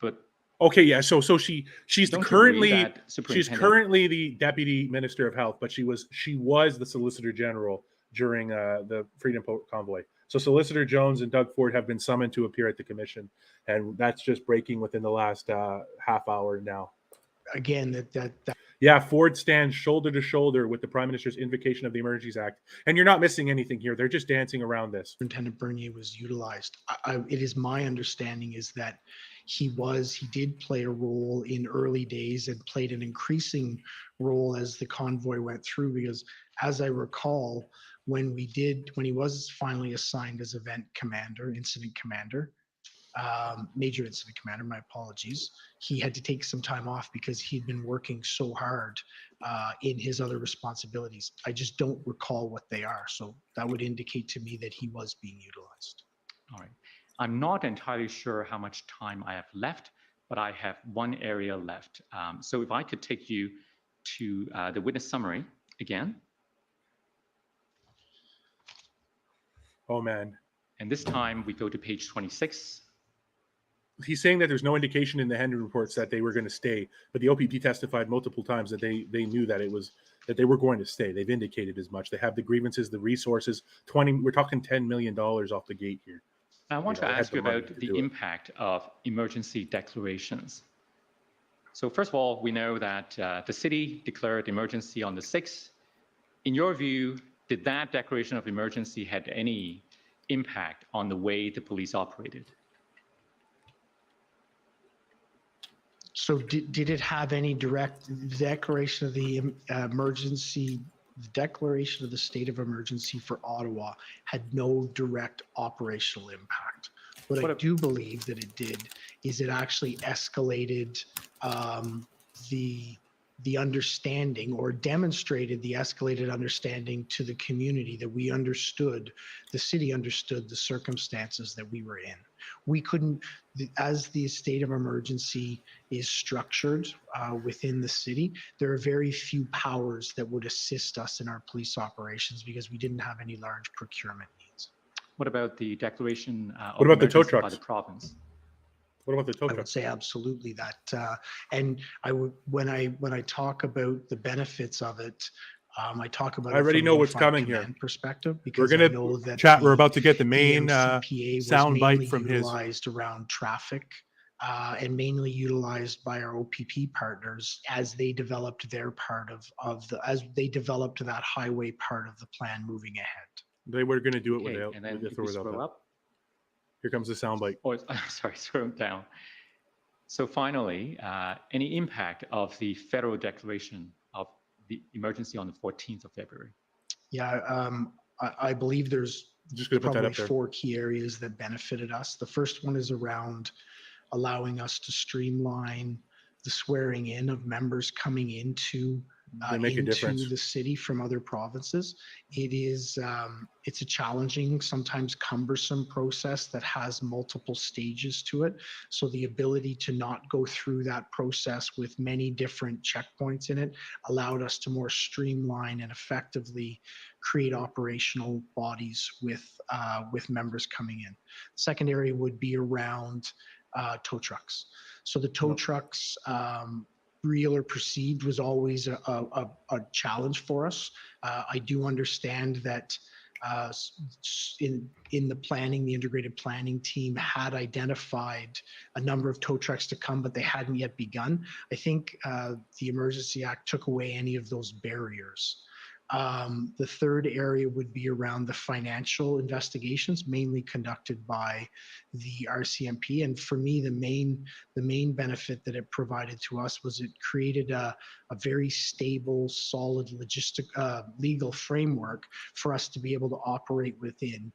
But okay, yeah. So she's currently the Deputy Minister of Health, but she was the Solicitor General during the Freedom Convoy. So Solicitor Jones and Doug Ford have been summoned to appear at the commission, and that's just breaking within the last half hour now. Again, yeah, Ford stands shoulder to shoulder with the Prime Minister's invocation of the Emergencies Act, and you're not missing anything here. They're just dancing around this. Lieutenant Bernier was utilized. It is my understanding is that he did play a role in early days and played an increasing role as the convoy went through, because as I recall, when he was finally assigned as event commander, incident commander, major incident commander, my apologies, he had to take some time off because he'd been working so hard in his other responsibilities. I just don't recall what they are. So that would indicate to me that he was being utilized. All right. I'm not entirely sure how much time I have left, but I have one area left. So if I could take you to the witness summary again. Oh, man. And this time we go to page 26. He's saying that there's no indication in the Henry reports that they were going to stay, but the OPP testified multiple times that they knew that they were going to stay. They've indicated as much. They have the grievances, the resources. We're talking $10 million off the gate here. I want to ask you about the impact of emergency declarations. So first of all, we know that the city declared emergency on the 6th. In your view, did that declaration of emergency had any impact on the way the police operated? So did it have any direct declaration of the emergency? The declaration of the state of emergency for Ottawa had no direct operational impact. What I do believe that it did is it actually escalated the understanding, or demonstrated the escalated understanding to the community, that we understood, the city understood the circumstances that we were in. We couldn't, as the state of emergency is structured within the city, there are very few powers that would assist us in our police operations because we didn't have any large procurement needs. What about the declaration of emergency by the province? What about the tow trucks? I would say absolutely that, and I would, when I talk about the benefits of it, I talk about. I already know what's coming here. Perspective, because we're going to chat. We're about to get the main sound bite from his. Utilized around traffic, and mainly utilized by our OPP partners as they developed their part as they developed that highway part of the plan moving ahead. They were going to do it without. And then if we scroll up. Here comes the soundbite. Oh, sorry, scroll down. So finally, any impact of the federal declaration of the emergency on the 14th of February? Yeah, I believe there's probably 4 key areas that benefited us. The first one is around allowing us to streamline the swearing in of members coming into the city from other provinces. It is it's a challenging, sometimes cumbersome process that has multiple stages to it. So the ability to not go through that process with many different checkpoints in it allowed us to more streamline and effectively create operational bodies with members coming in. Second area would be around tow trucks. So the tow trucks, real or perceived, was always a challenge for us. I do understand that in the planning, the integrated planning team had identified a number of tow trucks to come, but they hadn't yet begun. I think the Emergency Act took away any of those barriers. The third area would be around the financial investigations, mainly conducted by the RCMP. And for me, the main benefit that it provided to us was it created a very stable, solid legal framework for us to be able to operate within.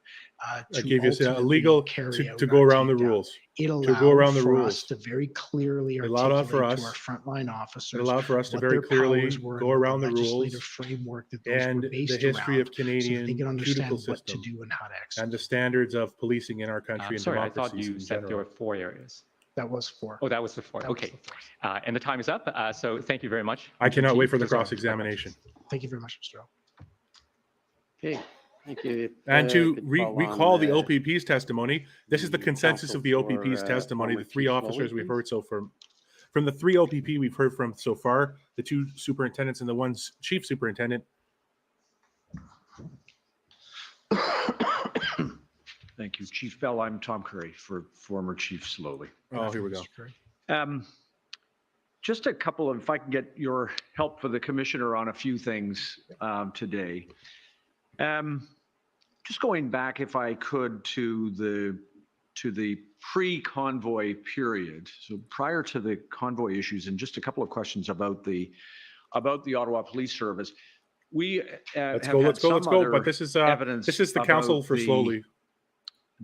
It gave you a legal to go around the rules. It allowed for us to very clearly articulate to our frontline officers. It allowed for us to very clearly go around the rules framework that and the history of Canadian judicial system and the standards of policing in our country and sorry, I democracies thought you said there were 4 areas. That was 4. Oh, that was the 4. Okay. And the time is up. So thank you very much. I cannot wait for the cross-examination. Thank you very much, Mr. Okay. Thank you. And to recall the OPP's testimony, this is the consensus of the OPP's testimony, the 3 officers we've heard from the 3 OPP we've heard from so far, the 2 superintendents and the 1 chief superintendent. Thank you. Chief Bell, I'm Tom Carrique for former Chief Sloly. Oh, here we go. Just a couple of, if I can get your help for the commissioner on a few things today. Just going back, if I could, to the pre-convoy period. So prior to the convoy issues, and just a couple of questions about the Ottawa Police Service. We let's go. But this is the counsel for Sloly.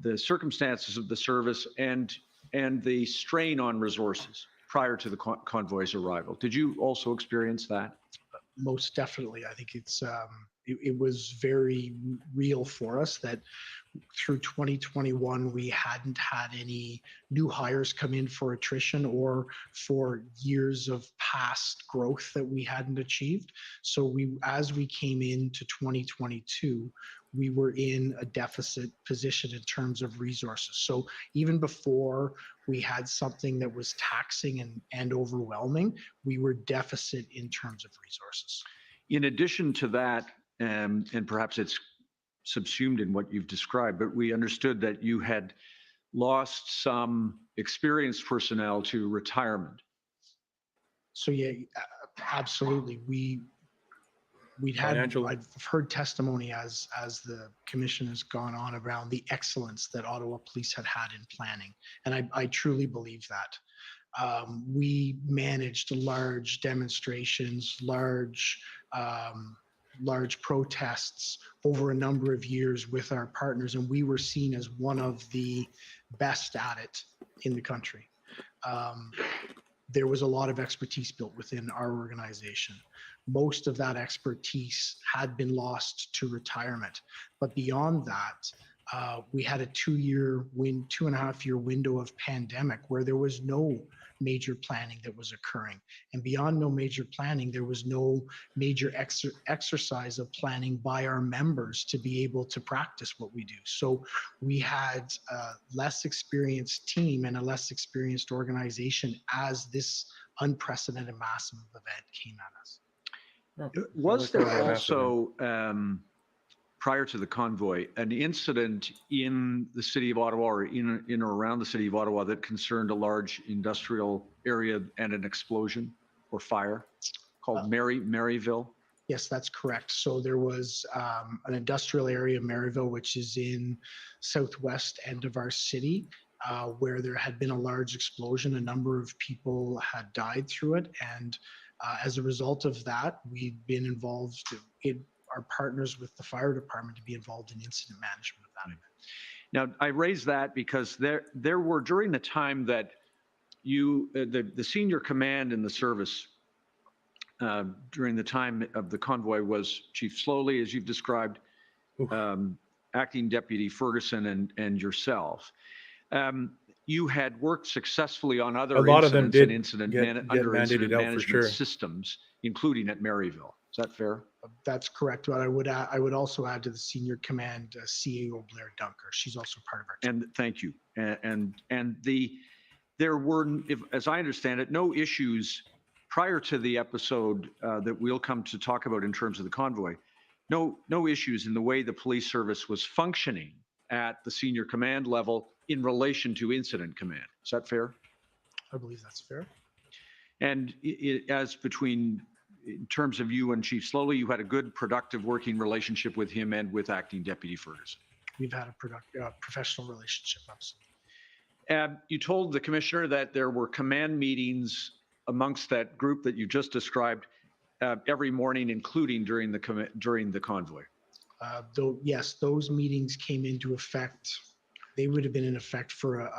The circumstances of the service and the strain on resources prior to the convoy's arrival. Did you also experience that? Most definitely. I think it was very real for us that through 2021, we hadn't had any new hires come in for attrition or for years of past growth that we hadn't achieved. So as we came into 2022, we were in a deficit position in terms of resources. So even before we had something that was taxing and overwhelming, we were deficit in terms of resources. In addition to that, and perhaps it's subsumed in what you've described, but we understood that you had lost some experienced personnel to retirement. So yeah, absolutely. I've heard testimony as the commission has gone on around the excellence that Ottawa Police had in planning. And I truly believe that. We managed large demonstrations, large protests over a number of years with our partners, and we were seen as one of the best at it in the country. There was a lot of expertise built within our organization. Most of that expertise had been lost to retirement. But beyond that, we had a 2.5-year window of pandemic where there was no major planning that was occurring. And beyond no major planning, there was no major exercise of planning by our members to be able to practice what we do. So we had a less experienced team and a less experienced organization as this unprecedented massive event came at us. Was there also, prior to the convoy, an incident in the city of Ottawa or in or around the city of Ottawa that concerned a large industrial area and an explosion or fire called Maryville? Yes, that's correct. So there was an industrial area, Maryville, which is in southwest end of our city, where there had been a large explosion. A number of people had died through it. And as a result of that, we've been involved in our partners with the fire department to be involved in incident management of that event. Now, I raise that because there were, during the time that the senior command in the service during the time of the convoy was Chief Sloly, as you've described, Acting Deputy Ferguson, and yourself. You had worked successfully on other incident management systems, including at Maryville. Is that fair? That's correct. But I would also add to the senior command CAO Blair Dunker. She's also part of our team. And thank you. There were, as I understand it, no issues prior to the episode that we'll come to talk about in terms of the convoy. No issues in the way the police service was functioning at the senior command level in relation to incident command. Is that fair? I believe that's fair. And as between in terms of you and Chief Sloly, you had a good, productive working relationship with him and with Acting Deputy Ferguson. We've had a professional relationship, absolutely. You told the commissioner that there were command meetings amongst that group that you just described every morning, including during the convoy. Though, yes, those meetings came into effect. They would have been in effect for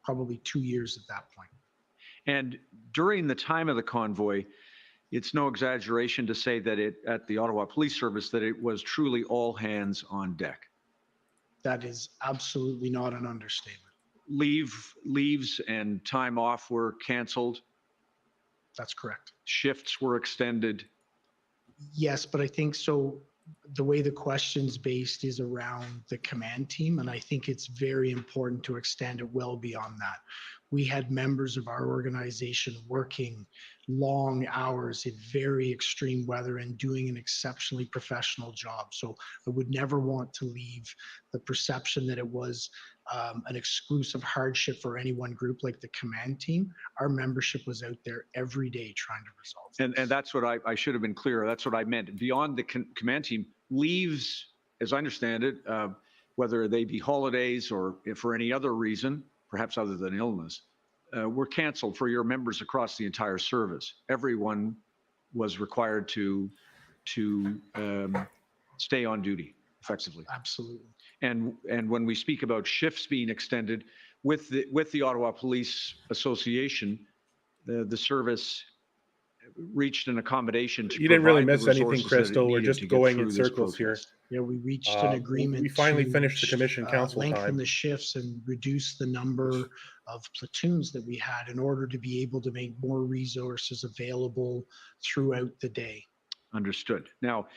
probably 2 years at that point. And during the time of the convoy, it's no exaggeration to say that at the Ottawa Police Service that it was truly all hands on deck. That is absolutely not an understatement. Leaves and time off were canceled. That's correct. Shifts were extended. Yes, but I think so. The way the question's based is around the command team, and I think it's very important to extend it well beyond that. We had members of our organization working long hours in very extreme weather and doing an exceptionally professional job. So I would never want to leave the perception that it was an exclusive hardship for any one group like the command team. Our membership was out there every day trying to resolve things. And that's what I should have been clear. That's what I meant. Beyond the command team, leaves, as I understand it, whether they be holidays or if for any other reason, perhaps other than illness, were canceled for your members across the entire service. Everyone was required to stay on duty effectively. Absolutely. And when we speak about shifts being extended with the Ottawa Police Association, the service reached an accommodation to. You didn't really miss anything, Crystal. We're just going in circles here. Yeah, we reached an agreement. We finally finished the commission council lengthen time. the shifts and reduce the number of platoons that we had in order to be able to make more resources available throughout the day. Understood. Now,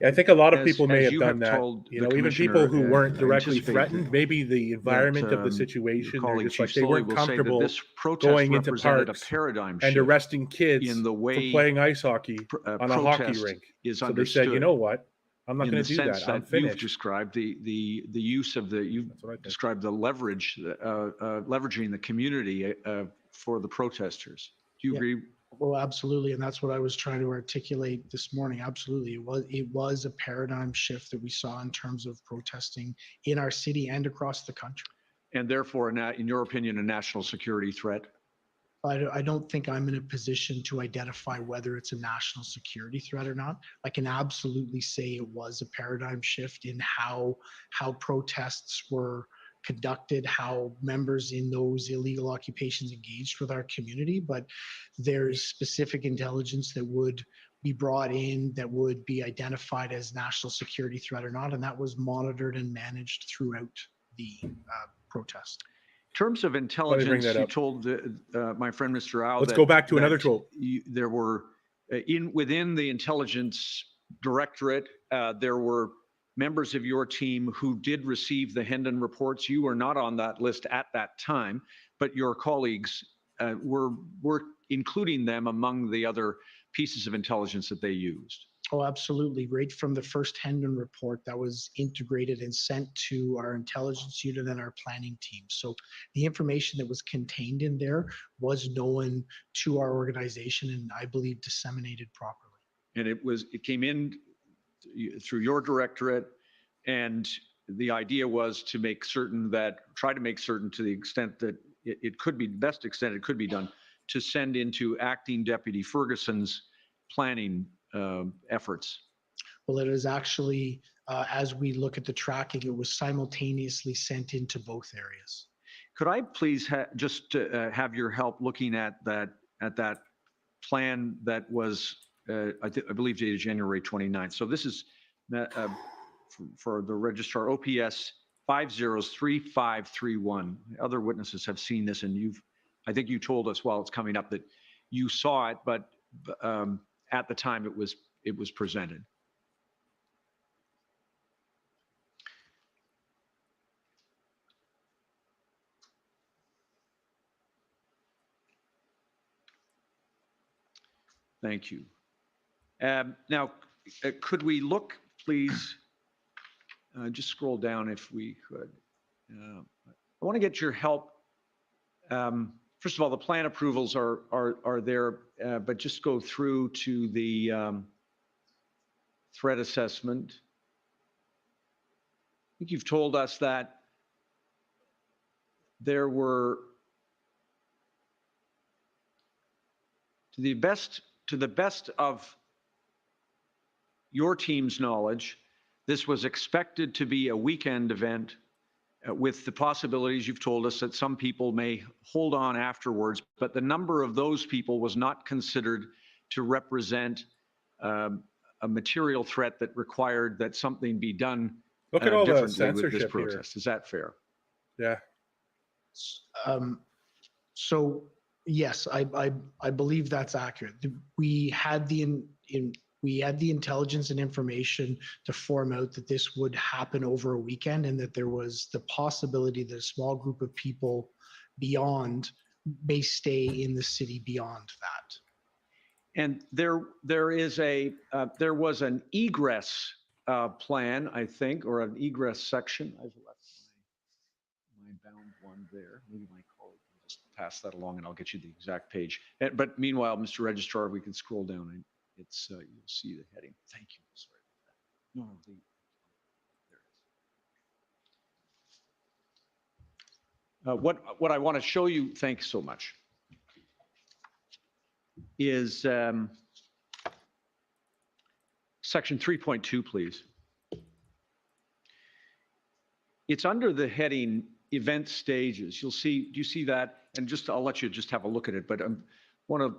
I think a lot of people may have done that. You know, even people who weren't directly threatened, maybe the environment of the situation, they're just like they weren't comfortable going into parks and arresting kids for playing ice hockey on a hockey rink. So they said, you know what? I'm not going to do that. I'm finished. You've described the use of you've described the leverage, leveraging the community for the protesters. Do you agree? Well, absolutely. And that's what I was trying to articulate this morning. Absolutely. It was a paradigm shift that we saw in terms of protesting in our city and across the country. And therefore, in your opinion, a national security threat? I don't think I'm in a position to identify whether it's a national security threat or not. I can absolutely say it was a paradigm shift in how protests were conducted, how members in those illegal occupations engaged with our community, but there's specific intelligence that would be brought in that would be identified as national security threat or not, and that was monitored and managed throughout the protest. In terms of intelligence, you told my friend Mr. Au Let's go back to another tool. There were within the intelligence directorate, there were members of your team who did receive the Hendon reports. You were not on that list at that time, but your colleagues were including them among the other pieces of intelligence that they used. Oh, absolutely. Right from the first Hendon report that was integrated and sent to our intelligence unit and our planning team. So the information that was contained in there was known to our organization and I believe disseminated properly. And it came in through your directorate, and the idea was to try to make certain to the extent that it could be, best extent it could be done, to send into Acting Deputy Ferguson's planning efforts. Well, it is actually, as we look at the tracking, it was simultaneously sent into both areas. Could I please just have your help looking at that plan that was, I believe, dated January 29th. So this is for the registrar, OPS 503531. Other witnesses have seen this, and I think you told us while it's coming up that you saw it, but at the time it was presented. Thank you. Now, could we look, please, just scroll down if we could. I want to get your help first of all, the plan approvals are there, but just go through to the threat assessment. I think you've told us that there were, to the best of your team's knowledge, this was expected to be a weekend event with the possibilities you've told us that some people may hold on afterwards, but the number of those people was not considered to represent a material threat that required that something be done Look at all the differently with this censorship here. protest. Is that fair? Yeah. So yes, I believe that's accurate. We had the intelligence and information to form out that this would happen over a weekend, and that there was the possibility that a small group of people beyond may stay in the city beyond that. And there was an egress plan, I think, or an egress section. I've left my bound one there. Maybe my colleague can just pass that along and I'll get you the exact page. But meanwhile, Mr. Registrar, we can scroll down and it's you'll see the heading. Thank you. Sorry about that. No, there it is. What I want to show you, thanks so much, is section 3.2, please. It's under the heading event stages. You'll see, do you see that? And just, I'll let you just have a look at it, but I want to,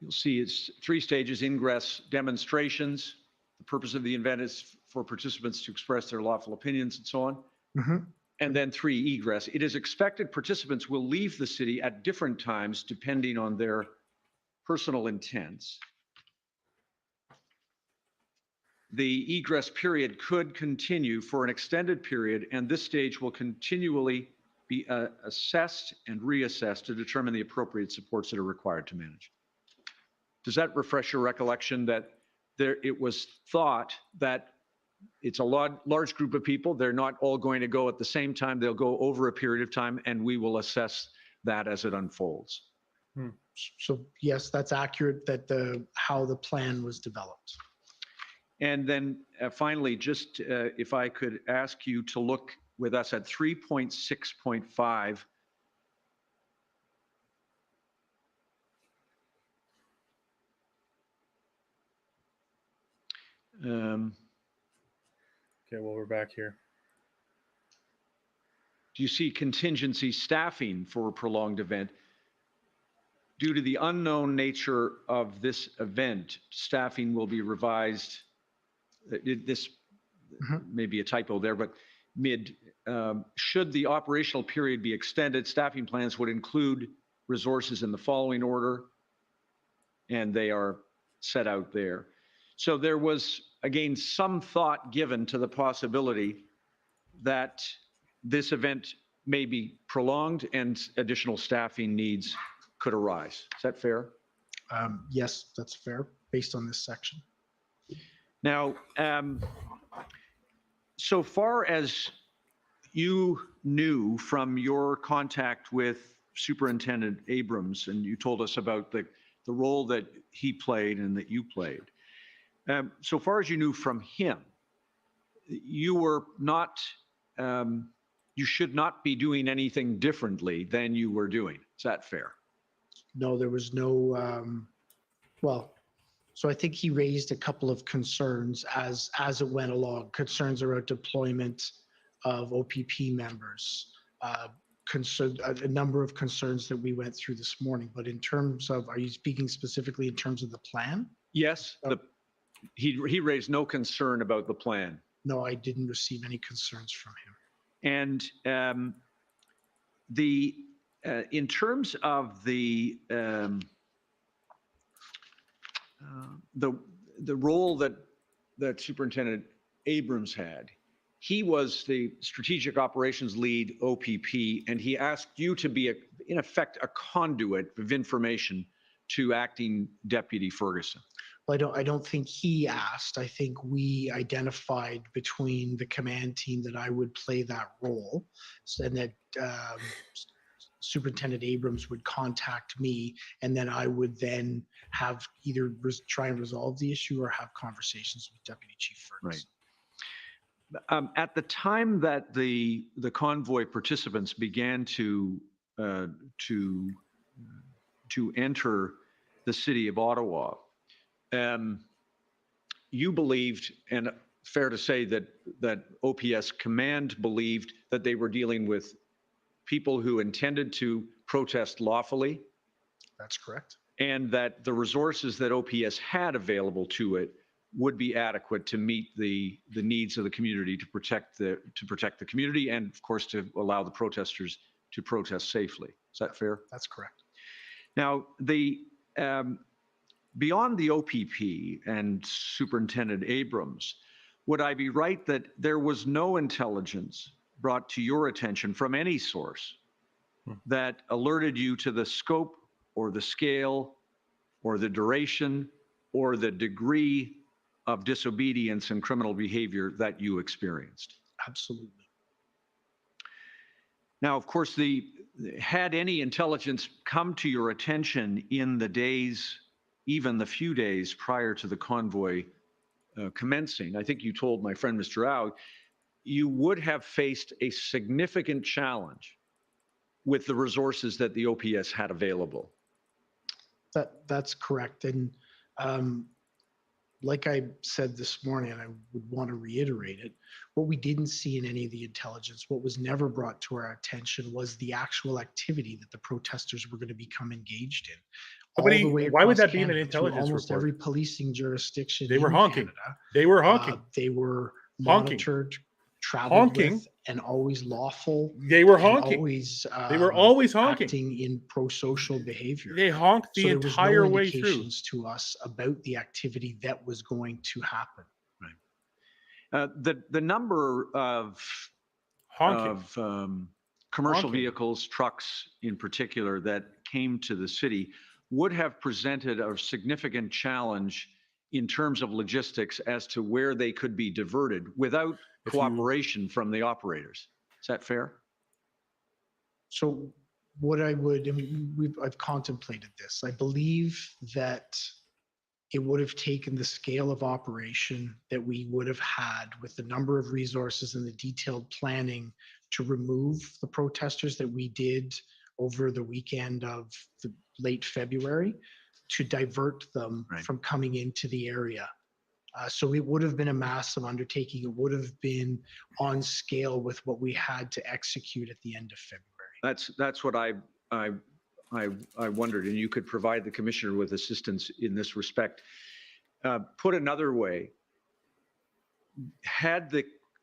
you'll see it's 3 stages: ingress, demonstrations. The purpose of the event is for participants to express their lawful opinions and so on. Mm-hmm. And then 3, egress. It is expected participants will leave the city at different times depending on their personal intents. The egress period could continue for an extended period, and this stage will continually be assessed and reassessed to determine the appropriate supports that are required to manage. Does that refresh your recollection that it was thought that it's a large group of people, they're not all going to go at the same time, they'll go over a period of time, and we will assess that as it unfolds? So yes, that's accurate, that how the plan was developed. And then finally, just if I could ask you to look with us at 3.6.5. Okay, well, we're back here. Do you see contingency staffing for a prolonged event? Due to the unknown nature of this event, staffing will be revised. This may be a typo there, but should the operational period be extended, staffing plans would include resources in the following order, and they are set out there. So there was, again, some thought given to the possibility that this event may be prolonged and additional staffing needs could arise. Is that fair? Yes, that's fair, based on this section. Now, so far as you knew from your contact with Superintendent Abrams, and you told us about the role that he played and that you played, so far as you knew from him, you were not, you should not be doing anything differently than you were doing. Is that fair? No, there was no, well, so I think he raised a couple of concerns as it went along, concerns about deployment of OPP members, a number of concerns that we went through this morning. But in terms of, are you speaking specifically in terms of the plan? Yes, he raised no concern about the plan. No, I didn't receive any concerns from him. And in terms of the role that Superintendent Abrams had, he was the strategic operations lead OPP, and he asked you to be in effect a conduit of information to acting Deputy Ferguson? Well, I don't think he asked. I think we identified between the command team that I would play that role, and that Superintendent Abrams would contact me, and then I would then have either try and resolve the issue or have conversations with Deputy Chief Ferguson. Right. At the time that the convoy participants began to enter the city of Ottawa, you believed, and fair to say that OPS command believed, that they were dealing with people who intended to protest lawfully. That's correct. And that the resources that OPS had available to it would be adequate to meet the needs of the community, to protect the community, and of course to allow the protesters to protest safely. Is that fair? That's correct. Now, beyond the OPP and Superintendent Abrams, would I be right that there was no intelligence brought to your attention from any source that alerted you to the scope or the scale or the duration or the degree of disobedience and criminal behavior that you experienced? Absolutely. Now, of course, had any intelligence come to your attention in the days, even the few days prior to the convoy commencing, I think you told my friend Mr. Rao, you would have faced a significant challenge with the resources that the OPS had available. That's correct. And like I said this morning, and I would want to reiterate it, what we didn't see in any of the intelligence, what was never brought to our attention, was the actual activity that the protesters were going to become engaged in. Why would that be in an intelligence almost report? every policing jurisdiction They were in honking. Canada, They were honking. they were Honking. monitored, traveled Honking. with, and always lawful. They were and honking. Always, They were always honking. acting in pro-social behavior. They honked the So there was entire no way through. indications to us about the activity that was going to happen. The number of commercial Honking. vehicles, trucks in particular, that came to the city would have presented a significant challenge in terms of logistics as to where they could be diverted without cooperation from the operators. Is that fair? So what I mean, I've contemplated this. I believe that it would have taken the scale of operation that we would have had with the number of resources and the detailed planning to remove the protesters that we did over the weekend of the late February, to divert them from coming into the area. So it would have been a massive undertaking. It would have been on scale with what we had to execute at the end of February. That's what I wondered, and you could provide the commissioner with assistance in this respect. Put another way, had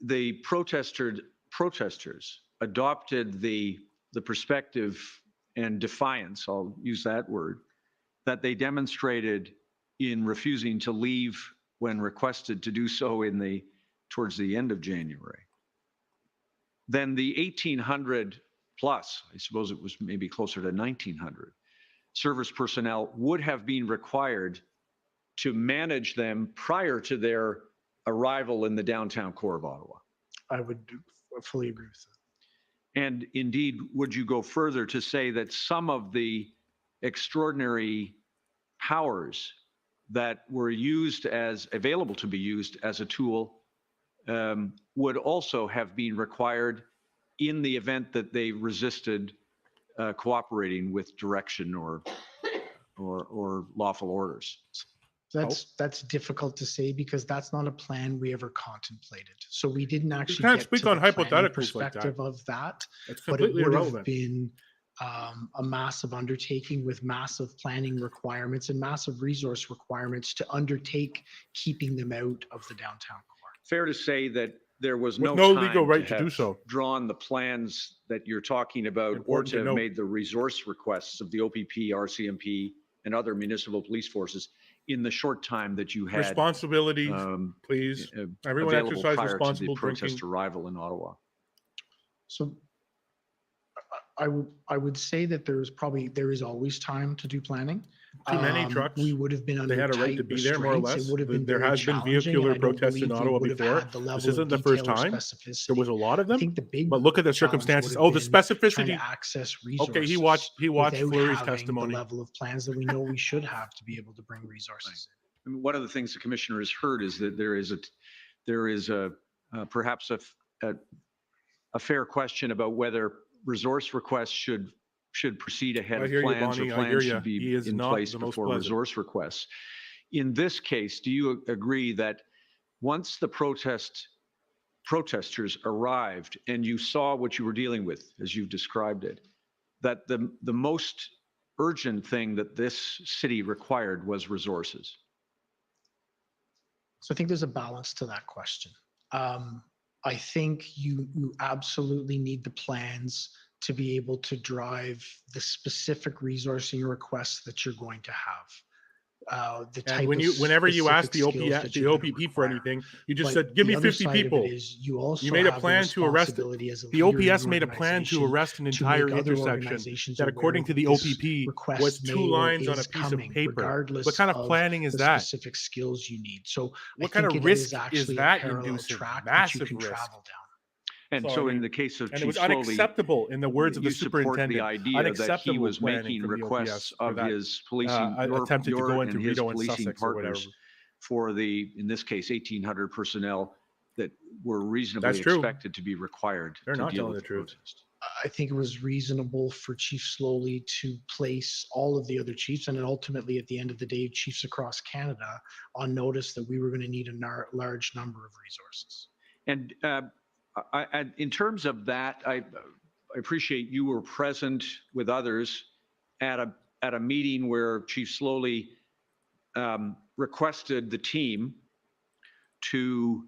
the protesters adopted the perspective and defiance, I'll use that word, that they demonstrated in refusing to leave when requested to do so towards the end of January, then the 1,800 plus, I suppose it was maybe closer to 1,900, service personnel would have been required to manage them prior to their arrival in the downtown core of Ottawa. I would fully agree with that. And indeed, would you go further to say that some of the extraordinary powers that were available to be used as a tool would also have been required in the event that they resisted cooperating with direction or lawful orders? That's difficult to say, because that's not a plan we ever contemplated. So we didn't actually can't get speak to on the planning hypotheticals perspective like that. of that. It's But it completely would irrelevant. have been a massive undertaking with massive planning requirements and massive resource requirements to undertake keeping them out of the downtown core. Fair to say that there was With no no time legal right to have do so. drawn the plans that you're talking about, Important or to to have note. made the resource requests of the OPP, RCMP, and other municipal police forces in the short time that you had Responsibility, please. Everyone available exercise prior responsible to the protest drinking. arrival in Ottawa. So I would say that there is always time to do planning. too many trucks. We would have been under They had a right tight to be there, more or restraints. less. It would have been There very has been challenging, and vehicular I don't protests in believe we Ottawa would have before. had the This level of isn't the first detail or time. There specificity. was a lot of I them. think the big But look at the challenge circumstances. would Oh, have the been trying specificity. to access resources. Okay, he watched without Fleury's having testimony. the level of plans that we know we should have to be able to bring resources in. I mean, one of the things the commissioner has heard is that there is perhaps a fair question about whether resource requests should proceed ahead I of hear you, plans, Bonnie. or I plans hear should you. be He is in not place the most before pleasant. resource requests. In this case, do you agree that once the protesters arrived and you saw what you were dealing with, as you've described it, that the most urgent thing that this city required was resources? So I think there's a balance to that question. I think you absolutely need the plans to be able to drive the specific resourcing requests that you're going to have. The type And whenever you asked the OPP for anything, you just said, "Give me 50 people." You also made a have plan to arrest it. The OPS made a plan to arrest an entire intersection that, according to the OPP, was 2 lines on a piece of paper. What kind of planning is that? Specific skills you need. So what kind of risk is that inducing? Massive risk. Travel down. And so in the case of and it was Chief Sloly, unacceptable, in the words of the superintendent, the idea that he was making requests of his policing, attempted to go into and his Rideau and policing Sussex or whatever. partners for the, in this case, 1,800 personnel that were reasonably That's true. expected to be required They're to not deal telling with the truth. protest. I think it was reasonable for Chief Sloly to place all of the other chiefs, and then ultimately at the end of the day, chiefs across Canada, on notice that we were going to need a large number of resources. And in terms of that, I appreciate you were present with others at a meeting where Chief Sloly requested the team to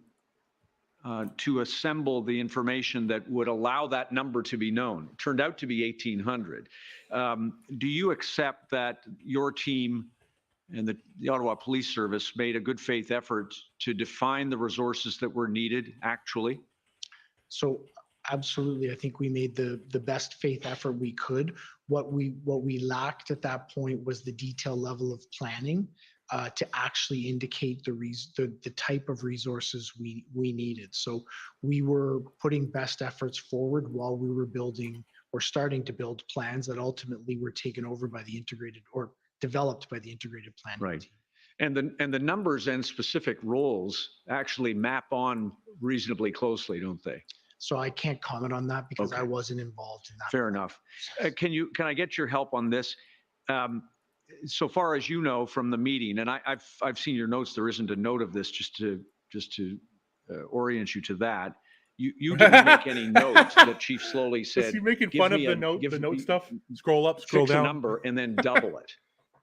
assemble the information that would allow that number to be known. It turned out to be 1,800. Do you accept that your team and the Ottawa Police Service made a good faith effort to define the resources that were needed actually? So absolutely, I think we made the best faith effort we could. What we lacked at that point was the detailed level of planning to actually indicate the type of resources we needed. So we were putting best efforts forward while we were building or starting to build plans that ultimately were taken over by the integrated or developed by the integrated planning right team. And the numbers and specific roles actually map on reasonably closely, don't they? So I can't comment on that because I wasn't involved in that. Fair enough. Can I get your help on this? So far as you know from the meeting, and I've seen your notes, there isn't a note of this, just to orient you to that. You didn't make any notes that Chief Sloly said. Is he making fun of the note stuff? Scroll up, scroll down. Fix a number and then double it.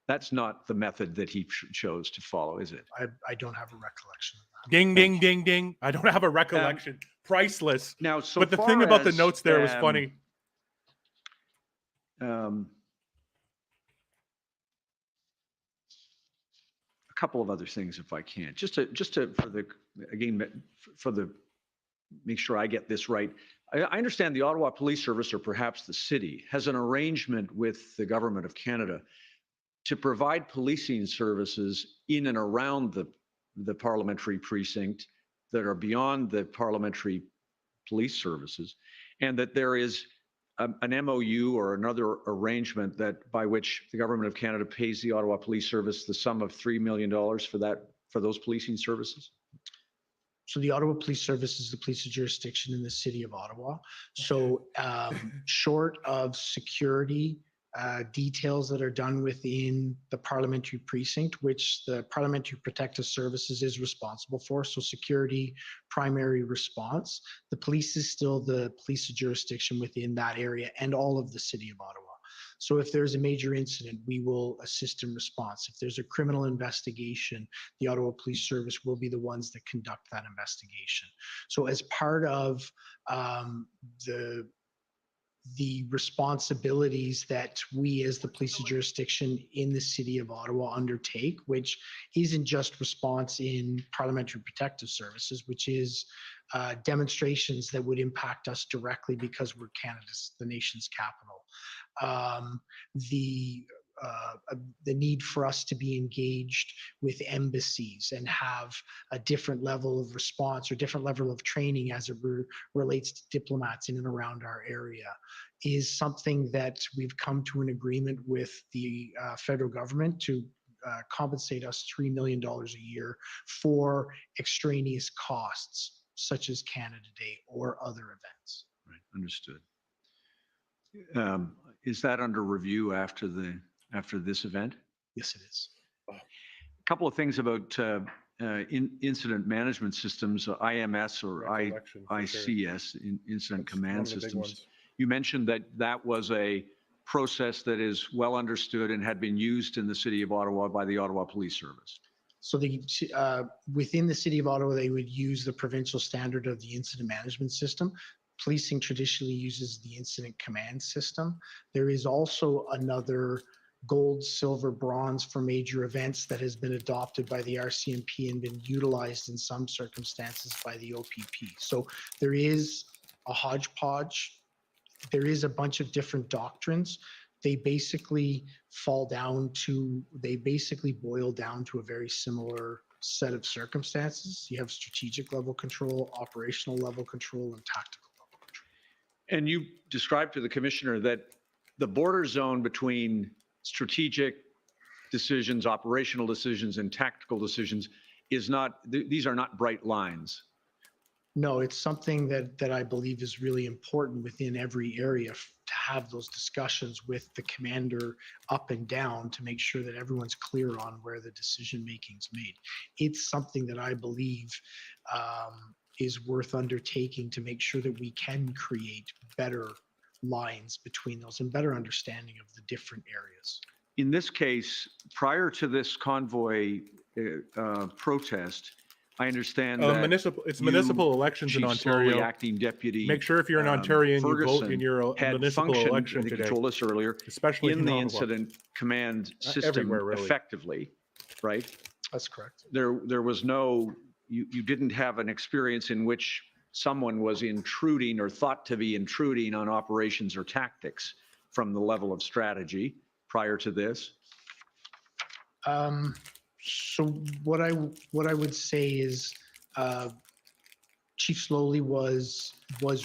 That's not the method that he chose to follow, is it? I don't have a recollection of that. Ding, ding, ding, ding. I don't have a recollection. Priceless. Now, so but the far thing about the as, notes there was funny. A couple of other things, if I can, just to make sure I get this right. I understand the Ottawa Police Service, or perhaps the city, has an arrangement with the Government of Canada to provide policing services in and around the parliamentary precinct that are beyond the parliamentary police services, and that there is an MOU or another arrangement that by which the Government of Canada pays the Ottawa Police Service the sum of $3 million for those policing services? So the Ottawa Police Service is the police jurisdiction in the city of Ottawa. So short of security details that are done within the parliamentary precinct, which the Parliamentary Protective Services is responsible for. So security, primary response. The police is still the police jurisdiction within that area and all of the city of Ottawa. So if there's a major incident, we will assist in response. If there's a criminal investigation, the Ottawa Police Service will be the ones that conduct that investigation. So as part of the responsibilities that we as the police jurisdiction in the city of Ottawa undertake, which isn't just response in parliamentary protective services, which is demonstrations that would impact us directly because we're the nation's capital. The the need for us to be engaged with embassies and have a different level of response or different level of training as it relates to diplomats in and around our area is something that we've come to an agreement with the federal government to compensate us $3 million a year for extraneous costs such as Canada Day or other events. Right, understood. Is that under review after this event? Yes, it is. A couple of things about incident management systems, IMS or ICS, Incident Command Systems. You mentioned that that was a process that is well understood and had been used in the city of Ottawa by the Ottawa Police Service. So within the city of Ottawa, they would use the provincial standard of the incident management system. Policing traditionally uses the incident command system. There is also another gold, silver, bronze for major events that has been adopted by the RCMP and been utilized in some circumstances by the OPP. So there is a hodgepodge. There is a bunch of different doctrines. They basically boil down to a very similar set of circumstances. You have strategic level control, operational level control, and tactical level control. And you described to the commissioner that the border zone between strategic decisions, operational decisions, and tactical decisions is not, these are not bright lines. No, it's something that I believe is really important within every area to have those discussions with the commander up and down to make sure that everyone's clear on where the decision making is made. It's something that I believe is worth undertaking to make sure that we can create better lines between those and better understanding of the different areas. In this case, prior to this convoy protest, I understand that municipal elections in Ontario. Sloly, acting deputy. Make sure if you're an Ontarian, you vote in your municipal election today. You told us earlier, especially in the incident command system, really. Effectively, right? That's correct. There was no. You didn't have an experience in which someone was intruding or thought to be intruding on operations or tactics from the level of strategy prior to this. So what I would say is Chief Sloly was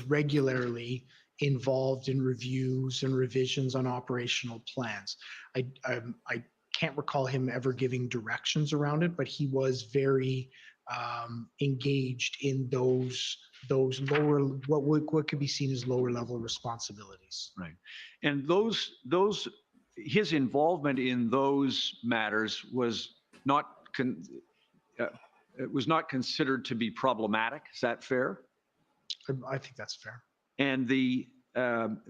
regularly involved in reviews and revisions on operational plans. I can't recall him ever giving directions around it, but he was very engaged in those lower, what could be seen as lower level responsibilities. Right, and his involvement in those matters was not considered to be problematic. Is that fair? I think that's fair. And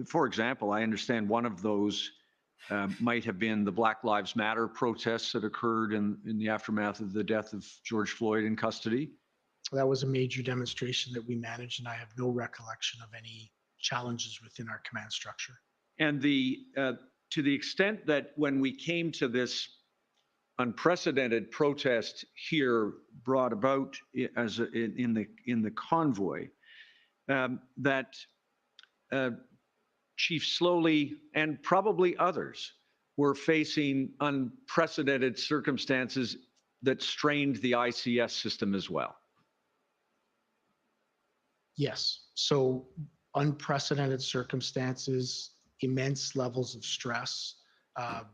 for example, I understand one of those might have been the Black Lives Matter protests that occurred in the aftermath of the death of George Floyd in custody. That was a major demonstration that we managed, and I have no recollection of any challenges within our command structure. And to the extent that when we came to this unprecedented protest here brought about as in the convoy, that Chief Sloly and probably others were facing unprecedented circumstances that strained the ICS system as well. Yes. So unprecedented circumstances, immense levels of stress,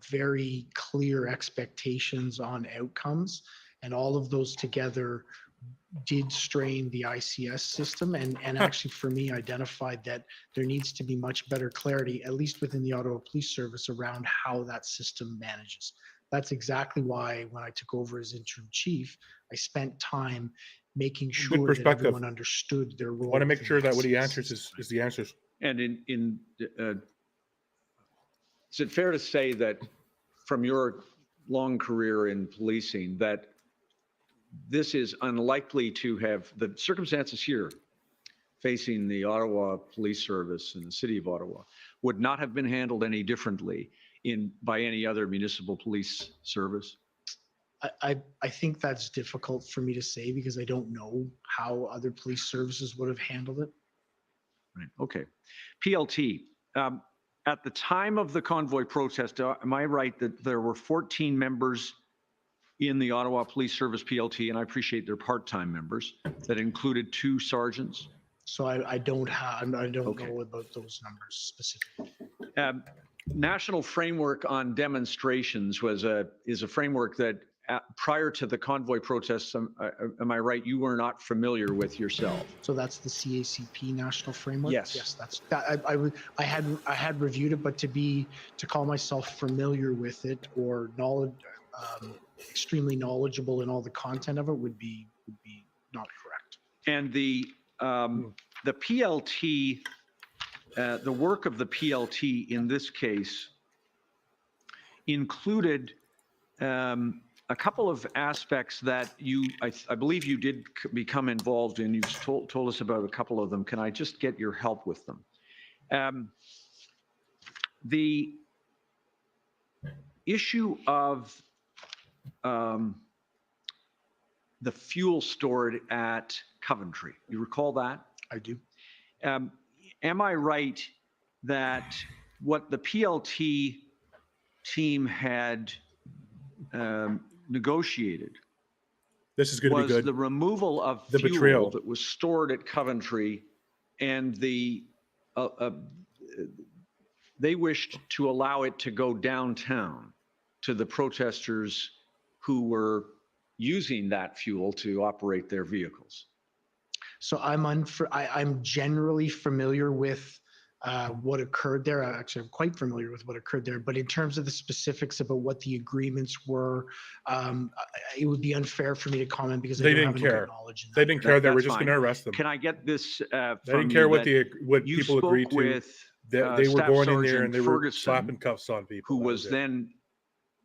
very clear expectations on outcomes, and all of those together did strain the ICS system, and actually for me identified that there needs to be much better clarity, at least within the Ottawa Police Service, around how that system manages. That's exactly why when I took over as interim chief, I spent time making sure that everyone understood their role. I want to make sure that what he answers is the answers. And is it fair to say that from your long career in policing that this is unlikely to have the circumstances here facing the Ottawa Police Service and the City of Ottawa would not have been handled any differently by any other municipal police service? I think that's difficult for me to say because I don't know how other police services would have handled it. Right. Okay. PLT. at the time of the convoy protest, am I right that there were 14 members in the Ottawa Police Service PLT, and I appreciate they're part-time members, that included 2 sergeants? So I don't know about those numbers specifically. National Framework on Demonstrations is a framework that prior to the convoy protests, am I right, you were not familiar with yourself? So that's the CACP national framework? Yes. Yes, that's that. I had reviewed it, but to call myself familiar with it or extremely knowledgeable in all the content of it would be not correct. And the PLT, the work of the PLT in this case included a couple of aspects that I believe you did become involved in. You've told us about a couple of them. Can I just get your help with them? The issue of the fuel stored at Coventry. You recall that? I do. Am I right that what the PLT team had negotiated this is going to be good. Was the removal of the fuel betrayal that was stored at Coventry, and they wished to allow it to go downtown to the protesters who were using that fuel to operate their vehicles? So I'm generally familiar with what occurred there. Actually, I'm quite familiar with what occurred there. But in terms of the specifics about what the agreements were, it would be unfair for me to comment because they I don't didn't have care. knowledge in that. They didn't care. They were just going to arrest them. Can I get this? They didn't care what people agreed to. With, they were going in there and they were Ferguson, slapping cuffs on people. Who was then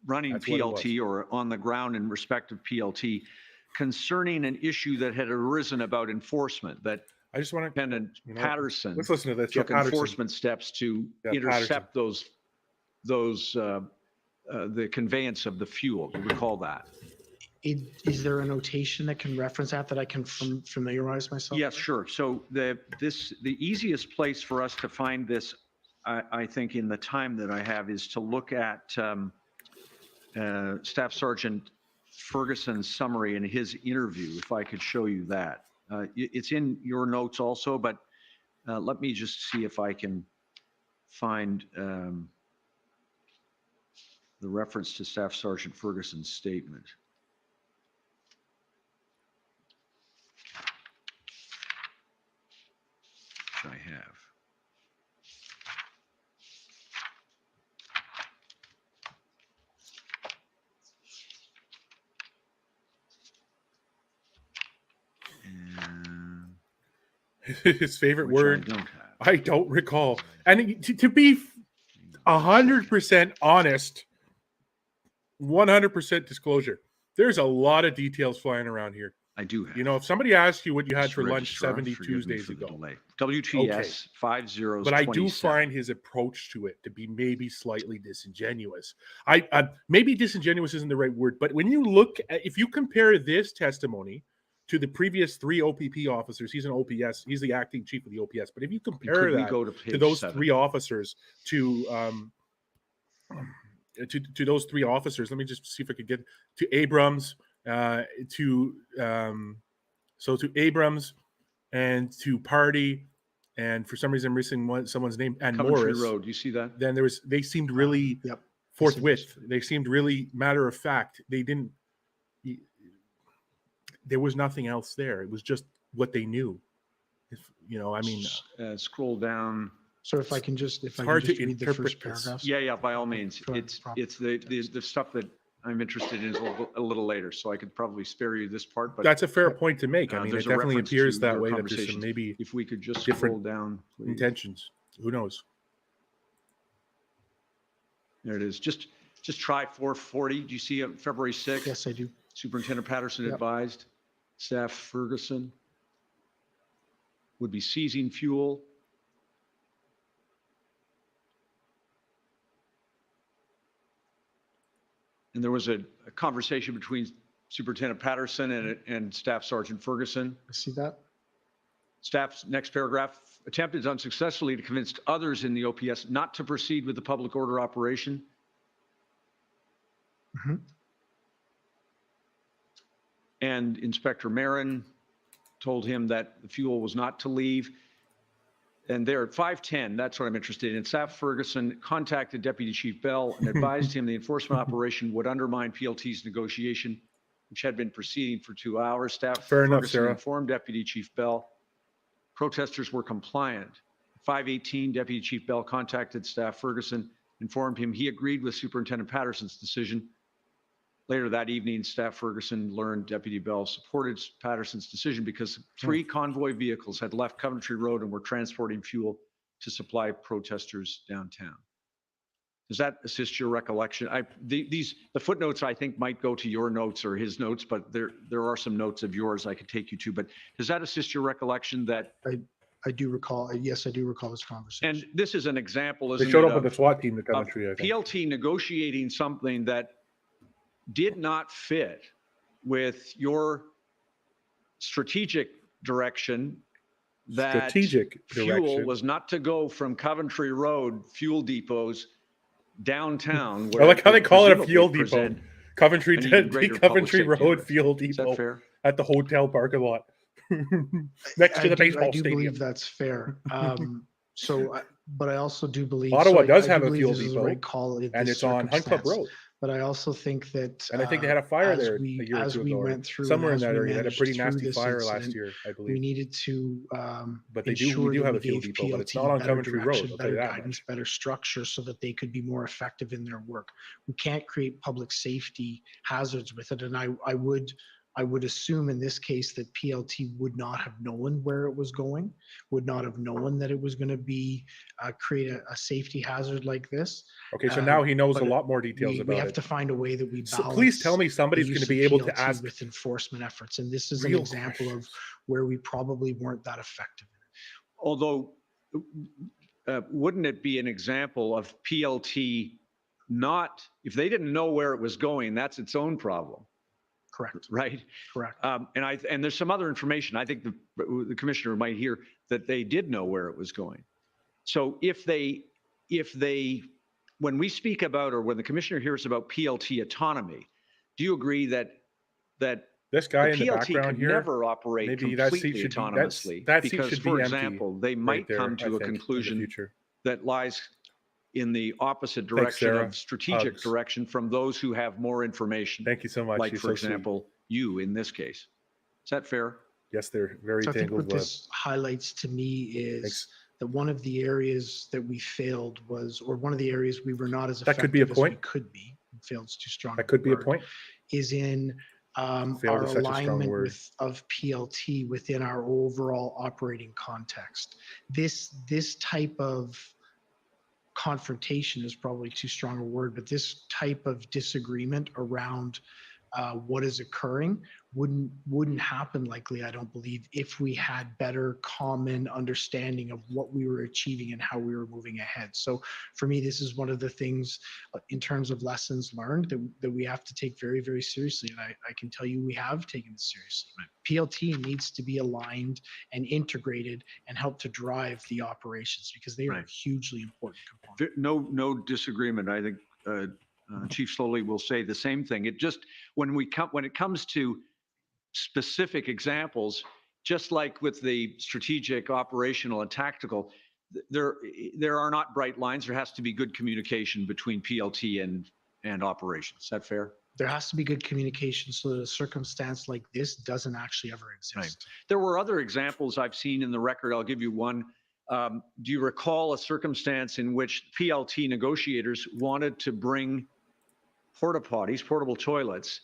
running PLT or on the ground in respect of PLT, concerning an issue that had arisen about enforcement, that I just want to Lieutenant Patterson let's listen to this. took enforcement steps to intercept the conveyance of the fuel. Do you recall that? Is there a notation that can reference that I can familiarize myself? Yes, sure. So the easiest place for us to find this, I think, in the time that I have, is to look at Staff Sergeant Ferguson's summary in his interview, if I could show you that. It's in your notes also, but let me just see if I can find the reference to Staff Sergeant Ferguson's statement. Which I have. His favorite word, I don't recall. And to be 100% honest, 100% disclosure, there's a lot of details flying around here. I do have. You know, if somebody asked you what you had for lunch 70 Tuesdays ago. WTS 50. But I do find his approach to it to be maybe slightly disingenuous. Maybe disingenuous isn't the right word, but when you look at, if you compare this testimony to the previous 3 OPP officers, he's an OPS, he's the acting chief of the OPS. But if you compare that to those 3 officers, to those 3 officers, let me just see if I could get to Abrams, to Abrams and to Party, and for some reason I'm missing someone's name, and Coventry Morris. Road, you see that? Then they seemed really forthwith. They seemed really matter of fact. They didn't. There was nothing else there. It was just what they knew. Scroll down. So if I can just, hard to read the first paragraph. Yeah, by all means. It's the stuff that I'm interested in is a little later, so I could probably spare you this part. But that's a fair point to make. I mean, it definitely appears that way. That there's some maybe if we could just different scroll down, please. Intentions. Who knows? There it is. Just try 440. Do you see it? February 6th? Yes, I do. Superintendent Patterson advised Staff Ferguson would be seizing fuel. And there was a conversation between Superintendent Patterson and Staff Sergeant Ferguson. I see that. Staff's next paragraph, attempted unsuccessfully to convince others in the OPS not to proceed with the public order operation. And Inspector Marin told him that the fuel was not to leave. And there at 5:10, that's what I'm interested in. Staff Ferguson contacted Deputy Chief Bell and advised him the enforcement operation would undermine PLT's negotiation, which had been proceeding for 2 hours. Staff Ferguson informed Deputy Chief Bell. Protesters were compliant. 5:18, Deputy Chief Bell contacted Staff Ferguson, informed him he agreed with Superintendent Patterson's decision. Later that evening, Staff Ferguson learned Deputy Bell supported Patterson's decision because 3 convoy vehicles had left Coventry Road and were transporting fuel to supply protesters downtown. Does that assist your recollection? The footnotes I think might go to your notes or his notes, but there are some notes of yours I could take you to. But does that assist your recollection that? I do recall. Yes, I do recall this conversation. And this is an example, isn't They showed it, up with the SWAT team to Coventry, I think. PLT negotiating something that did not fit with your strategic direction that fuel was not to go from Coventry Road fuel depots downtown. I like how they call it a fuel depot. Coventry Road fuel depot at the hotel parking lot next to the baseball stadium. I do believe that's fair. But I also do believe Ottawa does have a fuel depot, and it's on Hunt Club Road. But I also think that, and I think they had a fire there a year or two ago. Went through somewhere in that area, they had a pretty nasty fire last year, I believe. We needed to, but we do have a fuel depot, but it's not on Coventry Road. Better guidance, better structure, so that they could be more effective in their work. We can't create public safety hazards with it, and I would assume in this case that PLT would not have known where it was going, would not have known that it was going to be create a safety hazard like this. Okay, so now he knows a lot more details about it. We have to find a way that we balance. So please tell me somebody's going to be able to ask with enforcement efforts, and this is an example of where we probably weren't that effective. Although, wouldn't it be an example of PLT not, if they didn't know where it was going, that's its own problem. Correct. Right. Correct. And there's some other information. I think the commissioner might hear that they did know where it was going. So if they, when we speak about, or when the commissioner hears about PLT autonomy, do you agree that this guy in the background here never operate completely autonomously? Because, for example, they might come to a conclusion that lies in the opposite direction of strategic direction from those who have more information. Thank you so much. Like, for example, you in this case. Is that fair? Yes, they're very so tangled. I think what this highlights to me is that one of the areas that we failed was, or one of the areas we were not as effective as we could be, failed too strong. That could be a point. Is in our alignment of PLT within our overall operating context. This type of confrontation is probably too strong a word, but this type of disagreement around what is occurring wouldn't happen likely, I don't believe, if we had better common understanding of what we were achieving and how we were moving ahead. So for me, this is one of the things in terms of lessons learned that we have to take very, very seriously. And I can tell you we have taken it seriously. PLT needs to be aligned and integrated and help to drive the operations, because they are a hugely important component. No disagreement. I think Chief Sloly will say the same thing. It just, when it comes to specific examples, just like with the strategic, operational, and tactical, there are not bright lines. There has to be good communication between PLT and operations. Is that fair? There has to be good communication so that a circumstance like this doesn't actually ever exist. Right. There were other examples I've seen in the record. I'll give you one. Do you recall a circumstance in which PLT negotiators wanted to bring porta potties, portable toilets,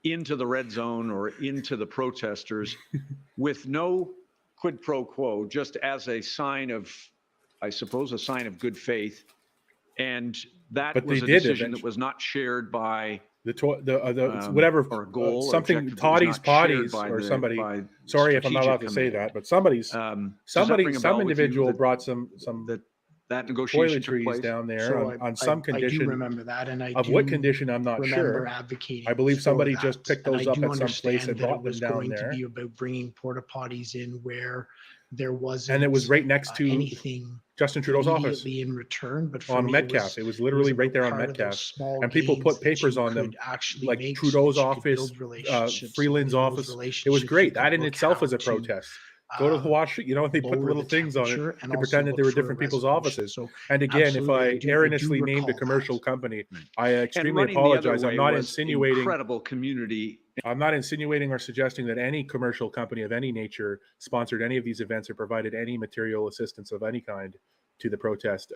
into the red zone or into the protesters with no quid pro quo, just as a sign of, I suppose, a sign of good faith? And that was a decision that was not shared by whatever, or goal, something Toddy's Potties or somebody. Sorry if I'm not allowed to say that, but some individual brought some that negotiation toiletries down there on some condition. I do remember that, and of what condition I'm not sure. I believe somebody just picked those up at some place and brought them down there. It was going to be about bringing porta potties in where there wasn't. And it was right next to anything Justin Trudeau's office immediately in return, but for on me, Metcalf. It was literally right there on Metcalf. And people put papers on them, like Trudeau's office, Freeland's office. It was great. That in itself was a protest. Go to the Washington, you know, they put the little things on it to pretend that they were different people's offices. And again, if I erroneously named a commercial company, I extremely apologize. I'm not insinuating incredible community. I'm not insinuating or suggesting that any commercial company of any nature sponsored any of these events or provided any material assistance of any kind to the protest.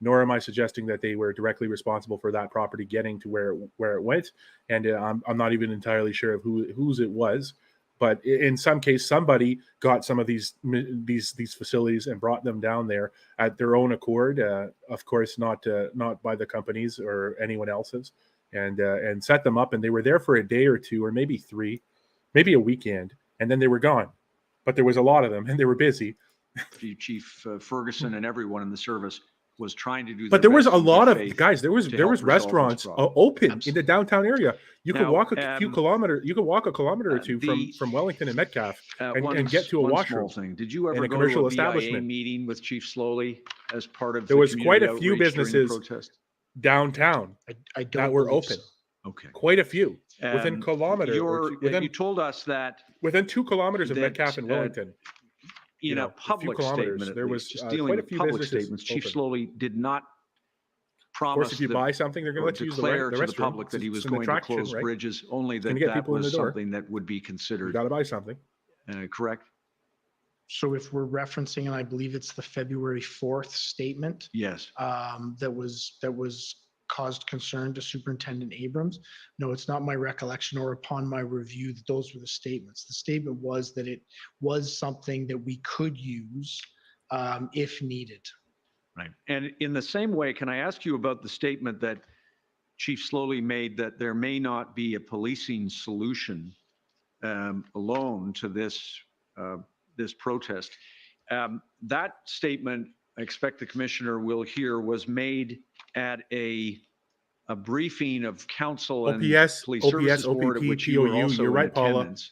Nor am I suggesting that they were directly responsible for that property getting to where it went. And I'm not even entirely sure of whose it was. But in some case, somebody got some of these facilities and brought them down there at their own accord. Of course, not by the companies or anyone else's, and set them up. And they were there for a day or two, or maybe 3, maybe a weekend, and then they were gone. But there was a lot of them, and they were busy. Chief Ferguson and everyone in the service was trying to do. But there was a lot of guys. There was restaurants open in the downtown area. You could walk a few kilometers. You could walk a kilometer or two from Wellington and Metcalf and get to a washroom. Did you ever go to a BIA meeting with Chief Sloly as part of? There was quite a few businesses downtown that were open. Okay, quite a few within kilometers. You told us that within 2 kilometers of Metcalf and Wellington. In a public statement, there was just dealing with public statements. Chief Sloly did not promise. Of course, if you buy something, they're going to let you use the to the public that he was going to close bridges. Only that was something that would be considered. You got to buy something. Correct. So if we're referencing, and I believe it's the February 4th statement. Yes. That was caused concern to Superintendent Abrams. No, it's not my recollection or upon my review that those were the statements. The statement was that it was something that we could use if needed. Right. And in the same way, can I ask you about the statement that Chief Sloly made that there may not be a policing solution alone to this protest? That statement, I expect the commissioner will hear, was made at a briefing of council and police services board, at which you were also in attendance.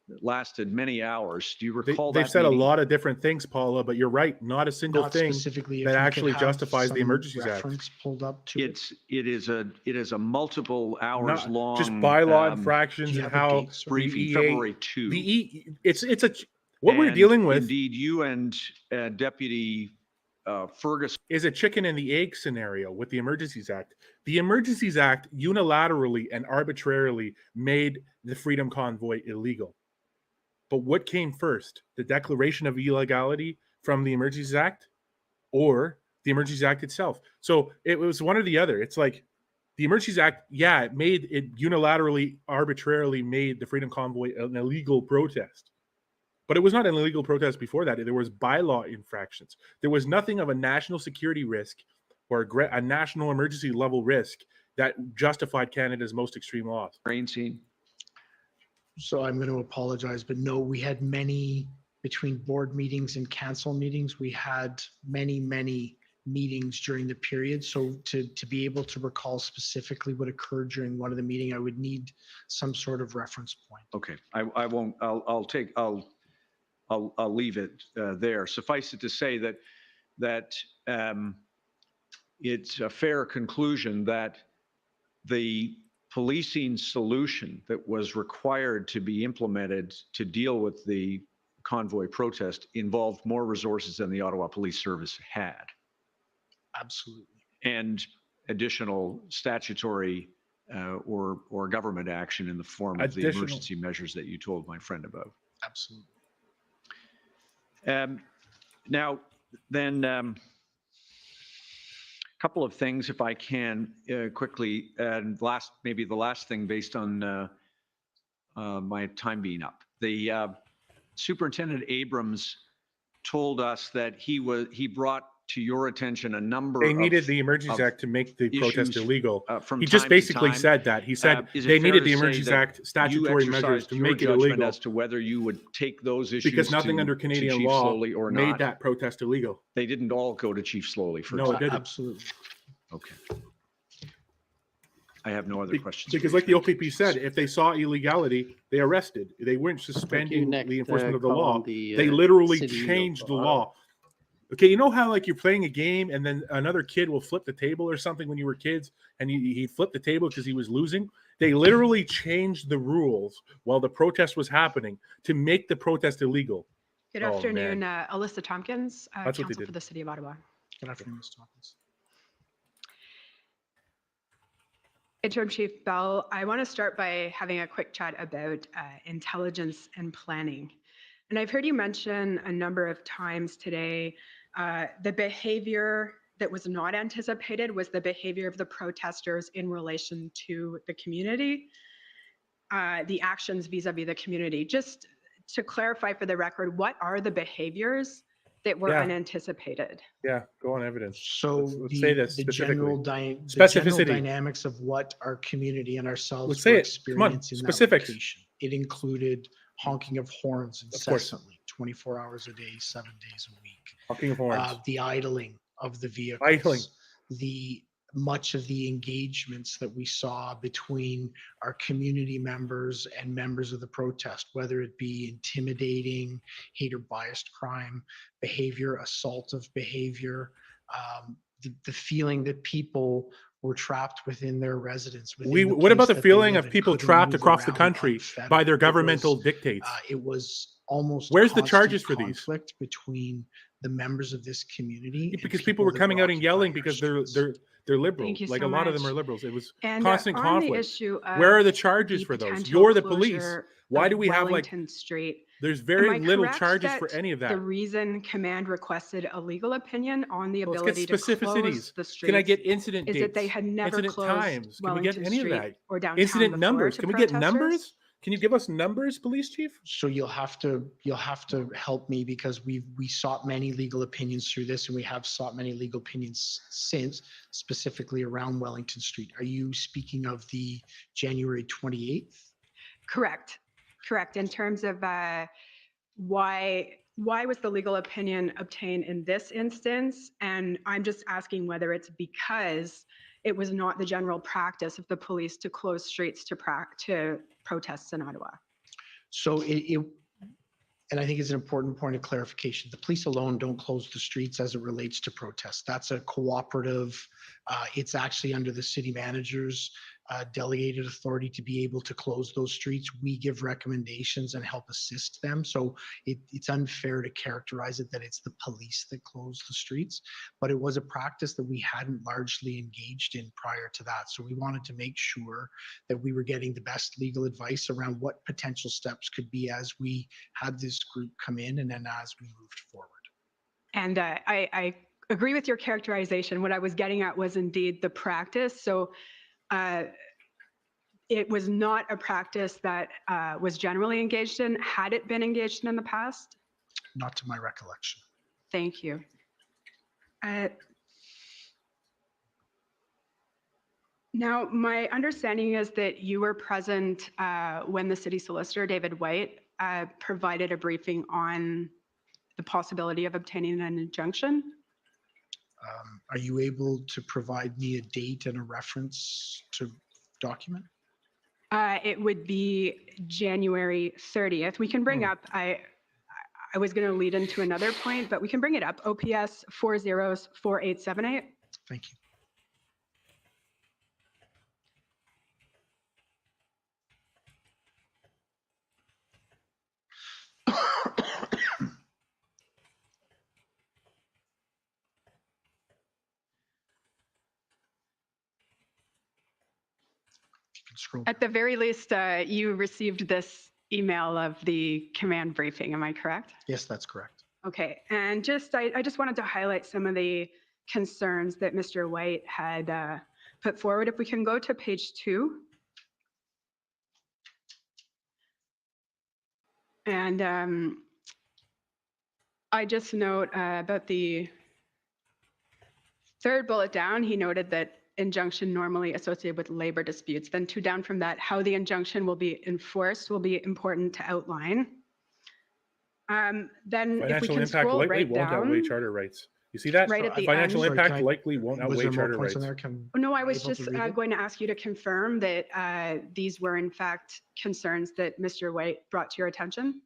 That lasted many hours. Do you recall that? They've said a lot of different things, Paula, but you're right. Not a single thing that actually justifies the Emergencies Act. Pulled up to it is a multiple hours long. Just bylaw infractions and how briefing February 2. What we're dealing with. Indeed, you and Deputy Ferguson is a chicken and the egg scenario with the Emergencies Act. The Emergencies Act unilaterally and arbitrarily made the Freedom Convoy illegal. But what came first? The declaration of illegality from the Emergencies Act or the Emergencies Act itself? So it was one or the other. It's like the Emergencies Act, it unilaterally, arbitrarily made the Freedom Convoy an illegal protest. But it was not an illegal protest before that. There was bylaw infractions. There was nothing of a national security risk or a national emergency level risk that justified Canada's most extreme laws. Rain scene. So I'm going to apologize, but no, we had many, between board meetings and council meetings, we had many meetings during the period. So to be able to recall specifically what occurred during one of the meeting, I would need some sort of reference point. Okay, I won't. I'll leave it there. Suffice it to say that it's a fair conclusion that the policing solution that was required to be implemented to deal with the convoy protest involved more resources than the Ottawa Police Service had. Absolutely. And additional statutory or government action in the form of the emergency measures that you told my friend about. Absolutely. Now, then, a couple of things, if I can, quickly, and maybe the last thing based on my time being up. The Superintendent Abrams told us that he brought to your attention a number they needed the Emergencies Act to make the protest illegal. He just basically said that. He said they needed the Emergencies Act statutory measures to make it illegal. As to whether you would take those issues because nothing under Canadian law made that protest illegal. They didn't all go to Chief Sloly. No, it didn't. Absolutely. Okay. I have no other questions. Because like the OPP said, if they saw illegality, they arrested. They weren't suspending the enforcement of the law. They literally changed the law. Okay, you know how like you're playing a game and then another kid will flip the table or something when you were kids and he flipped the table because he was losing? They literally changed the rules while the protest was happening to make the protest illegal. Good afternoon, Alyssa Tompkins, That's what they counsel did. for the City of Ottawa. Good afternoon, Ms. Tompkins. Interim Chief Bell, I want to start by having a quick chat about intelligence and planning. And I've heard you mention a number of times today the behavior that was not anticipated was the behavior of the protesters in relation to the community, the actions vis-a-vis the community. Just to clarify for the record, what are the behaviors that were unanticipated? Yeah, go on evidence. So let's say this the specifically. general dynamics of what our community and ourselves were experiencing in that location. It included honking of horns incessantly, 24 hours a day, 7 days a week. Honking of horns. The idling of the vehicles. Much of the engagements that we saw between our community members and members of the protest, whether it be intimidating, hate or biased crime behavior, assaultive behavior, the feeling that people were trapped within their residence. What about the feeling of people trapped across the country by their governmental dictates? It was almost where's the charges for these? Conflict between the members of this community. Because people were coming out and yelling because they're liberal. Like a lot of them are liberals. It was constant conflict. Where are the charges for those? You're the police. Why do we have like Street? There's very little charges for any of that. The reason command requested a legal opinion on the ability to close the streets. Can I get incident dates? Is that they had never incident closed times? Can we get any of that? Or downtown incident numbers? Can we get protesters? numbers? Can you give us numbers, police chief? So you'll have to help me because we sought many legal opinions through this, and we have sought many legal opinions since, specifically around Wellington Street. Are you speaking of the January 28th? Correct. In terms of why was the legal opinion obtained in this instance? And I'm just asking whether it's because it was not the general practice of the police to close streets to protests in Ottawa. So and I think it's an important point of clarification. The police alone don't close the streets as it relates to protests. That's a cooperative. It's actually under the city manager's delegated authority to be able to close those streets. We give recommendations and help assist them. So it's unfair to characterize it that it's the police that close the streets, but it was a practice that we hadn't largely engaged in prior to that. So we wanted to make sure that we were getting the best legal advice around what potential steps could be as we had this group come in and then as we moved forward. And I agree with your characterization. What I was getting at was indeed the practice. So it was not a practice that was generally engaged in. Had it been engaged in the past? Not to my recollection. Thank you. Now, my understanding is that you were present when the city solicitor, David White, provided a briefing on the possibility of obtaining an injunction. Are you able to provide me a date and a reference to document? It would be January 30th. We can bring up, I was going to lead into another point, but we can bring it up. OPS 404878. Thank you. At the very least, you received this email of the command briefing, am I correct? Yes, that's correct. Okay, and I just wanted to highlight some of the concerns that Mr. White had put forward. If we can go to page 2. And I just note about the third bullet down, he noted that injunction normally associated with labor disputes. Then 2 down from that, how the injunction will be enforced will be important to outline. Then financial if we can impact scroll likely right won't down, outweigh charter rights. You see that? Right at the Financial end. impact Sorry, likely won't Was outweigh there more charter points in rights. there? No, I was able just to read it? going to ask you to confirm that these were in fact concerns that Mr. White brought to your attention.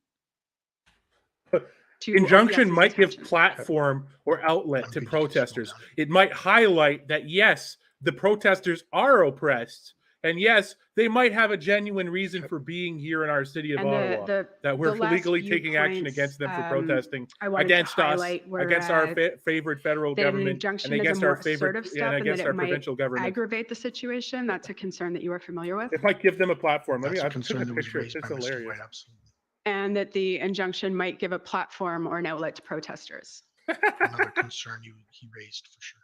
To Injunction OPS's might attention. give platform or outlet to protesters. It might highlight that, yes, the protesters are oppressed. And yes, they might have a genuine reason for being here in our city of And Ottawa, that we're last legally few taking action points, against them for protesting I wanted to against us, highlight were, against our favorite federal that an government, injunction and is a against our more favorite assertive step and and that against it our might provincial government. aggravate the situation. That's a concern that you are familiar with. It might give them a platform. That's a I've concern seen that the was picture. raised It's by Mr. hilarious. White, absolutely. And that the injunction might give a platform or an outlet to protesters. Another concern he raised for sure.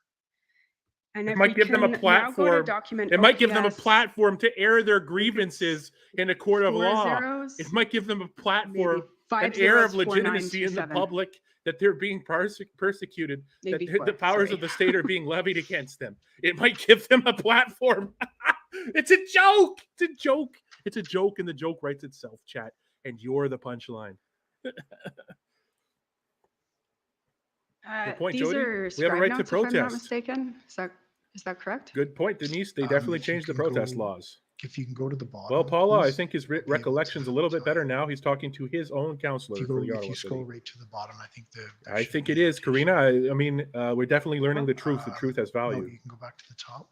And It if might we give them a can now go to platform. document It might give them a OPS platform to air their grievances in a court of 4 law. zeros, It might give them a platform, Maybe 5 an air of zeros, 4 legitimacy in the 927. public that they're being persecuted, Maybe that the 4, powers sorry. of the state are being levied against them. It might give them a platform. It's a joke. It's a joke. It's a joke, and the joke writes itself, chat. And you're the punchline. Good point, These Jody. are We have a scribe right to notes, if I'm not protest. mistaken. Is that correct? Good point, Denise. They definitely If you changed the can protest go- laws. If you can go to the bottom. Well, Paula, I please, think his I'll be able recollection's to a little bit tell better you. now. He's talking to his own counselor If you for go, the if Ottawa you scroll City. right to the bottom, I think I think it is, Karina. I mean, we're definitely learning the truth. The truth has No, value. you can go back to the top.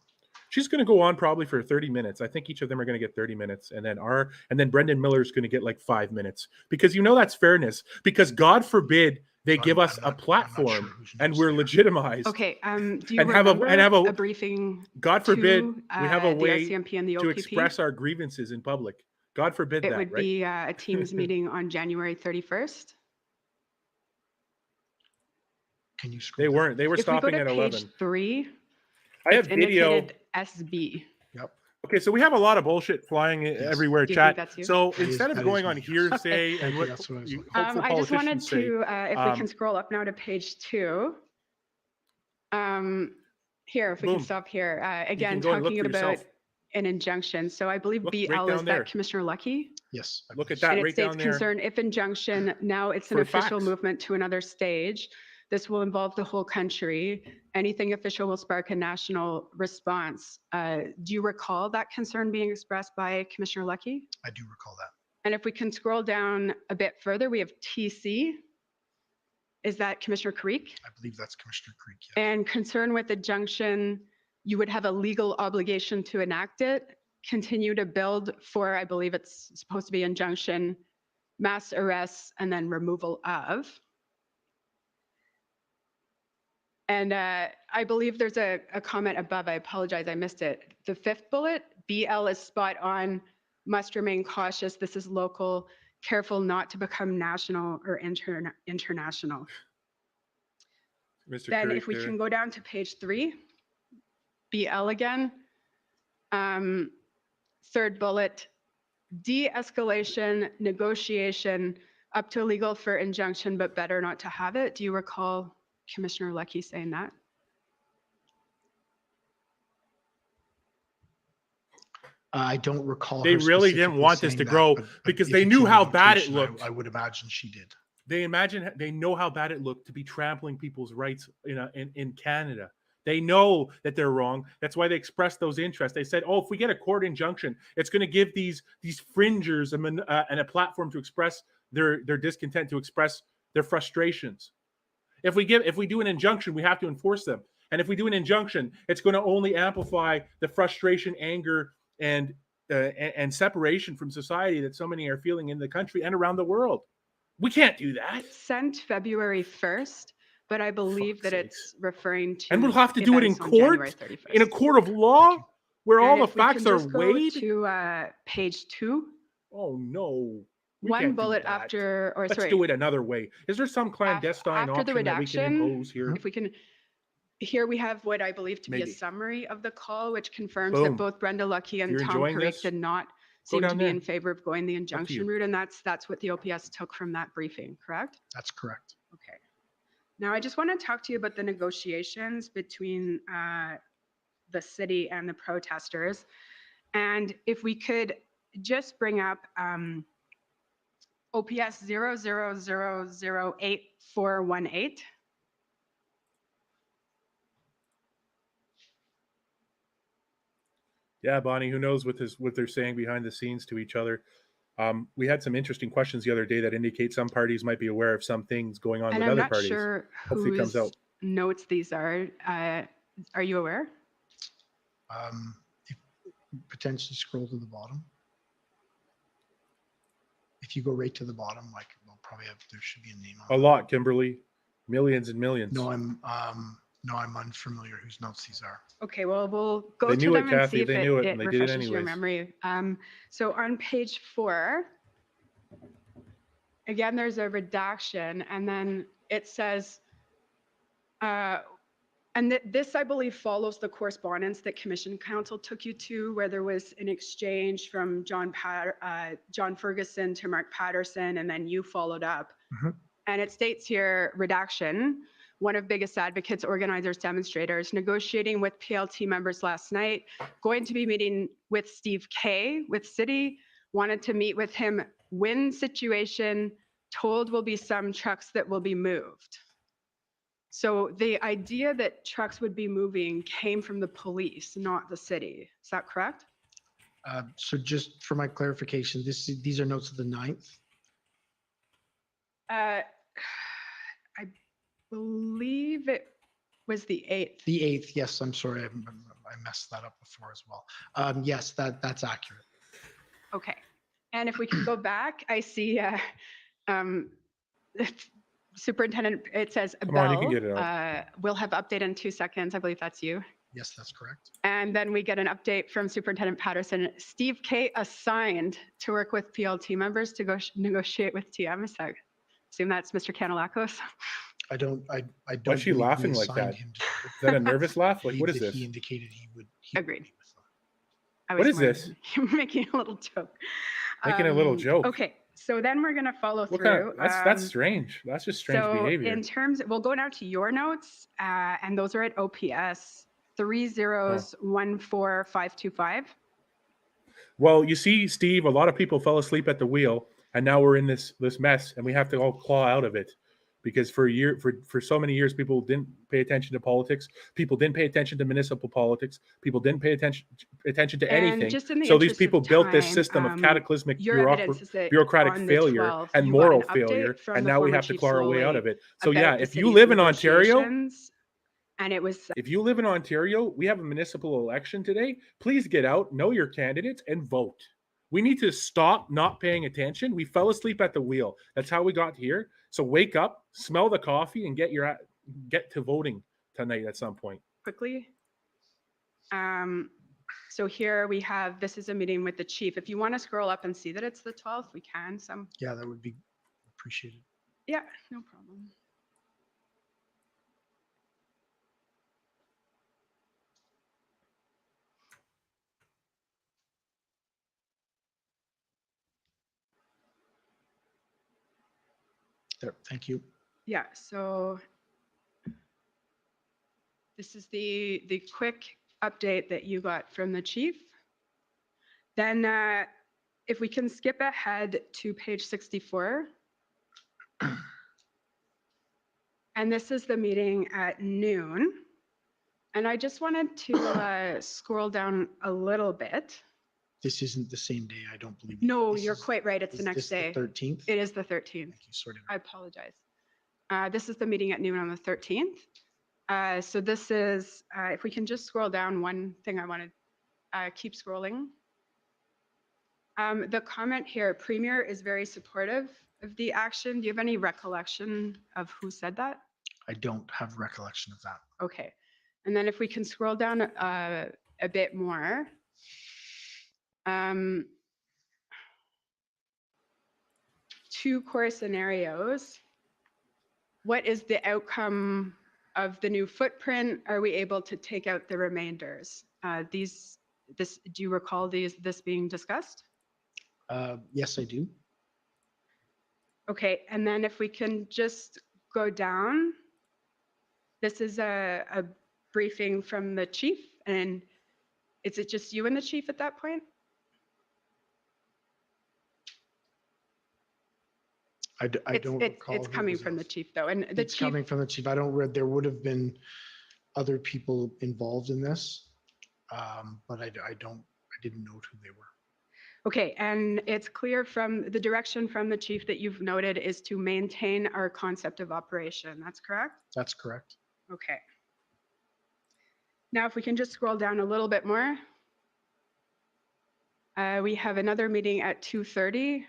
She's going to go on probably for 30 minutes. I think each of them are going to get 30 minutes, and then Brendan Miller's going to get like 5 minutes, because that's fairness. Because God forbid they give us a platform and we're legitimized. Okay. Do you And have remember a briefing? God forbid to, we have a the way ICMP and the to OPP? express our grievances in public. God forbid It that, would right? be a Teams meeting on January 31st. Can you scroll? They weren't. They were If we go stopping to at page 11. 3, I have it's video. indicated SB. Yep. Okay, so we have a lot of bullshit flying everywhere, Do you chat. think that's you? So That is- instead of that going is on me. hearsay and what That's what I was looking hopeful I just wanted politicians say, to, if we can scroll up now to page 2. Here, if we Boom. can stop here. Again, go and look talking for about yourself. an injunction. So I believe Look BL right is down there. that Commissioner Lucky? Yes. I Look at believe that And it right states down there. concern if injunction, now it's an For official facts. movement to another stage. This will involve the whole country. Anything official will spark a national response. Do you recall that concern being expressed by Commissioner Lucky? I do recall that. And if we can scroll down a bit further, we have TC. Is that Commissioner Carrique? I believe that's Commissioner Creek. Yes. And concern with the junction, you would have a legal obligation to enact it, continue to build for, I believe it's supposed to be injunction, mass arrests, and then removal of. And I believe there's a comment above. I apologize, I missed it. The 5th bullet, BL is spot on, must remain cautious. This is local, careful not to become national or international. Mr. Then Carrique if we there. can go down to page 3, BL again. 3rd bullet, de-escalation, negotiation, up to legal for injunction, but better not to have it. Do you recall Commissioner Lucky saying that? I don't recall. They her really didn't specifically want this saying to that, grow but because if they it's knew an how bad it invitation, looked. I would imagine she did. They know how bad it looked to be trampling people's rights in Canada. They know that they're wrong. That's why they expressed those interests. They said, "Oh, if we get a court injunction, it's going to give these fringers and a platform to express their discontent, to express their frustrations. If we do an injunction, we have to enforce them. And if we do an injunction, it's going to only amplify the frustration, anger, and separation from society that so many are feeling in the country and around the world. We can't do that." Sent February 1st, but I believe that it's referring to. And we'll have to do it in events on court, January 31st. in a court of law, where all And the if we facts can are just go weighed. to page 2. Oh no! We One can't do bullet that. after, or Let's sorry, do it another way. Is there some clandestine after the option that we can redaction, impose here? if we can, here we have what I believe to be Maybe. a summary of the call, which confirms Boom. that both Brenda Lucky and You're Tom enjoying Carrique this? did not Go seem to down be there. in favor of going the you. injunction route, and that's what the OPS took from that briefing, correct? That's correct. Okay. Now I just want to talk to you about the negotiations between the city and the protesters, and if we could just bring up OPS 0000848. Yeah, Bonnie, who knows what they're saying behind the scenes to each other. We had some interesting questions the other day that indicate some parties might be aware of some things going on And with I'm other not parties. sure Hopefully it comes whose out. notes these are. Are you aware? If potentially scroll to the bottom. If you go right to the bottom, like we'll probably have, there should be a name on A lot, Kimberly. Millions and millions. No, I'm unfamiliar whose notes these are. Okay, well, we'll go They to knew them it, and Kathy. see if They knew it, and it they did it refreshes your anyways. memory. So on page 4, again, there's a redaction, and then it says, and this, I believe, follows the correspondence that Commission Council took you to, where there was an exchange from John Ferguson to Mark Patterson, and then you followed up. And it states here, redaction, one of biggest advocates, organizers, demonstrators, negotiating with PLT members last night, going to be meeting with Steve K with City, wanted to meet with him, win situation, told will be some trucks that will be moved. So the idea that trucks would be moving came from the police, not the city. Is that correct? So just for my clarification, these are notes of the 9th. I believe it was the 8th. The 8th, yes, I'm sorry, I messed that up before as well. Yes, that's accurate. Okay. And if we can go back, I see Superintendent, it says Come Bell, on, you can get it out. we'll have update in 2 seconds. I believe that's you. Yes, that's correct. And then we get an update from Superintendent Patterson. Steve K assigned to work with PLT members to go negotiate with TM. Is that, assume that's Mr. Canalacos? I don't. Why is she laughing like that? Is that a nervous laugh? Like, what is this? He indicated he would. Agreed. What is this? You're making a little joke. Making a little joke. Okay, so then we're going to follow What through. kind of, that's strange. That's just strange behavior. In terms, we'll go now to your notes, and those are at OPS 3014525. Well, you see, Steve, a lot of people fell asleep at the wheel, and now we're in this mess, and we have to all claw out of it. Because for so many years, people didn't pay attention to politics. People didn't pay attention to municipal politics. People didn't pay attention to anything. So these people built this system of cataclysmic bureaucratic failure and moral failure, and now we have to claw our way out of it. So yeah, if you live in Ontario, and it was if you live in Ontario, we have a municipal election today. Please get out, know your candidates, and vote. We need to stop not paying attention. We fell asleep at the wheel. That's how we got here. So wake up, smell the coffee, and get to voting tonight at some point. Quickly. So here we have, this is a meeting with the chief. If you want to scroll up and see that it's the 12th, we can. Yeah, that would be appreciated. Yeah, no problem. There, thank you. Yeah, so this is the quick update that you got from the chief. Then if we can skip ahead to page 64. And this is the meeting at noon. And I just wanted to scroll down a little bit. This isn't the same day, I don't believe. No, you're quite right. It's the next day. The 13th? It is the 13th. Thank you, sorry. I apologize. This is the meeting at noon on the 13th. So this is, if we can just scroll down, one thing I want to keep scrolling. The comment here, Premier is very supportive of the action. Do you have any recollection of who said that? I don't have recollection of that. Okay. And then if we can scroll down a bit more. Two core scenarios. What is the outcome of the new footprint? Are we able to take out the remainders? Do you recall this being discussed? Yes, I do. Okay, and then if we can just go down. This is a briefing from the chief, and is it just you and the chief at that point? I don't recall. It's coming from the chief, though, and the it's coming from the chief. I don't read. There would have been other people involved in this, but I don't didn't note who they were. Okay, and it's clear from the direction from the chief that you've noted is to maintain our concept of operation. That's correct? That's correct. Okay. Now, if we can just scroll down a little bit more. We have another meeting at 2:30.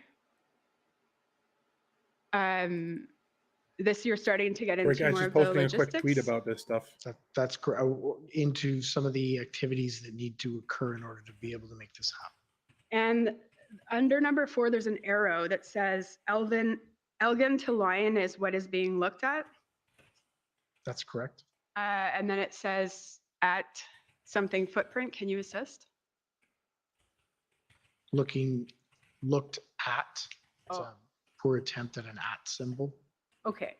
This you're starting to get into Guys, more just of the posting a quick tweet logistics. about this stuff. That's correct. Into some of the activities that need to occur in order to be able to make this happen. And under number 4, there's an arrow that says Elgin to Lyon is what is being looked at. That's correct. And then it says at something footprint. Can you assist? Looked at. It's a poor attempt at an at symbol. Okay.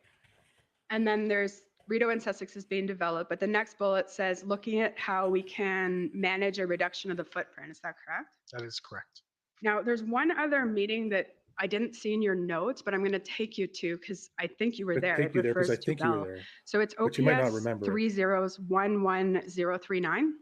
And then there's Rideau and Sussex is being developed, but the next bullet says looking at how we can manage a reduction of the footprint. Is that correct? That is correct. Now, there's one other meeting that I didn't see in your notes, but I'm going to take you to because I think you were there. It refers to Bell. So it's OPS 3011039.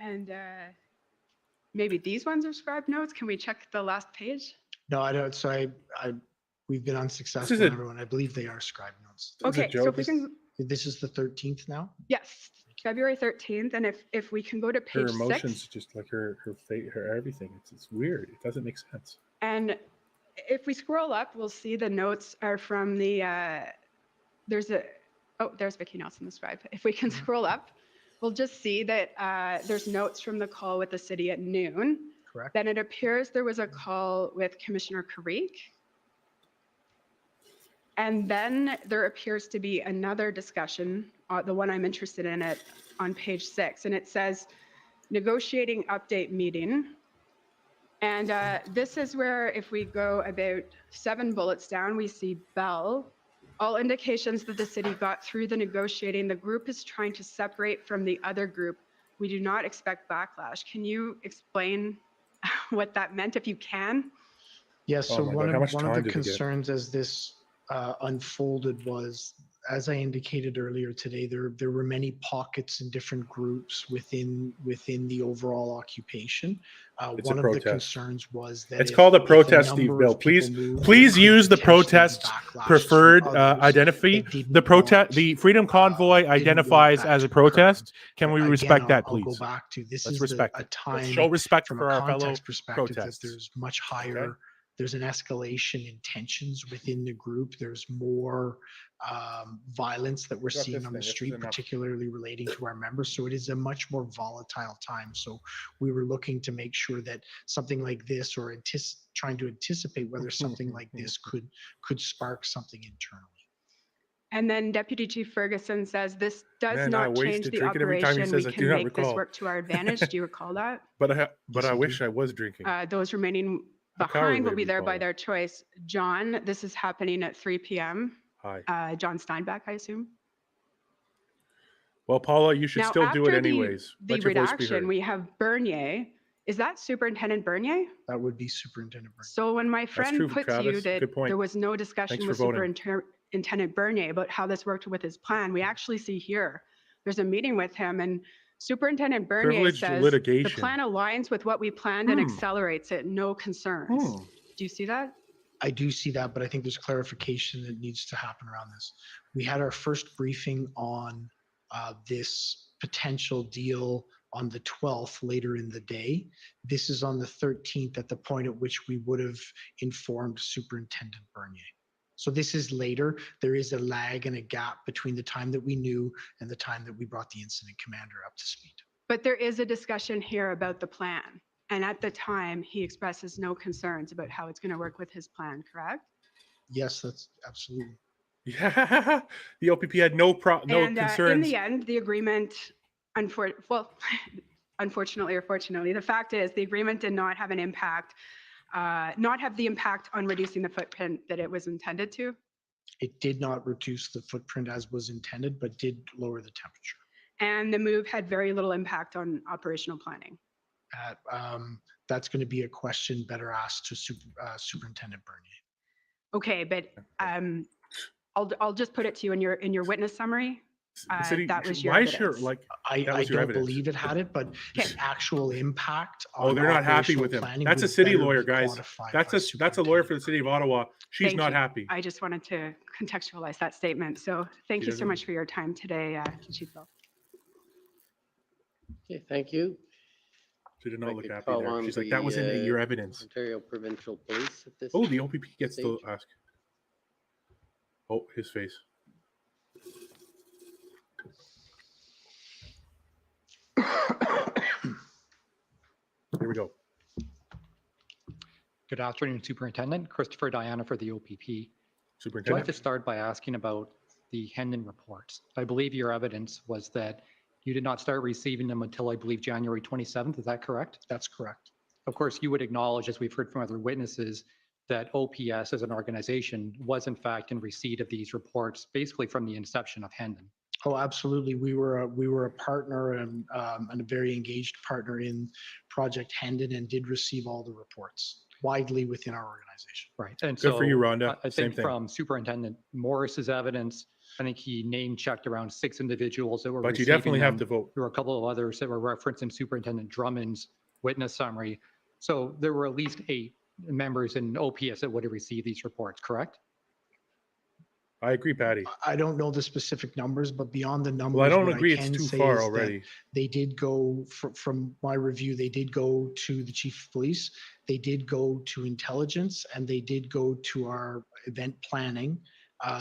And maybe these ones are scribe notes. Can we check the last page? No, I don't. So we've been unsuccessful, everyone. I believe they are scribe notes. Okay, so if we can. This is the 13th now? Yes, February 13th. And if we can go to page 6. Her emotions, just like her fate, her everything. It's weird. It doesn't make sense. And if we scroll up, we'll see the notes are from the, there's Vicky Nelson, the scribe. If we can scroll up, we'll just see that there's notes from the call with the city at noon. Correct. Then it appears there was a call with Commissioner Carrique. And then there appears to be another discussion, the one I'm interested in on page 6, and it says negotiating update meeting. And this is where if we go about 7 bullets down, we see Bell. All indications that the city got through the negotiating, the group is trying to separate from the other group. We do not expect backlash. Can you explain what that meant if you can? Yes, so one of the concerns as this unfolded was, as I indicated earlier today, there were many pockets and different groups within the overall occupation. One of the concerns was that it's called a protest, Steve Bill. Please use the protest preferred identity. The Freedom Convoy identifies as a protest. Can we respect that, please? I'll go back to this. Let's is respect a it. time Let's show respect from for a our fellow context perspective protesters. that there's much higher. Okay. There's an escalation in tensions within the group. There's more violence that we're seeing on the street, particularly relating to our members. So it is a much more volatile time. So we were looking to make sure that something like this, or trying to anticipate whether something like this could spark something internally. And then Deputy Chief Ferguson says this does not change the operation. We can make this work to our advantage. Do you recall that? But I wish I was drinking. Those remaining behind will be there by their choice. John, this is happening at 3 p.m. Hi. John Steinbeck, I assume. Well, Paula, you should still do it anyways. The redaction, we have Bernier. Is that Superintendent Bernier? That would be Superintendent Bernier. So when my friend puts you that there was no discussion with Superintendent Bernier about how this worked with his plan, we actually see here, there's a meeting with him, and Superintendent Bernier says the plan aligns with what we planned and accelerates it. No concerns. Do you see that? I do see that, but I think there's clarification that needs to happen around this. We had our first briefing on this potential deal on the 12th later in the day. This is on the 13th at the point at which we would have informed Superintendent Bernier. So this is later. There is a lag and a gap between the time that we knew and the time that we brought the incident commander up to speed. But there is a discussion here about the plan. And at the time, he expresses no concerns about how it's going to work with his plan, correct? Yes, that's absolutely. Yeah, the OPP had no concerns. In the end, the agreement, unfortunately or fortunately, the fact is the agreement did not have an impact, not have the impact on reducing the footprint that it was intended to. It did not reduce the footprint as was intended, but did lower the temperature. And the move had very little impact on operational planning. That's going to be a question better asked to Superintendent Bernier. Okay, but I'll just put it to you in your witness summary. That was your evidence. I don't believe it had it, but the actual impact on they're not happy with him. That's a city lawyer, guys. That's a lawyer for the city of Ottawa. She's not happy. I just wanted to contextualize that statement. So thank you so much for your time today, Chief Bell. Okay, thank you. She did not look happy there. She's like, that was in your evidence. Ontario Provincial Police at this the OPP gets to ask. Oh, his face. Here we go. Good afternoon, Superintendent. Christopher Diana for the OPP. Superintendent. I'd like to start by asking about the Hendon reports. I believe your evidence was that you did not start receiving them until, I believe, January 27th. Is that correct? That's correct. Of course, you would acknowledge, as we've heard from other witnesses, that OPS as an organization was in fact in receipt of these reports basically from the inception of Hendon. Oh, absolutely. We were a partner and a very engaged partner in Project Hendon and did receive all the reports widely within our organization. Right. And good for you, Rhonda. I think from Superintendent Morris's evidence, I think he name checked around 6 individuals that were. But you definitely have to vote. There were a couple of others that were referenced in Superintendent Drummond's witness summary. So there were at least 8 members in OPS that would have received these reports, correct? I agree, Patty. I don't know the specific numbers, but beyond the numbers, well, I don't agree. It's too far already. They did go, from my review, they did go to the Chief of Police, they did go to intelligence, and they did go to our event planning.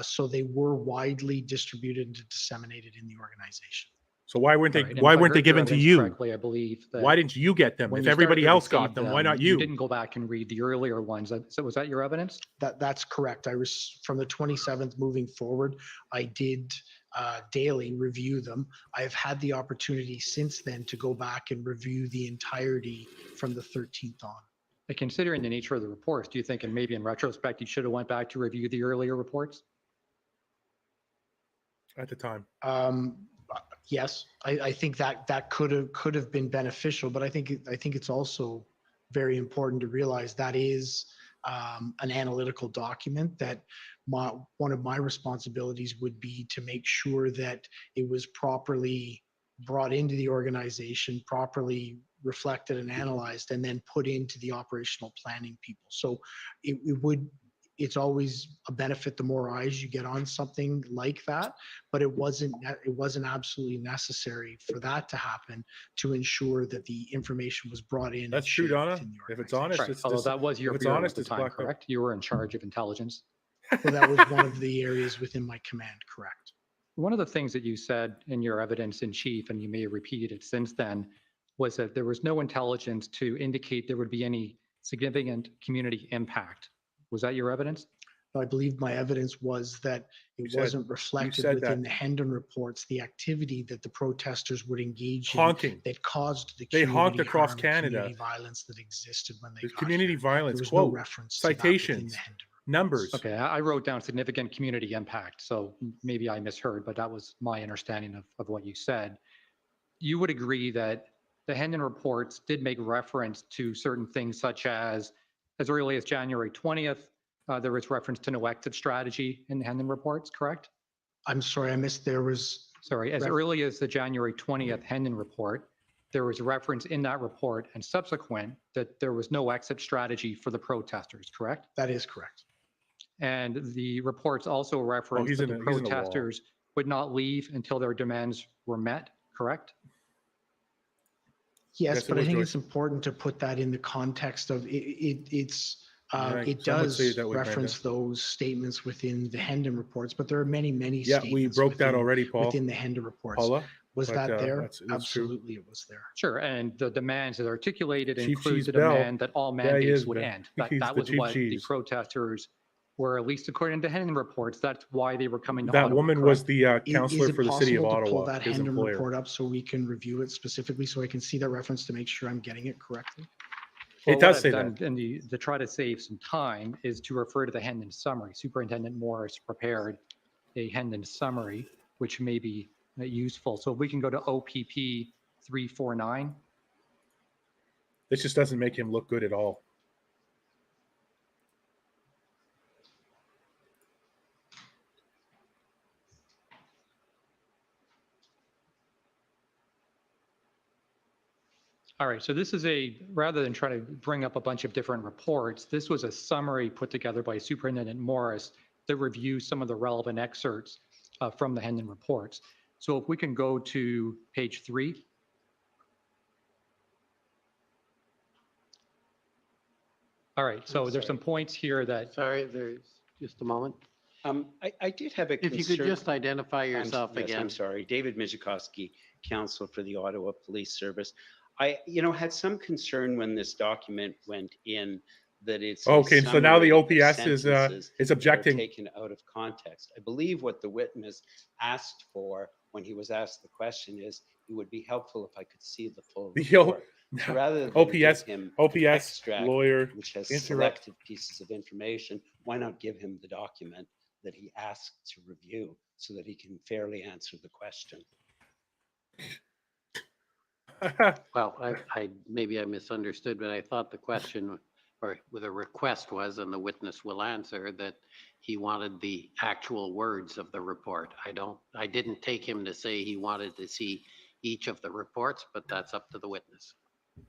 So they were widely distributed and disseminated in the organization. So why weren't they? Why weren't they given to you? I believe. Why didn't you get them? If everybody else got them, why not you? You didn't go back and read the earlier ones. So was that your evidence? That's correct. I was from the 27th moving forward. I did daily review them. I've had the opportunity since then to go back and review the entirety from the 13th on. But considering the nature of the reports, do you think, and maybe in retrospect, you should have went back to review the earlier reports? At the time. Yes, I think that could have been beneficial, but I think it's also very important to realize that is an analytical document that one of my responsibilities would be to make sure that it was properly brought into the organization, properly reflected and analyzed, and then put into the operational planning people. So it's always a benefit the more eyes you get on something like that, but it wasn't absolutely necessary for that to happen to ensure that the information was brought in. That's true, Donna. If it's honest, right. Although that was your bureau at the time, correct? You were in charge of intelligence. Well, that was one of the areas within my command, correct. One of the things that you said in your evidence in chief, and you may have repeated it since then, was that there was no intelligence to indicate there would be any significant community impact. Was that your evidence? I believe my evidence was that it wasn't reflected within the Hendon reports, the activity that the protesters would engage in that caused the they honked across Canada. Community violence that existed when they got community here. violence. There was quote, no reference citations, numbers. Okay, I wrote down significant community impact, so maybe I misheard, but that was my understanding of what you said. You would agree that the Hendon reports did make reference to certain things, such as early as January 20th, there was reference to no exit strategy in the Hendon reports, correct? I'm sorry, I missed. There was. Sorry, as early as the January 20th Hendon report, there was reference in that report and subsequent that there was no exit strategy for the protesters, correct? That is correct. And the reports also referenced that the protesters would not leave until their demands were met, correct? Yes, but I think it's important to put that in the context of it does reference those statements within the Hendon reports, but there are many statements. Yeah, we broke that already, Paul. Within the Hendon reports. Paula? Was that there? Absolutely, it was there. Sure, and the demands that are articulated include the demand that all mandates would end. That was what the protesters were, at least according to Hendon reports. That's why they were coming to Ottawa. That woman was the counselor for the city of Ottawa. Pull that Hendon report up so we can review it specifically, so I can see that reference to make sure I'm getting it correctly. Well, it does say that. And to try to save some time is to refer to the Hendon summary. Superintendent Morris prepared a Hendon summary, which may be useful. So if we can go to OPP 349. This just doesn't make him look good at all. All right, so this is rather than trying to bring up a bunch of different reports, this was a summary put together by Superintendent Morris that reviews some of the relevant excerpts from the Hendon reports. So if we can go to page 3. All right, so there's some points here that... Sorry, there's just a moment. I did have a concern. If you could just identify yourself Yes, again. I'm sorry. David Mijikowski, counsel for the Ottawa Police Service. I, had some concern when this document went in that it's okay. So now the OPS is objecting. Taken out of context. I believe what the witness asked for when he was asked the question is, it would be helpful if I could see the full report. So rather than OPS give him extract, lawyer which has selected pieces of information, why not give him the document that he asked to review so that he can fairly answer the question? Well, I maybe I misunderstood, but I thought the question or the request was, and the witness will answer, that he wanted the actual words of the report. I didn't take him to say he wanted to see each of the reports, but that's up to the witness.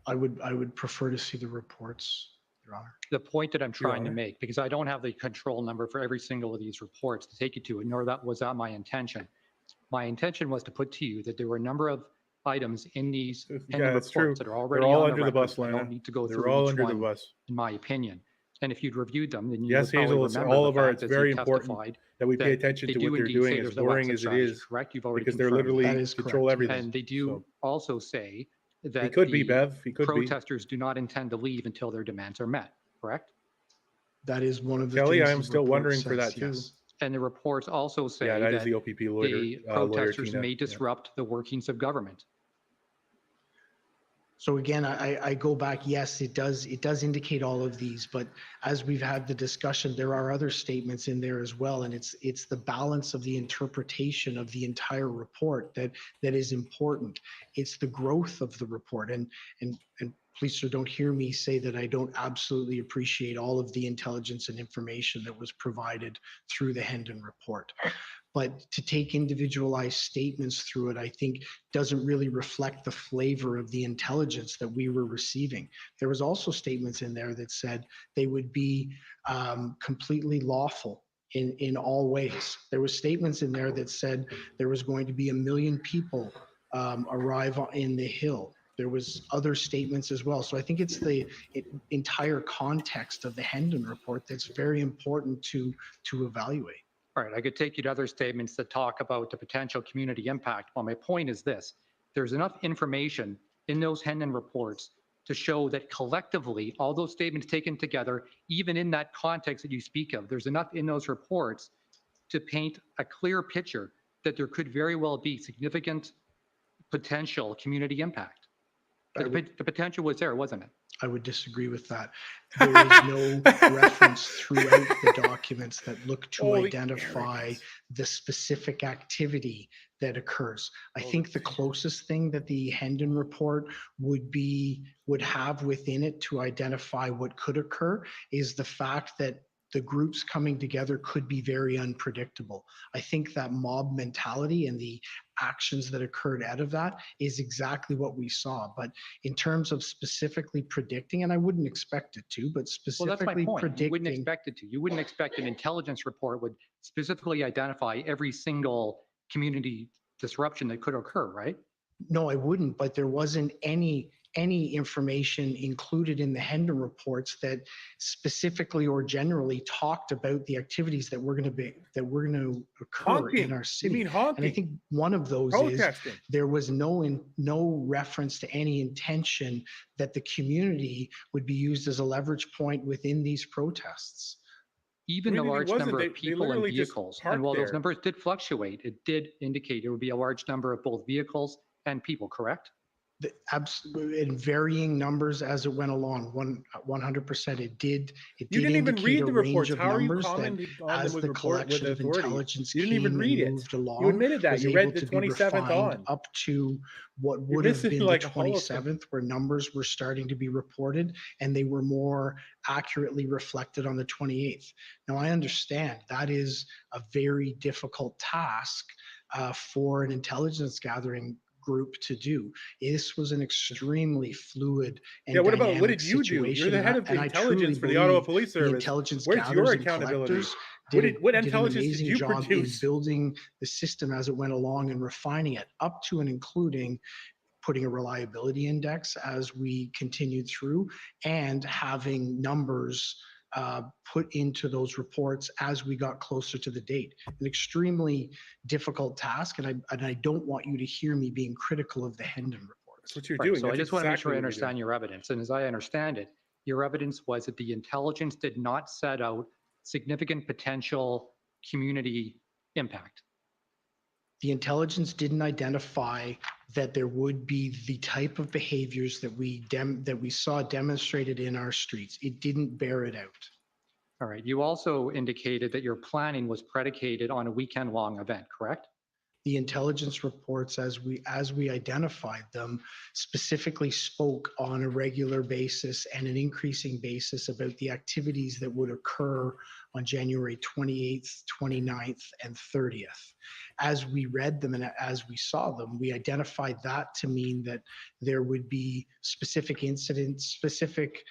I would prefer to see the reports, Your Honor. The point that I'm trying to make, because I don't have the control number for every single of these reports to take you to, nor was that my intention. My intention was to put to you that there were a number of items in these reports that are already on the record. I don't need to go through each one, in my opinion. And if you'd reviewed them, then you would probably remember all of our. It's very important that we pay attention to what they're doing, as boring as it is. Correct, you've already because they're literally control everything. And they do also say that he could be, Bev. He could protesters do not intend to leave until their demands are met. Correct. That is one of the Kelly, things I'm still wondering for that too. And the reports also say that is the OPP lawyer, the protesters may disrupt the workings of government. So again, I go back, yes, it does indicate all of these, but as we've had the discussion, there are other statements in there as well. And it's the balance of the interpretation of the entire report that is important. It's the growth of the report. And please, sir, don't hear me say that I don't absolutely appreciate all of the intelligence and information that was provided through the Hendon report. But to take individualized statements through it, I think doesn't really reflect the flavor of the intelligence that we were receiving. There was also statements in there that said they would be completely lawful in all ways. There was statements in there that said there was going to be 1 million people arrive in the Hill. There was other statements as well. So I think it's the entire context of the Hendon report that's very important to evaluate. All right, I could take you to other statements that talk about the potential community impact. Well, my point is this: there's enough information in those Hendon reports to show that collectively, all those statements taken together, even in that context that you speak of, there's enough in those reports to paint a clear picture that there could very well be significant potential community impact. The potential was there, wasn't it? I would disagree with that. There is no reference throughout the documents that look to identify the specific activity that occurs. I think the closest thing that the Hendon report would have within it to identify what could occur is the fact that the groups coming together could be very unpredictable. I think that mob mentality and the actions that occurred out of that is exactly what we saw. But in terms of specifically predicting, and I wouldn't expect it to, but specifically that's my point. predicting. You wouldn't expect it to. You wouldn't expect an intelligence report would specifically identify every single community disruption that could occur, right? No, I wouldn't, but there wasn't any information included in the Hendon reports that specifically or generally talked about the activities that were going to occur in our city. You mean honking? And I think one of those protesting. Is there was no reference to any intention that the community would be used as a leverage point within these protests. Even a large number of people and vehicles, and while those numbers did fluctuate, it did indicate there would be a large number of both vehicles and people, correct? Absolutely, in varying numbers as it went along. 100%. It did. You didn't even read the reports. How are you commenting on them with collection of authority? intelligence You didn't even read it. along, You admitted that. was You read able the to be 27th refined on. up to what would have been the 27th, where numbers were starting to be reported, and they were more accurately reflected on the 28th. Now, I understand that is a very difficult task for an intelligence gathering group to do. This was an extremely fluid and what dynamic did you do? You're the head of intelligence for the Ottawa Police Service. Where's your accountability? What intelligence did you produce? In building the system as it went along and refining it up to and including putting a reliability index as we continued through, and having numbers put into those reports as we got closer to the date. An extremely difficult task, and I don't want you to hear me being critical of the Hendon reports. That's what you're doing. So I just want to make sure I understand your evidence. And as I understand it, your evidence was that the intelligence did not set out significant potential community impact. The intelligence didn't identify that there would be the type of behaviors that we saw demonstrated in our streets. It didn't bear it out. All right. You also indicated that your planning was predicated on a weekend-long event, correct? The intelligence reports, as we identified them, specifically spoke on a regular basis and an increasing basis about the activities that would occur on January 28th, 29th, and 30th. As we read them and as we saw them, we identified that to mean that there would be specific incidents, specific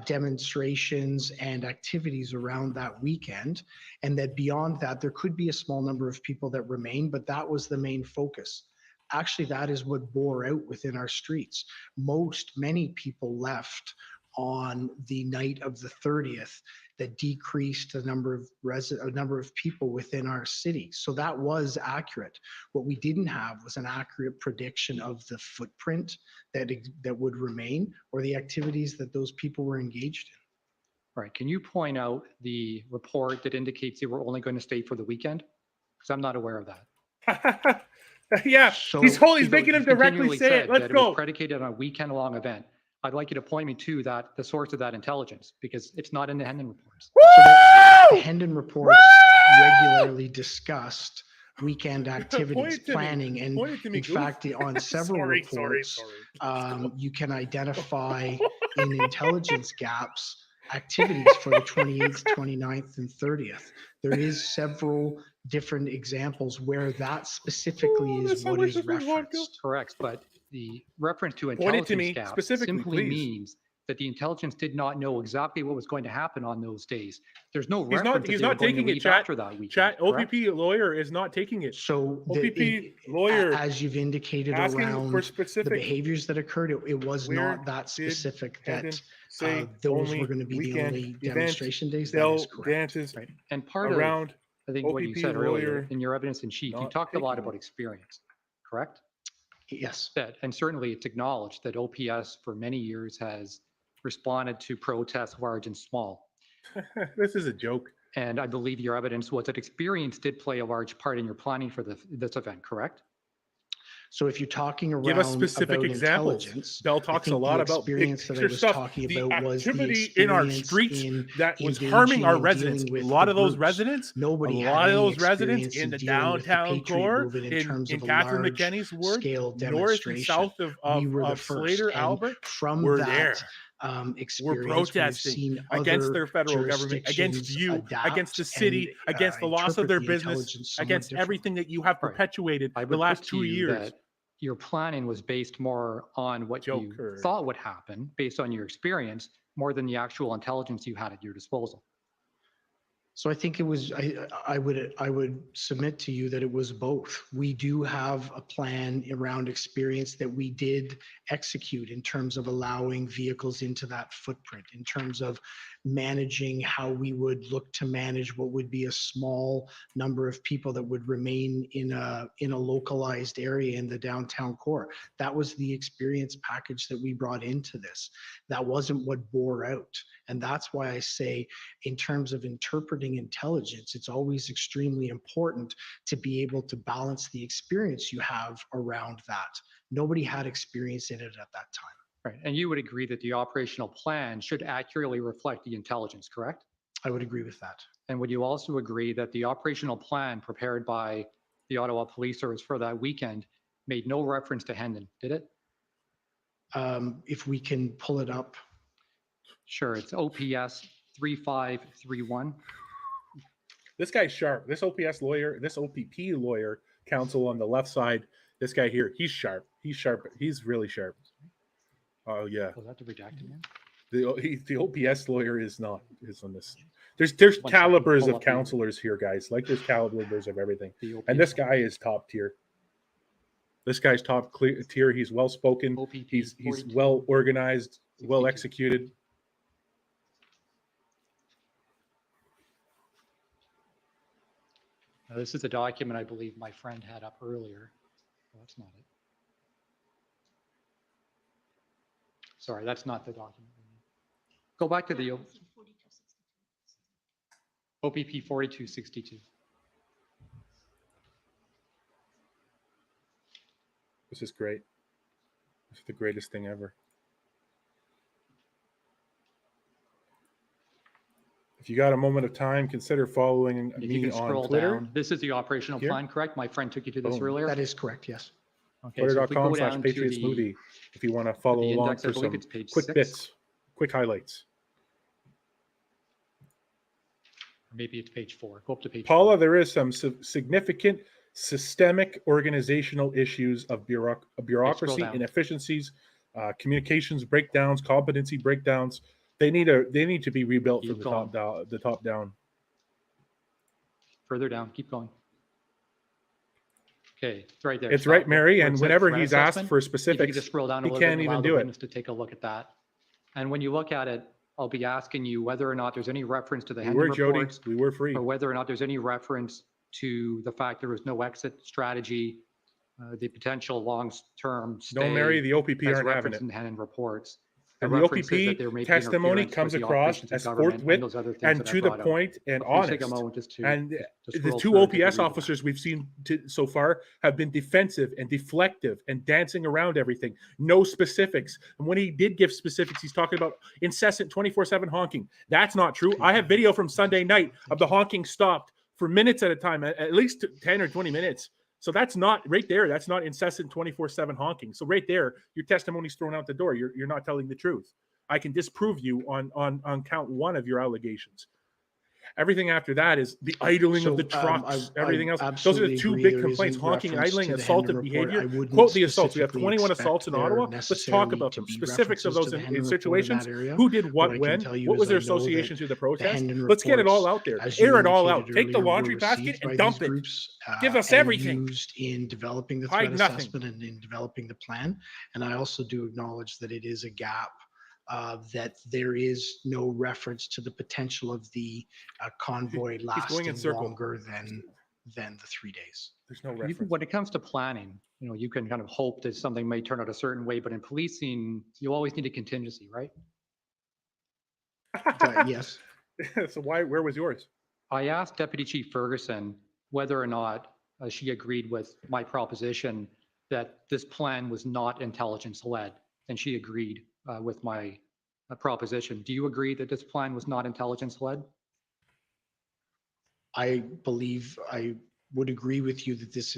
demonstrations and activities around that weekend, and that beyond that, there could be a small number of people that remain, but that was the main focus. Actually, that is what bore out within our streets. Many people left on the night of the 30th. That decreased the number of people within our city. So that was accurate. What we didn't have was an accurate prediction of the footprint that would remain, or the activities that those people were engaged in. All right. Can you point out the report that indicates they were only going to stay for the weekend? Because I'm not aware of that. Yeah, so he's making him directly say it. Let's go. It was predicated on a weekend-long event. I'd like you to point me to the source of that intelligence, because it's not in the Hendon reports. So the Hendon reports regularly discussed weekend activities, planning, and in fact, on several reports, you can identify in intelligence gaps activities for the 28th, 29th, and 30th. There is several different examples where that specifically is what is referenced. Correct, but the reference to intelligence gap simply means that the intelligence did not know exactly what was going to happen on those days. There's no reference. He's not taking it, chat. After that weekend, chat. OPP lawyer is not taking it. So OPP lawyer, as you've indicated, around the behaviors that occurred, it was not that specific that those were going to be the only demonstration days. That is correct. Right. And part around, of, I think, what you said earlier in your evidence in chief, you talked a lot about experience, correct? Yes. And certainly it's acknowledged that OPS for many years has responded to protests large and small. This is a joke. And I believe your evidence was that experience did play a large part in your planning for this event, correct? So if you're talking around, give us specific examples. Bell talks a lot about experience that I was talking about was the activity in our streets that was harming our residents. A lot of those residents, in the downtown core, in Catherine McKenney's ward, north and south of Slater, Albert, were there. We're protesting against their federal government, against you, against the city, against the loss of their business, against everything that you have perpetuated the last 2 years. Your planning was based more on what you thought would happen based on your experience, more than the actual intelligence you had at your disposal. So I think it was, I would submit to you that it was both. We do have a plan around experience that we did execute in terms of allowing vehicles into that footprint, in terms of managing how we would look to manage what would be a small number of people that would remain in a localized area in the downtown core. That was the experience package that we brought into this. That wasn't what bore out. And that's why I say, in terms of interpreting intelligence, it's always extremely important to be able to balance the experience you have around that. Nobody had experience in it at that time. Right. And you would agree that the operational plan should accurately reflect the intelligence, correct? I would agree with that. And would you also agree that the operational plan prepared by the Ottawa Police Service for that weekend made no reference to Hendon, did it? If we can pull it up. Sure, it's OPS 3531. This guy's sharp. This OPS lawyer, this OPP lawyer counsel on the left side, this guy here, he's sharp. He's sharp. He's really sharp. Oh yeah. Was that the redacted man? The OPS lawyer is not on this. There's calibers of counselors here, guys. Like there's calibers of everything. And this guy is top tier. This guy's top tier. He's well spoken. He's well organized, well executed. Now, this is a document I believe my friend had up earlier. Oh, that's not it. Sorry, that's not the document. Go back to the OPP 4262. This is great. This is the greatest thing ever. If you got a moment of time, consider following me on Twitter. Down. This is the operational plan, correct? My friend took you to this earlier. That is correct, yes. Okay, Twitter.com/PatriotsMovie if you want to follow along for some quick bits, quick highlights. Maybe it's page 4. Go up to page Paula, 4. there is some significant systemic organizational issues of bureaucracy, inefficiencies, communications breakdowns, competency breakdowns. They need to be rebuilt from the top down. Further down, keep going. Okay, it's right there. It's right, Mary. And whenever he's asked for specifics, just scroll down a he little can't bit, even do it. To take a look at that. And when you look at it, I'll be asking you whether or not there's any reference to the Hendon reports. We were free. Or whether or not there's any reference to the fact there was no exit strategy, the potential long-term stay. No, Mary, the OPP aren't having it. In the Hendon reports. And the OPP testimony comes across as forthwith and to the point and honest. And the two OPS officers we've seen so far have been defensive and deflective and dancing around everything. No specifics. And when he did give specifics, he's talking about incessant 24/7 honking. That's not true. I have video from Sunday night of the honking stopped for minutes at a time, at least 10 or 20 minutes. So that's not right there. That's not incessant 24/7 honking. So right there, your testimony's thrown out the door. You're not telling the truth. I can disprove you on count 1 of your allegations. Everything after that is the idling of the trucks, everything else. Those are the two big complaints: honking, idling, assaultive behavior. Quote the assaults. We have 21 assaults in Ottawa. Let's talk about them. Specifics of those in situations. Who did what when? What was their association to the protest? Let's get it all out there. Air it all out. Take the laundry basket and dump it. Give us everything. Used in developing the threat assessment and in developing the plan. And I also do acknowledge that it is a gap. That there is no reference to the potential of the convoy lasting longer than the 3 days. There's no reference. When it comes to planning, you can kind of hope that something may turn out a certain way, but in policing, you always need a contingency, right? Yes. So where was yours? I asked Deputy Chief Ferguson whether or not she agreed with my proposition that this plan was not intelligence-led, and she agreed with my proposition. Do you agree that this plan was not intelligence-led? I believe I would agree with you that this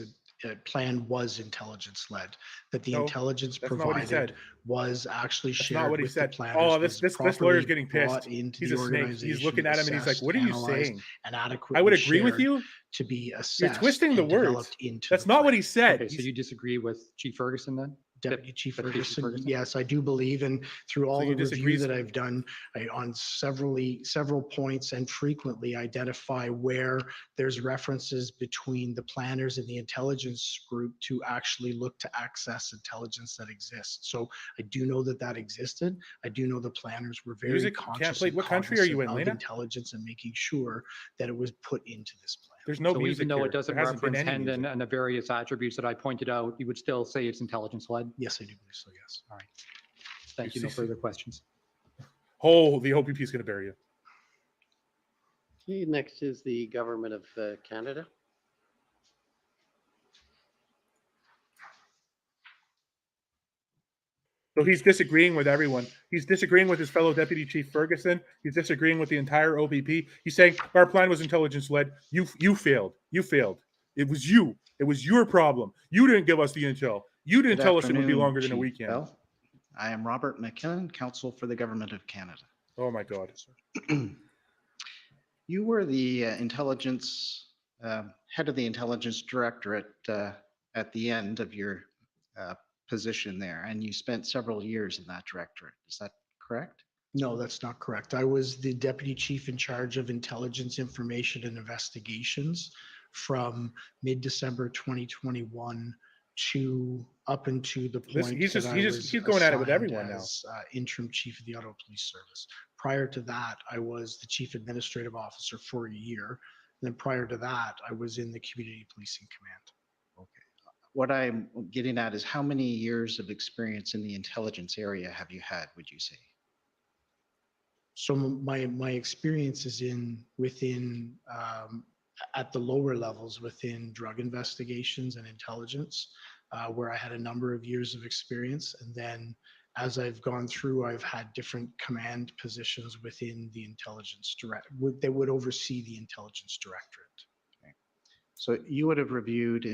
plan was intelligence-led, that the intelligence provided was actually shared with the planners. Oh, this lawyer's getting pissed. He's a snake. He's looking at him and he's like, what are you saying? I would agree with you. To be assessed. You're twisting the words. That's not what he said. Okay, so you disagree with Chief Ferguson then? Deputy Chief Ferguson, yes, I do believe, and through all the review that I've done on several points and frequently identify where there's references between the planners and the intelligence group to actually look to access intelligence that exists. So I do know that existed. I do know the planners were very conscious and what country are you in, of Lena? intelligence and making sure that it was put into this plan. There's no so music even though here. it doesn't There hasn't been reference any music. Hendon and the various attributes that I pointed out, you would still say it's intelligence-led? Yes, I do believe so, yes. All right. Thank you. No further questions. Oh, the OPP is going to bury you. Okay, next is the Government of Canada. So he's disagreeing with everyone. He's disagreeing with his fellow Deputy Chief Ferguson. He's disagreeing with the entire OPP. He's saying our plan was intelligence-led. You failed. You failed. It was you. It was your problem. You didn't give us the intel. You didn't tell us it would be longer than a weekend. Bell. I am Robert McKinnon, Counsel for the Government of Canada. Oh my God. You were the intelligence head of the intelligence directorate at the end of your position there, and you spent several years in that directorate. Is that correct? No, that's not correct. I was the deputy chief in charge of intelligence, information, and investigations from mid-December 2021 to up into the point He's going at it with everyone now. Interim chief of the Ottawa Police Service. Prior to that, I was the chief administrative officer for a year. And then prior to that, I was in the community policing command. What I'm getting at is how many years of experience in the intelligence area have you had, would you say? So my experience is within at the lower levels within drug investigations and intelligence, where I had a number of years of experience. And then as I've gone through, I've had different command positions within the intelligence direct that would oversee the intelligence directorate. So you would have reviewed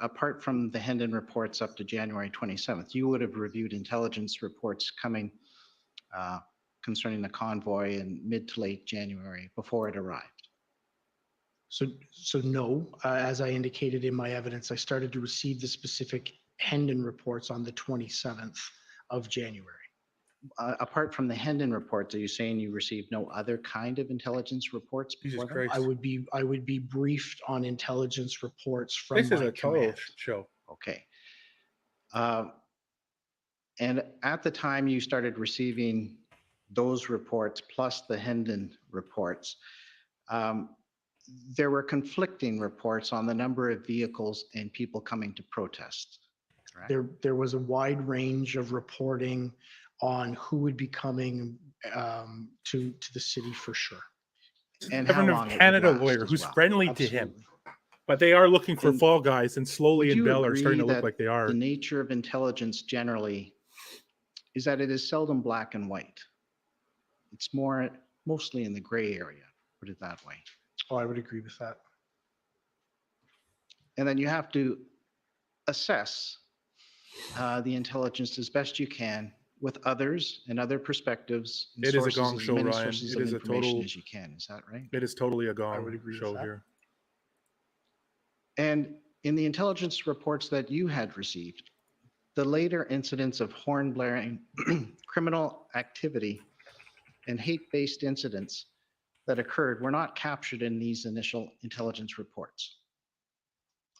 apart from the Hendon reports up to January 27th, you would have reviewed intelligence reports coming concerning the convoy in mid to late January before it arrived. So no, as I indicated in my evidence, I started to receive the specific Hendon reports on the 27th of January. Apart from the Hendon reports, are you saying you received no other kind of intelligence reports before that? I would be briefed on intelligence reports from This is my a total command. show. Okay. And at the time you started receiving those reports plus the Hendon reports, there were conflicting reports on the number of vehicles and people coming to protest. Correct? There was a wide range of reporting on who would be coming to the city for sure. And how long Government of Canada lawyer who's friendly to him, but they are looking for fall guys, and Sloly and Bell are starting to look like they are. The nature of intelligence generally is that it is seldom black and white. It's mostly in the gray area, put it that way. Oh, I would agree with that. And then you have to assess the intelligence as best you can with others and other perspectives. And It is a sources, gong as show, many Ryan. sources It of is a information total. as you can. Is that right? It is totally a I gong would agree with show that. here. And in the intelligence reports that you had received, the later incidents of horn blaring, criminal activity, and hate-based incidents that occurred were not captured in these initial intelligence reports.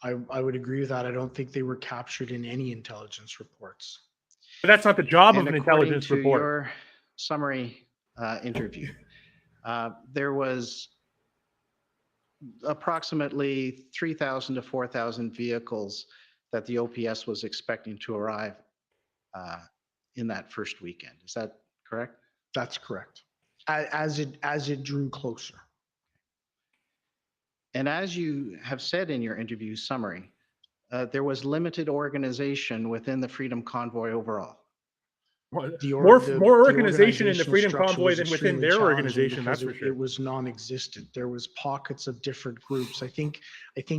I would agree with that. I don't think they were captured in any intelligence reports. But that's not the job of And an according intelligence to report. your summary interview, there was approximately 3,000 to 4,000 vehicles that the OPS was expecting to arrive in that first weekend. Is that correct? That's correct. As it drew closer. And as you have said in your interview summary, there was limited organization within the Freedom Convoy overall. More organization in the Freedom Convoy than within their organization, that's for sure. It was non-existent. There was pockets of different groups. I think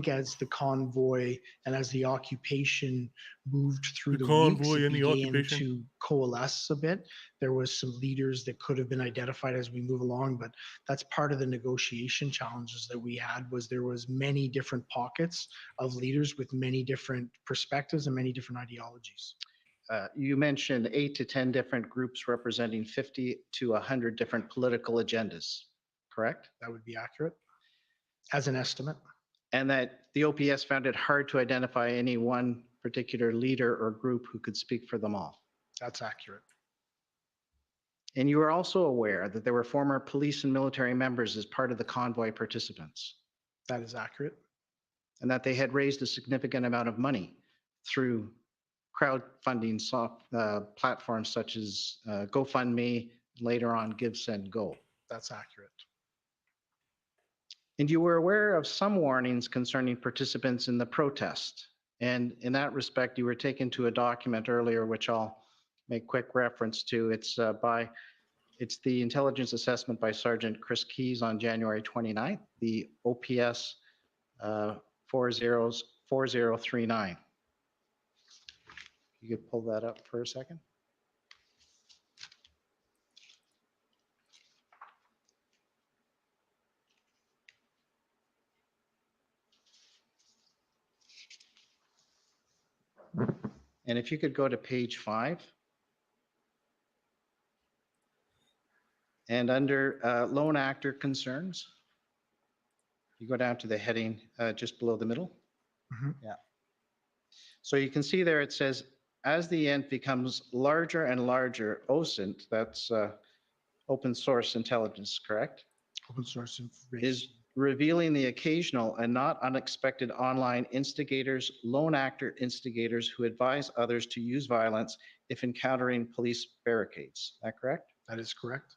as the convoy and as the occupation moved through the weeks, it began to coalesce a bit. There was some leaders that could have been identified as we move along, but that's part of the negotiation challenges that we had. Was there was many different pockets of leaders with many different perspectives and many different ideologies. you mentioned 8 to 10 different groups representing 50 to 100 different political agendas, correct? That would be accurate as an estimate. And that the OPS found it hard to identify any one particular leader or group who could speak for them all. That's accurate. And you are also aware that there were former police and military members as part of the convoy participants. That is accurate. And that they had raised a significant amount of money through crowdfunding platforms such as GoFundMe, later on Give, Send, Go. That's accurate. And you were aware of some warnings concerning participants in the protest. And in that respect, you were taken to a document earlier, which I'll make quick reference to. It's the intelligence assessment by Sergeant Chris Keys on January 29th, the OPS 4039. You could pull that up for a second. And if you could go to page 5. And under lone actor concerns, you go down to the heading just below the middle. Yeah. So you can see there it says, as the event becomes larger and larger, OSINT, that's open source intelligence, correct? Open source information. Is revealing the occasional and not unexpected online instigators, lone actor instigators who advise others to use violence if encountering police barricades. Is that correct? That is correct.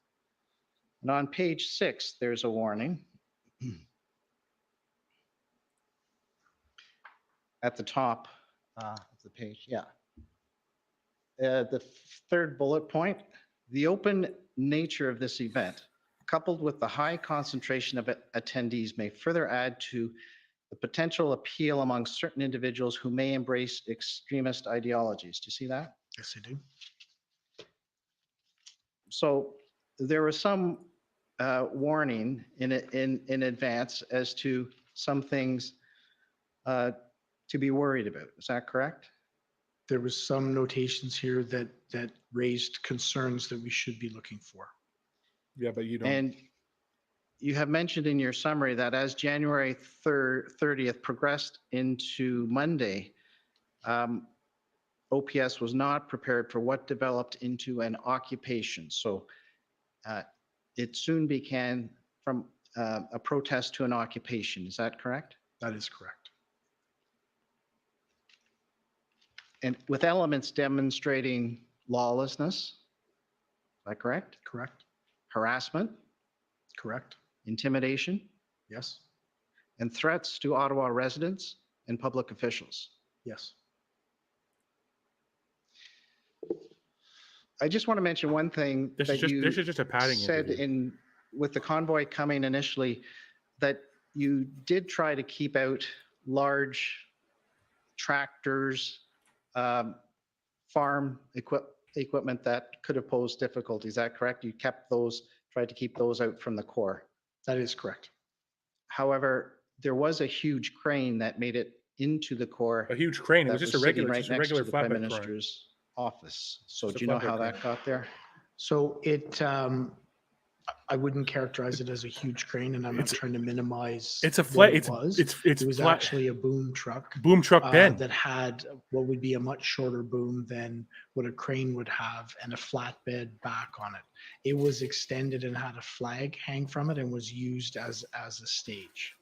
And on page 6, there's a warning. At the top of the page, yeah. The third bullet point, the open nature of this event, coupled with the high concentration of attendees, may further add to the potential appeal among certain individuals who may embrace extremist ideologies. Do you see that? Yes, I do. So there was some warning in advance as to some things to be worried about. Is that correct? There was some notations here that raised concerns that we should be looking for. Yeah, but you don't. And you have mentioned in your summary that as January 30th progressed into Monday, OPS was not prepared for what developed into an occupation. So it soon began from a protest to an occupation. Is that correct? That is correct. And with elements demonstrating lawlessness, is that correct? Correct. Harassment, Correct. intimidation, Yes. and threats to Ottawa residents and public officials. Yes. I just want to mention one thing This that is just a padding said interview. with the convoy coming initially, that you did try to keep out large tractors, farm equipment that could have posed difficulties. Is that correct? You tried to keep those out from the core. That is correct. However, there was a huge crane that made it into the core. A huge crane. It that was just a sitting regular, right just a next to regular the Prime flatbed crane. Minister's office. So Just a do you know flatbed how crane. that got there? So I wouldn't characterize it as a huge crane, and I'm not trying to minimize. It's a what flat. it was. It's It was flat. actually a boom truck. Boom truck Ben. That had what would be a much shorter boom than what a crane would have, and a flatbed back on it. It was extended and had a flag hang from it, and was used as a stage.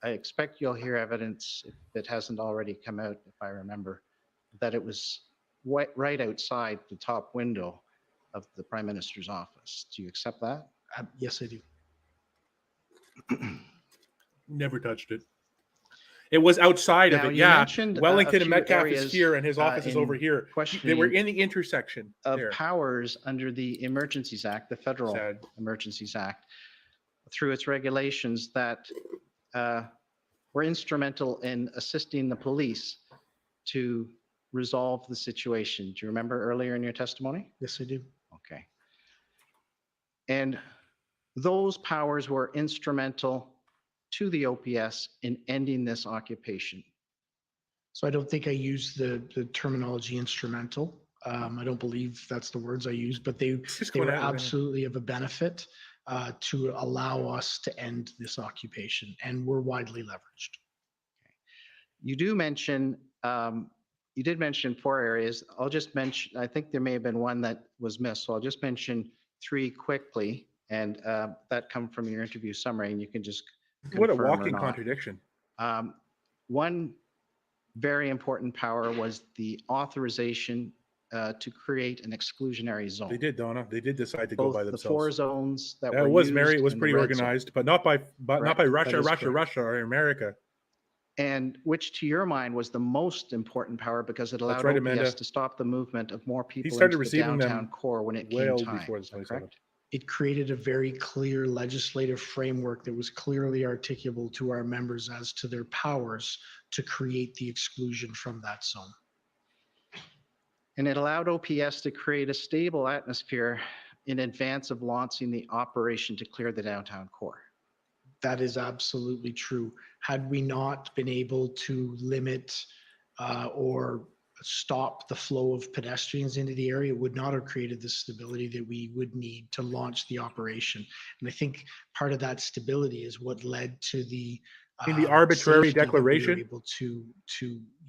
I expect you'll hear evidence, if it hasn't already come out, if I remember, that it was right outside the top window of the Prime Minister's office. Do you accept that? Yes, I do. Never touched it. It was outside Now, of it. you Yeah. mentioned, Wellington a and few Metcalfe is areas, here, and his office is in over here. They were questioning in the intersection of there. powers under the Emergencies Act, the Federal Sad. Emergencies Act, through its regulations that were instrumental in assisting the police to resolve the situation. Do you remember earlier in your testimony? Yes, I do. Okay. And those powers were instrumental to the OPS in ending this occupation. So I don't think I used the terminology instrumental. I don't believe that's the words I used, but they were absolutely of a benefit to allow us to end this occupation, and we're widely leveraged. You did mention 4 areas. I'll just mention, I think there may have been one that was missed, so I'll just mention 3 quickly, and that come from your interview summary, and you can just What a confirm or walking not. contradiction. One very important power was the authorization to create an exclusionary zone. They did, Donna. They did decide to go by themselves. The 4 zones that Yeah, were it was used Mary. It was in the pretty red organized, zone. but not by Correct. Russia, or America. And which, to your mind, was the most important power because it allowed right, OPS Amanda. to stop the movement of more people started into the receiving them downtown core when it came well time. before the Is that 27th. correct? It created a very clear legislative framework that was clearly articulable to our members as to their powers to create the exclusion from that zone. And it allowed OPS to create a stable atmosphere in advance of launching the operation to clear the downtown core. That is absolutely true. Had we not been able to limit or stop the flow of pedestrians into the area, it would not have created the stability that we would need to launch the operation. And I think part of that stability is what led to the arbitrary safety that we were declaration. able to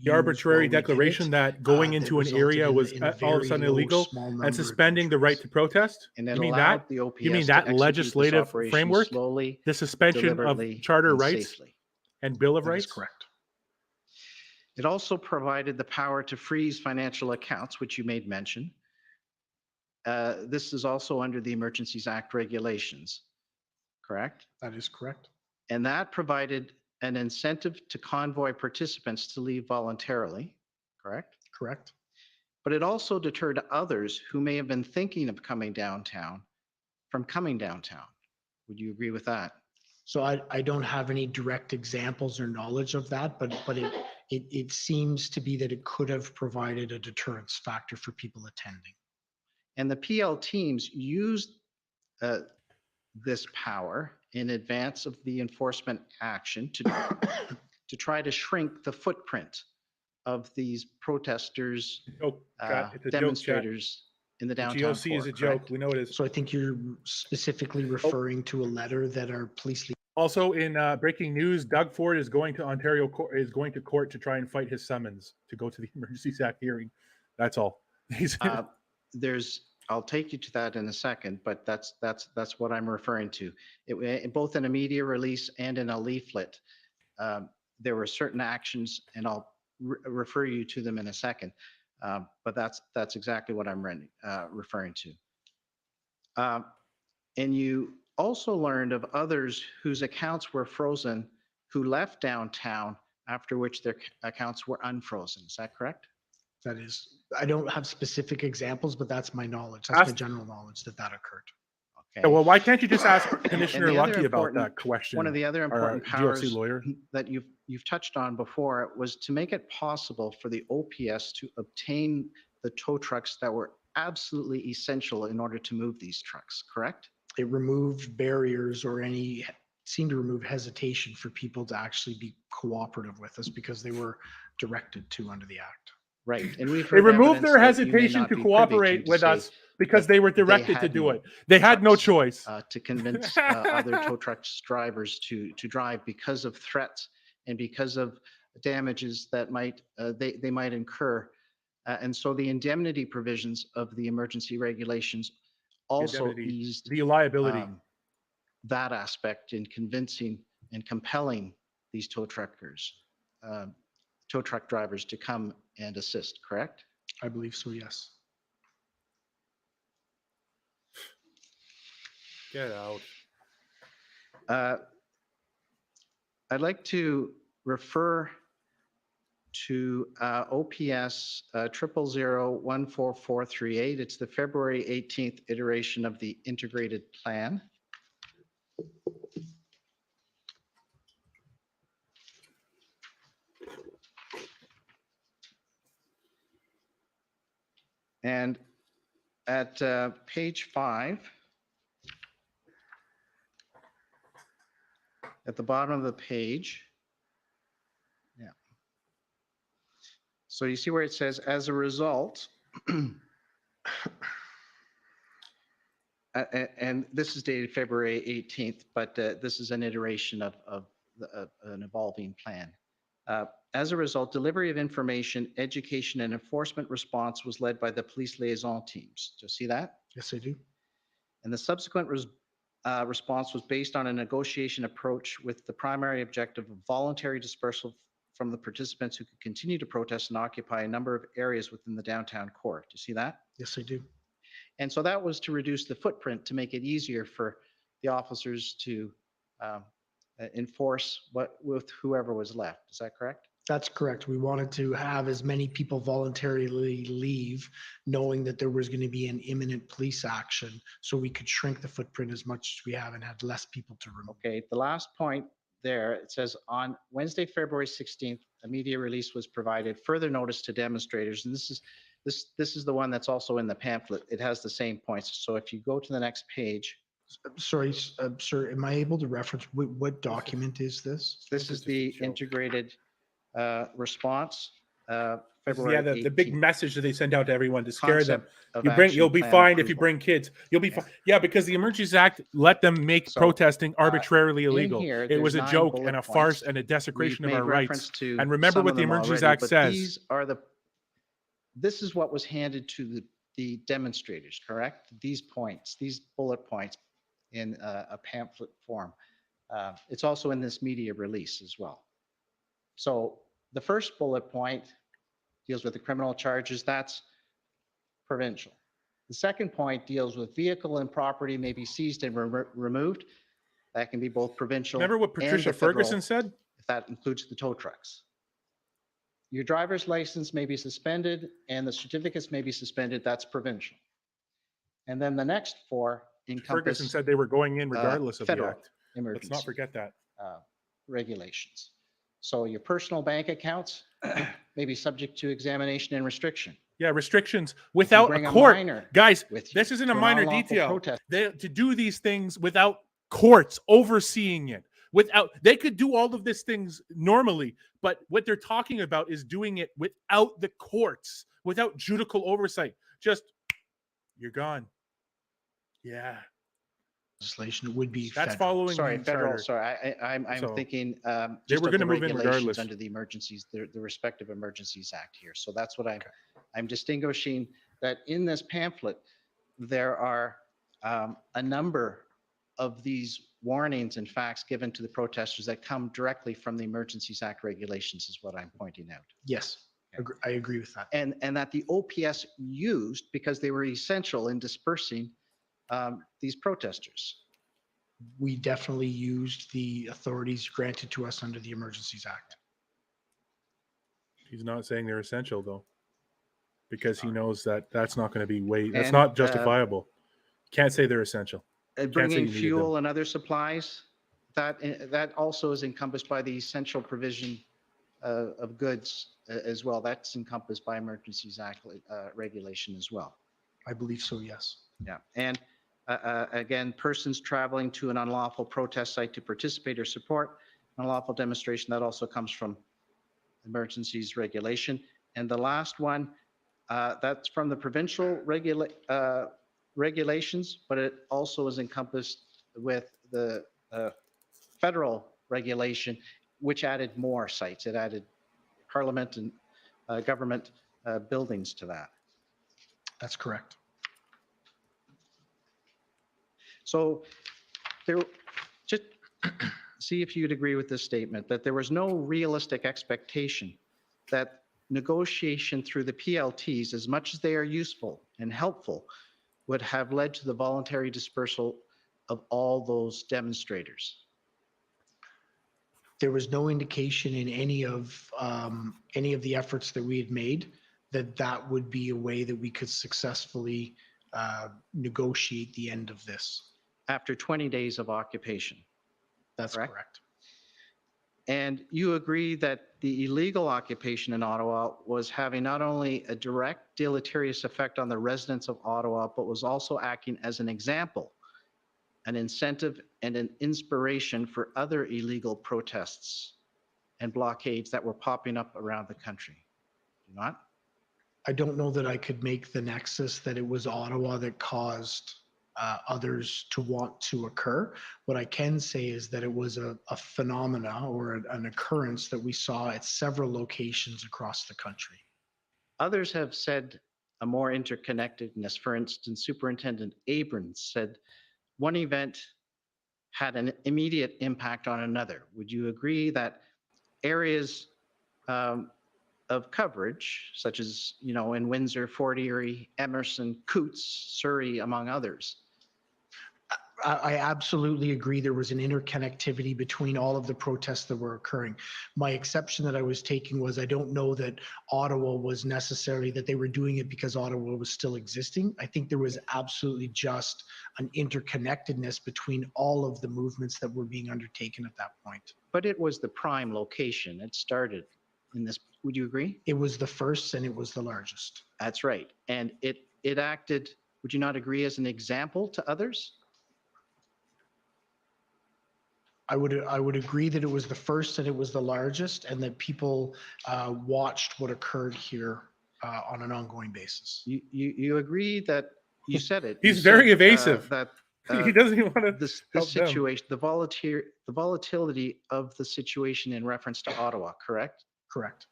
The arbitrary declaration that going that into an resulted area in was a all of a very sudden low, illegal small number and of suspending the right to protest. And it You mean allowed that? the OPS You mean to that execute this legislative operation framework? slowly, The suspension of deliberately, charter and rights safely. and Bill of That is Rights? correct. It also provided the power to freeze financial accounts, which you made mention. This is also under the Emergencies Act regulations, correct? That is correct. And that provided an incentive to convoy participants to leave voluntarily, correct? Correct. But it also deterred others who may have been thinking of coming downtown from coming downtown. Would you agree with that? So I don't have any direct examples or knowledge of that, but it seems to be that it could have provided a deterrence factor for people attending. And the PL teams used this power in advance of the enforcement action to try to shrink the footprint of these protesters, demonstrators in the downtown GOC core, is a joke. correct? We know it is. So I think you're specifically referring to a letter that our police. Also, in breaking news, Doug Ford is going to court to try and fight his summons to go to the Emergencies Act hearing. That's all. I'll take you to that in a second, but that's what I'm referring to. Both in a media release and in a leaflet, there were certain actions, and I'll refer you to them in a second. But that's exactly what I'm referring to. And you also learned of others whose accounts were frozen who left downtown, after which their accounts were unfrozen. Is that correct? That is, I don't have specific examples, but that's my knowledge. That's my general knowledge that occurred. Okay. Yeah, well, why can't you just ask Commissioner And the other Lucky about important- that question? One of the other important GOC powers lawyer. that you've touched on before was to make it possible for the OPS to obtain the tow trucks that were absolutely essential in order to move these trucks, correct? It removed barriers or seemed to remove hesitation for people to actually be cooperative with us because they were directed to under the Act. Right. And we've It heard removed their evidence that you may hesitation not to be cooperate privy with to us say because that they were they directed had to do no it. They had no trucks, choice. To convince other tow truck drivers to drive because of threats and because of damages that they might incur. And so the indemnity provisions of the emergency regulations also eased the liability. That aspect in convincing and compelling these tow truck drivers to come and assist, correct? I believe so, yes. Get out. I'd like to refer to OPS 000-14438. It's the February 18th iteration of the integrated plan. And at page 5, at the bottom of the page, yeah. So you see where it says, as a result, And this is dated February 18th, but this is an iteration of an evolving plan. As a result, delivery of information, education, and enforcement response was led by the police liaison teams. Do you see that? Yes, I do. And the subsequent response was based on a negotiation approach with the primary objective of voluntary dispersal from the participants who could continue to protest and occupy a number of areas within the downtown core. Do you see that? Yes, I do. And so that was to reduce the footprint to make it easier for the officers to enforce with whoever was left. Is that correct? That's correct. We wanted to have as many people voluntarily leave, knowing that there was going to be an imminent police action, so we could shrink the footprint as much as we have and had less people to remove. Okay, the last point there, it says on Wednesday, February 16th, a media release was provided, further notice to demonstrators, and this is the one that's also in the pamphlet. It has the same points. So if you go to the next page. Sorry, sir, am I able to reference what document is this? This is the integrated response. February yeah, the big 18th. message that they send out to everyone to scare them. Concept You'll be plan fined if you approval. bring kids. You'll be fined. Yeah, because the Emergencies Act let them make protesting arbitrarily in illegal. here, It was a there's 9 joke bullet and a points. farce and a desecration We've of our made reference rights. to And remember some what of the them Emergencies already, Act but says. This is what was handed to the demonstrators, correct? These points, these bullet points in a pamphlet form. It's also in this media release as well. So the first bullet point deals with the criminal charges. That's provincial. The second point deals with vehicle and property may be seized and removed. That can be both provincial. Remember what and Patricia the federal, Ferguson said? if that includes the tow trucks. Your driver's license may be suspended and the certificates may be suspended. That's provincial. And then the next 4 encompass Ferguson said they were going in regardless of the federal act. emergency Let's not forget that. regulations. So your personal bank accounts may be subject to examination and restriction. Yeah, restrictions without bring a a court. minor Guys, with you this isn't a to an minor unlawful detail. protest. To do these things without courts overseeing it. They could do all of these things normally, but what they're talking about is doing it without the courts, without judicial oversight. Just, you're gone. Yeah. Legislation would be That's federal. following Sorry, the federal. charter. Sorry, I'm So, thinking they just were of the gonna move in regulations regardless. under the emergencies, the respective Emergencies Act here. So that's what I'm distinguishing, that in this pamphlet there are a number of these warnings and facts given to the protesters that come directly from the Emergencies Act regulations, is what I'm pointing out. Yes, I agree with that. And that the OPS used because they were essential in dispersing these protesters. We definitely used the authorities granted to us under the Emergencies Act. He's not saying they're essential, though, because he knows that that's not going to be that's And, not justifiable. Can't say they're essential. Bringing you needed fuel them. and other supplies, that also is encompassed by the essential provision of goods as well. That's encompassed by Emergencies Act regulation as well. I believe so, yes. Yeah, and again, persons traveling to an unlawful protest site to participate or support an unlawful demonstration, that also comes from emergencies regulation. And the last one, that's from the provincial regulations, but it also is encompassed with the federal regulation, which added more sites. It added parliament and government buildings to that. That's correct. So there, just see if you'd agree with this statement, that there was no realistic expectation that negotiation through the PLTs, as much as they are useful and helpful, would have led to the voluntary dispersal of all those demonstrators. There was no indication in any of the efforts that we had made that would be a way that we could successfully negotiate the end of this. After 20 days of occupation. That's correct. And you agree that the illegal occupation in Ottawa was having not only a direct deleterious effect on the residents of Ottawa, but was also acting as an example, an incentive, and an inspiration for other illegal protests and blockades that were popping up around the country. Do you not? I don't know that I could make the nexus that it was Ottawa that caused others to want to occur. What I can say is that it was a phenomena or an occurrence that we saw at several locations across the country. Others have said a more interconnectedness. For instance, Superintendent Abrams said one event had an immediate impact on another. Would you agree that areas of coverage, such as, in Windsor, Fort Erie, Emerson, Coutts, Surrey, among others, I absolutely agree there was an interconnectivity between all of the protests that were occurring. My exception that I was taking was I don't know that Ottawa was necessarily that they were doing it because Ottawa was still existing. I think there was absolutely just an interconnectedness between all of the movements that were being undertaken at that point. But it was the prime location. It started in this. Would you agree? It was the first and it was the largest. That's right. And it acted, would you not agree, as an example to others? I would agree that it was the first and it was the largest, and that people watched what occurred here on an ongoing basis. You agree that you said it? He's very evasive. That he doesn't even want to. This situation, the volatility of the situation in reference to Ottawa, correct? Correct.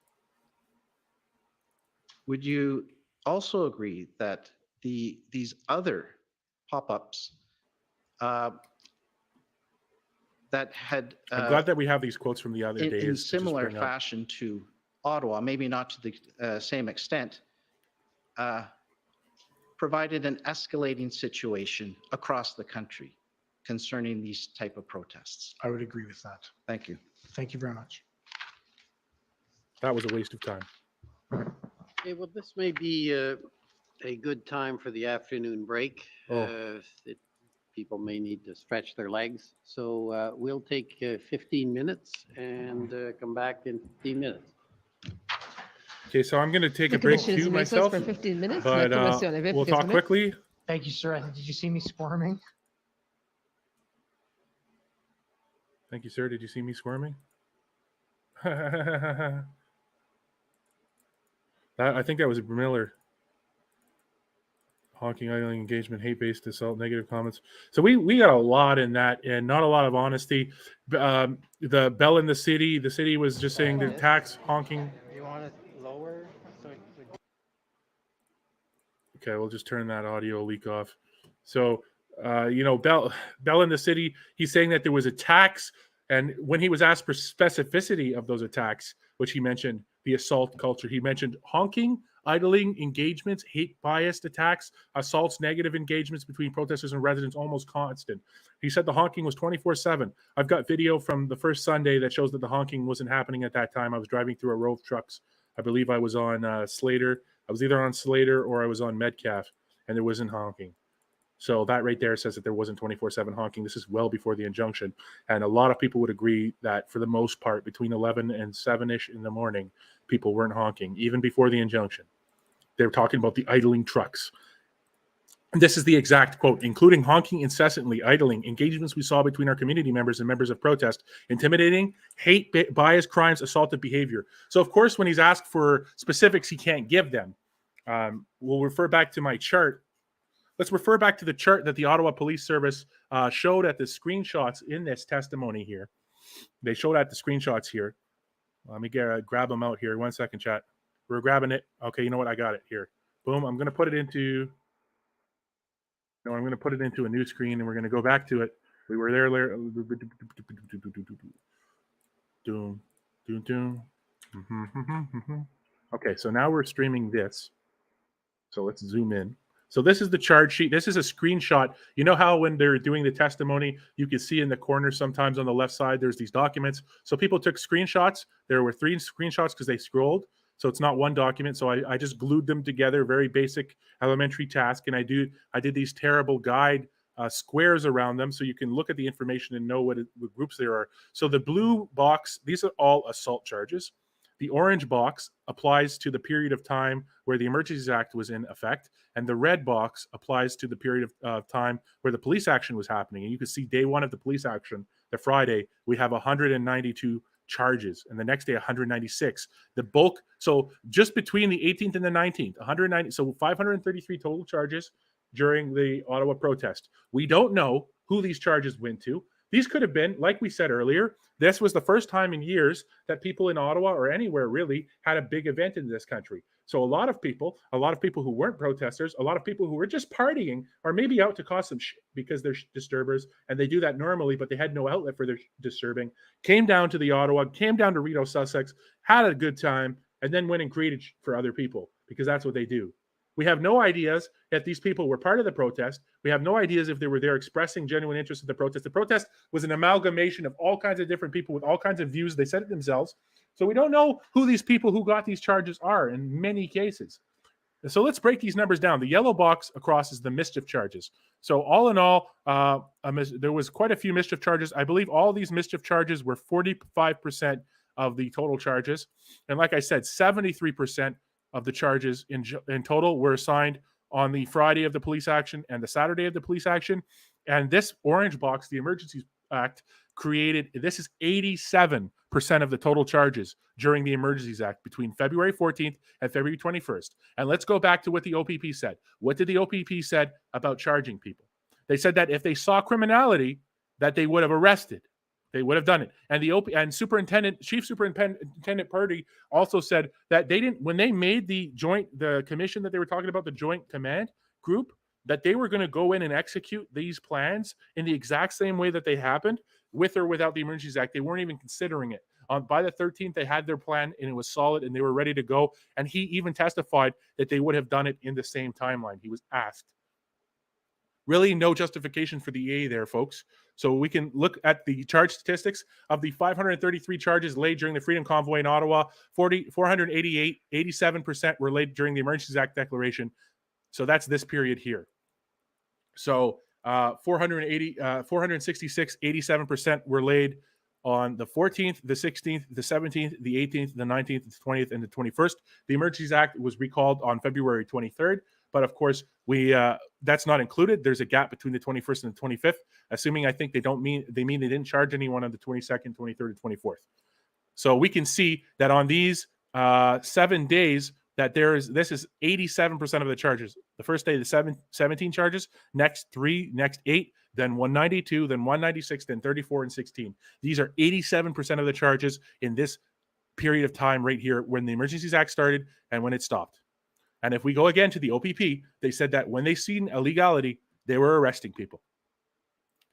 Would you also agree that these other pop-ups that had I'm glad that we have these quotes from the other days. In similar fashion to Ottawa, maybe not to the same extent, provided an escalating situation across the country concerning these type of protests? I would agree with that. Thank you. Thank you very much. That was a waste of time. Okay, well, this may be a good time for the afternoon break. People may need to stretch their legs. So we'll take 15 minutes and come back in 15 minutes. Okay, so I'm going to take a break too myself. For 15 minutes, but we'll talk quickly. Thank you, sir. Did you see me squirming? Thank you, sir. Did you see me squirming? I think that was Miller. Honking, idling, engagement, hate-based assault, negative comments. So we got a lot in that, and not a lot of honesty. The bell in the city was just saying the tax honking. You want it lower? Okay, we'll just turn that audio leak off. So, Bell in the city, he's saying that there was a tax, and when he was asked for specificity of those attacks, which he mentioned, the assault culture, he mentioned honking, idling, engagements, hate-biased attacks, assaults, negative engagements between protesters and residents, almost constant. He said the honking was 24/7. I've got video from the first Sunday that shows that the honking wasn't happening at that time. I was driving through a row of trucks. I believe I was on Slater. I was either on Slater or I was on Metcalf, and there wasn't honking. So that right there says that there wasn't 24/7 honking. This is well before the injunction. And a lot of people would agree that for the most part, between 11 and 7-ish in the morning, people weren't honking, even before the injunction. They're talking about the idling trucks. And this is the exact quote, including honking incessantly, idling, engagements we saw between our community members and members of protest, intimidating, hate, bias, crimes, assaultive behavior. So, of course, when he's asked for specifics, he can't give them. We'll refer back to my chart. Let's refer back to the chart that the Ottawa Police Service showed at the screenshots in this testimony here. They showed at the screenshots here. Let me grab them out here. 1 second, chat. We're grabbing it. Okay, you know what? I got it here. Boom. I'm going to put it into... No, I'm going to put it into a new screen, and we're going to go back to it. We were there. Doom. Okay, so now we're streaming this. So let's zoom in. So this is the charge sheet. This is a screenshot. You know how when they're doing the testimony, you can see in the corner sometimes on the left side, there's these documents. So people took screenshots. There were 3 screenshots because they scrolled. So it's not one document. So I just glued them together, very basic elementary task. And I did these terrible guide squares around them so you can look at the information and know what groups there are. So the blue box, these are all assault charges. The orange box applies to the period of time where the Emergencies Act was in effect. And the red box applies to the period of time where the police action was happening. And you can see day 1 of the police action, the Friday, we have 192 charges, and the next day 196. The bulk, so just between the 18th and the 19th, 190, so 533 total charges during the Ottawa protest. We don't know who these charges went to. These could have been, like we said earlier, this was the first time in years that people in Ottawa or anywhere really had a big event in this country. So a lot of people who weren't protesters, a lot of people who were just partying or maybe out to cause some shit because they're disturbers, and they do that normally, but they had no outlet for their disturbing, came down to the Ottawa, came down to Rideau, Sussex, had a good time, and then went and created for other people because that's what they do. We have no ideas if these people were part of the protest. We have no ideas if they were there expressing genuine interest in the protest. The protest was an amalgamation of all kinds of different people with all kinds of views. They said it themselves. So we don't know who these people who got these charges are in many cases. So let's break these numbers down. The yellow box across is the mischief charges. So all in all, there was quite a few mischief charges. I believe all these mischief charges were 45% of the total charges. And like I said, 73% of the charges in total were assigned on the Friday of the police action and the Saturday of the police action. And this orange box, the Emergencies Act, this is 87% of the total charges during the Emergencies Act between February 14th and February 21st. And let's go back to what the OPP said. What did the OPP said about charging people? They said that if they saw criminality, that they would have arrested. They would have done it. And Chief Superintendent Purdy also said that they didn't, when they made the commission that they were talking about, the Joint Command Group, that they were going to go in and execute these plans in the exact same way that they happened, with or without the Emergencies Act. They weren't even considering it. By the 13th, they had their plan and it was solid and they were ready to go. And he even testified that they would have done it in the same timeline. He was asked. Really no justification for the EA there, folks. So we can look at the charge statistics. Of the 533 charges laid during the Freedom Convoy in Ottawa, 488, 87% were laid during the Emergencies Act declaration. So that's this period here. So 466, 87% were laid on the 14th, the 16th, the 17th, the 18th, the 19th, the 20th, and the 21st. The Emergencies Act was recalled on February 23rd. But of course, that's not included. There's a gap between the 21st and the 25th, assuming I think they mean they didn't charge anyone on the 22nd, 23rd, and 24th. So we can see that on these 7 days, that this is 87% of the charges. The first day, the 17 charges, next 3, next 8, then 192, then 196, then 34 and 16. These are 87% of the charges in this period of time right here when the Emergencies Act started and when it stopped. And if we go again to the OPP, they said that when they seen illegality, they were arresting people.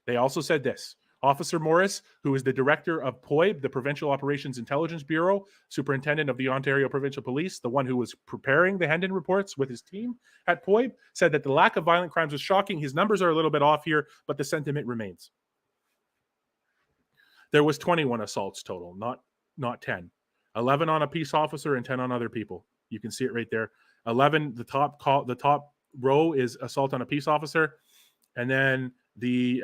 They also said this. Officer Morris, who is the director of POIB, the Provincial Operations Intelligence Bureau, superintendent of the Ontario Provincial Police, the one who was preparing the Hendon reports with his team at POIB, said that the lack of violent crimes was shocking. His numbers are a little bit off here, but the sentiment remains. There was 21 assaults total, not 10. 11 on a peace officer and 10 on other people. You can see it right there. 11, the top row is assault on a peace officer, and then the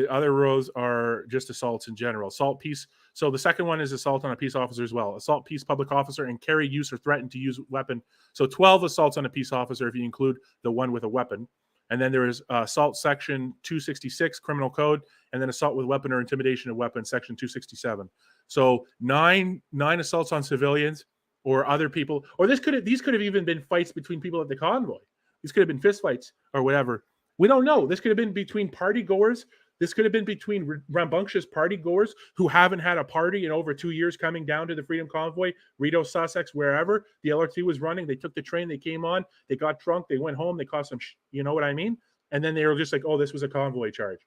other rows are just assaults in general. Assault peace. So the second one is assault on a peace officer as well. Assault peace public officer and carry, use, or threaten to use weapon. So 12 assaults on a peace officer if you include the one with a weapon. And then there is assault section 266 criminal code, and then assault with weapon or intimidation of weapon section 267. So nine assaults on civilians or other people, or these could have even been fights between people at the convoy. These could have been fist fights or whatever. We don't know. This could have been between party goers. This could have been between rambunctious party goers who haven't had a party in over 2 years coming down to the Freedom Convoy, Rideau, Sussex, wherever. The LRT was running. They took the train. They came on. They got drunk. They went home. They caused some, you know what I mean? And then they were just like, oh, this was a convoy charge.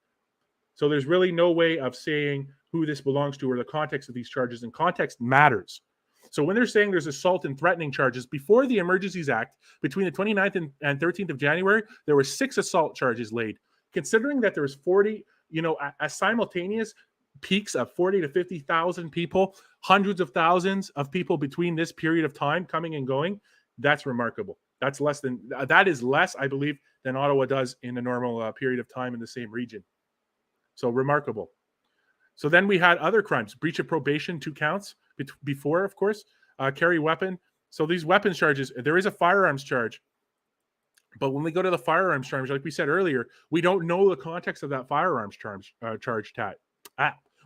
So there's really no way of saying who this belongs to or the context of these charges, and context matters. So when they're saying there's assault and threatening charges, before the Emergencies Act, between the 29th and 13th of January, there were 6 assault charges laid. Considering that there was 40, a simultaneous peaks of 40 to 50,000 people, hundreds of thousands of people between this period of time coming and going, that's remarkable. That is less, I believe, than Ottawa does in a normal period of time in the same region. So remarkable. So then we had other crimes, breach of probation, 2 counts before, of course, carry weapon. So these weapons charges, there is a firearms charge. But when we go to the firearms charge, like we said earlier, we don't know the context of that firearms charge.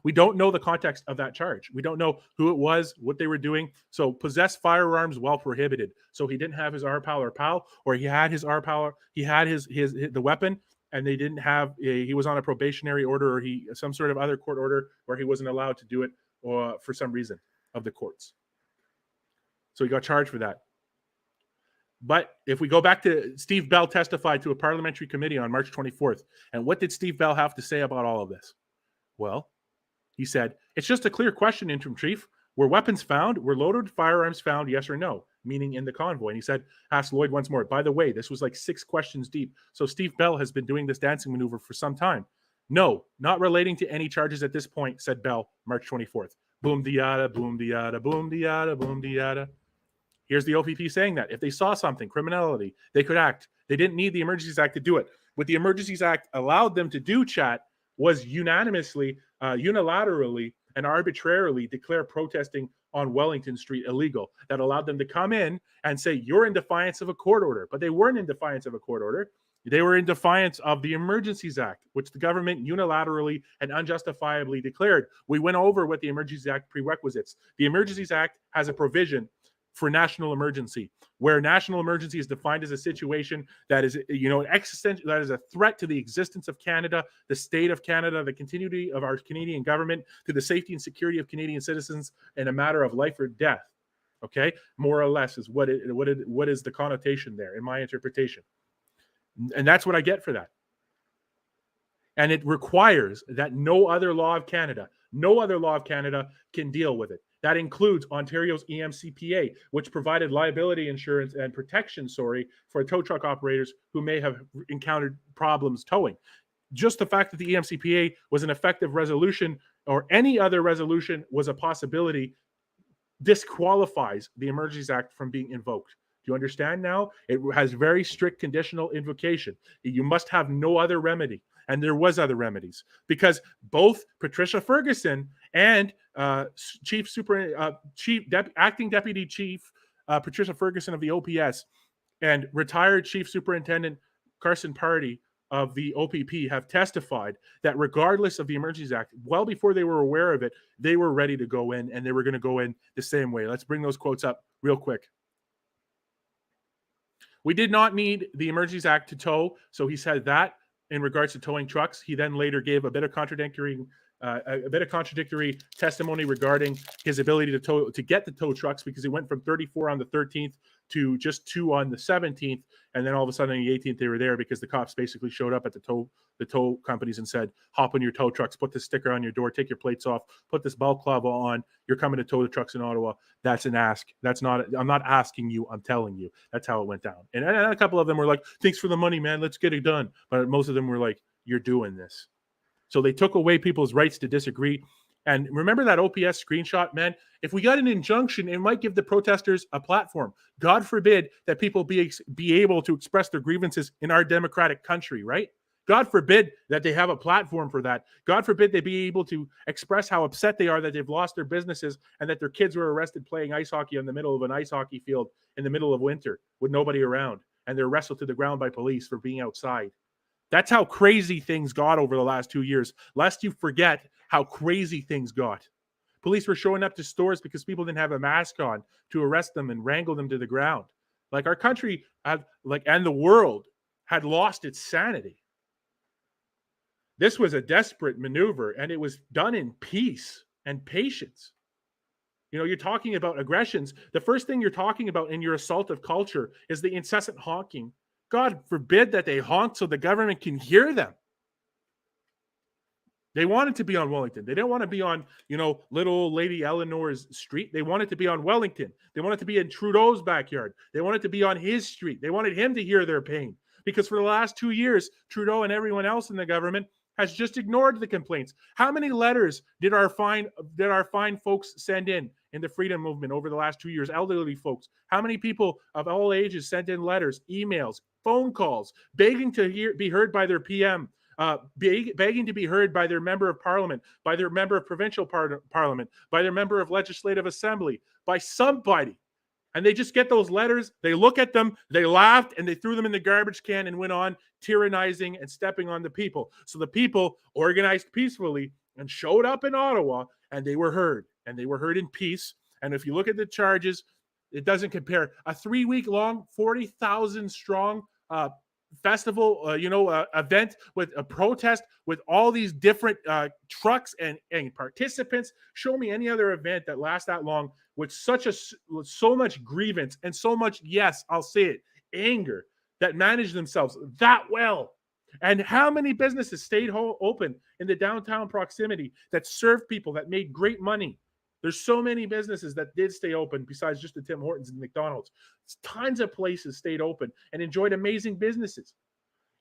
We don't know the context of that charge. We don't know who it was, what they were doing. So possess firearms while prohibited. So he didn't have his RPAL or PAL, or he had his RPAL, he had the weapon, and they didn't have, he was on a probationary order, or some sort of other court order where he wasn't allowed to do it for some reason of the courts. So he got charged for that. But if we go back to Steve Bell testified to a parliamentary committee on March 24th. And what did Steve Bell have to say about all of this? Well, he said, it's just a clear question, Interim Chief. Were weapons found? Were loaded firearms found? Yes or no? Meaning in the convoy. And he said, asked Lloyd once more. By the way, this was like 6 questions deep. So Steve Bell has been doing this dancing maneuver for some time. No, not relating to any charges at this point, said Bell, March 24th. Boom, diada, boom, diada, boom, diada, boom, diada. Here's the OPP saying that if they saw something, criminality, they could act. They didn't need the Emergencies Act to do it. What the Emergencies Act allowed them to do, chat, was unanimously, unilaterally, and arbitrarily declare protesting on Wellington Street illegal. That allowed them to come in and say, you're in defiance of a court order. But they weren't in defiance of a court order. They were in defiance of the Emergencies Act, which the government unilaterally and unjustifiably declared. We went over what the Emergencies Act prerequisites. The Emergencies Act has a provision for national emergency, where national emergency is defined as a situation that is, an existential, that is a threat to the existence of Canada, the state of Canada, the continuity of our Canadian government, to the safety and security of Canadian citizens in a matter of life or death. Okay, more or less is what is the connotation there in my interpretation, and that's what I get for that. And it requires that no other law of Canada can deal with it. That includes Ontario's EMCPA, which provided liability insurance and protection, for tow truck operators who may have encountered problems towing. Just the fact that the EMCPA was an effective resolution, or any other resolution was a possibility, disqualifies the Emergencies Act from being invoked. Do you understand now? It has very strict conditional invocation. You must have no other remedy. And there was other remedies, because both Patricia Ferguson and Acting Deputy Chief Patricia Ferguson of the OPS and retired Chief Superintendent Carson Party of the OPP have testified that regardless of the Emergencies Act, well before they were aware of it, they were ready to go in, and they were going to go in the same way. Let's bring those quotes up real quick. We did not need the Emergencies Act to tow, so he said that in regards to towing trucks. He then later gave a bit of contradictory testimony regarding his ability to get the tow trucks, because he went from 34 on the 13th to just 2 on the 17th, and then all of a sudden on the 18th they were there because the cops basically showed up at the tow companies and said, hop on your tow trucks, put this sticker on your door, take your plates off, put this belt club on, you're coming to tow the trucks in Ottawa. That's an ask. I'm not asking you, I'm telling you. That's how it went down. And a couple of them were like, thanks for the money, man, let's get it done. But most of them were like, you're doing this. So they took away people's rights to disagree. And remember that OPS screenshot, man? If we got an injunction, it might give the protesters a platform. God forbid that people be able to express their grievances in our democratic country, right? God forbid that they have a platform for that. God forbid they be able to express how upset they are that they've lost their businesses and that their kids were arrested playing ice hockey in the middle of an ice hockey field in the middle of winter with nobody around. And they're wrestled to the ground by police for being outside. That's how crazy things got over the last 2 years. Lest you forget how crazy things got. Police were showing up to stores because people didn't have a mask on to arrest them and wrangle them to the ground. Like our country and the world had lost its sanity. This was a desperate maneuver, and it was done in peace and patience. You're talking about aggressions. The first thing you're talking about in your assault of culture is the incessant honking. God forbid that they honk so the government can hear them. They wanted to be on Wellington. They didn't want to be on, little old lady Eleanor's street. They wanted to be on Wellington. They wanted to be in Trudeau's backyard. They wanted to be on his street. They wanted him to hear their pain. Because for the last 2 years, Trudeau and everyone else in the government has just ignored the complaints. How many letters did our fine folks send in the freedom movement over the last 2 years? Elderly folks. How many people of all ages sent in letters, emails, phone calls, begging to be heard by their PM, begging to be heard by their member of parliament, by their member of provincial parliament, by their member of legislative assembly, by somebody? And they just get those letters, they look at them, they laughed, and they threw them in the garbage can and went on tyrannizing and stepping on the people. So the people organized peacefully and showed up in Ottawa, and they were heard, and they were heard in peace. And if you look at the charges, it doesn't compare. A 3-week-long, 40,000 strong festival, event with a protest with all these different trucks and participants. Show me any other event that lasts that long with so much grievance and so much, yes, I'll say it, anger, that manage themselves that well. And how many businesses stayed open in the downtown proximity that served people, that made great money? There's so many businesses that did stay open besides just the Tim Hortons and McDonald's. Tons of places stayed open and enjoyed amazing businesses.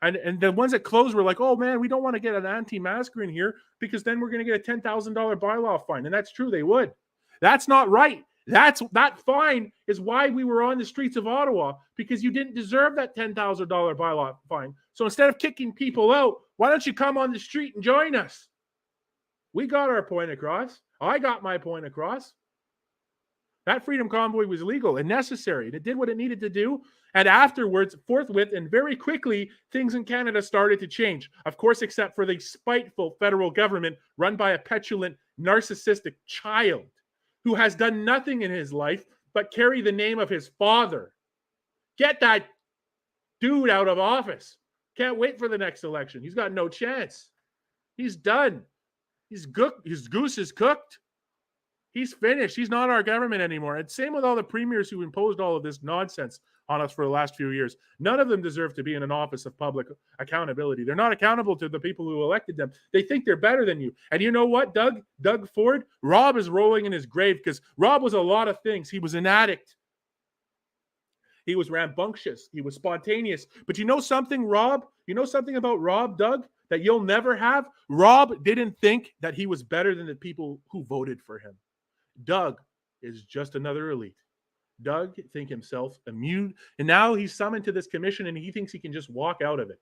And the ones that closed were like, oh man, we don't want to get an anti-masker in here because then we're going to get a $10,000 bylaw fine. And that's true, they would. That's not right. That fine is why we were on the streets of Ottawa, because you didn't deserve that $10,000 bylaw fine. So instead of kicking people out, why don't you come on the street and join us? We got our point across. I got my point across. That freedom convoy was legal and necessary, and it did what it needed to do. And afterwards, forthwith and very quickly, things in Canada started to change. Of course, except for the spiteful federal government run by a petulant, narcissistic child who has done nothing in his life but carry the name of his father. Get that dude out of office. Can't wait for the next election. He's got no chance. He's done. His goose is cooked. He's finished. He's not our government anymore. And same with all the premiers who imposed all of this nonsense on us for the last few years. None of them deserve to be in an office of public accountability. They're not accountable to the people who elected them. They think they're better than you. And you know what, Doug Ford? Rob is rolling in his grave because Rob was a lot of things. He was an addict. He was rambunctious. He was spontaneous. But you know something, Rob? You know something about Rob, Doug, that you'll never have? Rob didn't think that he was better than the people who voted for him. Doug is just another elite. Doug think himself immune, and now he's summoned to this commission and he thinks he can just walk out of it.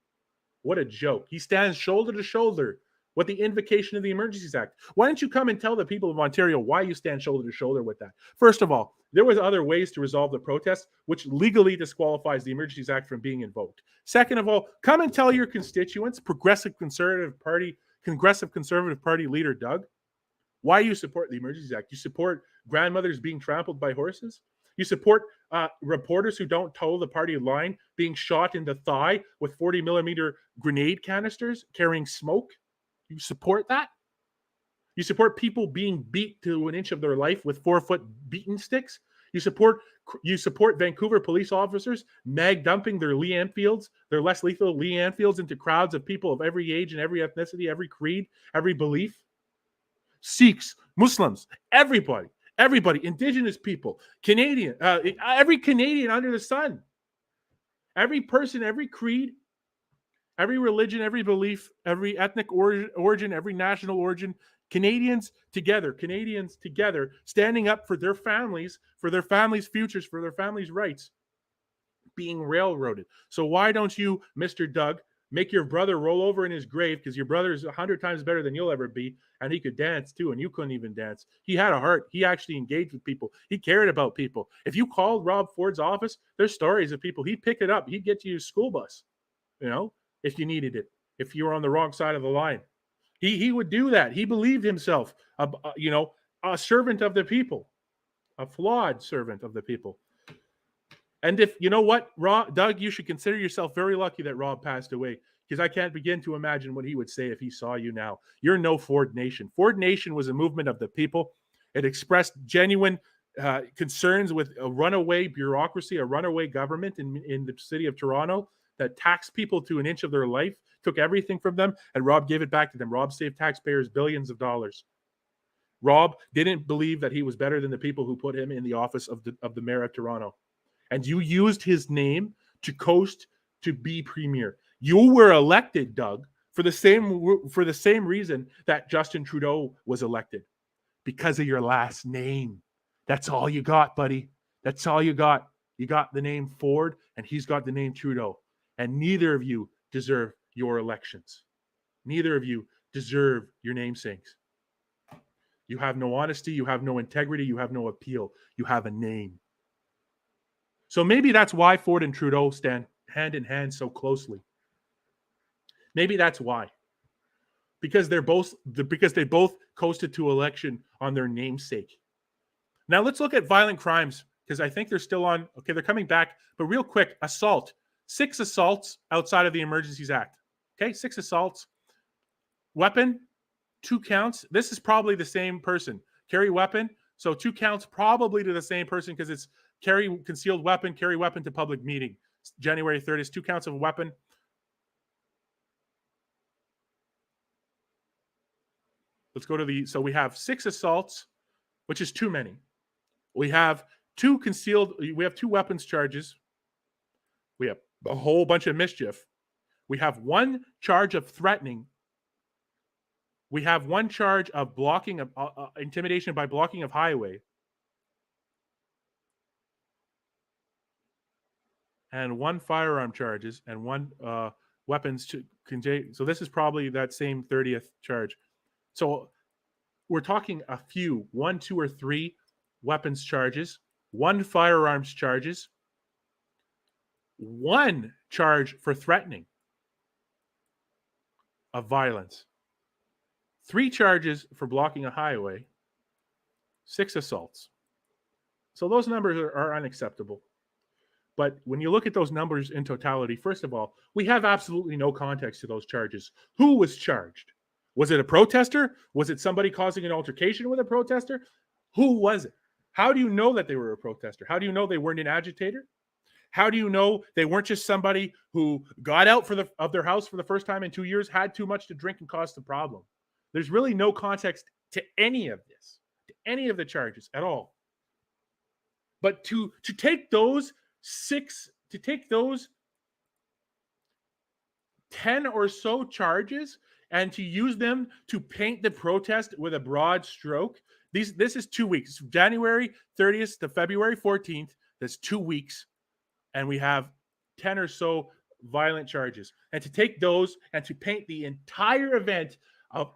What a joke. He stands shoulder to shoulder with the invocation of the Emergencies Act. Why don't you come and tell the people of Ontario why you stand shoulder to shoulder with that? First of all, there was other ways to resolve the protest, which legally disqualifies the Emergencies Act from being invoked. Second of all, come and tell your constituents, Progressive Conservative Party leader Doug, why you support the Emergencies Act. You support grandmothers being trampled by horses. You support reporters who don't toe the party line being shot in the thigh with 40-millimeter grenade canisters carrying smoke. You support that? You support people being beat to an inch of their life with 4-foot beaten sticks. You support Vancouver police officers mag dumping their Lee Enfields, their less lethal Lee Enfields, into crowds of people of every age and every ethnicity, every creed, every belief. Sikhs, Muslims, everybody, Indigenous people, Canadian, every Canadian under the sun, every person, every creed, every religion, every belief, every ethnic origin, every national origin, Canadians together, standing up for their families' futures, for their families' rights, being railroaded. So why don't you, Mr. Doug, make your brother roll over in his grave, because your brother is 100 times better than you'll ever be, and he could dance too, and you couldn't even dance. He had a heart. He actually engaged with people. He cared about people. If you called Rob Ford's office, there's stories of people. He'd pick it up. He'd get you a school bus, if you needed it, if you were on the wrong side of the line. He would do that. He believed himself, a servant of the people, a flawed servant of the people. And if you know what, Doug, you should consider yourself very lucky that Rob passed away, because I can't begin to imagine what he would say if he saw you now. You're no Ford Nation. Ford Nation was a movement of the people. It expressed genuine concerns with a runaway bureaucracy, a runaway government in the city of Toronto that taxed people to an inch of their life, took everything from them, and Rob gave it back to them. Rob saved taxpayers billions of dollars. Rob didn't believe that he was better than the people who put him in the office of the mayor of Toronto. And you used his name to coast to be premier. You were elected, Doug, for the same reason that Justin Trudeau was elected, because of your last name. That's all you got, buddy. That's all you got. You got the name Ford, and he's got the name Trudeau. And neither of you deserve your elections. Neither of you deserve your namesakes. You have no honesty. You have no integrity. You have no appeal. You have a name. So maybe that's why Ford and Trudeau stand hand in hand so closely. Maybe that's why. because they both coasted to election on their namesake. Now let's look at violent crimes, because I think they're still on. Okay, they're coming back, but real quick, assault. 6 assaults outside of the Emergencies Act. Okay, 6 assaults. Weapon, 2 counts. This is probably the same person. Carry weapon, so 2 counts probably to the same person, because it's carry concealed weapon, carry weapon to public meeting. January 30th, 2 counts of weapon. Let's go to so we have 6 assaults, which is too many. We have 2 weapons charges. We have a whole bunch of mischief. We have 1 charge of threatening. We have 1 charge of blocking of intimidation by blocking of highway. And 1 firearm charges and 1 weapons to conjure. So this is probably that same 30th charge. So we're talking a few, 1, 2, or 3 weapons charges, 1 firearms charges, 1 charge for threatening of violence, 3 charges for blocking a highway, 6 assaults. So those numbers are unacceptable. But when you look at those numbers in totality, first of all, we have absolutely no context to those charges. Who was charged? Was it a protester? Was it somebody causing an altercation with a protester? Who was it? How do you know that they were a protester? How do you know they weren't an agitator? How do you know they weren't just somebody who got out of their house for the first time in 2 years, had too much to drink, and caused the problem? There's really no context to any of this, to any of the charges at all. But to take those 10 or so charges and to use them to paint the protest with a broad stroke, this is 2 weeks. January 30th to February 14th, that's 2 weeks. And we have 10 or so violent charges. And to take those and to paint the entire event,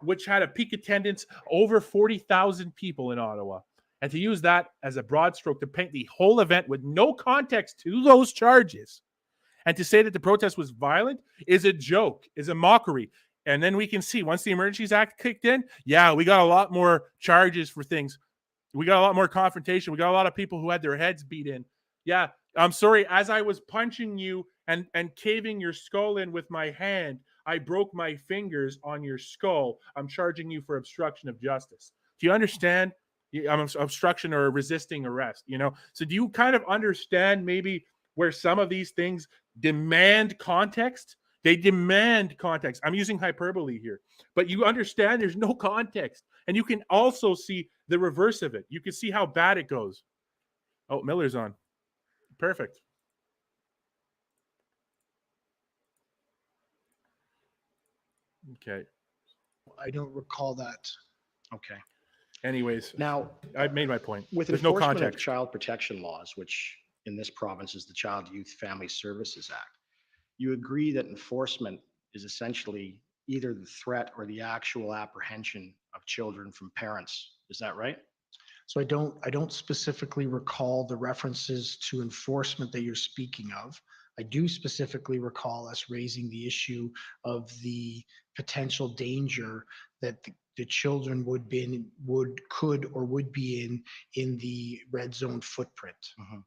which had a peak attendance over 40,000 people in Ottawa, and to use that as a broad stroke to paint the whole event with no context to those charges, and to say that the protest was violent is a joke, is a mockery. And then we can see, once the Emergencies Act kicked in, yeah, we got a lot more charges for things. We got a lot more confrontation. We got a lot of people who had their heads beat in. Yeah, I'm sorry, as I was punching you and caving your skull in with my hand, I broke my fingers on your skull. I'm charging you for obstruction of justice. Do you understand? Obstruction or resisting arrest, So do you kind of understand maybe where some of these things demand context? They demand context. I'm using hyperbole here, but you understand there's no context. And you can also see the reverse of it. You can see how bad it goes. Oh, Miller's on. Perfect. Okay. I don't recall that. Okay. Anyways, now I've made my point. With There's no enforcement context. of child protection laws, which in this province is the Child, Youth, Family Services Act, you agree that enforcement is essentially either the threat or the actual apprehension of children from parents. Is that right? So I don't specifically recall the references to enforcement that you're speaking of. I do specifically recall us raising the issue of the potential danger that the children would be in the red zone footprint. Mm-hmm.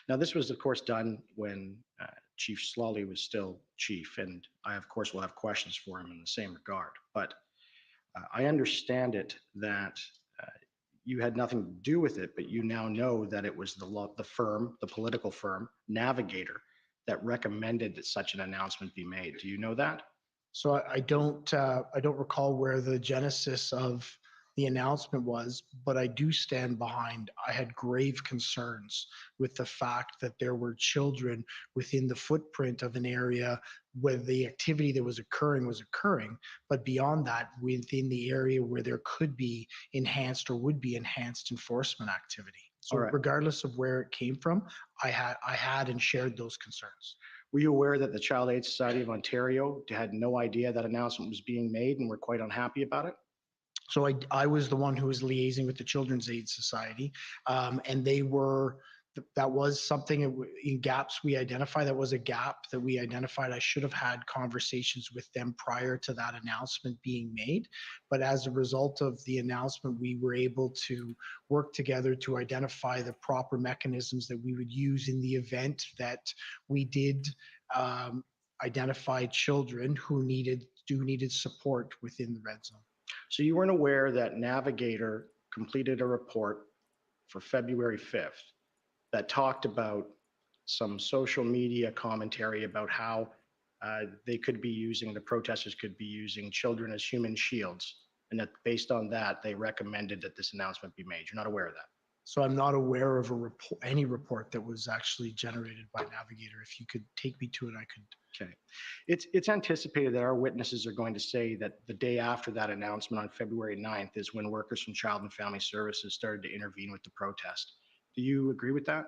Now, this was, of course, done when Chief Sloly was still chief, and I, of course, will have questions for him in the same regard. But I understand it that you had nothing to do with it, but you now know that it was the political firm, Navigator, that recommended that such an announcement be made. Do you know that? So I don't recall where the genesis of the announcement was, but I do stand behind. I had grave concerns with the fact that there were children within the footprint of an area where the activity that was occurring, but beyond that, within the area where there could be enhanced or would be enhanced enforcement activity. So regardless of where it came from, I had and shared those concerns. Were you aware that the Child Aid Society of Ontario had no idea that announcement was being made and were quite unhappy about it? So I was the one who was liaising with the Children's Aid Society, and they were that was something in gaps we identified. That was a gap that we identified. I should have had conversations with them prior to that announcement being made. But as a result of the announcement, we were able to work together to identify the proper mechanisms that we would use in the event that we did identify children who needed support within the red zone. So you weren't aware that Navigator completed a report for February 5th that talked about some social media commentary about how the protesters could be using children as human shields, and that based on that, they recommended that this announcement be made. You're not aware of that? So I'm not aware of any report that was actually generated by Navigator. If you could take me to it, I could. Okay. It's anticipated that our witnesses are going to say that the day after that announcement on February 9th is when workers from Child and Family Services started to intervene with the protest. Do you agree with that?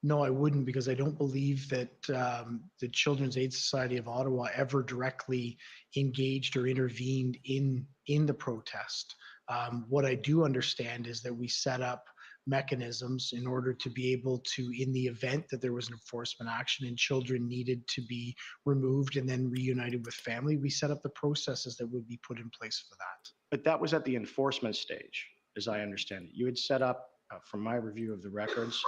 No, I wouldn't, because I don't believe that the Children's Aid Society of Ottawa ever directly engaged or intervened in the protest. What I do understand is that we set up mechanisms in order to be able to, in the event that there was an enforcement action and children needed to be removed and then reunited with family, we set up the processes that would be put in place for that. But that was at the enforcement stage, as I understand it. You had set up, from my review of the records,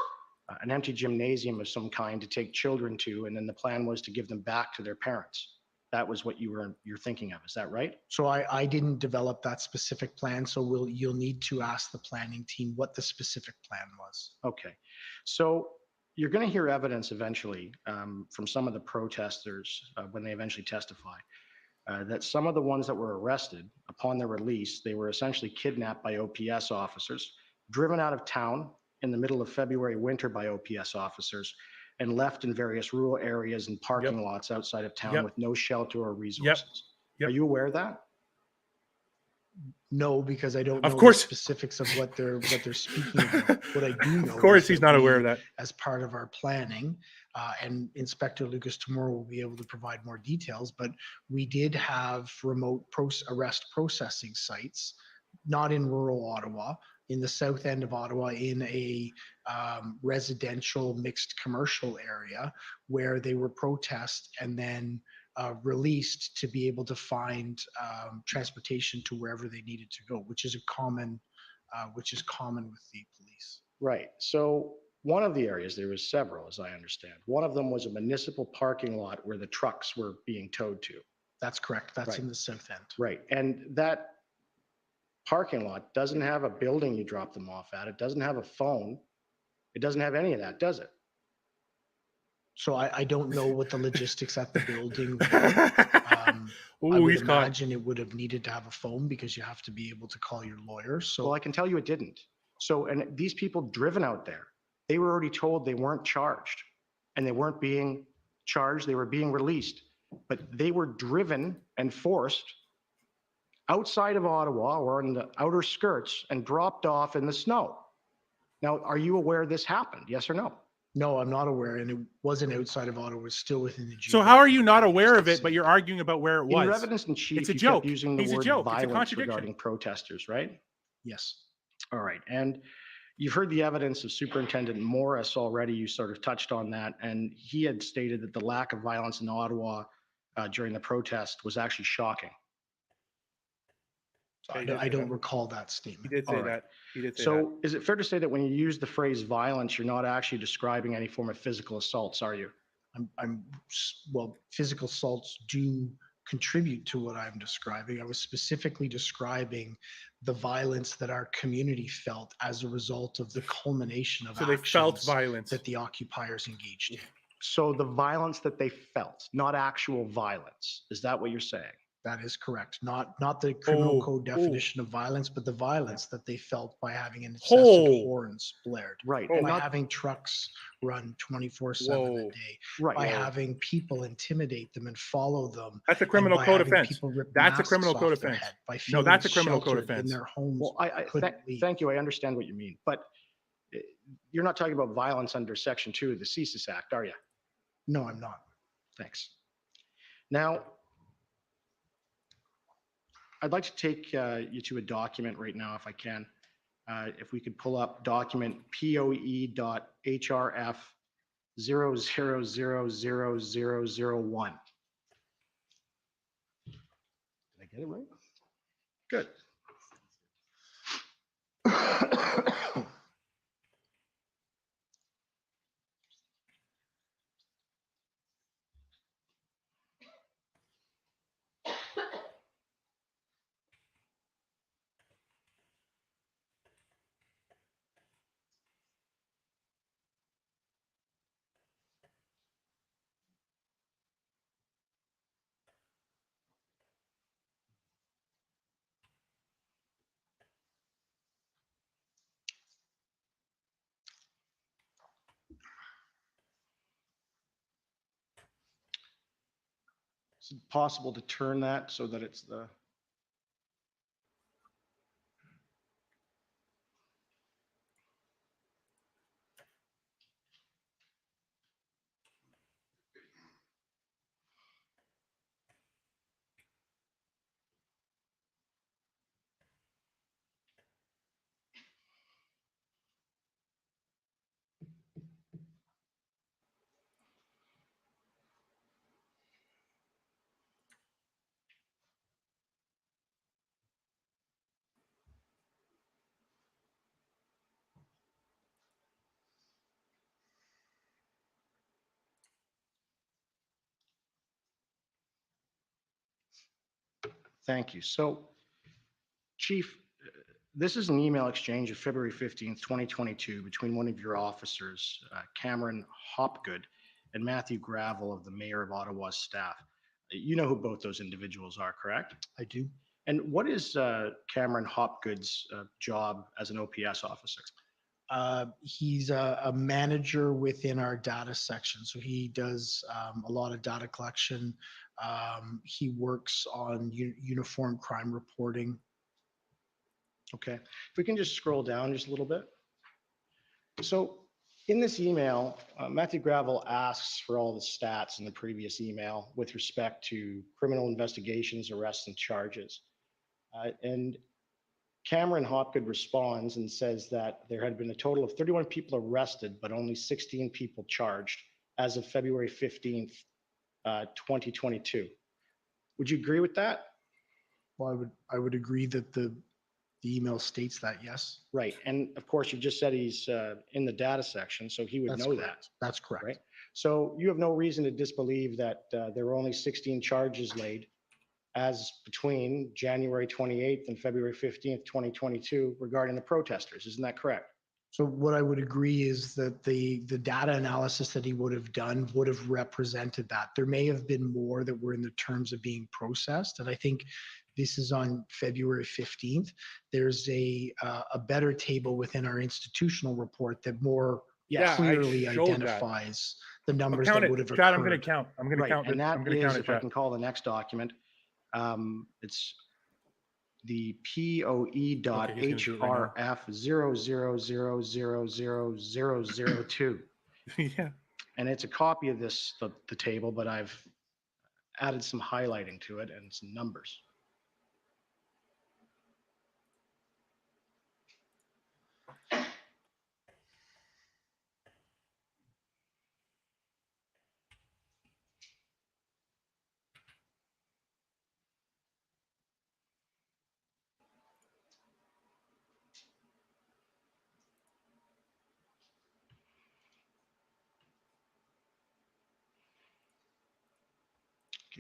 an empty gymnasium of some kind to take children to, and then the plan was to give them back to their parents. That was what you're thinking of. Is that right? So I didn't develop that specific plan. So you'll need to ask the planning team what the specific plan was. Okay. So you're going to hear evidence eventually from some of the protesters when they eventually testify that some of the ones that were arrested upon their release, they were essentially kidnapped by OPS officers, driven out of town in the middle of February winter by OPS officers, and left in various rural areas and parking lots outside of town with no shelter or resources. Are you aware of that? No, because I don't know the specifics of what they're speaking about. What I do know, of course, he's not aware of that. As part of our planning, and Inspector Lucas tomorrow will be able to provide more details. But we did have remote arrest processing sites, not in rural Ottawa, in the south end of Ottawa, in a residential mixed commercial area where they were processed and then released to be able to find transportation to wherever they needed to go, which is common with the police. Right. So one of the areas, there was several, as I understand. One of them was a municipal parking lot where the trucks were being towed to. That's correct. That's in the south end. Right. And that parking lot doesn't have a building you drop them off at. It doesn't have a phone. It doesn't have any of that, does it? So I don't know what the logistics at the building were. I would imagine it would have needed to have a phone because you have to be able to call your lawyer. So well, I can tell you it didn't. So, and these people driven out there, they were already told they weren't charged, and they weren't being charged. They were being released, but they were driven and forced outside of Ottawa or in the outer skirts and dropped off in the snow. Now, are you aware this happened? Yes or no? No, I'm not aware, and it wasn't outside of Ottawa. It was still within the. So how are you not aware of it, but you're arguing about where it was? In your evidence in chief, it's a you joke. kept using the He's word a joke. violence regarding protesters, right? Yes. All right, and you've heard the evidence of Superintendent Morris already. You sort of touched on that, and he had stated that the lack of violence in Ottawa during the protest was actually shocking. I don't recall that statement. He did say that. He did say that. So is it fair to say that when you use the phrase violence, you're not actually describing any form of physical assaults, are you? Well, physical assaults do contribute to what I'm describing. I was specifically describing the violence that our community felt as a result of the culmination of they felt violence that the occupiers engaged in. So the violence that they felt, not actual violence. Is that what you're saying? That is correct. Not the criminal code definition of violence, but the violence that they felt by having an incessant horns blared. Right. And by having trucks run 24/7 a day. Right. By having people intimidate them and follow them. That's a criminal code offense. That's a criminal code offense. No, that's a criminal code offense. In their homes. Well, thank you. I understand what you mean, but you're not talking about violence under Section 2 of the Emergencies Act, are you? No, I'm not. Thanks. Now, I'd like to take you to a document right now, if I can. If we could pull up document POE.HRF 00000001. Did I get it right? Good. Is it possible to turn that so that it's the Thank you. So, Chief, this is an email exchange of February 15th, 2022 between one of your officers, Cameron Hopgood, and Matthew Gravel of the Mayor of Ottawa's staff. You know who both those individuals are, correct? I do. And what is Cameron Hopgood's job as an OPS officer? He's a manager within our data section. So he does a lot of data collection. He works on uniform crime reporting. Okay. If we can just scroll down just a little bit. So in this email, Matthew Gravel asks for all the stats in the previous email with respect to criminal investigations, arrests, and charges. And Cameron Hopgood responds and says that there had been a total of 31 people arrested, but only 16 people charged as of February 15th, 2022. Would you agree with that? Well, I would agree that the email states that, yes. Right. And of course, you just said he's in the data section, so he would know that. That's correct. Right. So you have no reason to disbelieve that there were only 16 charges laid as between January 28th and February 15th, 2022 regarding the protesters. Isn't that correct? So what I would agree is that the data analysis that he would have done would have represented that. There may have been more that were in the terms of being processed. And I think this is on February 15th. There's a better table within our institutional report that more clearly identifies the numbers that would have occurred. I'm going to count. I'm going to count. And that is, if I can call the next document, it's the POE.HRF 00000002. Yeah. And it's a copy of this, the table, but I've added some highlighting to it and some numbers.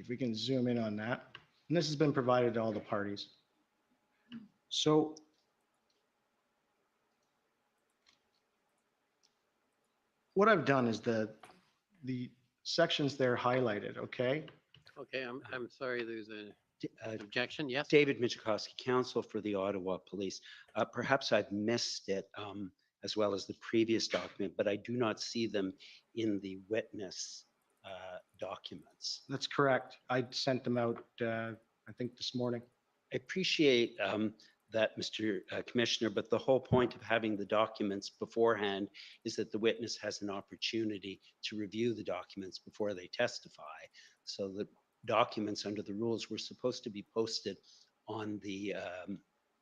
If we can zoom in on that. And this has been provided to all the parties. So what I've done is the sections there highlighted, okay? Okay, I'm sorry, there's an objection, yes? David Michikowski, counsel for the Ottawa Police. Perhaps I've missed it as well as the previous document, but I do not see them in the witness documents. That's correct. I sent them out, I think this morning. I appreciate that, Mr. Commissioner, but the whole point of having the documents beforehand is that the witness has an opportunity to review the documents before they testify. So the documents under the rules were supposed to be posted on the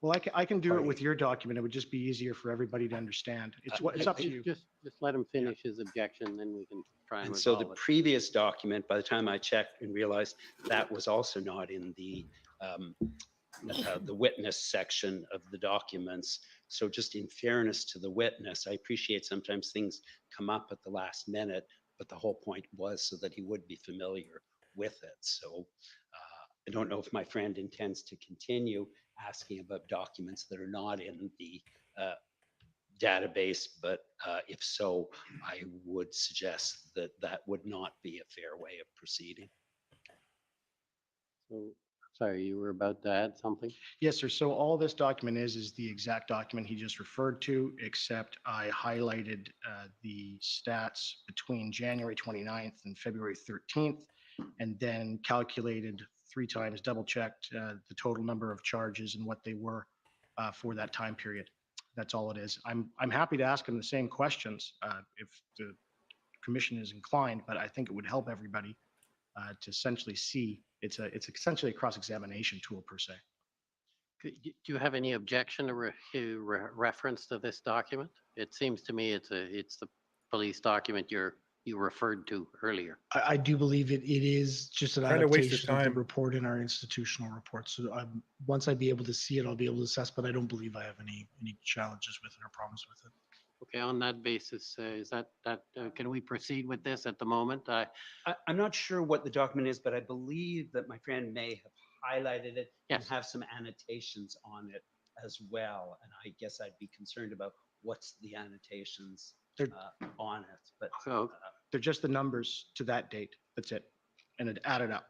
Well, I can do it with your document. It would just be easier for everybody to understand. It's up to you. Just let him finish his objection, then we can try and And so the resolve it. previous document, by the time I checked and realized that was also not in the witness section of the documents. So just in fairness to the witness, I appreciate sometimes things come up at the last minute, but the whole point was so that he would be familiar with it. So I don't know if my friend intends to continue asking about documents that are not in the database, but if so, I would suggest that that would not be a fair way of proceeding. So, sorry, you were about to add something? Yes, sir. So all this document is the exact document he just referred to, except I highlighted the stats between January 29th and February 13th, and then calculated 3 times, double checked the total number of charges and what they were for that time period. That's all it is. I'm happy to ask him the same questions if the commission is inclined, but I think it would help everybody to essentially see it's essentially a cross-examination tool per se. Do you have any objection to reference to this document? It seems to me it's the police document you referred to earlier. I do believe it is just an Trying to waste his adaptation of the time. report in our institutional report. So once I be able to see it, I'll be able to assess, but I don't believe I have any challenges with it or problems with it. Okay, on that basis, is that can we proceed with this at the moment? I'm not sure what the document is, but I believe that my friend may have highlighted it and have some annotations on it as well. And I guess I'd be concerned about what's the annotations on it. But they're just the numbers to that date. That's it. And it added up.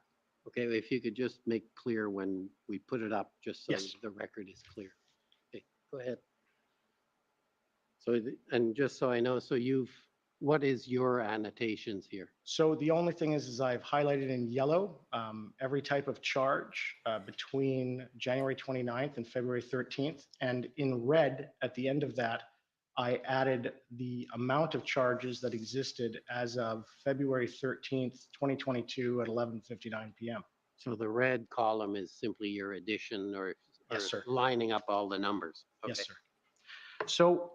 Okay, if you could just make clear when we put it up, just so Yes. the record is clear. Okay, go ahead. So, and just so I know, so what is your annotations here? So the only thing is I've highlighted in yellow every type of charge between January 29th and February 13th. And in red at the end of that, I added the amount of charges that existed as of February 13th, 2022 at 11:59 p.m. So the red column is simply your addition or Yes, sir. lining up all the numbers. Okay. Yes, sir. So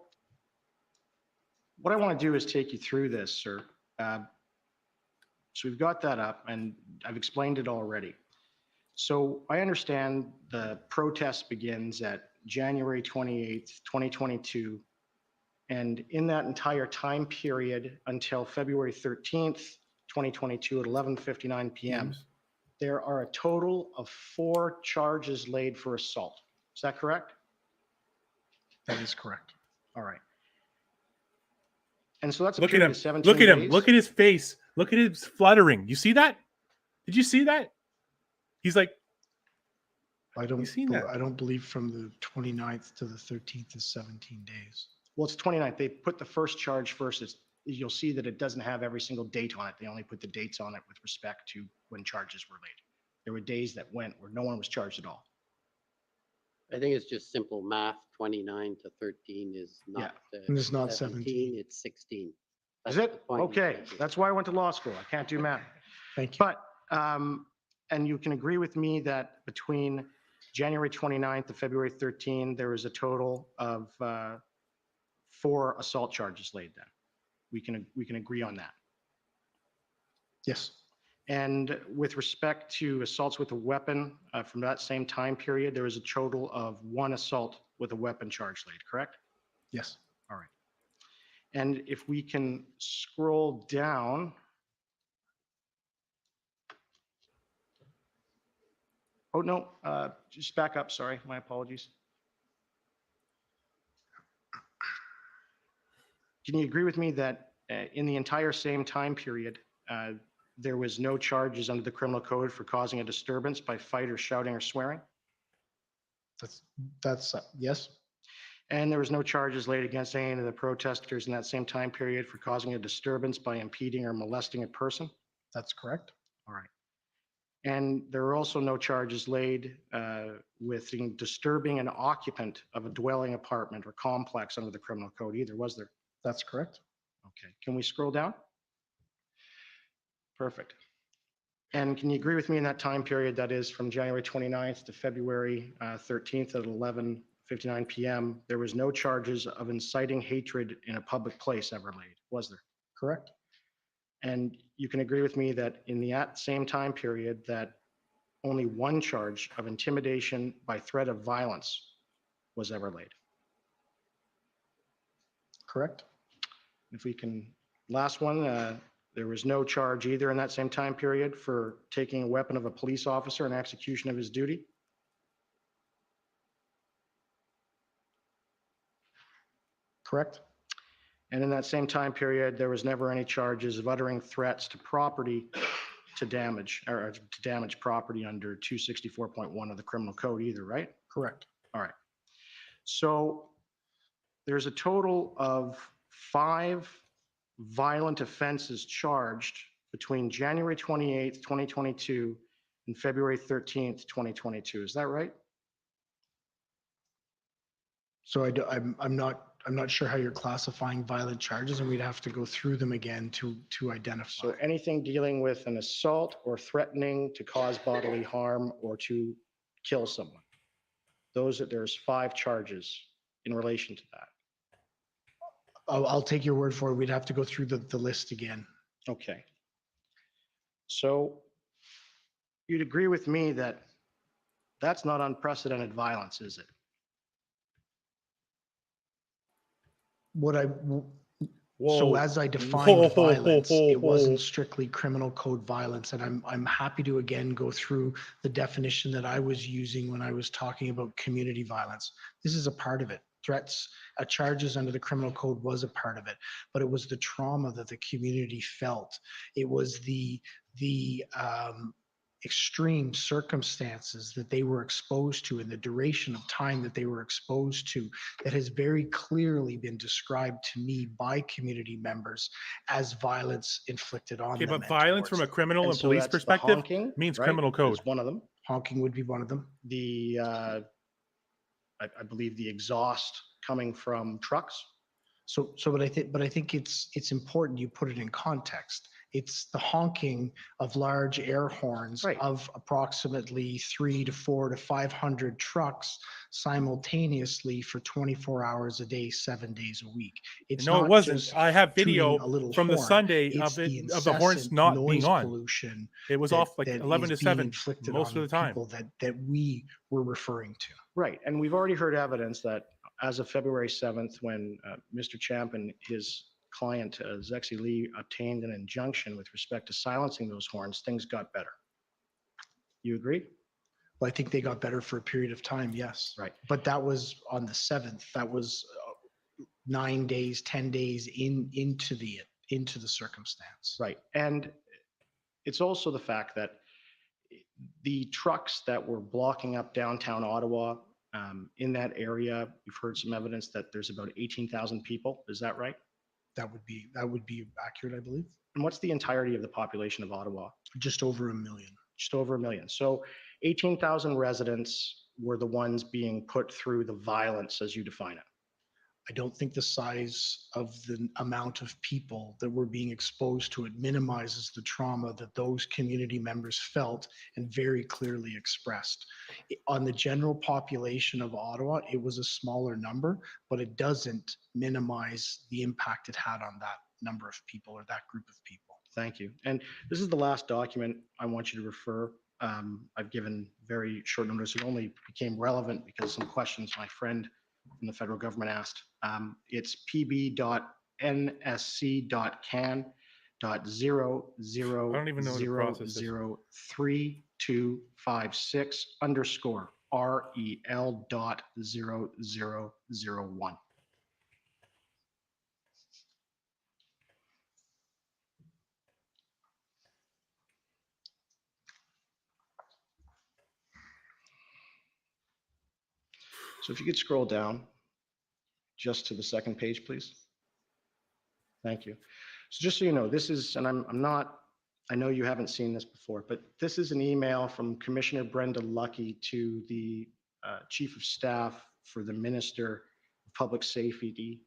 what I want to do is take you through this, sir. So we've got that up and I've explained it already. So I understand the protest begins at January 28th, 2022. And in that entire time period until February 13th, 2022 at 11:59 p.m., there are a total of 4 charges laid for assault. Is that correct? That is correct. All right. And so that's a Look at period him. of 17 Look at him. days. Look at his face. Look at his fluttering. You see that? Did you see that? He's like, I don't believe from the 29th to the 13th is 17 days. Well, it's 29th. They put the first charge first. You'll see that it doesn't have every single date on it. They only put the dates on it with respect to when charges were laid. There were days that went where no one was charged at all. I think it's just simple math. 29 to 13 is not, And it's not 17. It's 16. Is That's it? the point you're Okay. making. That's why I went to law school. I can't do math. Thank you. But, and you can agree with me that between January 29th to February 13, there was a total of 4 assault charges laid then. We can agree on that. Yes. And with respect to assaults with a weapon from that same time period, there was a total of 1 assault with a weapon charge laid, correct? Yes. All right. And if we can scroll down. Oh, no, just back up. Sorry, my apologies. Can you agree with me that in the entire same time period, there was no charges under the criminal code for causing a disturbance by fight or shouting or swearing? That's yes. And there was no charges laid against any of the protesters in that same time period for causing a disturbance by impeding or molesting a person? That's correct. All right. And there are also no charges laid with disturbing an occupant of a dwelling, apartment, or complex under the criminal code either, was there? That's correct. Okay. Can we scroll down? Perfect. And can you agree with me in that time period, that is from January 29th to February 13th at 11:59 p.m., there was no charges of inciting hatred in a public place ever laid, was there? Correct? And you can agree with me that in the same time period that only one charge of intimidation by threat of violence was ever laid. Correct? If we can, last one, there was no charge either in that same time period for taking a weapon of a police officer in execution of his duty. Correct? And in that same time period, there was never any charges of uttering threats to property to damage or to damage property under 264.1 of the criminal code either, right? Correct. All right. So there's a total of 5 violent offenses charged between January 28th, 2022 and February 13th, 2022. Is that right? So I'm not sure how you're classifying violent charges, and we'd have to go through them again to identify. So anything dealing with an assault or threatening to cause bodily harm or to kill someone. There's 5 charges in relation to that. I'll take your word for it. We'd have to go through the list again. Okay. So you'd agree with me that that's not unprecedented violence, is it? So as I defined violence, it wasn't strictly criminal code violence. And I'm happy to again go through the definition that I was using when I was talking about community violence. This is a part of it. Threats, charges under the criminal code was a part of it, but it was the trauma that the community felt. It was the extreme circumstances that they were exposed to and the duration of time that they were exposed to that has very clearly been described to me by community members as violence inflicted on them. Okay, but violence from a criminal and police perspective means criminal code. That's one of them. Honking would be one of them. The I believe the exhaust coming from trucks. But I think it's important you put it in context. It's the honking of large air horns of approximately 300 to 400 to 500 trucks simultaneously for 24 hours a day, 7 days a week. It's no, not it wasn't. just I have video from the Sunday of the horns not being on. Pollution. It was off like 11 to 7 most of the time. That we were referring to. Right, and we've already heard evidence that as of February 7th, when Mr. Champ and his client, Zexi Lee, obtained an injunction with respect to silencing those horns, things got better. You agree? Well, I think they got better for a period of time, yes. Right. But that was on the 7th. That was 9 days, 10 days into the circumstance. Right, and it's also the fact that the trucks that were blocking up downtown Ottawa, in that area, we've heard some evidence that there's about 18,000 people. Is that right? That would be accurate, I believe. And what's the entirety of the population of Ottawa? Just over 1 million. Just over 1 million. So 18,000 residents were the ones being put through the violence as you define it. I don't think the size of the amount of people that were being exposed to it minimizes the trauma that those community members felt and very clearly expressed. On the general population of Ottawa, it was a smaller number, but it doesn't minimize the impact it had on that number of people or that group of people. Thank you. And this is the last document I want you to refer. I've given very short notice. It only became relevant because some questions my friend from the federal government asked. It's pb.nsc.can.0003256_rel.0001. So if you could scroll down just to the second page, please. Thank you. So just so you know, this is, and I know you haven't seen this before, but this is an email from Commissioner Brenda Lucki to the Chief of Staff for the Minister of Public Safety.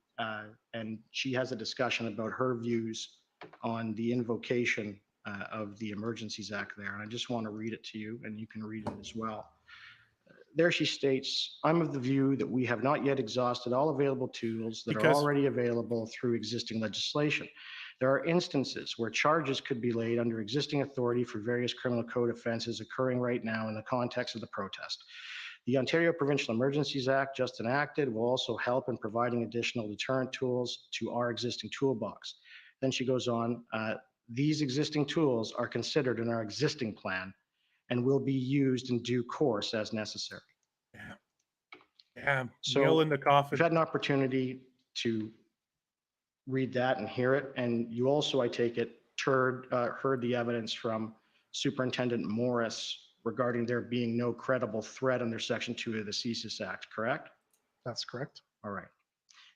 And she has a discussion about her views on the invocation of the Emergencies Act there, and I just want to read it to you, and you can read it as well. There she states, I'm of the view that we have not yet exhausted all available tools that are already available through existing legislation. There are instances where charges could be laid under existing authority for various criminal code offenses occurring right now in the context of the protest. The Ontario Provincial Emergencies Act, just enacted, will also help in providing additional deterrent tools to our existing toolbox. Then she goes on, these existing tools are considered in our existing plan and will be used in due course as necessary. Yeah, So nail in the coffin. we've had an opportunity to read that and hear it, and you also, I take it, heard the evidence from Superintendent Morris regarding there being no credible threat under Section 2 of the CSIS Act, correct? That's correct. All right.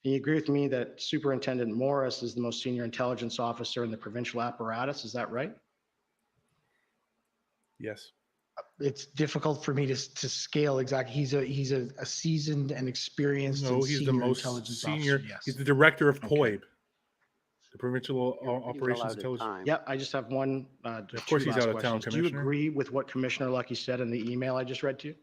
And you agree with me that Superintendent Morris is the most senior intelligence officer in the provincial apparatus, is that right? Yes. It's difficult for me to scale exactly. He's a seasoned and experienced and he's the senior most intelligence senior. officer. Yes. He's the director of Okay. POIB, the Provincial You're well out Operations of Intelligence. time. Yep, I just have one. Of course he's out of town, Do you Commissioner. agree with what Commissioner Lucky said in the email I just read to you?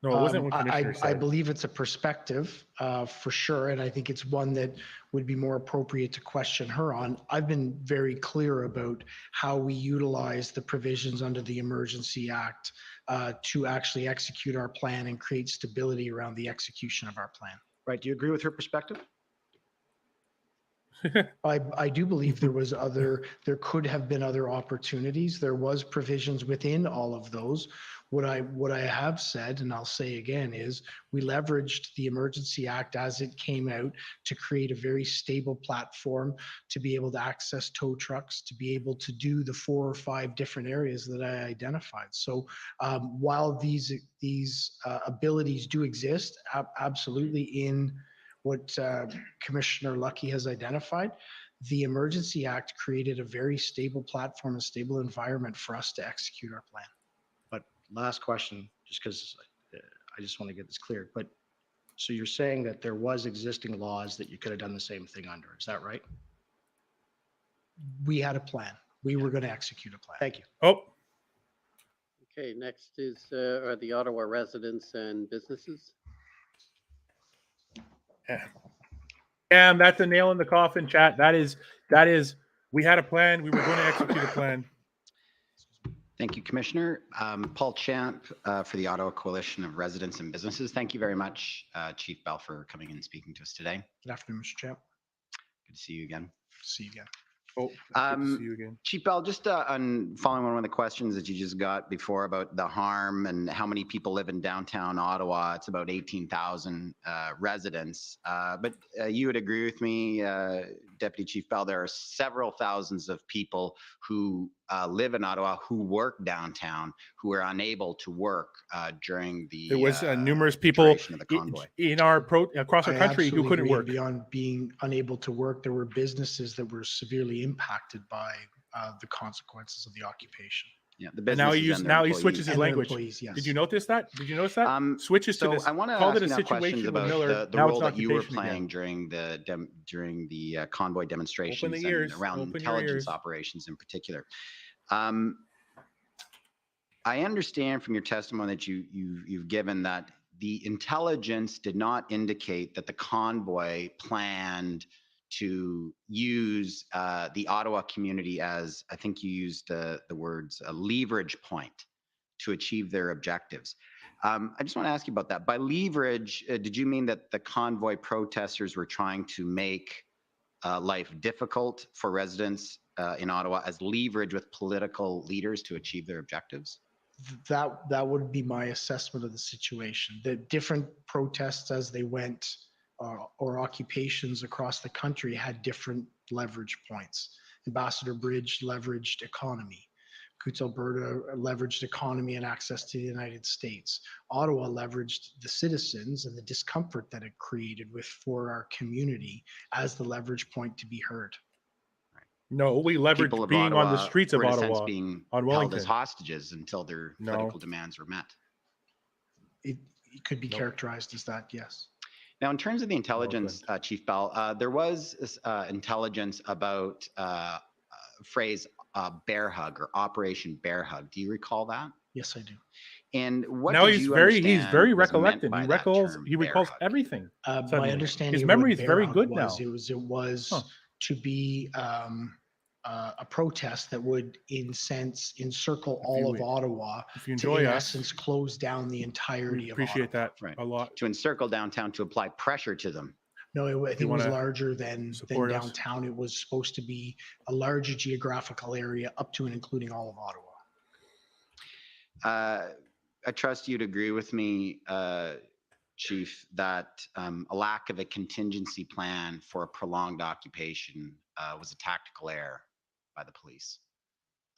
No, it wasn't what Commissioner said. I believe it's a perspective for sure, and I think it's one that would be more appropriate to question her on. I've been very clear about how we utilize the provisions under the Emergency Act to actually execute our plan and create stability around the execution of our plan. Right. Do you agree with her perspective? I do believe there could have been other opportunities. There was provisions within all of those. What I have said, and I'll say again, is we leveraged the Emergency Act as it came out to create a very stable platform to be able to access tow trucks, to be able to do the 4 or 5 different areas that I identified. So while these abilities do exist, absolutely in what Commissioner Lucky has identified, the Emergency Act created a very stable platform, a stable environment for us to execute our plan. But last question, just because I just want to get this clear. But so you're saying that there was existing laws that you could have done the same thing under. Is that right? We had a plan. We were going to execute a plan. Thank you. Oh. Okay, next is are the Ottawa residents and businesses. And that's a nail in the coffin, chat. That is, we had a plan. We were going to execute a plan. Thank you, Commissioner. Paul Champ for the Ottawa Coalition of Residents and Businesses. Thank you very much, Chief Bell, for coming and speaking to us today. Good afternoon, Mr. Champ. Good to see you again. See you again. Oh, good to see you again. Chief Bell, just on following one of the questions that you just got before about the harm and how many people live in downtown Ottawa. It's about 18,000 residents. But you would agree with me, Deputy Chief Bell, there are several thousands of people who live in Ottawa who work downtown who are unable to work during the There was numerous people of the convoy. in across our country who couldn't work. Beyond being unable to work, there were businesses that were severely impacted by the consequences of the occupation. Yeah, the and now he switches his language. Yes. Did you notice that? Switches to this. I want to called ask it a now questions situation about with Miller. the Now role it's that you were occupation playing again. during the convoy demonstrations and ears. around Open your intelligence ears. operations in particular. I understand from your testimony that you've given that the intelligence did not indicate that the convoy planned to use the Ottawa community as, I think you used the words, a leverage point to achieve their objectives. I just want to ask you about that. By leverage, did you mean that the convoy protesters were trying to make life difficult for residents in Ottawa as leverage with political leaders to achieve their objectives? That would be my assessment of the situation. The different protests as they went or occupations across the country had different leverage points. Ambassador Bridge leveraged economy. Coots, Alberta leveraged economy and access to the United States. Ottawa leveraged the citizens and the discomfort that it created for our community as the leverage point to be heard. No, we leveraged being on the streets of Ottawa being on held Wellington as hostages until their political demands were met. It could be characterized as that, yes. Now, in terms of the intelligence, Chief Bell, there was intelligence about phrase bear hug or Operation Bear Hug. Do you recall that? Yes, I do. And what Now did he's you very understand was meant recollected. by He that recalls term, he bear recalls hug? everything. My suddenly. understanding His of memory what is very bear good hug now. was, it was to be a protest that would, in sense, encircle all of Ottawa. If you to, enjoy in us, essence, close down the entirety we of Ottawa. appreciate that Right. a lot. To encircle downtown to apply pressure to them. No, I think it was larger than support us. downtown. It was supposed to be a larger geographical area up to and including all of Ottawa. I trust you'd agree with me, Chief, that a lack of a contingency plan for a prolonged occupation was a tactical error by the police.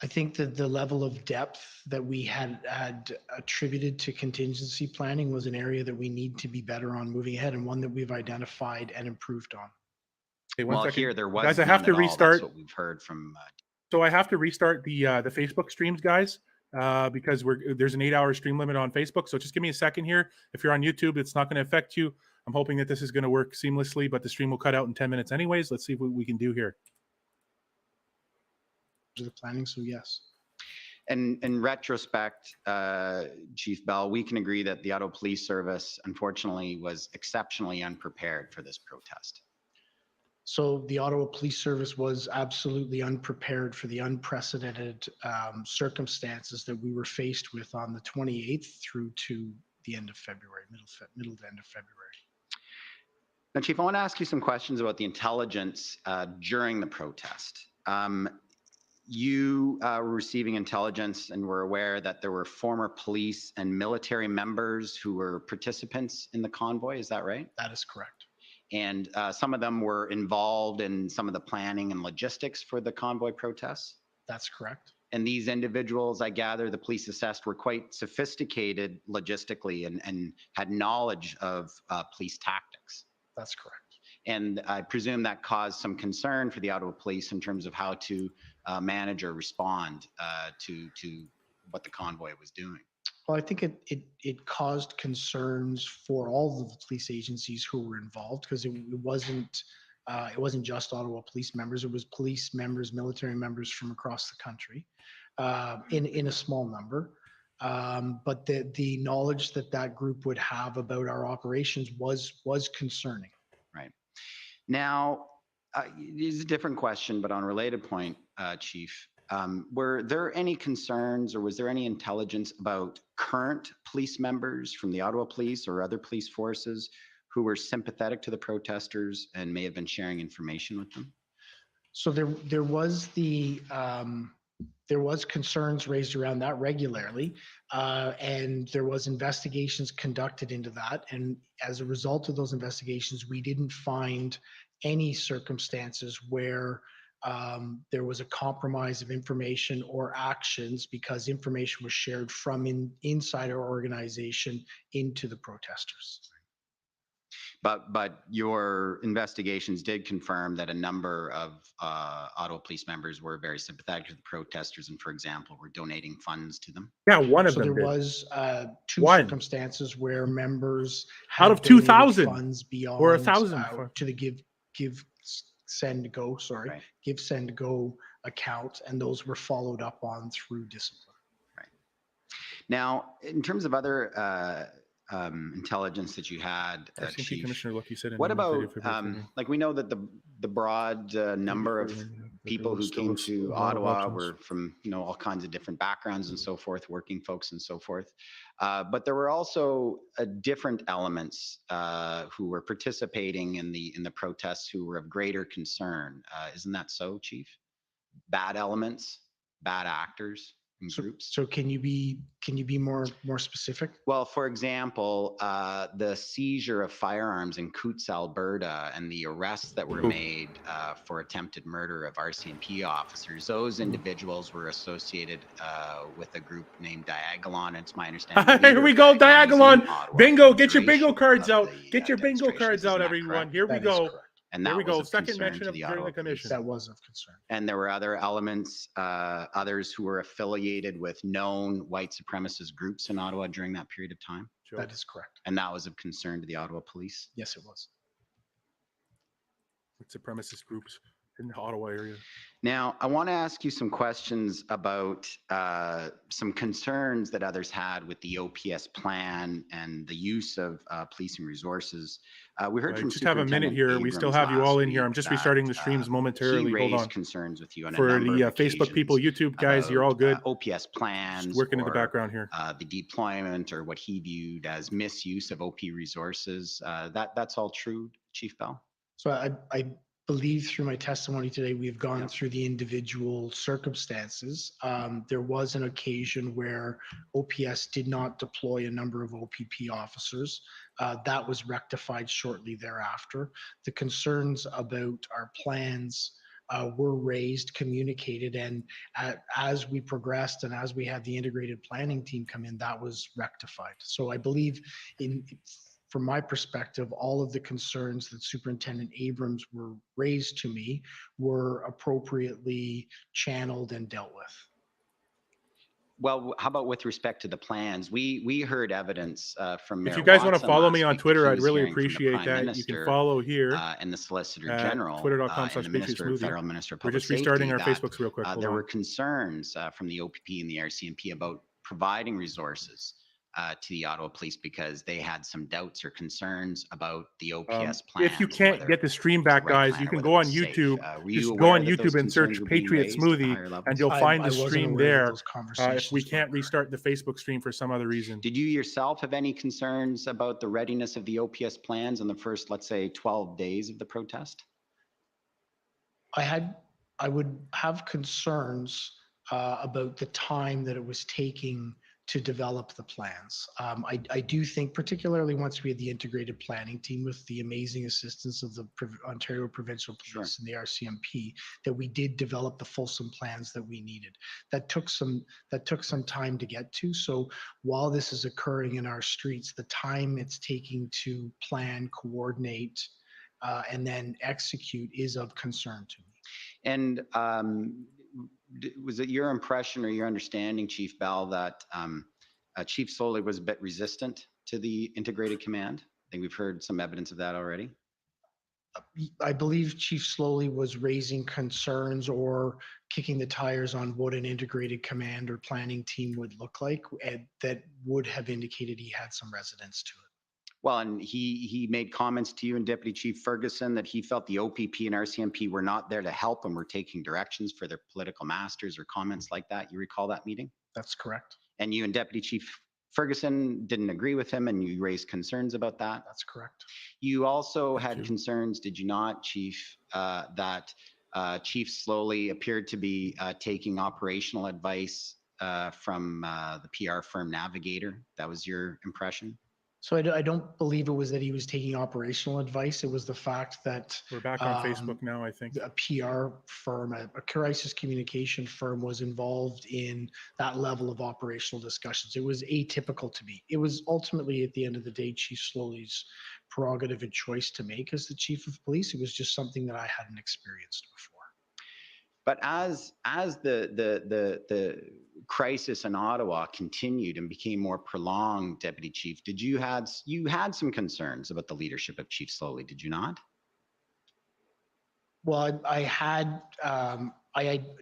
I think that the level of depth that we had attributed to contingency planning was an area that we need to be better on moving ahead, and one that we've identified and improved on. Hey, well, second. here there was guys, I have to restart. That's what we've heard from. So I have to restart the Facebook streams, guys, because there's an 8-hour stream limit on Facebook. So just give me a second here. If you're on YouTube, it's not going to affect you. I'm hoping that this is going to work seamlessly, but the stream will cut out in 10 minutes anyways. Let's see what we can do here. The planning, so yes. And in retrospect, Chief Bell, we can agree that the Ottawa Police Service, unfortunately, was exceptionally unprepared for this protest. So the Ottawa Police Service was absolutely unprepared for the unprecedented circumstances that we were faced with on the 28th through to the end of February, middle to end of February. Now, Chief, I want to ask you some questions about the intelligence during the protest. You were receiving intelligence and were aware that there were former police and military members who were participants in the convoy. Is that right? That is correct. And some of them were involved in some of the planning and logistics for the convoy protests? That's correct. And these individuals, I gather, the police assessed were quite sophisticated logistically and had knowledge of police tactics. That's correct. And I presume that caused some concern for the Ottawa Police in terms of how to manage or respond to what the convoy was doing. Well, I think it caused concerns for all of the police agencies who were involved, because it wasn't just Ottawa police members. It was police members, military members from across the country, in a small number. But the knowledge that group would have about our operations was concerning. Right. Now, this is a different question, but on a related point, Chief. Were there any concerns or was there any intelligence about current police members from the Ottawa Police or other police forces who were sympathetic to the protesters and may have been sharing information with them? So there was concerns raised around that regularly, and there was investigations conducted into that. And as a result of those investigations, we didn't find any circumstances where there was a compromise of information or actions because information was shared from inside our organization into the protesters. But your investigations did confirm that a number of Ottawa Police members were very sympathetic to the protesters and, for example, were donating funds to them? Yeah, one of them So there did. was two circumstances where members out of 2,000 funds beyond or 1,000 to the give send go give send go account, and those were followed up on through discipline. Right. Now, in terms of other intelligence that you had, Chief, Commissioner Look, you said what about like we know that the broad number of people who came to Ottawa were from all kinds of different backgrounds and so forth, working folks and so forth, but there were also different elements who were participating in the protests who were of greater concern. Isn't that so, Chief? Bad elements, bad actors. Groups. So can you be more specific? Well, for example, the seizure of firearms in Coutts, Alberta, and the arrests that were made for attempted murder of RCMP officers. Those individuals were associated with a group named Diagolon. It's my understanding. Here we go, Diagolon. Bingo! Get your bingo cards out. Get your bingo cards out, everyone. Here we go. And that Here we go. was Second mention of during the commission. That was of concern. And there were other elements, others who were affiliated with known white supremacist groups in Ottawa during that period of time. Joe. That is correct. And that was of concern to the Ottawa police? Yes, it was. With supremacist groups in the Ottawa area. Now, I want to ask you some questions about some concerns that others had with the OPS plan and the use of policing resources. We heard from just have a minute here. We still have you all in here. I'm just restarting the streams momentarily. Hold on. Concerns with you on for a the number of Facebook people, YouTube guys, you're all good. OPS plans, just working in the background here. The deployment or what he viewed as misuse of OP resources. That's all true, Chief Bell? So I believe through my testimony today, we've gone through the individual circumstances. There was an occasion where OPS did not deploy a number of OPP officers. That was rectified shortly thereafter. The concerns about our plans were raised, communicated, and as we progressed and as we had the integrated planning team come in, that was rectified. So I believe from my perspective, all of the concerns that Superintendent Abrams were raised to me were appropriately channeled and dealt with. Well, how about with respect to the plans? We heard evidence from Mayor If you guys Watson want to follow me on week Twitter, he I'd was really hearing from the appreciate Prime that. You Minister, can follow here and the Solicitor at General twitter.com/patriotsmoothie. Federal Minister of We're Public just restarting our Safety Facebooks real quick. there were concerns from the OPP and the RCMP about providing resources to the Ottawa Police because they had some doubts or concerns about the OPS plan. If you can't get the stream back, guys, you can go on YouTube. Just go on YouTube and search Patriot Smoothie, and you'll find the stream there. If we can't restart the Facebook stream for some other reason. Did you yourself have any concerns about the readiness of the OPS plans in the first, let's say, 12 days of the protest? I would have concerns about the time that it was taking to develop the plans. I do think, particularly once we had the integrated planning team with the amazing assistance of the Ontario Provincial Police and the RCMP, that we did develop the fulsome plans that we needed. That took some time to get to. So while this is occurring in our streets, the time it's taking to plan, coordinate, and then execute is of concern to me. And was it your impression or your understanding, Chief Bell, that Chief Sloly was a bit resistant to the integrated command? I think we've heard some evidence of that already. I believe Chief Sloly was raising concerns or kicking the tires on what an integrated command or planning team would look like, and that would have indicated he had some resonance to it. Well, and he made comments to you and Deputy Chief Ferguson that he felt the OPP and RCMP were not there to help and were taking directions for their political masters or comments like that. You recall that meeting? That's correct. And you and Deputy Chief Ferguson didn't agree with him and you raised concerns about that? That's correct. You also had concerns, did you not, Chief, that Chief Sloly appeared to be taking operational advice from the PR firm Navigator? That was your impression? So I don't believe it was that he was taking operational advice. It was the fact that we're back on Facebook now, I think. A PR firm, a crisis communication firm was involved in that level of operational discussions. It was atypical to me. It was ultimately, at the end of the day, Chief Sloly's prerogative and choice to make as the Chief of Police. It was just something that I hadn't experienced before. But as the crisis in Ottawa continued and became more prolonged, Deputy Chief, you had some concerns about the leadership of Chief Sloly, did you not? Well, I had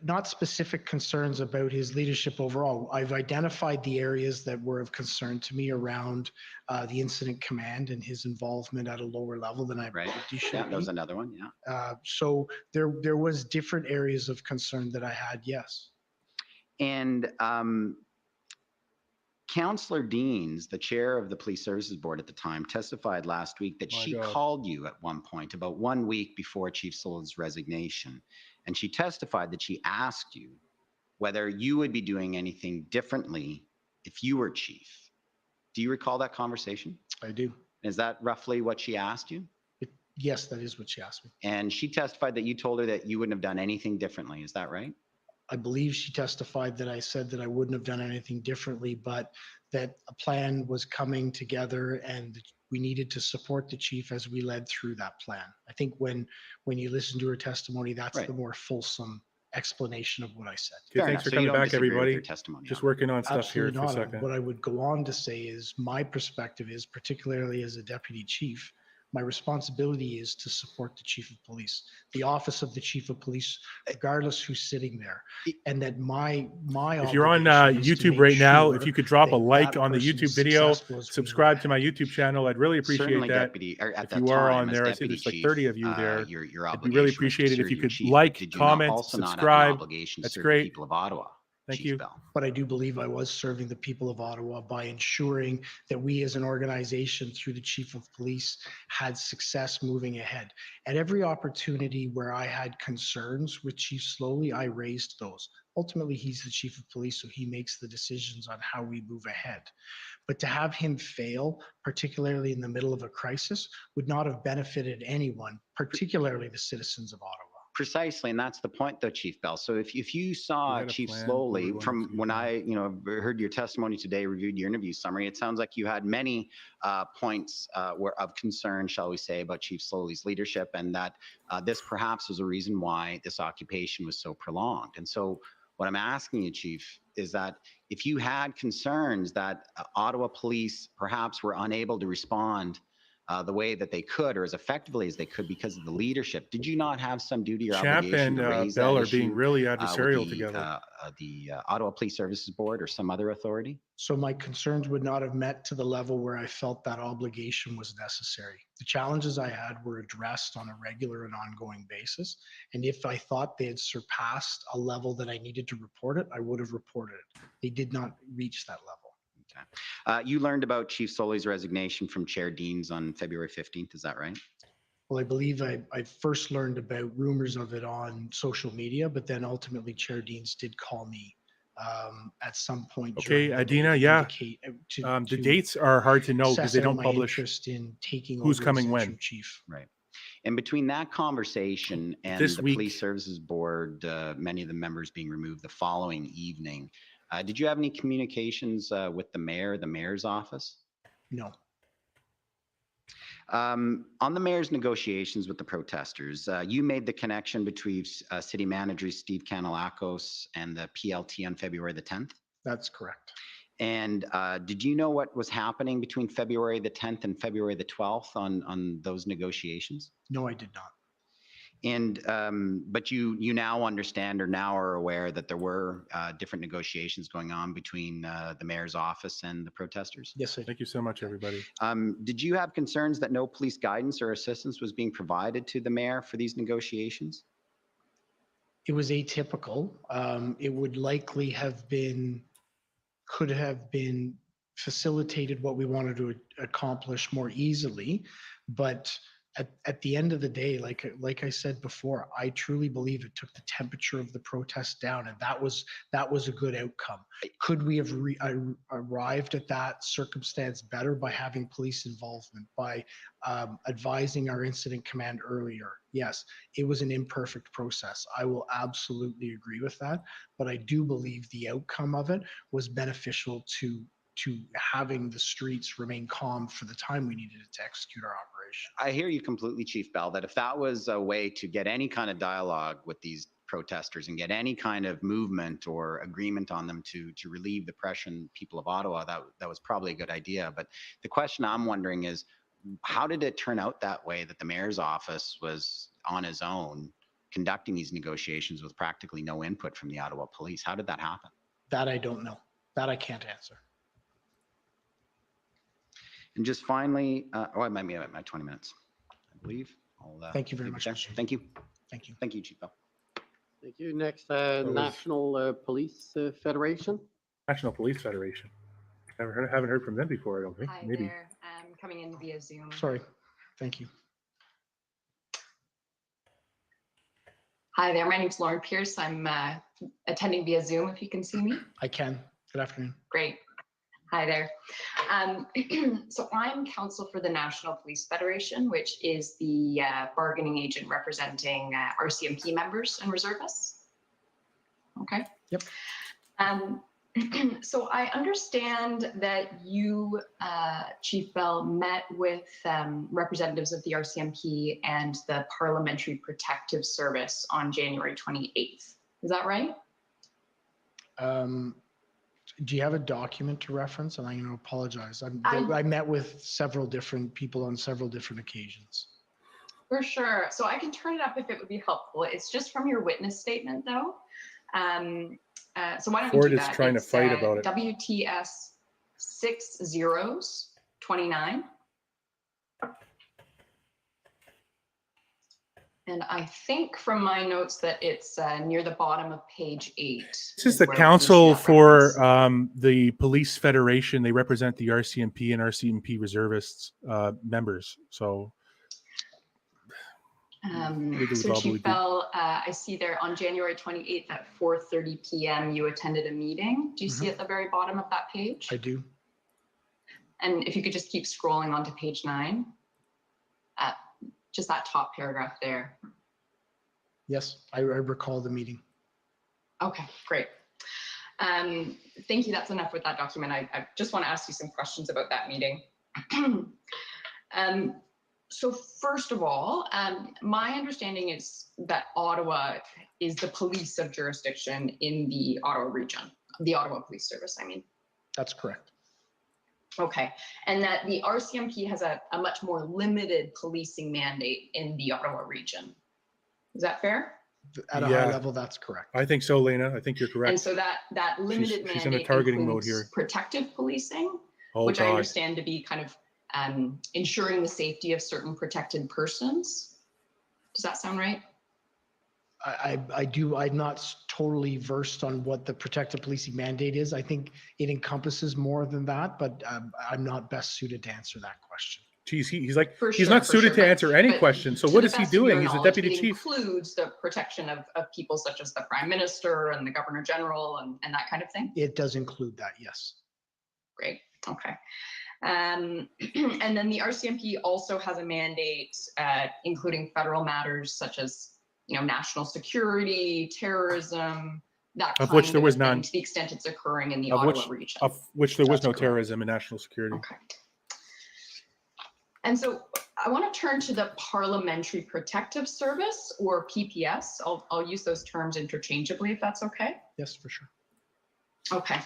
not specific concerns about his leadership overall. I've identified the areas that were of concern to me around the incident command and his involvement at a lower level than I believed he should be. That was another one, yeah. So there was different areas of concern that I had, yes. And Councillor Deans, the chair of the Police Services Board at the time, testified last week that she called you at one point about 1 week before Chief Sloly's resignation. And she testified that she asked you whether you would be doing anything differently if you were chief. Do you recall that conversation? I do. Is that roughly what she asked you? Yes, that is what she asked me. And she testified that you told her that you wouldn't have done anything differently. Is that right? I believe she testified that I said that I wouldn't have done anything differently, but that a plan was coming together and we needed to support the chief as we led through that plan. I think when you listen to her testimony, that's the more fulsome explanation of what I said. Okay, thanks for coming back, everybody. Just working on stuff Absolutely here for a not. second. What I would go on to say is my perspective is, particularly as a deputy chief, my responsibility is to support the chief of police, the office of the chief of police, regardless who's sitting there. And that my If you're on obligation is to YouTube make right now, sure if you could drop a that like that on the person YouTube is video, successful as we move subscribe to my ahead. YouTube channel. I'd really appreciate Certainly, that. Deputy, or at If that you are time, on as there, I see Deputy there's like Chief, 30 of you there. your I'd be really obligation was to appreciated if serve you your could chief, but like, did you not comment, also not have an subscribe. obligation to That's serve great. the people of Ottawa? Thank Chief you. Bell. But I do believe I was serving the people of Ottawa by ensuring that we as an organization through the chief of police had success moving ahead. At every opportunity where I had concerns with Chief Sloly, I raised those. Ultimately, he's the chief of police, so he makes the decisions on how we move ahead. But to have him fail, particularly in the middle of a crisis, would not have benefited anyone, particularly the citizens of Ottawa. Precisely, and that's the point, though, Chief Bell. So if you saw Chief Sloly, from when I heard your testimony today, reviewed your interview summary, it sounds like you had many points were of concern, shall we say, about Chief Sloly's leadership, and that this perhaps was a reason why this occupation was so prolonged. And so, what I'm asking you, Chief, is that if you had concerns that Ottawa police perhaps were unable to respond the way that they could, or as effectively as they could, because of the leadership, did you not have some duty or Champ obligation and to raise Bell that are issue being really with adversarial together. the Ottawa Police Services Board or some other authority? So my concerns would not have met to the level where I felt that obligation was necessary. The challenges I had were addressed on a regular and ongoing basis. And if I thought they had surpassed a level that I needed to report it, I would have reported it. They did not reach that level. You learned about Chief Sloly's resignation from Chair Deans on February 15th, is that right? Well, I believe I first learned about rumors of it on social media, but then ultimately Chair Deans did call me at some point. Okay, Adina, yeah. The dates are hard to know because they don't publish in taking who's over coming as when. interim chief. Right. And between that conversation and This the week- Police Services Board, many of the members being removed the following evening, did you have any communications with the mayor, the mayor's office? No. On the mayor's negotiations with the protesters, you made the connection between city manager Steve Kanellakos and the PLT on February the 10th? That's correct. And did you know what was happening between February the 10th and February the 12th on those negotiations? No, I did not. And but you now understand or now are aware that there were different negotiations going on between the mayor's office and the protesters? Yes, I did. Thank you so much, everybody. Did you have concerns that no police guidance or assistance was being provided to the mayor for these negotiations? It was atypical. It would likely have been, could have been facilitated what we wanted to accomplish more easily, but at the end of the day, like I said before, I truly believe it took the temperature of the protest down, and that was a good outcome. Could we have arrived at that circumstance better by having police involvement, by advising our incident command earlier? Yes, it was an imperfect process. I will absolutely agree with that, but I do believe the outcome of it was beneficial to having the streets remain calm for the time we needed it to execute our operation. I hear you completely, Chief Bell, that if that was a way to get any kind of dialogue with these protesters and get any kind of movement or agreement on them to relieve the pressure on people of Ottawa, that was probably a good idea. But the question I'm wondering is, how did it turn out that way, that the mayor's office was on his own conducting these negotiations with practically no input from the Ottawa police? How did that happen? That I don't know. That I can't answer. And just finally, I might be at my 20 minutes, I believe. Thank you very much. Thank you. Thank you. Thank you, Chief Bell. Thank you. Next, National Police Federation. National Police Federation. Haven't heard from them before, I don't think. Hi Maybe. there. I'm coming in via Zoom. Sorry. Thank you. Hi there. My name's Lauren Pierce. I'm attending via Zoom, if you can see me. I can. Good afternoon. Great. Hi there. So I'm counsel for the National Police Federation, which is the bargaining agent representing RCMP members and reservists. Okay. Yep. So I understand that you, Chief Bell, met with representatives of the RCMP and the Parliamentary Protective Service on January 28th. Is that right? Do you have a document to reference? And I'm going to apologize. I met with several different people on several different occasions. For sure. So I can turn it up if it would be helpful. It's just from your witness statement, though. So why don't we Ford do is that? trying to fight about it. WTS 6029. And I think from my notes that it's near the bottom of page 8. This is the council for the Police Federation. They represent the RCMP and RCMP reservists members. So, so Chief Bell, I see there on January 28th at 4:30 p.m. you attended a meeting. Do you see at the very bottom of that page? I do. And if you could just keep scrolling on to page 9. Just that top paragraph there. Yes, I recall the meeting. Okay, great. Thank you. That's enough with that document. I just want to ask you some questions about that meeting. So first of all, my understanding is that Ottawa is the police of jurisdiction in the Ottawa region, the Ottawa Police Service, I mean. That's correct. Okay, and that the RCMP has a much more limited policing mandate in the Ottawa region. Is that fair? At a high level, that's correct. I think so, Lena. I think you're correct. And so that limited she's in a mandate targeting mode includes here. protective policing, Oh, which I God. understand to be kind of ensuring the safety of certain protected persons. Does that sound right? I'm not totally versed on what the protective policing mandate is. I think it encompasses more than that, but I'm not best suited to answer that question. Geez, he's like, For he's sure, not for suited sure, to answer any but question. So to what the is he best of your doing? He's the knowledge, deputy it chief. includes the protection of people such as the Prime Minister and the Governor General and that kind of thing? It does include that, yes. Great, okay. And then the RCMP also has a mandate, including federal matters such as, national security, terrorism, that Of kind which there was of thing, none. to the extent it's occurring in the Of Ottawa which, region. of which there was no That's correct. terrorism and national security. Okay. And so I want to turn to the Parliamentary Protective Service, or PPS. I'll use those terms interchangeably if that's okay. Yes, for sure. Okay.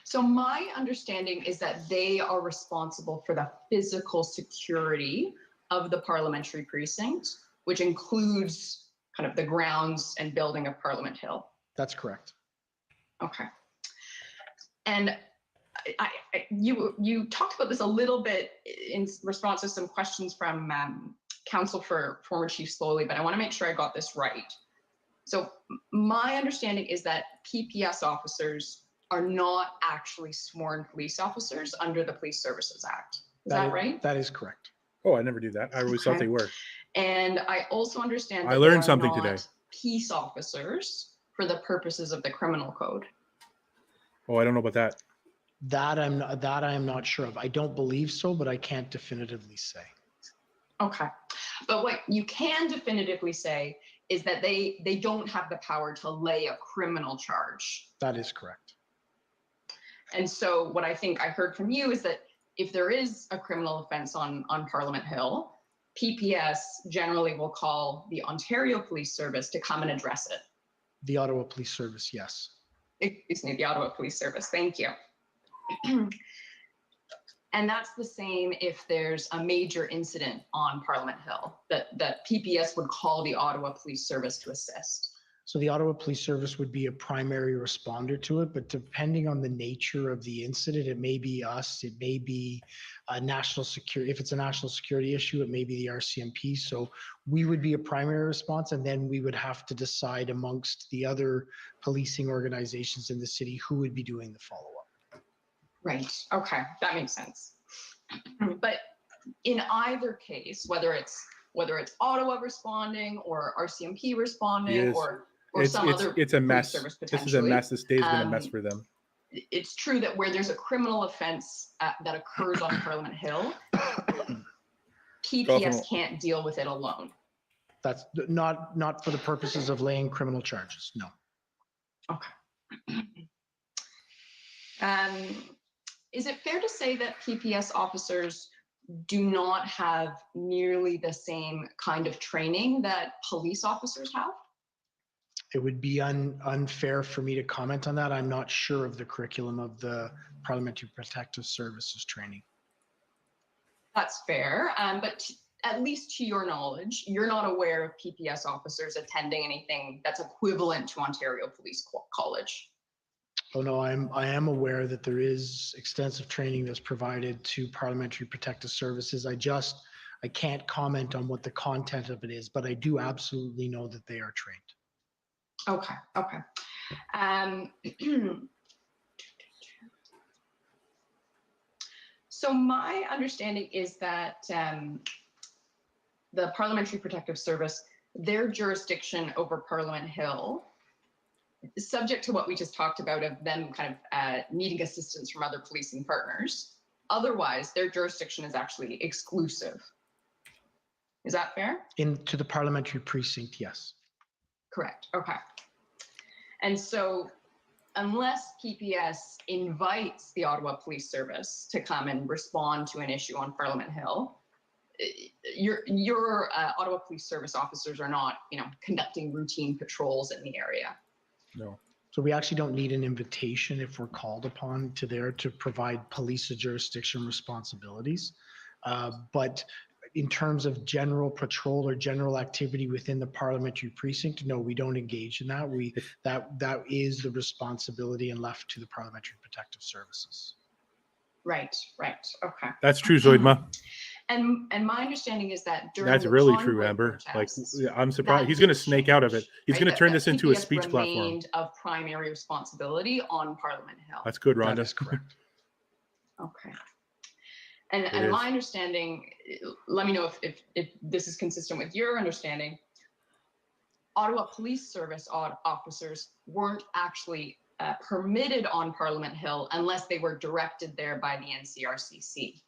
So my understanding is that they are responsible for the physical security of the parliamentary precinct, which includes kind of the grounds and building of Parliament Hill. That's correct. Okay. And you talked about this a little bit in response to some questions from counsel for former Chief Sloly, but I want to make sure I got this right. So my understanding is that PPS officers are not actually sworn police officers under the Police Services Act. Is that right? That is correct. Oh, I never knew that. I always thought Okay. they were. And I also understand that I learned they are something not today. peace officers for the purposes of the criminal code. Oh, I don't know about that. That I am not sure of. I don't believe so, but I can't definitively say. Okay. But what you can definitively say is that they don't have the power to lay a criminal charge. That is correct. And so what I think I heard from you is that if there is a criminal offense on Parliament Hill, PPS generally will call the Ontario Police Service to come and address it. The Ottawa Police Service, yes. Excuse me, the Ottawa Police Service. Thank you. And that's the same if there's a major incident on Parliament Hill, that PPS would call the Ottawa Police Service to assist. So the Ottawa Police Service would be a primary responder to it, but depending on the nature of the incident, it may be us, it may be national security. If it's a national security issue, it may be the RCMP. So we would be a primary response, and then we would have to decide amongst the other policing organizations in the city who would be doing the follow-up. Right. Okay, that makes sense. But in either case, whether it's Ottawa responding or RCMP responding or some other it's a mess. service This is a mess. This day has been a mess for them. It's true that where there's a criminal offense that occurs on Parliament Hill, PPS can't deal with it alone. That's not for the purposes of laying criminal charges. No. Okay. Is it fair to say that PPS officers do not have nearly the same kind of training that police officers have? It would be unfair for me to comment on that. I'm not sure of the curriculum of the Parliamentary Protective Services training. That's fair, but at least to your knowledge, you're not aware of PPS officers attending anything that's equivalent to Ontario Police College. Oh no, I am aware that there is extensive training that's provided to Parliamentary Protective Services. I can't comment on what the content of it is, but I do absolutely know that they are trained. Okay. So my understanding is that the Parliamentary Protective Service, their jurisdiction over Parliament Hill, subject to what we just talked about of them kind of needing assistance from other policing partners. Otherwise, their jurisdiction is actually exclusive. Is that fair? Into the parliamentary precinct, yes. Correct. Okay. And so unless PPS invites the Ottawa Police Service to come and respond to an issue on Parliament Hill, your Ottawa Police Service officers are not, conducting routine patrols in the area. No. So we actually don't need an invitation if we're called upon to provide police jurisdiction responsibilities. But in terms of general patrol or general activity within the parliamentary precinct, no, we don't engage in that. That is the responsibility and left to the Parliamentary Protective Services. Right. Okay. That's true, Zoidma. And my understanding is that during that's the really convoy true, Amber. protests, I'm surprised he's going to snake out of it. He's going to turn this into a speech platform. Remained of primary responsibility on Parliament Hill. That's good, Rhonda. That is correct. Okay. And my understanding, let me know if this is consistent with your understanding, Ottawa Police Service officers weren't actually permitted on Parliament Hill unless they were directed there by the NCRCC.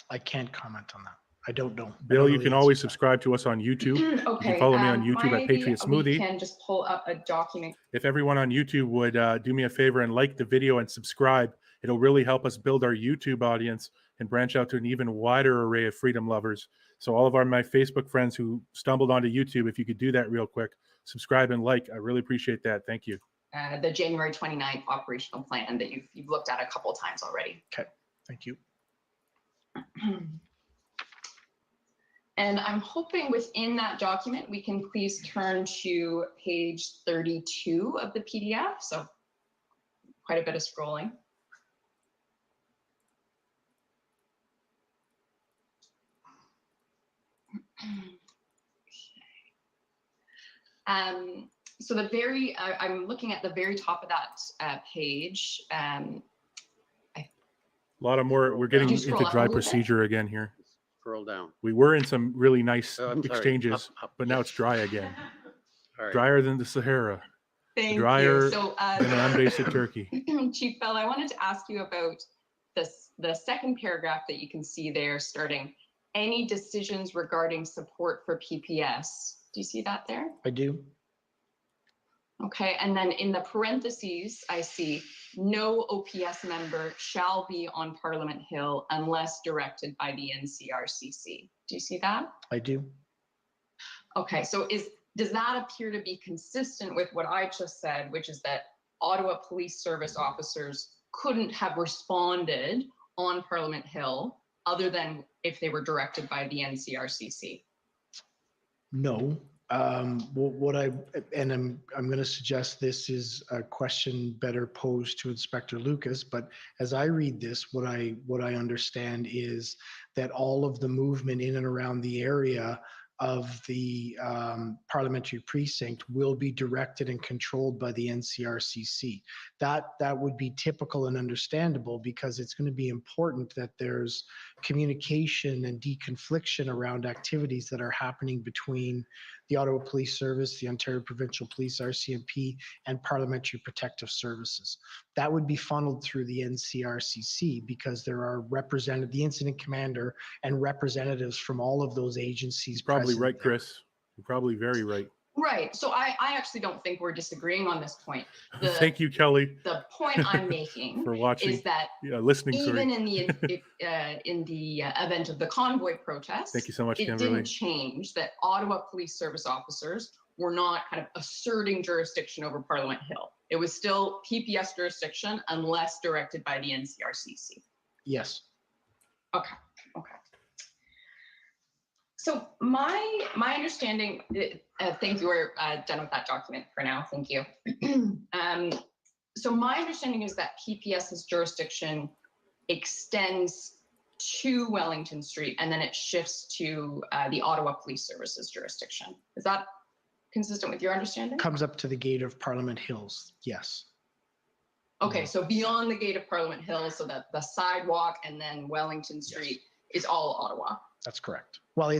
I can't comment on that. I don't know. Bill, you can always subscribe to us on YouTube. Okay. You can follow me on YouTube at Patriot Smoothie. We can just pull up a document. If everyone on YouTube would do me a favor and like the video and subscribe, it'll really help us build our YouTube audience and branch out to an even wider array of freedom lovers. So all of my Facebook friends who stumbled onto YouTube, if you could do that real quick, subscribe and like, I really appreciate that. Thank you. The January 29th operational plan that you've looked at a couple of times already. Okay, thank you. And I'm hoping within that document, we can please turn to page 32 of the PDF. So quite a bit of scrolling. So I'm looking at the very top of that page. A lot of more, we're getting into dry procedure again here. Scroll down. We were in some really nice exchanges, but now it's dry again. Drier than the Sahara. Drier than an unbasted turkey. Chief Bell, I wanted to ask you about the second paragraph that you can see there starting, any decisions regarding support for PPS. Do you see that there? I do. Okay, and then in the parentheses, I see no OPS member shall be on Parliament Hill unless directed by the NCRCC. Do you see that? I do. Okay, so does that appear to be consistent with what I just said, which is that Ottawa Police Service officers couldn't have responded on Parliament Hill other than if they were directed by the NCRCC? No. I'm going to suggest this is a question better posed to Inspector Lucas, but as I read this, what I understand is that all of the movement in and around the area of the parliamentary precinct will be directed and controlled by the NCRCC. That would be typical and understandable because it's going to be important that there's communication and deconfliction around activities that are happening between the Ottawa Police Service, the Ontario Provincial Police, RCMP, and Parliamentary Protective Services. That would be funneled through the NCRCC because there are the incident commander and representatives from all of those agencies. You're probably right, Chris. You're probably very right. Right. So I actually don't think we're disagreeing on this point. Thank you, Kelly. The point I'm making for watching, is that listening. Even in the event of the convoy protest, thank you so much, it Kimberly. didn't change that Ottawa Police Service officers were not kind of asserting jurisdiction over Parliament Hill. It was still PPS jurisdiction unless directed by the NCRCC. Yes. Okay. So my understanding, I think you were done with that document for now. Thank you. So my understanding is that PPS's jurisdiction extends to Wellington Street, and then it shifts to the Ottawa Police Services jurisdiction. Is that consistent with your understanding? Comes up to the gate of Parliament Hills. Yes. Okay, so beyond the gate of Parliament Hill, so that the sidewalk and then Wellington Street is all Ottawa. That's correct. Well,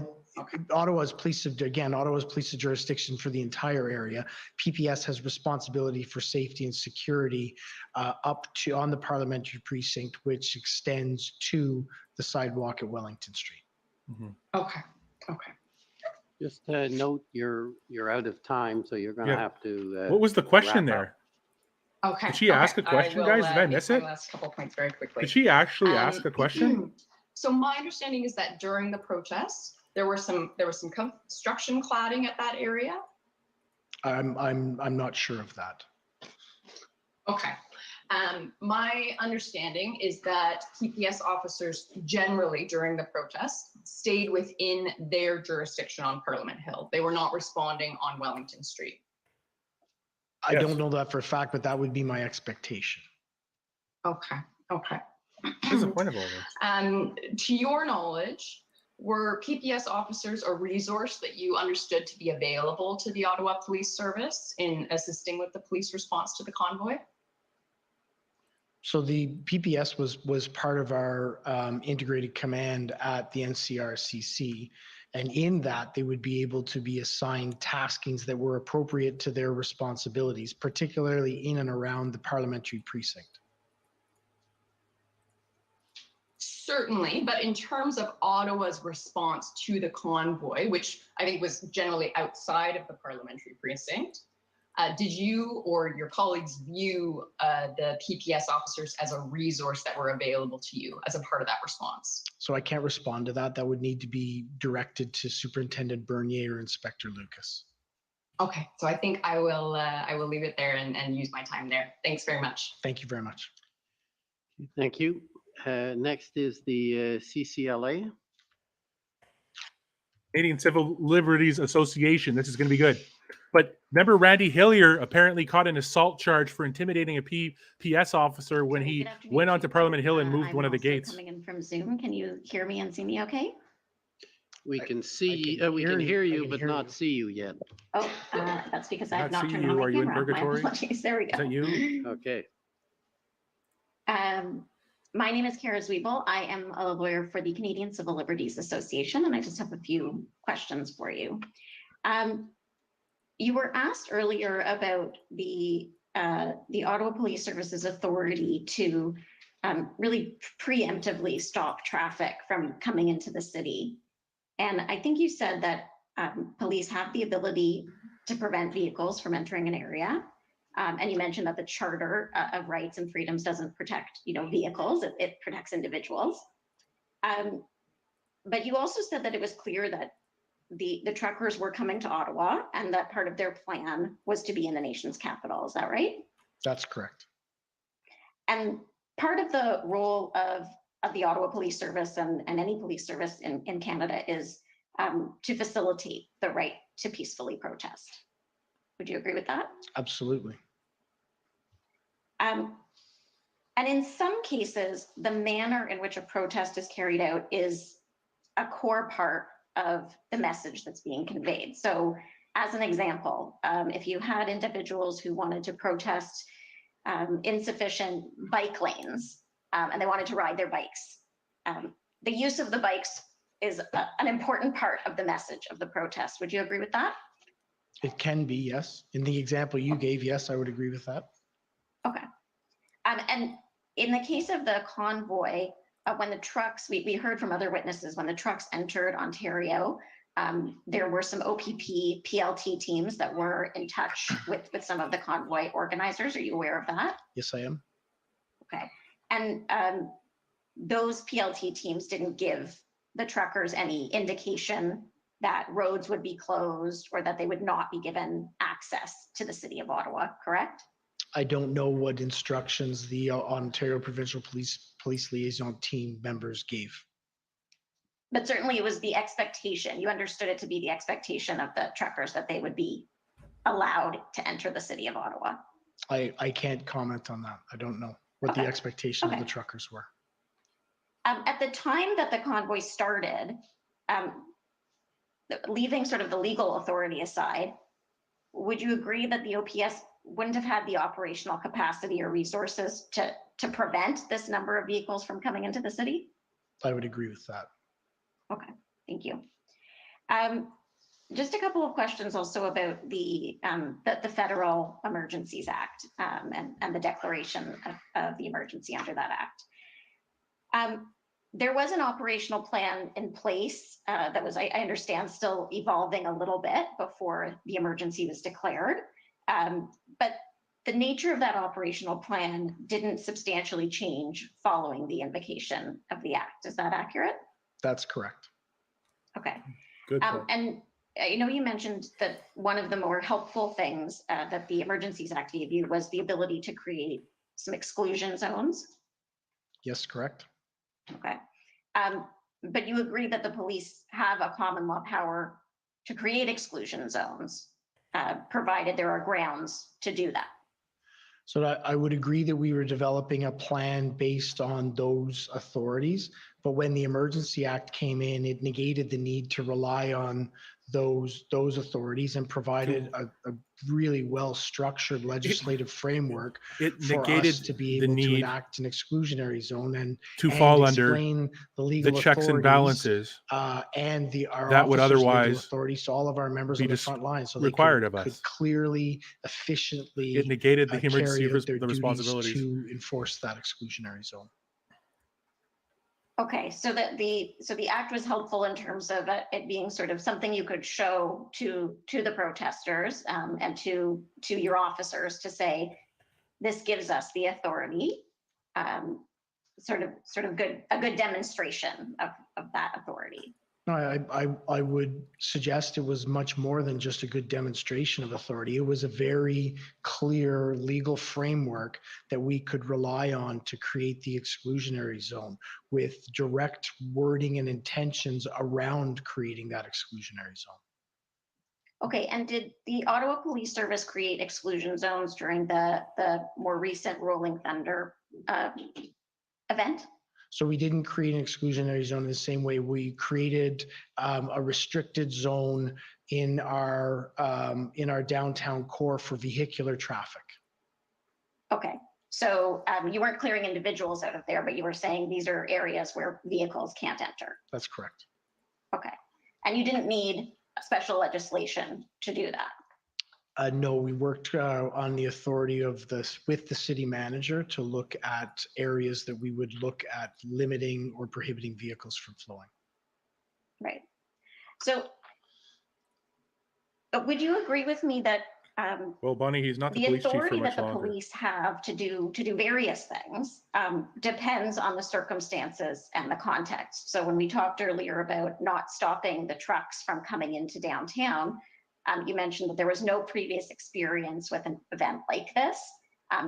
Ottawa's police jurisdiction for the entire area. PPS has responsibility for safety and security up to on the parliamentary precinct, which extends to the sidewalk at Wellington Street. Okay. Just note you're out of time, so you're going to have to. What was the question there? Okay. Did she ask a question, guys? Did I miss it? Last couple points very quickly. Did she actually ask a question? So my understanding is that during the protests, there was some construction cladding at that area. I'm not sure of that. Okay. My understanding is that PPS officers generally during the protests stayed within their jurisdiction on Parliament Hill. They were not responding on Wellington Street. I don't know that for a fact, but that would be my expectation. Okay. What's the point of all this? To your knowledge, were PPS officers a resource that you understood to be available to the Ottawa Police Service in assisting with the police response to the convoy? So the PPS was part of our integrated command at the NCRCC. And in that, they would be able to be assigned taskings that were appropriate to their responsibilities, particularly in and around the parliamentary precinct. Certainly, but in terms of Ottawa's response to the convoy, which I think was generally outside of the parliamentary precinct, did you or your colleagues view the PPS officers as a resource that were available to you as a part of that response? So I can't respond to that. That would need to be directed to Superintendent Bernier or Inspector Lucas. Okay, so I think I will leave it there and use my time there. Thanks very much. Thank you very much. Thank you. Next is the CCLA. Canadian Civil Liberties Association. This is going to be good. But remember, Randy Hillier apparently caught an assault charge for intimidating a PPS officer when he went onto Parliament Hill and moved one of the gates. Coming in from Zoom. Can you hear me and see me okay? We can see, we can hear you, but not see you yet. Oh, that's because I have not turned you. on my Are you in camera. My purgatory? apologies. There we go. Is that you? Okay. My name is Kara Zwiebel. I am a lawyer for the Canadian Civil Liberties Association, and I just have a few questions for you. You were asked earlier about the Ottawa Police Service's authority to really preemptively stop traffic from coming into the city. And I think you said that police have the ability to prevent vehicles from entering an area. And you mentioned that the Charter of Rights and Freedoms doesn't protect, vehicles, it protects individuals. But you also said that it was clear that the truckers were coming to Ottawa and that part of their plan was to be in the nation's capital. Is that right? That's correct. And part of the role of the Ottawa Police Service and any police service in Canada is to facilitate the right to peacefully protest. Would you agree with that? Absolutely. And in some cases, the manner in which a protest is carried out is a core part of the message that's being conveyed. So as an example, if you had individuals who wanted to protest insufficient bike lanes and they wanted to ride their bikes, the use of the bikes is an important part of the message of the protest. Would you agree with that? It can be, yes. In the example you gave, yes, I would agree with that. Okay. And in the case of the convoy, when the trucks, we heard from other witnesses, when the trucks entered Ontario, there were some OPP PLT teams that were in touch with some of the convoy organizers. Are you aware of that? Yes, I am. Okay. And those PLT teams didn't give the truckers any indication that roads would be closed or that they would not be given access to the city of Ottawa, correct? I don't know what instructions the Ontario Provincial Police Liaison team members gave. But certainly it was the expectation. You understood it to be the expectation of the truckers that they would be allowed to enter the city of Ottawa. I can't comment on that. I don't know what the expectation of the truckers were. At the time that the convoy started, leaving sort of the legal authority aside, would you agree that the OPS wouldn't have had the operational capacity or resources to prevent this number of vehicles from coming into the city? I would agree with that. Okay, thank you. Just a couple of questions also about the Federal Emergencies Act and the declaration of the emergency under that act. There was an operational plan in place that was, I understand, still evolving a little bit before the emergency was declared. But the nature of that operational plan didn't substantially change following the invocation of the act. Is that accurate? That's correct. Okay. Good point. And I know you mentioned that one of the more helpful things that the Emergencies Act gave you was the ability to create some exclusion zones. Yes, correct. Okay. But you agree that the police have a common law power to create exclusion zones, provided there are grounds to do that. So I would agree that we were developing a plan based on those authorities, but when the Emergency Act came in, it negated the need to rely on those authorities and provided a really well-structured legislative framework for us to be able to enact an exclusionary zone and fall explain under the legal the checks and balances and our that would officers' legal otherwise authorities to all of our members on the front line, so they required of could us. clearly, efficiently It negated the emergency carry out their the duties responsibilities. to enforce that exclusionary zone. Okay, so the act was helpful in terms of it being sort of something you could show to the protesters and to your officers to say, this gives us the authority, sort of a good demonstration of that authority. No, I would suggest it was much more than just a good demonstration of authority. It was a very clear legal framework that we could rely on to create the exclusionary zone with direct wording and intentions around creating that exclusionary zone. Okay, and did the Ottawa Police Service create exclusion zones during the more recent Rolling Thunder event? So we didn't create an exclusionary zone in the same way we created a restricted zone in our downtown core for vehicular traffic. Okay, so you weren't clearing individuals out of there, but you were saying these are areas where vehicles can't enter. That's correct. Okay, and you didn't need special legislation to do that? No, we worked on the authority of with the city manager to look at areas that we would look at limiting or prohibiting vehicles from flowing. Right. So, but would you agree with me that well, Bonnie, he's not the the police chief for authority much that the longer. police have to do various things depends on the circumstances and the context. So when we talked earlier about not stopping the trucks from coming into downtown, you mentioned that there was no previous experience with an event like this.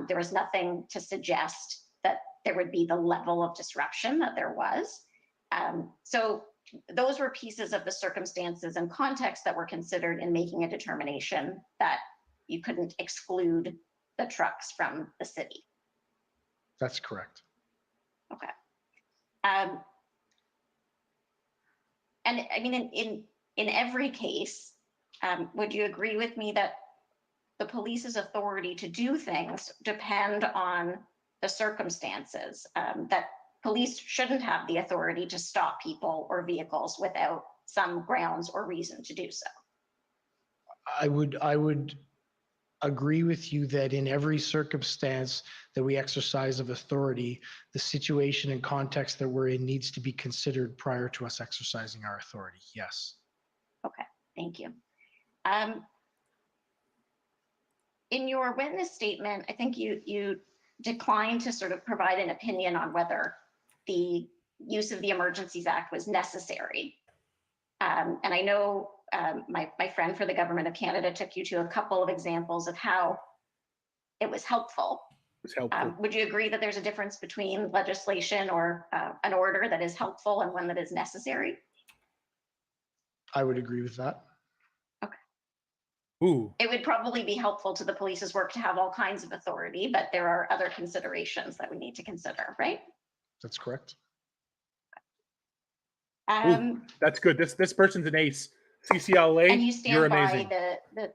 There was nothing to suggest that there would be the level of disruption that there was. So those were pieces of the circumstances and context that were considered in making a determination that you couldn't exclude the trucks from the city. That's correct. Okay. And I mean, in every case, would you agree with me that the police's authority to do things depend on the circumstances, that police shouldn't have the authority to stop people or vehicles without some grounds or reason to do so? I would agree with you that in every circumstance that we exercise of authority, the situation and context that we're in needs to be considered prior to us exercising our authority. Yes. Okay, thank you. In your witness statement, I think you declined to sort of provide an opinion on whether the use of the Emergencies Act was necessary. And I know my friend for the Government of Canada took you to a couple of examples of how it was helpful. Would you agree that there's a difference between legislation or an order that is helpful and one that is necessary? I would agree with that. Ooh. It would probably be helpful to the police's work to have all kinds of authority, but there are other considerations that we need to consider, right? That's correct. Ooh, that's good. This person's an ace. CCLA, and you stand you're by amazing. the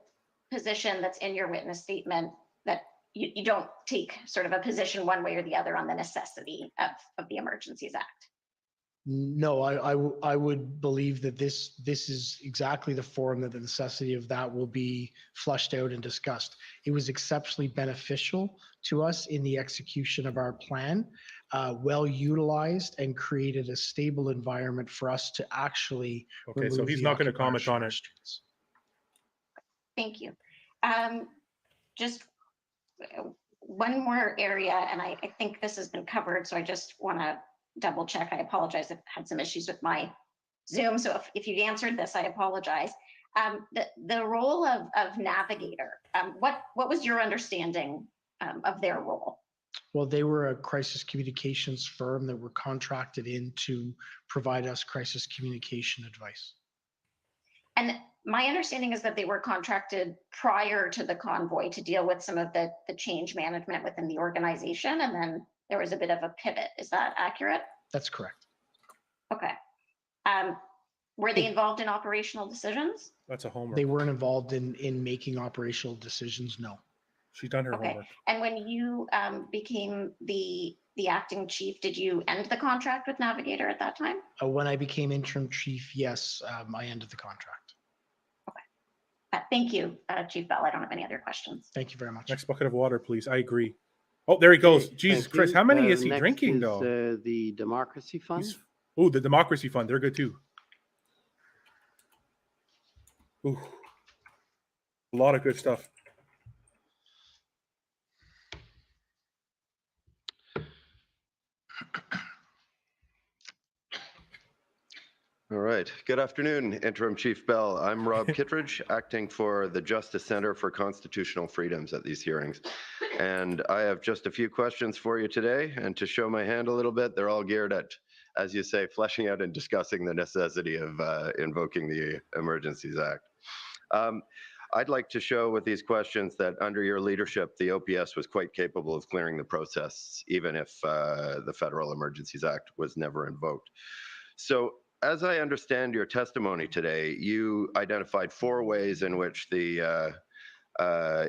position that's in your witness statement that you don't take sort of a position one way or the other on the necessity of the Emergencies Act. No, I would believe that this is exactly the forum that the necessity of that will be flushed out and discussed. It was exceptionally beneficial to us in the execution of our plan, well utilized, and created a stable environment for us to actually. Okay, so he's not going to comment on it. Thank you. Just one more area, and I think this has been covered, so I just want to double check. I apologize. I've had some issues with my Zoom, so if you've answered this, I apologize. The role of navigator, what was your understanding of their role? Well, they were a crisis communications firm that were contracted in to provide us crisis communication advice. And my understanding is that they were contracted prior to the convoy to deal with some of the change management within the organization, and then there was a bit of a pivot. Is that accurate? That's correct. Okay. Were they involved in operational decisions? That's a homework. They weren't involved in making operational decisions, no. She's done her homework. And when you became the acting chief, did you end the contract with Navigator at that time? When I became interim chief, yes, I ended the contract. Okay. Thank you, Chief Bell. I don't have any other questions. Thank you very much. Next bucket of water, please. I agree. Oh, there he goes. Jesus Christ. How many is he drinking, though? The Democracy Fund. Oh, the Democracy Fund. They're good, too. Ooh. A lot of good stuff. All right. Good afternoon, Interim Chief Bell. I'm Rob Kittredge, acting for the Justice Center for Constitutional Freedoms at these hearings. And I have just a few questions for you today. And to show my hand a little bit, they're all geared at, as you say, fleshing out and discussing the necessity of invoking the Emergencies Act. I'd like to show with these questions that under your leadership, the OPS was quite capable of clearing the process, even if the Federal Emergencies Act was never invoked. So, as I understand your testimony today, you identified 4 ways in which the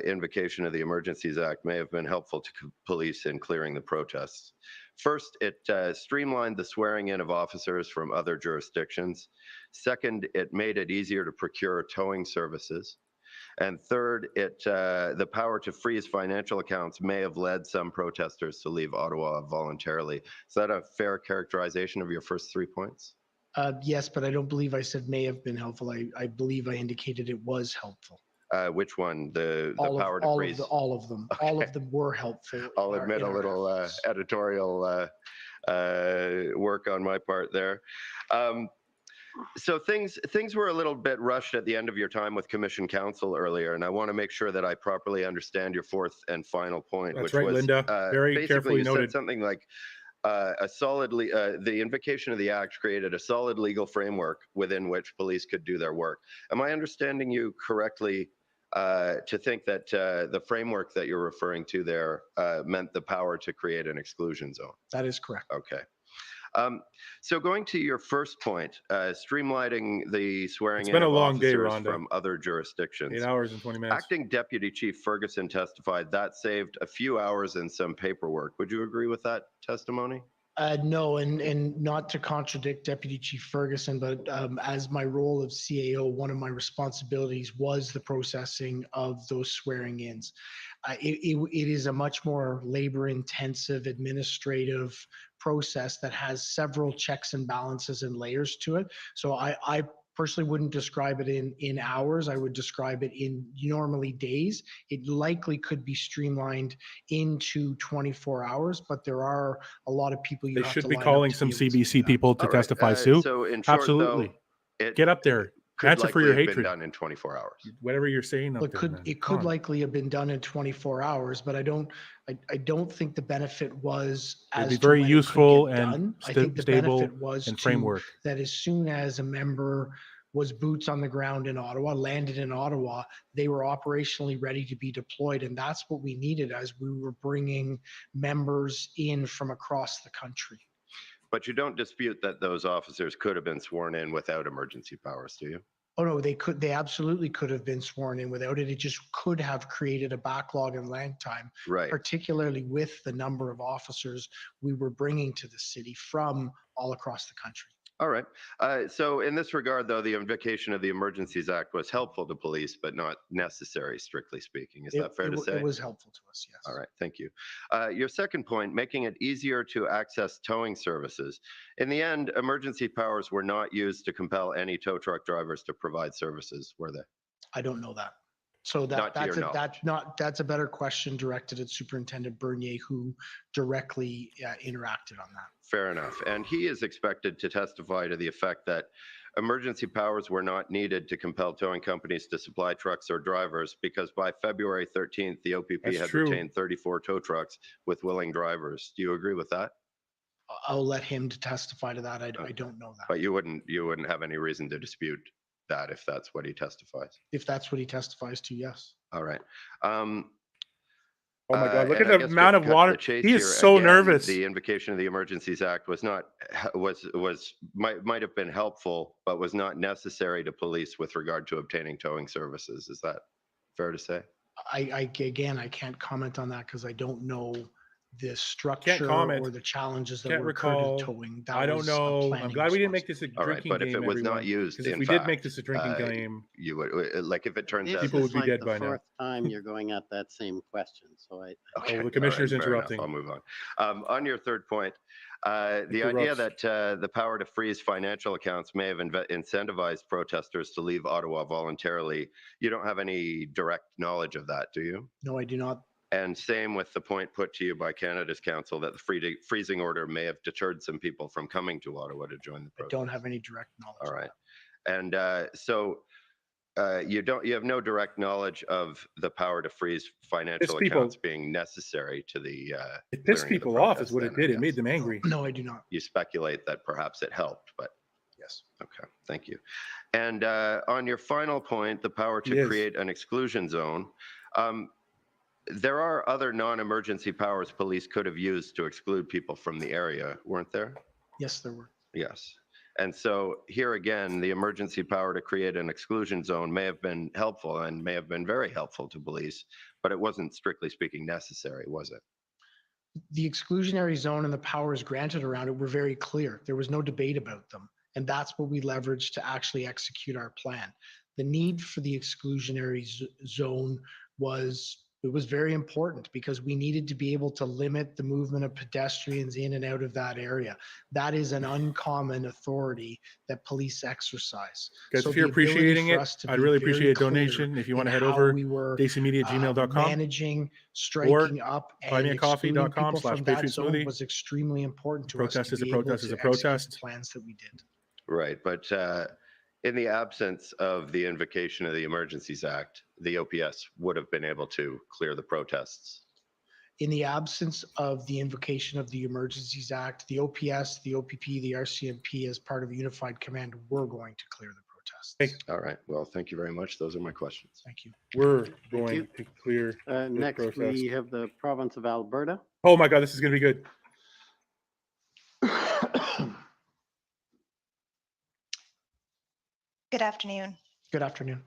invocation of the Emergencies Act may have been helpful to police in clearing the protests. First, it streamlined the swearing in of officers from other jurisdictions. Second, it made it easier to procure towing services. And third, the power to freeze financial accounts may have led some protesters to leave Ottawa voluntarily. Is that a fair characterization of your first 3 points? Yes, but I don't believe I said may have been helpful. I believe I indicated it was helpful. Which one? The power to freeze? All of them. Okay. All of them were helpful. I'll admit a little editorial work on my part there. So things were a little bit rushed at the end of your time with Commission Counsel earlier, and I want to make sure that I properly understand your fourth and final point. That's which right, was, Linda. Very carefully you noted. said something like the invocation of the Act created a solid legal framework within which police could do their work. Am I understanding you correctly to think that the framework that you're referring to there meant the power to create an exclusion zone? That is correct. Okay. So going to your first point, streamlining the swearing in of officers from other jurisdictions. 8 hours and 20 minutes. Acting Deputy Chief Ferguson testified that saved a few hours and some paperwork. Would you agree with that testimony? No, and not to contradict Deputy Chief Ferguson, but as my role of CAO, one of my responsibilities was the processing of those swearing-ins. It is a much more labor-intensive administrative process that has several checks and balances and layers to it. So I personally wouldn't describe it in hours. I would describe it in normally days. It likely could be streamlined into 24 hours, but there are a lot of people you They have should to be line calling up some to be able to CBC people to testify, Sue. So in short, Absolutely. Get up there. Could Answer for likely your have been hatred. done in 24 hours. Whatever you're saying up It there, could man. it Come could on. likely have been done in 24 hours, but I don't think the benefit was It'd as be to very when it could useful get and done. I think the stable benefit was and to framework. that as soon as a member was boots on the ground in Ottawa, landed in Ottawa, they were operationally ready to be deployed. And that's what we needed as we were bringing members in from across the country. But you don't dispute that those officers could have been sworn in without emergency powers, do you? Oh, no, they absolutely could have been sworn in without it. It just could have created a backlog in lag time, Right. particularly with the number of officers we were bringing to the city from all across the country. All right. So in this regard, though, the invocation of the Emergencies Act was helpful to police, but not necessary, strictly speaking. Is that fair to say? It was helpful to us, yes. All right, thank you. Your second point, making it easier to access towing services. In the end, emergency powers were not used to compel any tow truck drivers to provide services, were they? I don't know that. So Not to your knowledge. that's a better question directed at Superintendent Bernier, who directly interacted on that. Fair enough. And he is expected to testify to the effect that emergency powers were not needed to compel towing companies to supply trucks or drivers because by February 13th, the OPP That's had true. retained 34 tow trucks with willing drivers. Do you agree with that? I'll let him to testify to that. I don't know that. But you wouldn't have any reason to dispute that if that's what he testifies. If that's what he testifies to, yes. All right. Oh my God! Look and at I the guess amount to of cut water. the chase He is here, so again, nervous. The invocation of the Emergencies Act might have been helpful, but was not necessary to police with regard to obtaining towing services. Is that fair to say? I can't comment on that because I don't know the structure comment. or the challenges that Can't were occurred recall. in towing. That I don't was a know. I'm planning glad we didn't make responsibility. this a All right, drinking but game. if it was not everyone. used, 'Cause if in we fact, did make this a drinking game, you would like if it turns This out people is would be like dead the by now. fourth time you're going at that same question. So Okay, the all right, commissioner's fair enough. interrupting. I'll move on. On your third point, the idea that the power to freeze financial accounts may have incentivized protesters to leave Ottawa voluntarily. You don't have any direct knowledge of that, do you? No, I do not. And same with the point put to you by Canada's counsel that the freezing order may have deterred some people from coming to Ottawa to join the I protest. don't have any direct knowledge. All of right. And so you have no direct knowledge of the power to freeze financial people. accounts being necessary to the It pissed clearing of the people off, is protest what it then, I did. It guess. made them angry. that. No, I do not. You speculate that perhaps it helped, but Yes. okay, thank you. And on your final point, the power to Yes. create an exclusion zone, there are other non-emergency powers police could have used to exclude people from the area, weren't there? Yes, there were. Yes. And so here again, the emergency power to create an exclusion zone may have been helpful and may have been very helpful to police, but it wasn't strictly speaking necessary, was it? The exclusionary zone and the powers granted around it were very clear. There was no debate about them. And that's what we leveraged to actually execute our plan. The need for the exclusionary zone was very important because we needed to be able to limit the movement of pedestrians in and out of that area. That is an uncommon authority that police exercise. Guys, So if you're the ability appreciating for it, us to I'd be really very appreciate a clear donation. If you want to in head how over, we were daisymedia@gmail.com. managing, striking up, and excluding people from that zone was extremely important to us. Protest to is a be able protest is to a protest. execute the plans that we did. Right, but in the absence of the invocation of the Emergencies Act, the OPS would have been able to clear the protests. In the absence of the invocation of the Emergencies Act, the OPS, the OPP, the RCMP, as part of Unified Command, were going to clear the protests. All right, well, thank you very much. Those are my questions. Thank you. We're going to clear next, protest. we have the province of Alberta. Oh my God, this is going to be good. Good afternoon. Good afternoon.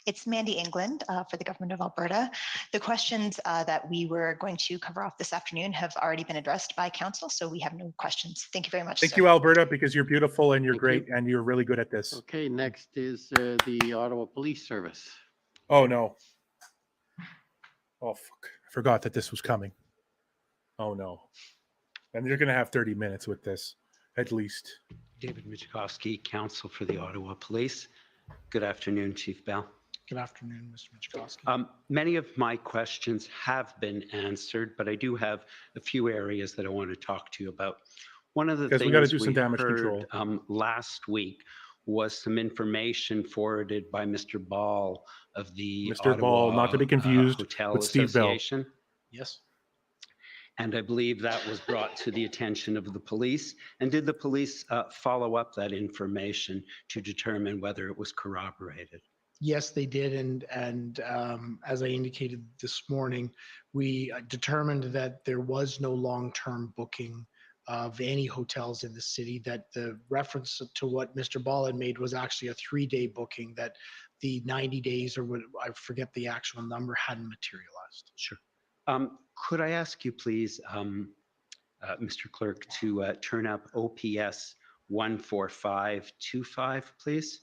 It's Mandy England for the Government of Alberta. The questions that we were going to cover off this afternoon have already been addressed by Council, so we have no questions. Thank you very much. Thank sir. you, Alberta, because you're beautiful and you're great and you're really good at this. Okay, next is the Ottawa Police Service. Oh no. Oh fuck. I forgot that this was coming. Oh no. And you're going to have 30 minutes with this, at least. David Michkowski, Counsel for the Ottawa Police. Good afternoon, Chief Bell. Good afternoon, Mr. Michkowski. Many of my questions have been answered, but I do have a few areas that I want to talk to you about. One of the Because things we got to do some we damage heard control. last week was some information forwarded by Mr. Ball of the Mr. Ball, not to be confused Hotel with Steve Bell. Association. Yes. And I believe that was brought to the attention of the police. And did the police follow up that information to determine whether it was corroborated? Yes, they did. And as I indicated this morning, we determined that there was no long-term booking of any hotels in the city, that the reference to what Mr. Ball had made was actually a 3-day booking, that the 90 days or what, I forget the actual number, hadn't materialized. Sure. Could I ask you, please, Mr. Clerk, to turn up OPS 14525, please?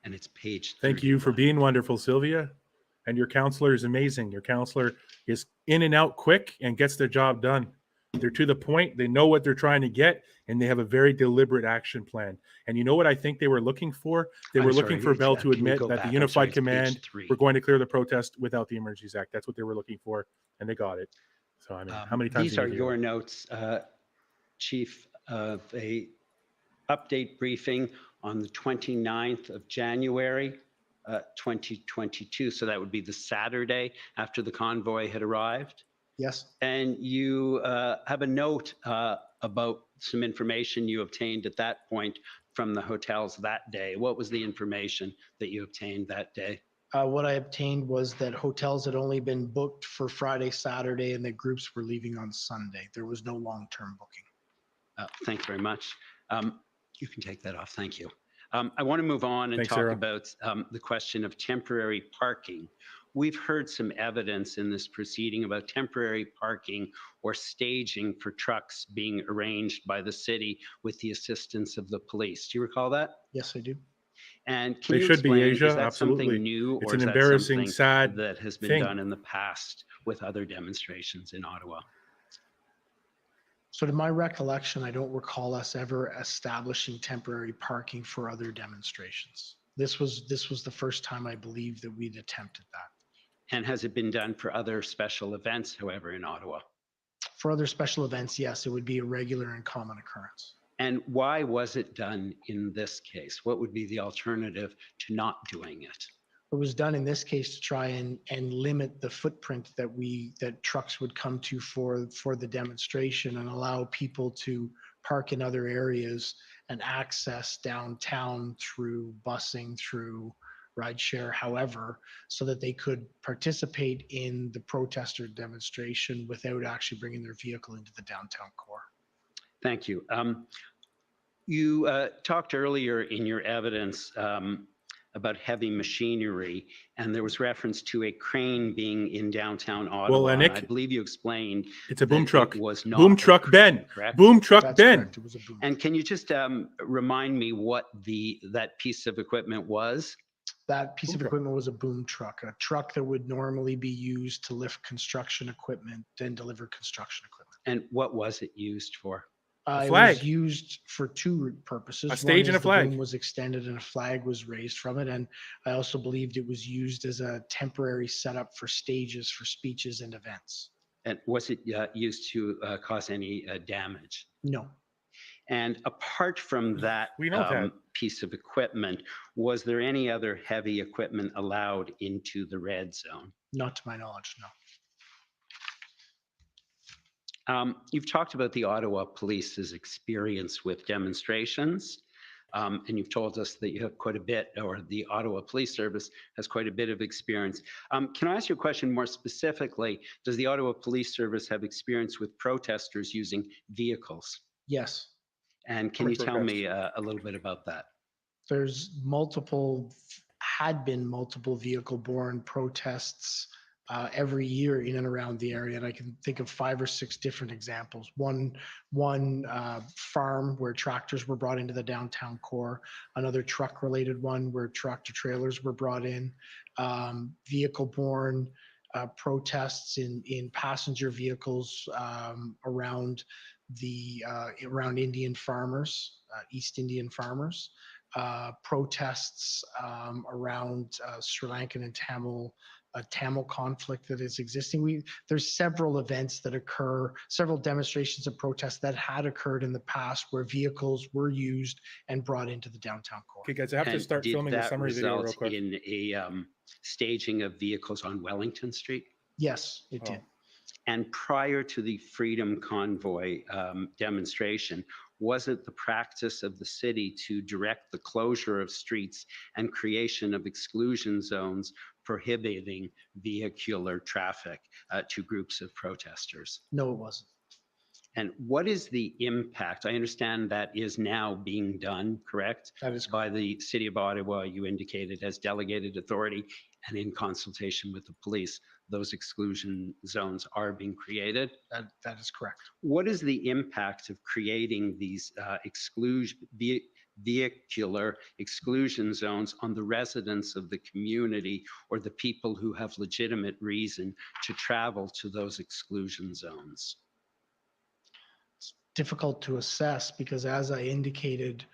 And it's page 31. Thank you for being wonderful, Sylvia. And your counselor is amazing. Your counselor is in and out quick and gets their job done. They're to the point. They know what they're trying to get, and they have a very deliberate action plan. And you know what I think they were looking for? They were looking for Bell to admit that the Unified Command were going to clear the protest without the Emergencies Act. That's what they were looking for, and they got it. So, I mean, how many times? These are your notes, Chief, of a update briefing on the 29th of January, 2022. So that would be the Saturday after the convoy had arrived. Yes. And you have a note about some information you obtained at that point from the hotels that day. What was the information that you obtained that day? What I obtained was that hotels had only been booked for Friday, Saturday, and that groups were leaving on Sunday. There was no long-term booking. Thank you very much. You can take that off. Thank you. I want to move on and talk about the question of temporary parking. We've heard some evidence in this proceeding about temporary parking or staging for trucks being arranged by the city with the assistance of the police. Do you recall that? Yes, I do. And can They you should explain, be, Asia, is that absolutely. something new, It's or an is that embarrassing, something sad that has been thing. done in the past with other demonstrations in Ottawa? So to my recollection, I don't recall us ever establishing temporary parking for other demonstrations. This was the first time I believe that we'd attempted that. And has it been done for other special events, however, in Ottawa? For other special events, yes, it would be a regular and common occurrence. And why was it done in this case? What would be the alternative to not doing it? It was done in this case to try and limit the footprint that trucks would come to for the demonstration, and allow people to park in other areas and access downtown through busing, through rideshare, however, so that they could participate in the protester demonstration without actually bringing their vehicle into the downtown core. Thank you. You talked earlier in your evidence about heavy machinery, and there was reference to a crane being in downtown Ottawa. Well, And Nick, I believe you explained it's a boom truck. It was not Boom truck Ben. Correct? Boom truck That's Ben. correct. It was a boom. And can you just remind me what that piece of equipment was? That piece of equipment was a boom truck, a truck that would normally be used to lift construction equipment and deliver construction equipment. And what was it used for? It flag. was used for two purposes. A stage and a The flag. boom was extended and a flag was raised from it. And I also believed it was used as a temporary setup for stages for speeches and events. And was it used to cause any damage? No. And apart from that, We know that. piece of equipment, was there any other heavy equipment allowed into the red zone? Not to my knowledge, no. You've talked about the Ottawa Police's experience with demonstrations, and you've told us that you have quite a bit, or the Ottawa Police Service has quite a bit of experience. Can I ask you a question more specifically? Does the Ottawa Police Service have experience with protesters using vehicles? Yes. And can you tell me a little bit about that? There's had been multiple vehicle-borne protests every year in and around the area, and I can think of 5 or 6 different examples. One farm where tractors were brought into the downtown core, another truck-related one where tractor trailers were brought in, vehicle-borne protests in passenger vehicles around Indian farmers, East Indian farmers, protests around Sri Lankan and Tamil a Tamil conflict that is existing. There's several events that occur, several demonstrations and protests that had occurred in the past where vehicles were used and brought into the downtown core. Okay, guys, I have to start filming the summary video real quick. In a staging of vehicles on Wellington Street? Yes, it did. And prior to the Freedom Convoy demonstration, was it the practice of the city to direct the closure of streets and creation of exclusion zones prohibiting vehicular traffic to groups of protesters? No, it wasn't. And what is the impact? I understand that is now being done, correct? That is by the City of Ottawa, you indicated, has delegated authority, and in consultation with the police, those exclusion zones are being created. That is correct. What is the impact of creating these vehicular exclusion zones on the residents of the community or the people who have legitimate reason to travel to those exclusion zones? Difficult to assess because, as I indicated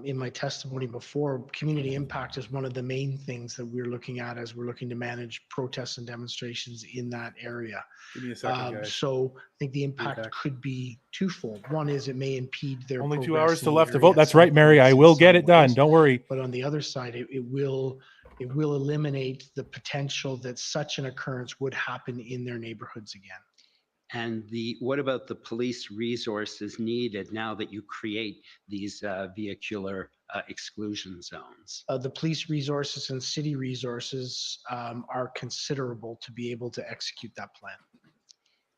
in my testimony before, community impact is one of the main things that we're looking at as we're looking to manage protests and demonstrations in that area. Give me a second, guys. So I think the impact could be twofold. One is it may impede their only 2 progress hours in to the left to area vote. That's at some right, Mary. points I in will some get it done. ways. Don't worry. But on the other side, it will eliminate the potential that such an occurrence would happen in their neighborhoods again. And what about the police resources needed now that you create these vehicular exclusion zones? The police resources and city resources are considerable to be able to execute that plan.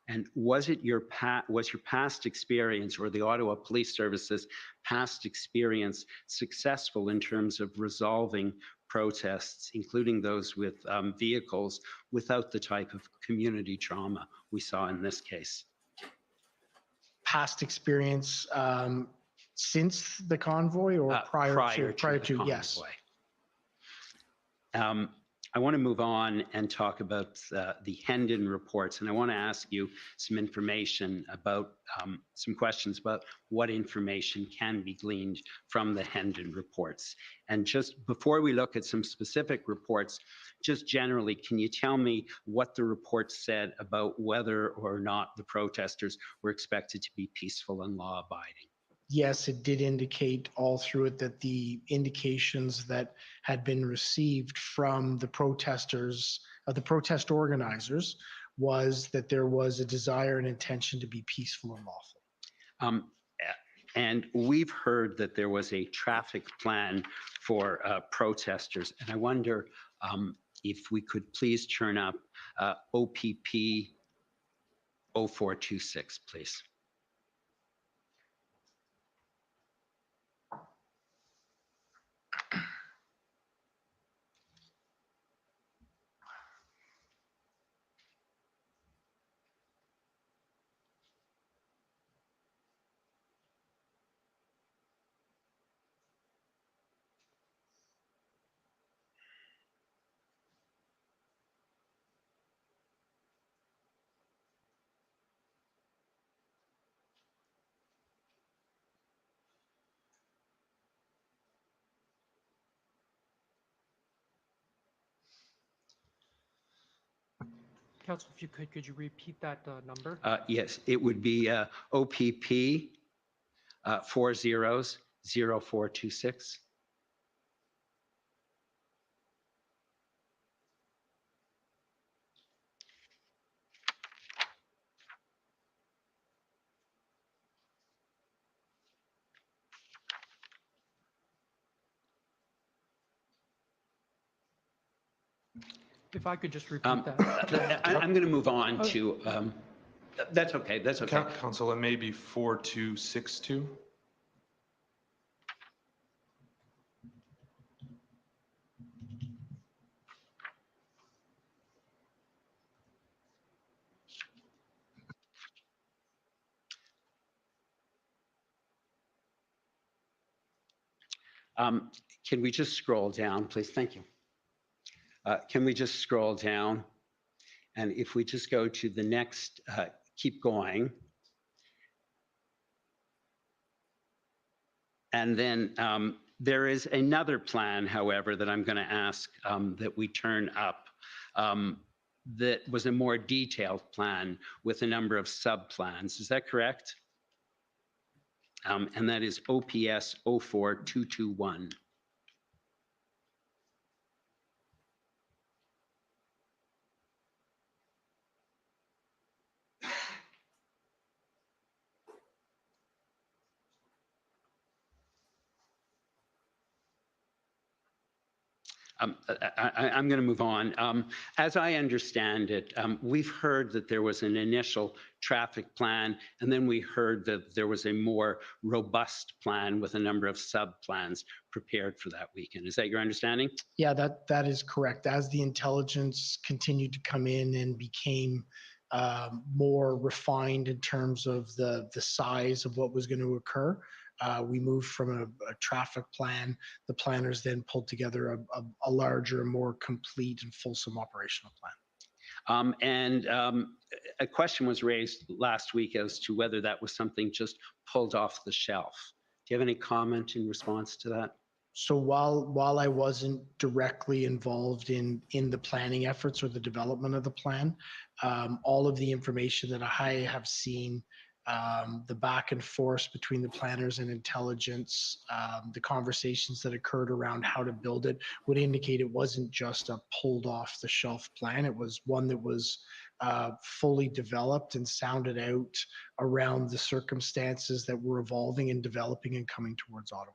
And was your past experience or the Ottawa Police Service's past experience successful in terms of resolving protests, including those with vehicles, without the type of community trauma we saw in this case? Past experience since the convoy or prior to yes. I want to move on and talk about the Hendon reports, and I want to ask you some information about some questions about what information can be gleaned from the Hendon reports. And just before we look at some specific reports, just generally, can you tell me what the reports said about whether or not the protesters were expected to be peaceful and law-abiding? Yes, it did indicate all through it that the indications that had been received from the protesters, the protest organizers, was that there was a desire and intention to be peaceful and lawful. And we've heard that there was a traffic plan for protesters. And I wonder if we could please turn up OPP 0426, please. Council, if you could you repeat that number? Yes, it would be OPP 400426. If I could just repeat that. I'm going to move on to, that's okay, that's okay. Council, it may be 4262. Can we just scroll down, please? Thank you. Can we just scroll down? And if we just go to the next, keep going. And then there is another plan, however, that I'm going to ask that we turn up. that was a more detailed plan with a number of sub-plans. Is that correct? And that is OPS 04221. I'm going to move on. As I understand it, we've heard that there was an initial traffic plan, and then we heard that there was a more robust plan with a number of sub-plans prepared for that weekend. Is that your understanding? Yeah, that is correct. As the intelligence continued to come in and became more refined in terms of the size of what was going to occur, we moved from a traffic plan. The planners then pulled together a larger, more complete and fulsome operational plan. A question was raised last week as to whether that was something just pulled off the shelf. Do you have any comment in response to that? So while I wasn't directly involved in the planning efforts or the development of the plan, all of the information that I have seen, the back and forth between the planners and intelligence, the conversations that occurred around how to build it would indicate it wasn't just a pulled off the shelf plan. It was one that was fully developed and sounded out around the circumstances that were evolving and developing and coming towards Ottawa.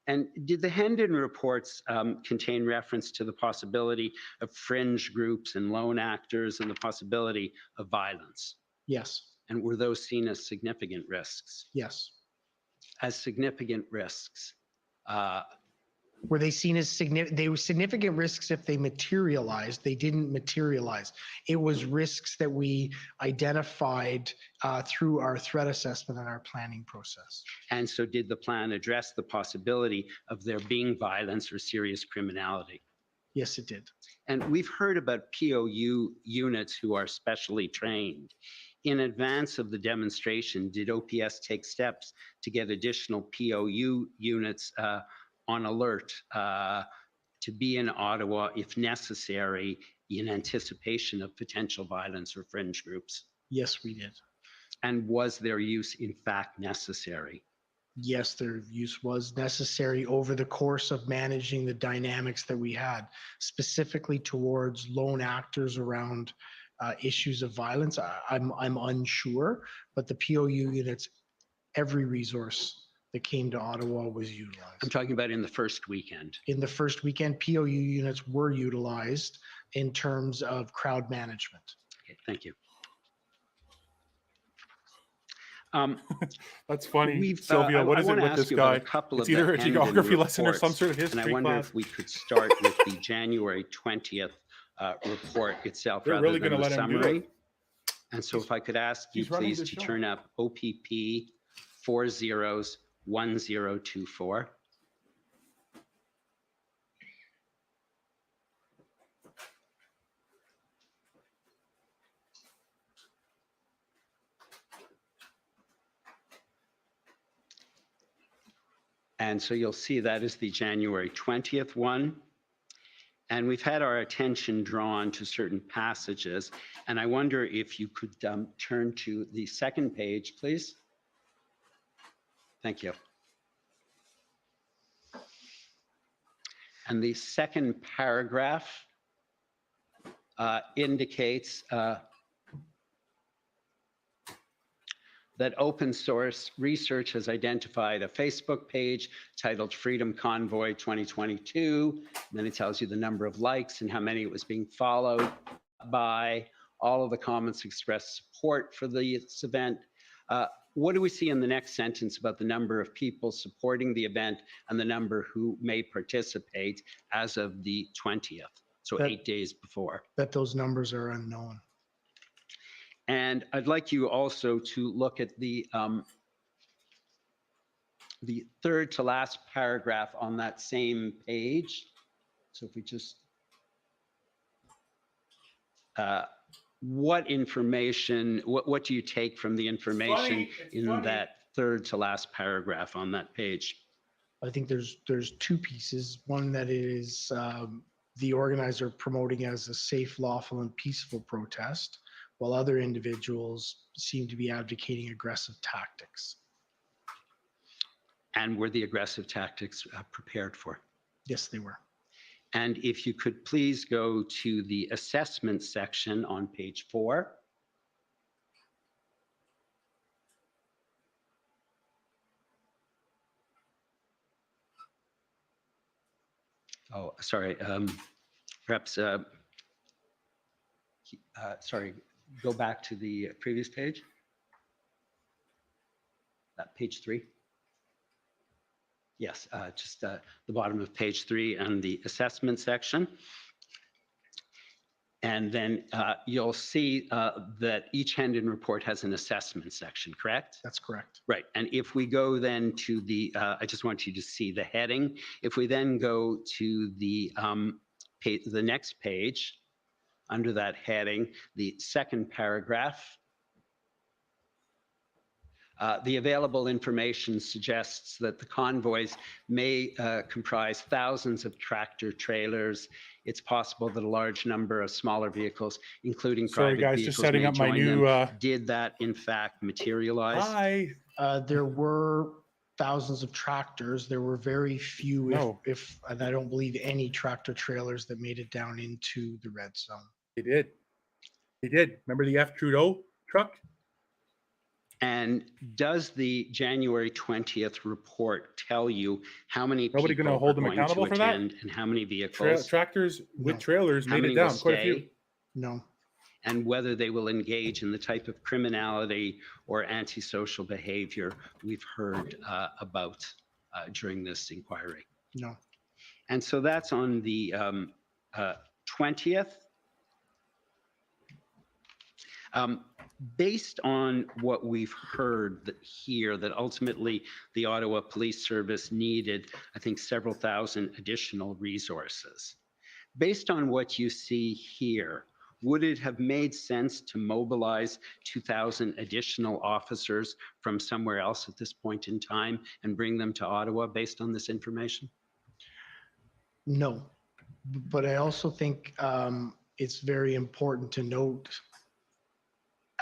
And did the Hendon reports contain reference to the possibility of fringe groups and lone actors and the possibility of violence? Yes. And were those seen as significant risks? Yes. As significant risks? Were they seen as significant? They were significant risks if they materialized. They didn't materialize. It was risks that we identified through our threat assessment and our planning process. And so did the plan address the possibility of there being violence or serious criminality? Yes, it did. And we've heard about POU units who are specially trained. In advance of the demonstration, did OPS take steps to get additional POU units on alert to be in Ottawa if necessary in anticipation of potential violence or fringe groups? Yes, we did. And was their use in fact necessary? Yes, their use was necessary over the course of managing the dynamics that we had, specifically towards lone actors around issues of violence. I'm unsure, but the POU units, every resource that came to Ottawa was utilized. I'm talking about in the first weekend. In the first weekend, POU units were utilized in terms of crowd management. Okay, thank you. That's funny, Sylvia. What is it with this guy? It's either a geography lesson or some sort of history class. And I wonder if we could start with the January 20th report itself rather really than gonna the let him do summary. it. And so if I could ask you please to turn up OPP 401024. And so you'll see that is the January 20th one. And we've had our attention drawn to certain passages. And I wonder if you could turn to the second page, please. Thank you. And the second paragraph indicates that open source research has identified a Facebook page titled Freedom Convoy 2022. And then it tells you the number of likes and how many it was being followed by. All of the comments express support for this event. What do we see in the next sentence about the number of people supporting the event and the number who may participate as of the 20th? So 8 days before. That those numbers are unknown. And I'd like you also to look at the third to last paragraph on that same page. So if we just, what information, what do you take from the information in that third to last paragraph on that page? I think there's two pieces. One that is the organizer promoting as a safe, lawful, and peaceful protest, while other individuals seem to be advocating aggressive tactics. And were the aggressive tactics prepared for? Yes, they were. And if you could please go to the assessment section on page 4. Oh, sorry. Perhaps, sorry, go back to the previous page. Page 3. Yes, just the bottom of page 3 and the assessment section. And then you'll see that each Hendon report has an assessment section, correct? That's correct. Right. And if we go then to the, I just want you to see the heading. If we then go to the next page, under that heading, the second paragraph, the available information suggests that the convoys may comprise thousands of tractor trailers. It's possible that a large number of smaller vehicles, including private vehicles, just setting may up my join new. them. Did that in fact materialize? Hi. There were thousands of tractors. There were very few, and I don't believe any tractor trailers that made it down into the red zone. They did. They did. Remember the F. Trudeau truck? And does the January 20th report tell you how many Nobody people going to hold are them going accountable to for that? attend and how many vehicles? Tractors with trailers How made many it down. will Quite a few. stay? No. And whether they will engage in the type of criminality or antisocial behavior we've heard about during this inquiry. No. And so that's on the 20th. Based on what we've heard here, that ultimately the Ottawa Police Service needed, I think, several thousand additional resources. Based on what you see here, would it have made sense to mobilize 2,000 additional officers from somewhere else at this point in time and bring them to Ottawa based on this information? No, but I also think it's very important to note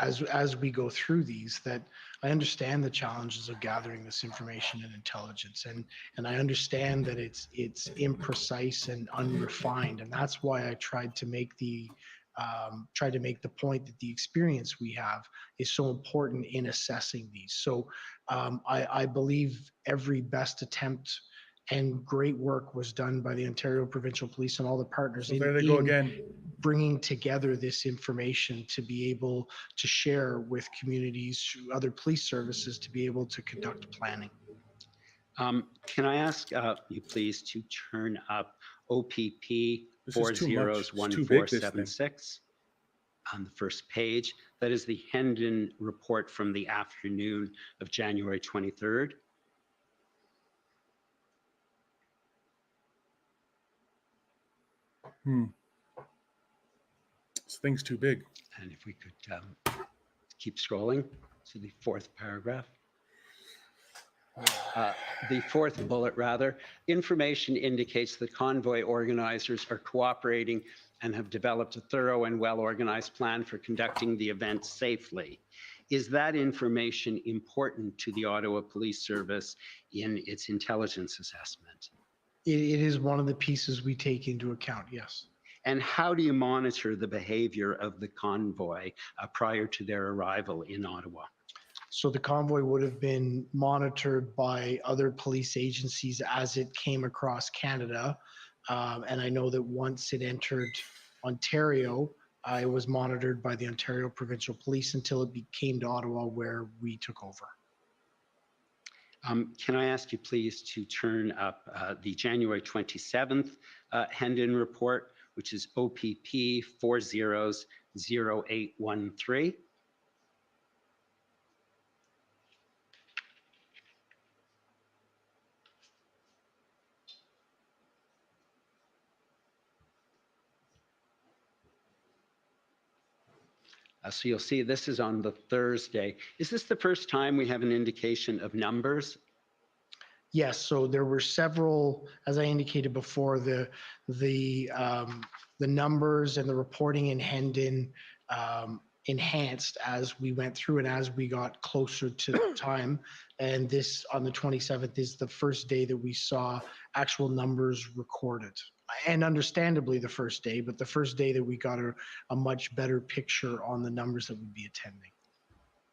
as we go through these that I understand the challenges of gathering this information and intelligence, and I understand that it's imprecise and unrefined, and that's why I tried to make the point that the experience we have is so important in assessing these. So I believe every best attempt and great work was done by the Ontario Provincial Police and all the partners So there they go again. Bringing together this information to be able to share with communities, other police services, to be able to conduct planning. Can I ask you please to turn up OPP 401476 on the first page? That is the Hendon report from the afternoon of January 23rd. This thing's too big. And if we could keep scrolling to the fourth paragraph. The fourth bullet, rather, information indicates the convoy organizers are cooperating and have developed a thorough and well-organized plan for conducting the event safely. Is that information important to the Ottawa Police Service in its intelligence assessment? It is one of the pieces we take into account, yes. And how do you monitor the behavior of the convoy prior to their arrival in Ottawa? So the convoy would have been monitored by other police agencies as it came across Canada. And I know that once it entered Ontario, it was monitored by the Ontario Provincial Police until it came to Ottawa, where we took over. Can I ask you please to turn up the January 27th Hendon report, which is OPP 400813. So you'll see this is on the Thursday. Is this the first time we have an indication of numbers? Yes, so there were several, as I indicated before, the numbers and the reporting in Hendon enhanced as we went through and as we got closer to the time. And this on the 27th is the first day that we saw actual numbers recorded. And understandably the first day, but the first day that we got a much better picture on the numbers that would be attending.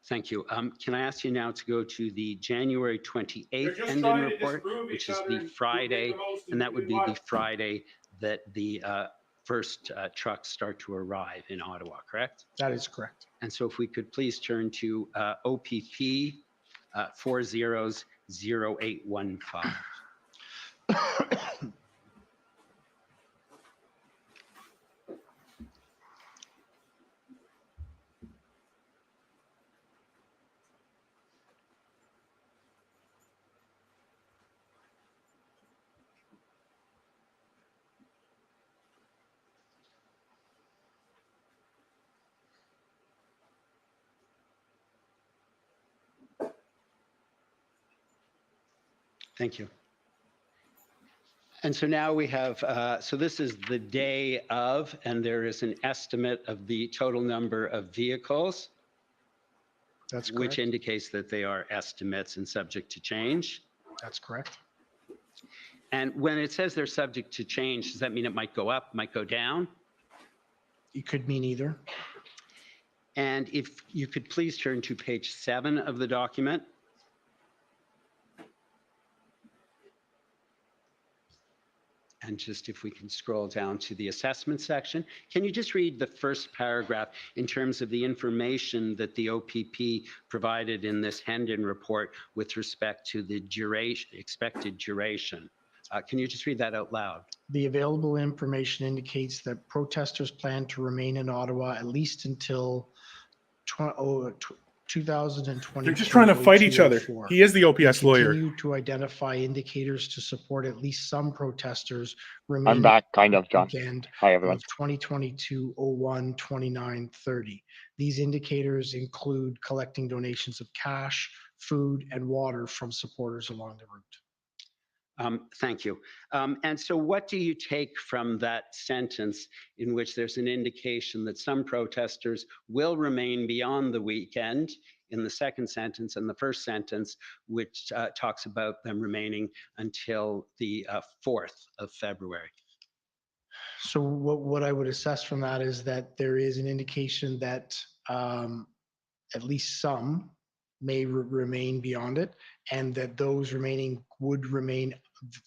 Thank you. Can I ask you now to go to the January 28th Hendon report, which is the Friday, and that would be the Friday that the first trucks start to arrive in Ottawa, correct? That is correct. And so if we could please turn to OPP 400815. Thank you. And so now we have, so this is the day of, and there is an estimate of the total number of vehicles. That's correct. Which indicates that they are estimates and subject to change. That's correct. And when it says they're subject to change, does that mean it might go up, might go down? It could mean either. And if you could please turn to page 7 of the document. And just if we can scroll down to the assessment section, can you just read the first paragraph in terms of the information that the OPP provided in this Hendon report with respect to the duration, expected duration? Can you just read that out loud? The available information indicates that protesters plan to remain in Ottawa at least until 2020. They're just trying to fight each other. He is the OPS lawyer. Continue to identify indicators to support at least some protesters remaining. I'm back, kind of, John. Weekend Hi, everyone. of 2022-01-29-30. These indicators include collecting donations of cash, food, and water from supporters along the route. Thank you. And so what do you take from that sentence in which there's an indication that some protesters will remain beyond the weekend in the second sentence, and the first sentence, which talks about them remaining until the 4th of February? So what I would assess from that is that there is an indication that at least some may remain beyond it, and that those remaining would remain,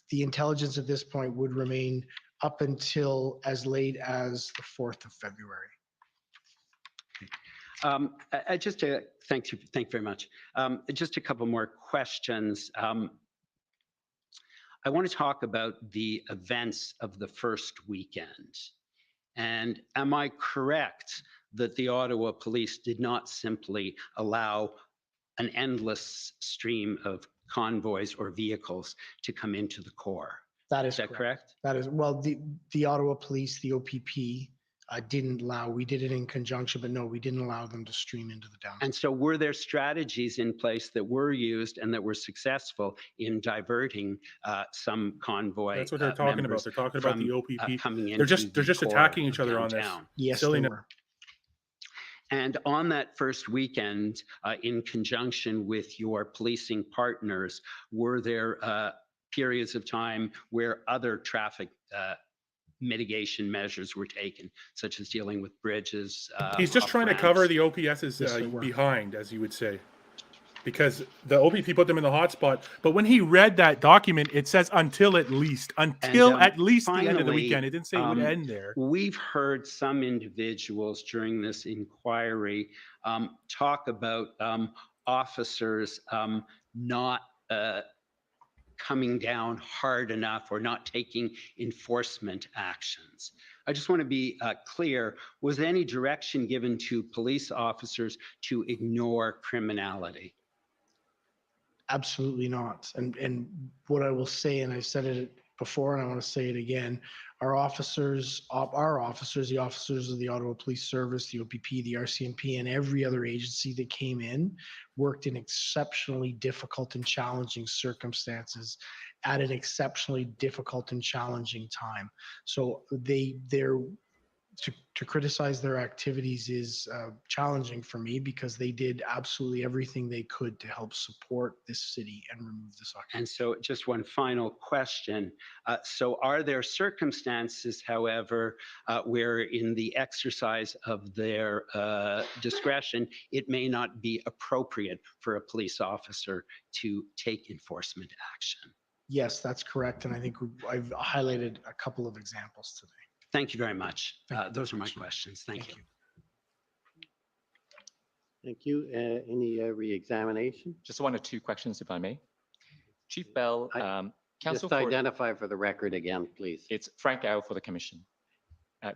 the intelligence at this point would remain up until as late as the 4th of February. Just to, thank you very much. Just a couple more questions. I want to talk about the events of the first weekend. And am I correct that the Ottawa Police did not simply allow an endless stream of convoys or vehicles to come into the core? Is that correct? That is, well, the Ottawa Police, the OPP, didn't allow, we did it in conjunction, but no, we didn't allow them to stream into the downtown. And so were there strategies in place that were used and that were successful in diverting some convoy? That's what they're talking about. They're talking about the OPP. Coming in. They're just attacking each other on this. Yes, they were. And on that first weekend, in conjunction with your policing partners, were there periods of time where other traffic mitigation measures were taken, such as dealing with bridges? He's just trying to cover the OPS's behind, as you would say, because the OPP put them in the hotspot. But when he read that document, it says until at least at least the end of the weekend. It didn't say it would end there. We've heard some individuals during this inquiry talk about officers not coming down hard enough or not taking enforcement actions. I just want to be clear, was there any direction given to police officers to ignore criminality? Absolutely not. And what I will say, and I've said it before and I want to say it again, Our officers, the officers of the Ottawa Police Service, the OPP, the RCMP, and every other agency that came in worked in exceptionally difficult and challenging circumstances at an exceptionally difficult and challenging time. So to criticize their activities is challenging for me because they did absolutely everything they could to help support this city and remove this occupation. And so just one final question. So are there circumstances, however, where in the exercise of their discretion, it may not be appropriate for a police officer to take enforcement action? Yes, that's correct. And I think I've highlighted a couple of examples today. Thank you very much. Those are my questions. Thank you. Thank you. Any re-examination? Just one or two questions, if I may. Chief Bell, Council Just identify for the record again, please. It's Frank Au for the Commission.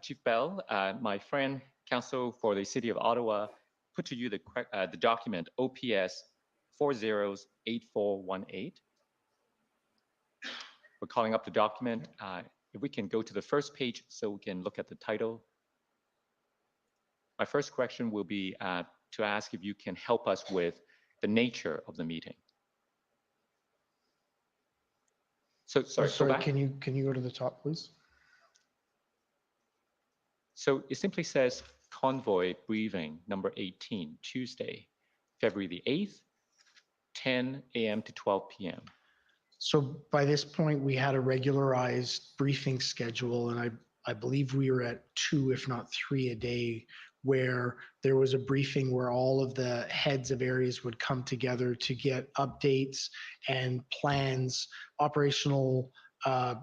Chief Bell, my friend, Council for the City of Ottawa, put to you the document OPS 408418. We're calling up the document. If we can go to the first page so we can look at the title. My first question will be to ask if you can help us with the nature of the meeting. So sorry, can you go to the top, please? So it simply says convoy briefing number 18, Tuesday, February the 8th, 10 a.m. to 12 p.m. So by this point, we had a regularized briefing schedule, and I believe we were at 2, if not 3 a day, where there was a briefing where all of the heads of areas would come together to get updates and plans, operational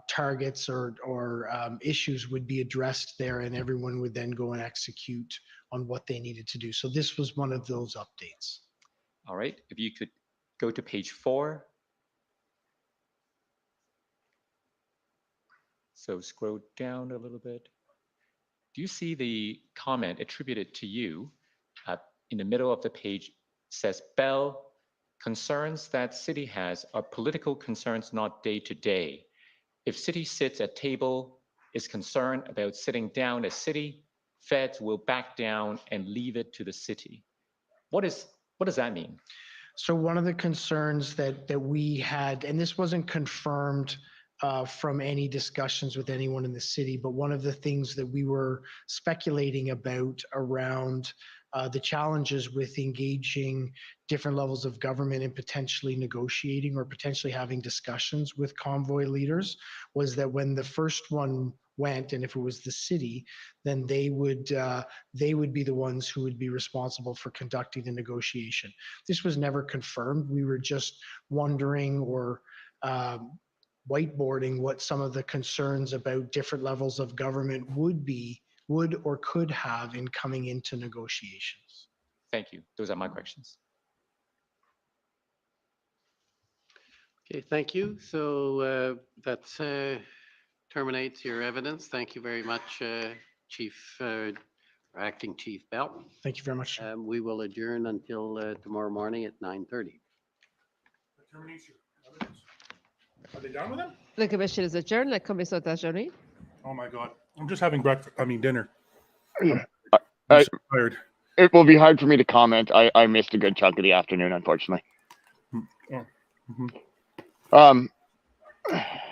targets or issues would be addressed there, and everyone would then go and execute on what they needed to do. So this was one of those updates. All right, if you could go to page 4. So scroll down a little bit. Do you see the comment attributed to you in the middle of the page? Says Bell, concerns that city has are political concerns, not day to day. If city sits at table, is concerned about sitting down as city, feds will back down and leave it to the city. What does that mean? So one of the concerns that we had, and this wasn't confirmed from any discussions with anyone in the city, but one of the things that we were speculating about around the challenges with engaging different levels of government and potentially negotiating or potentially having discussions with convoy leaders was that when the first one went, and if it was the city, then they would be the ones who would be responsible for conducting the negotiation. This was never confirmed. We were just wondering or whiteboarding what some of the concerns about different levels of government would or could have in coming into negotiations. Thank you. Those are my questions. Okay, thank you. So that terminates your evidence. Thank you very much, Acting Chief Bell. Thank you very much. We will adjourn until tomorrow morning at 9:30. Are they done with them? La commission is adjourned. La commission est adjournée. Oh my God. I'm just having dinner. I'm tired. It will be hard for me to comment. I missed a good chunk of the afternoon, unfortunately. I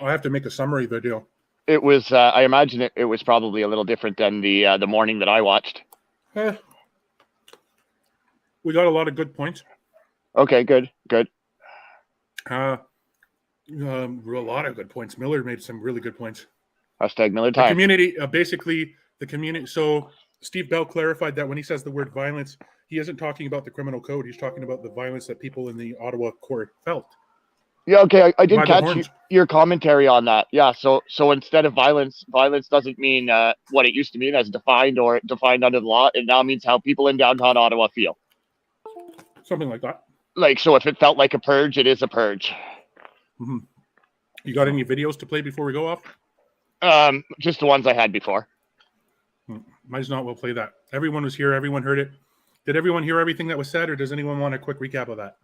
have to make a summary video. It was, I imagine it was probably a little different than the morning that I watched. We got a lot of good points. Okay, good. A lot of good points. Miller made some really good points. Hashtag Miller time. The community, basically the community. So Steve Bell clarified that when he says the word violence, he isn't talking about the criminal code. He's talking about the violence that people in the Ottawa court felt. Yeah, okay. I did catch your commentary on that. Yeah, so instead of violence doesn't mean what it used to mean as defined under the law. It now means how people in downtown Ottawa feel. Something like that. Like, so if it felt like a purge, it is a purge. Mm-hmm. You got any videos to play before we go off? Just the ones I had before. Might as well play that. Everyone was here. Everyone heard it. Did everyone hear everything that was said, or does anyone want a quick recap of that?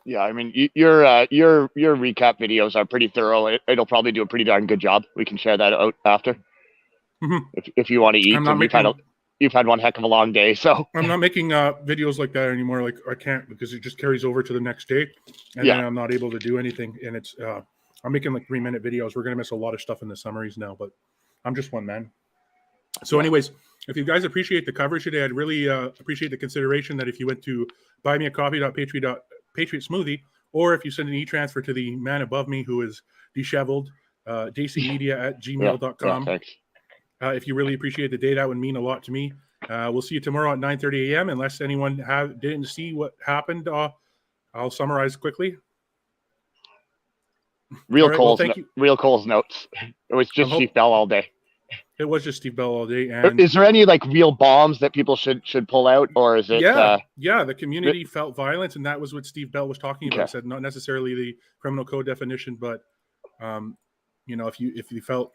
Yeah, I mean, your recap videos are pretty thorough. It'll probably do a pretty darn good job. We can share that out after, if you want to eat. And you've had one heck of a long day, so I'm not making videos like that anymore. Like I can't, because it just carries over to the next day, and then I'm not able to do anything. And it's I'm making like 3-minute videos. We're gonna miss a lot of stuff in the summaries now, but I'm just one man. So, anyways, if you guys appreciate the coverage today, I'd really appreciate the consideration that if you went to buymeacoffee.patriot smoothie, or if you send an e-transfer to the man above me who is disheveled, dcmedia@gmail.com. thanks. If you really appreciate the day, that would mean a lot to me. We'll see you tomorrow at 9:30 a.m. Unless anyone didn't see what happened, I'll summarize quickly. Real Cole's notes. It was just Steve Bell all day. It was just Steve Bell all day. And is there any like real bombs that people should pull out, or is it? The community felt violence, and that was what Steve Bell was talking about. He said not necessarily the criminal code definition, but if you felt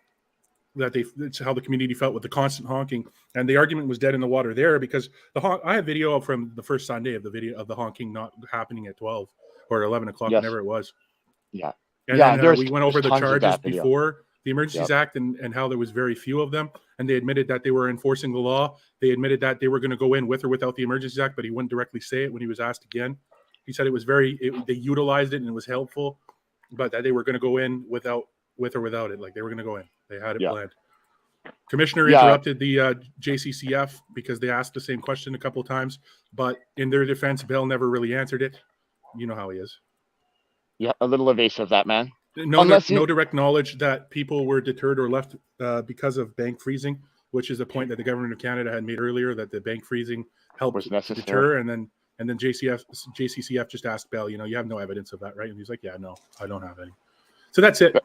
that it's how the community felt with the constant honking, and the argument was dead in the water there, because I have video from the first Sunday of the video of the honking not happening at 12 or 11 o'clock, whenever it was. Yeah. And then we went over the charges before the Emergencies Act and how there was very few of them, and they admitted that they were enforcing the law. They admitted that they were going to go in with or without the Emergencies Act, but he wouldn't directly say it when he was asked again. He said it was they utilized it and it was helpful, but that they were going to go in with or without it. Like they were going to go in. They had it planned. Commissioner interrupted the JCCF because they asked the same question a couple of times, but in their defense, Bell never really answered it. You know how he is. Yeah, a little evasive, that man. No direct knowledge that people were deterred or left because of bank freezing, which is a point that the government of Canada had made earlier, that the bank freezing helped deter. And then JCCF just asked Bell, you have no evidence of that, right? And he's like, yeah, no, I don't have any. So that's it.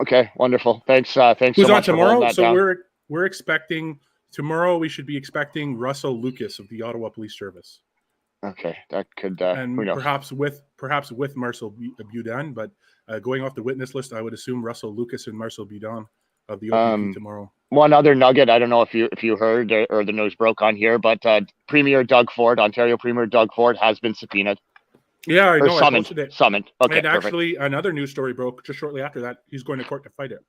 Okay, wonderful. Thanks. Thanks. Who's so on much tomorrow? So we're expecting tomorrow. We should be expecting Russell Lucas of the Ottawa Police Service. Okay, that could and perhaps with Marcel Beaudin, but going off the witness list, I would assume Russell Lucas and Marcel Beaudin of the OPP tomorrow. One other nugget, I don't know if you heard or the news broke on here, but Ontario Premier Doug Ford has been subpoenaed. Yeah, I know. Summoned. Okay, and actually, another news story broke just shortly after that. He's going to court to fight it.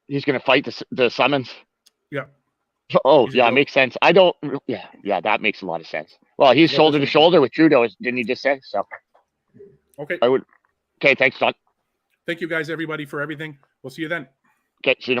He's going to fight the summons. Yeah. Oh, yeah, makes sense. Yeah, that makes a lot of sense. Well, he's shoulder to shoulder with Trudeau, didn't he just say? So. Okay. Okay, thanks, John. Thank you guys, everybody, for everything. We'll see you then. Okay, see you tomorrow.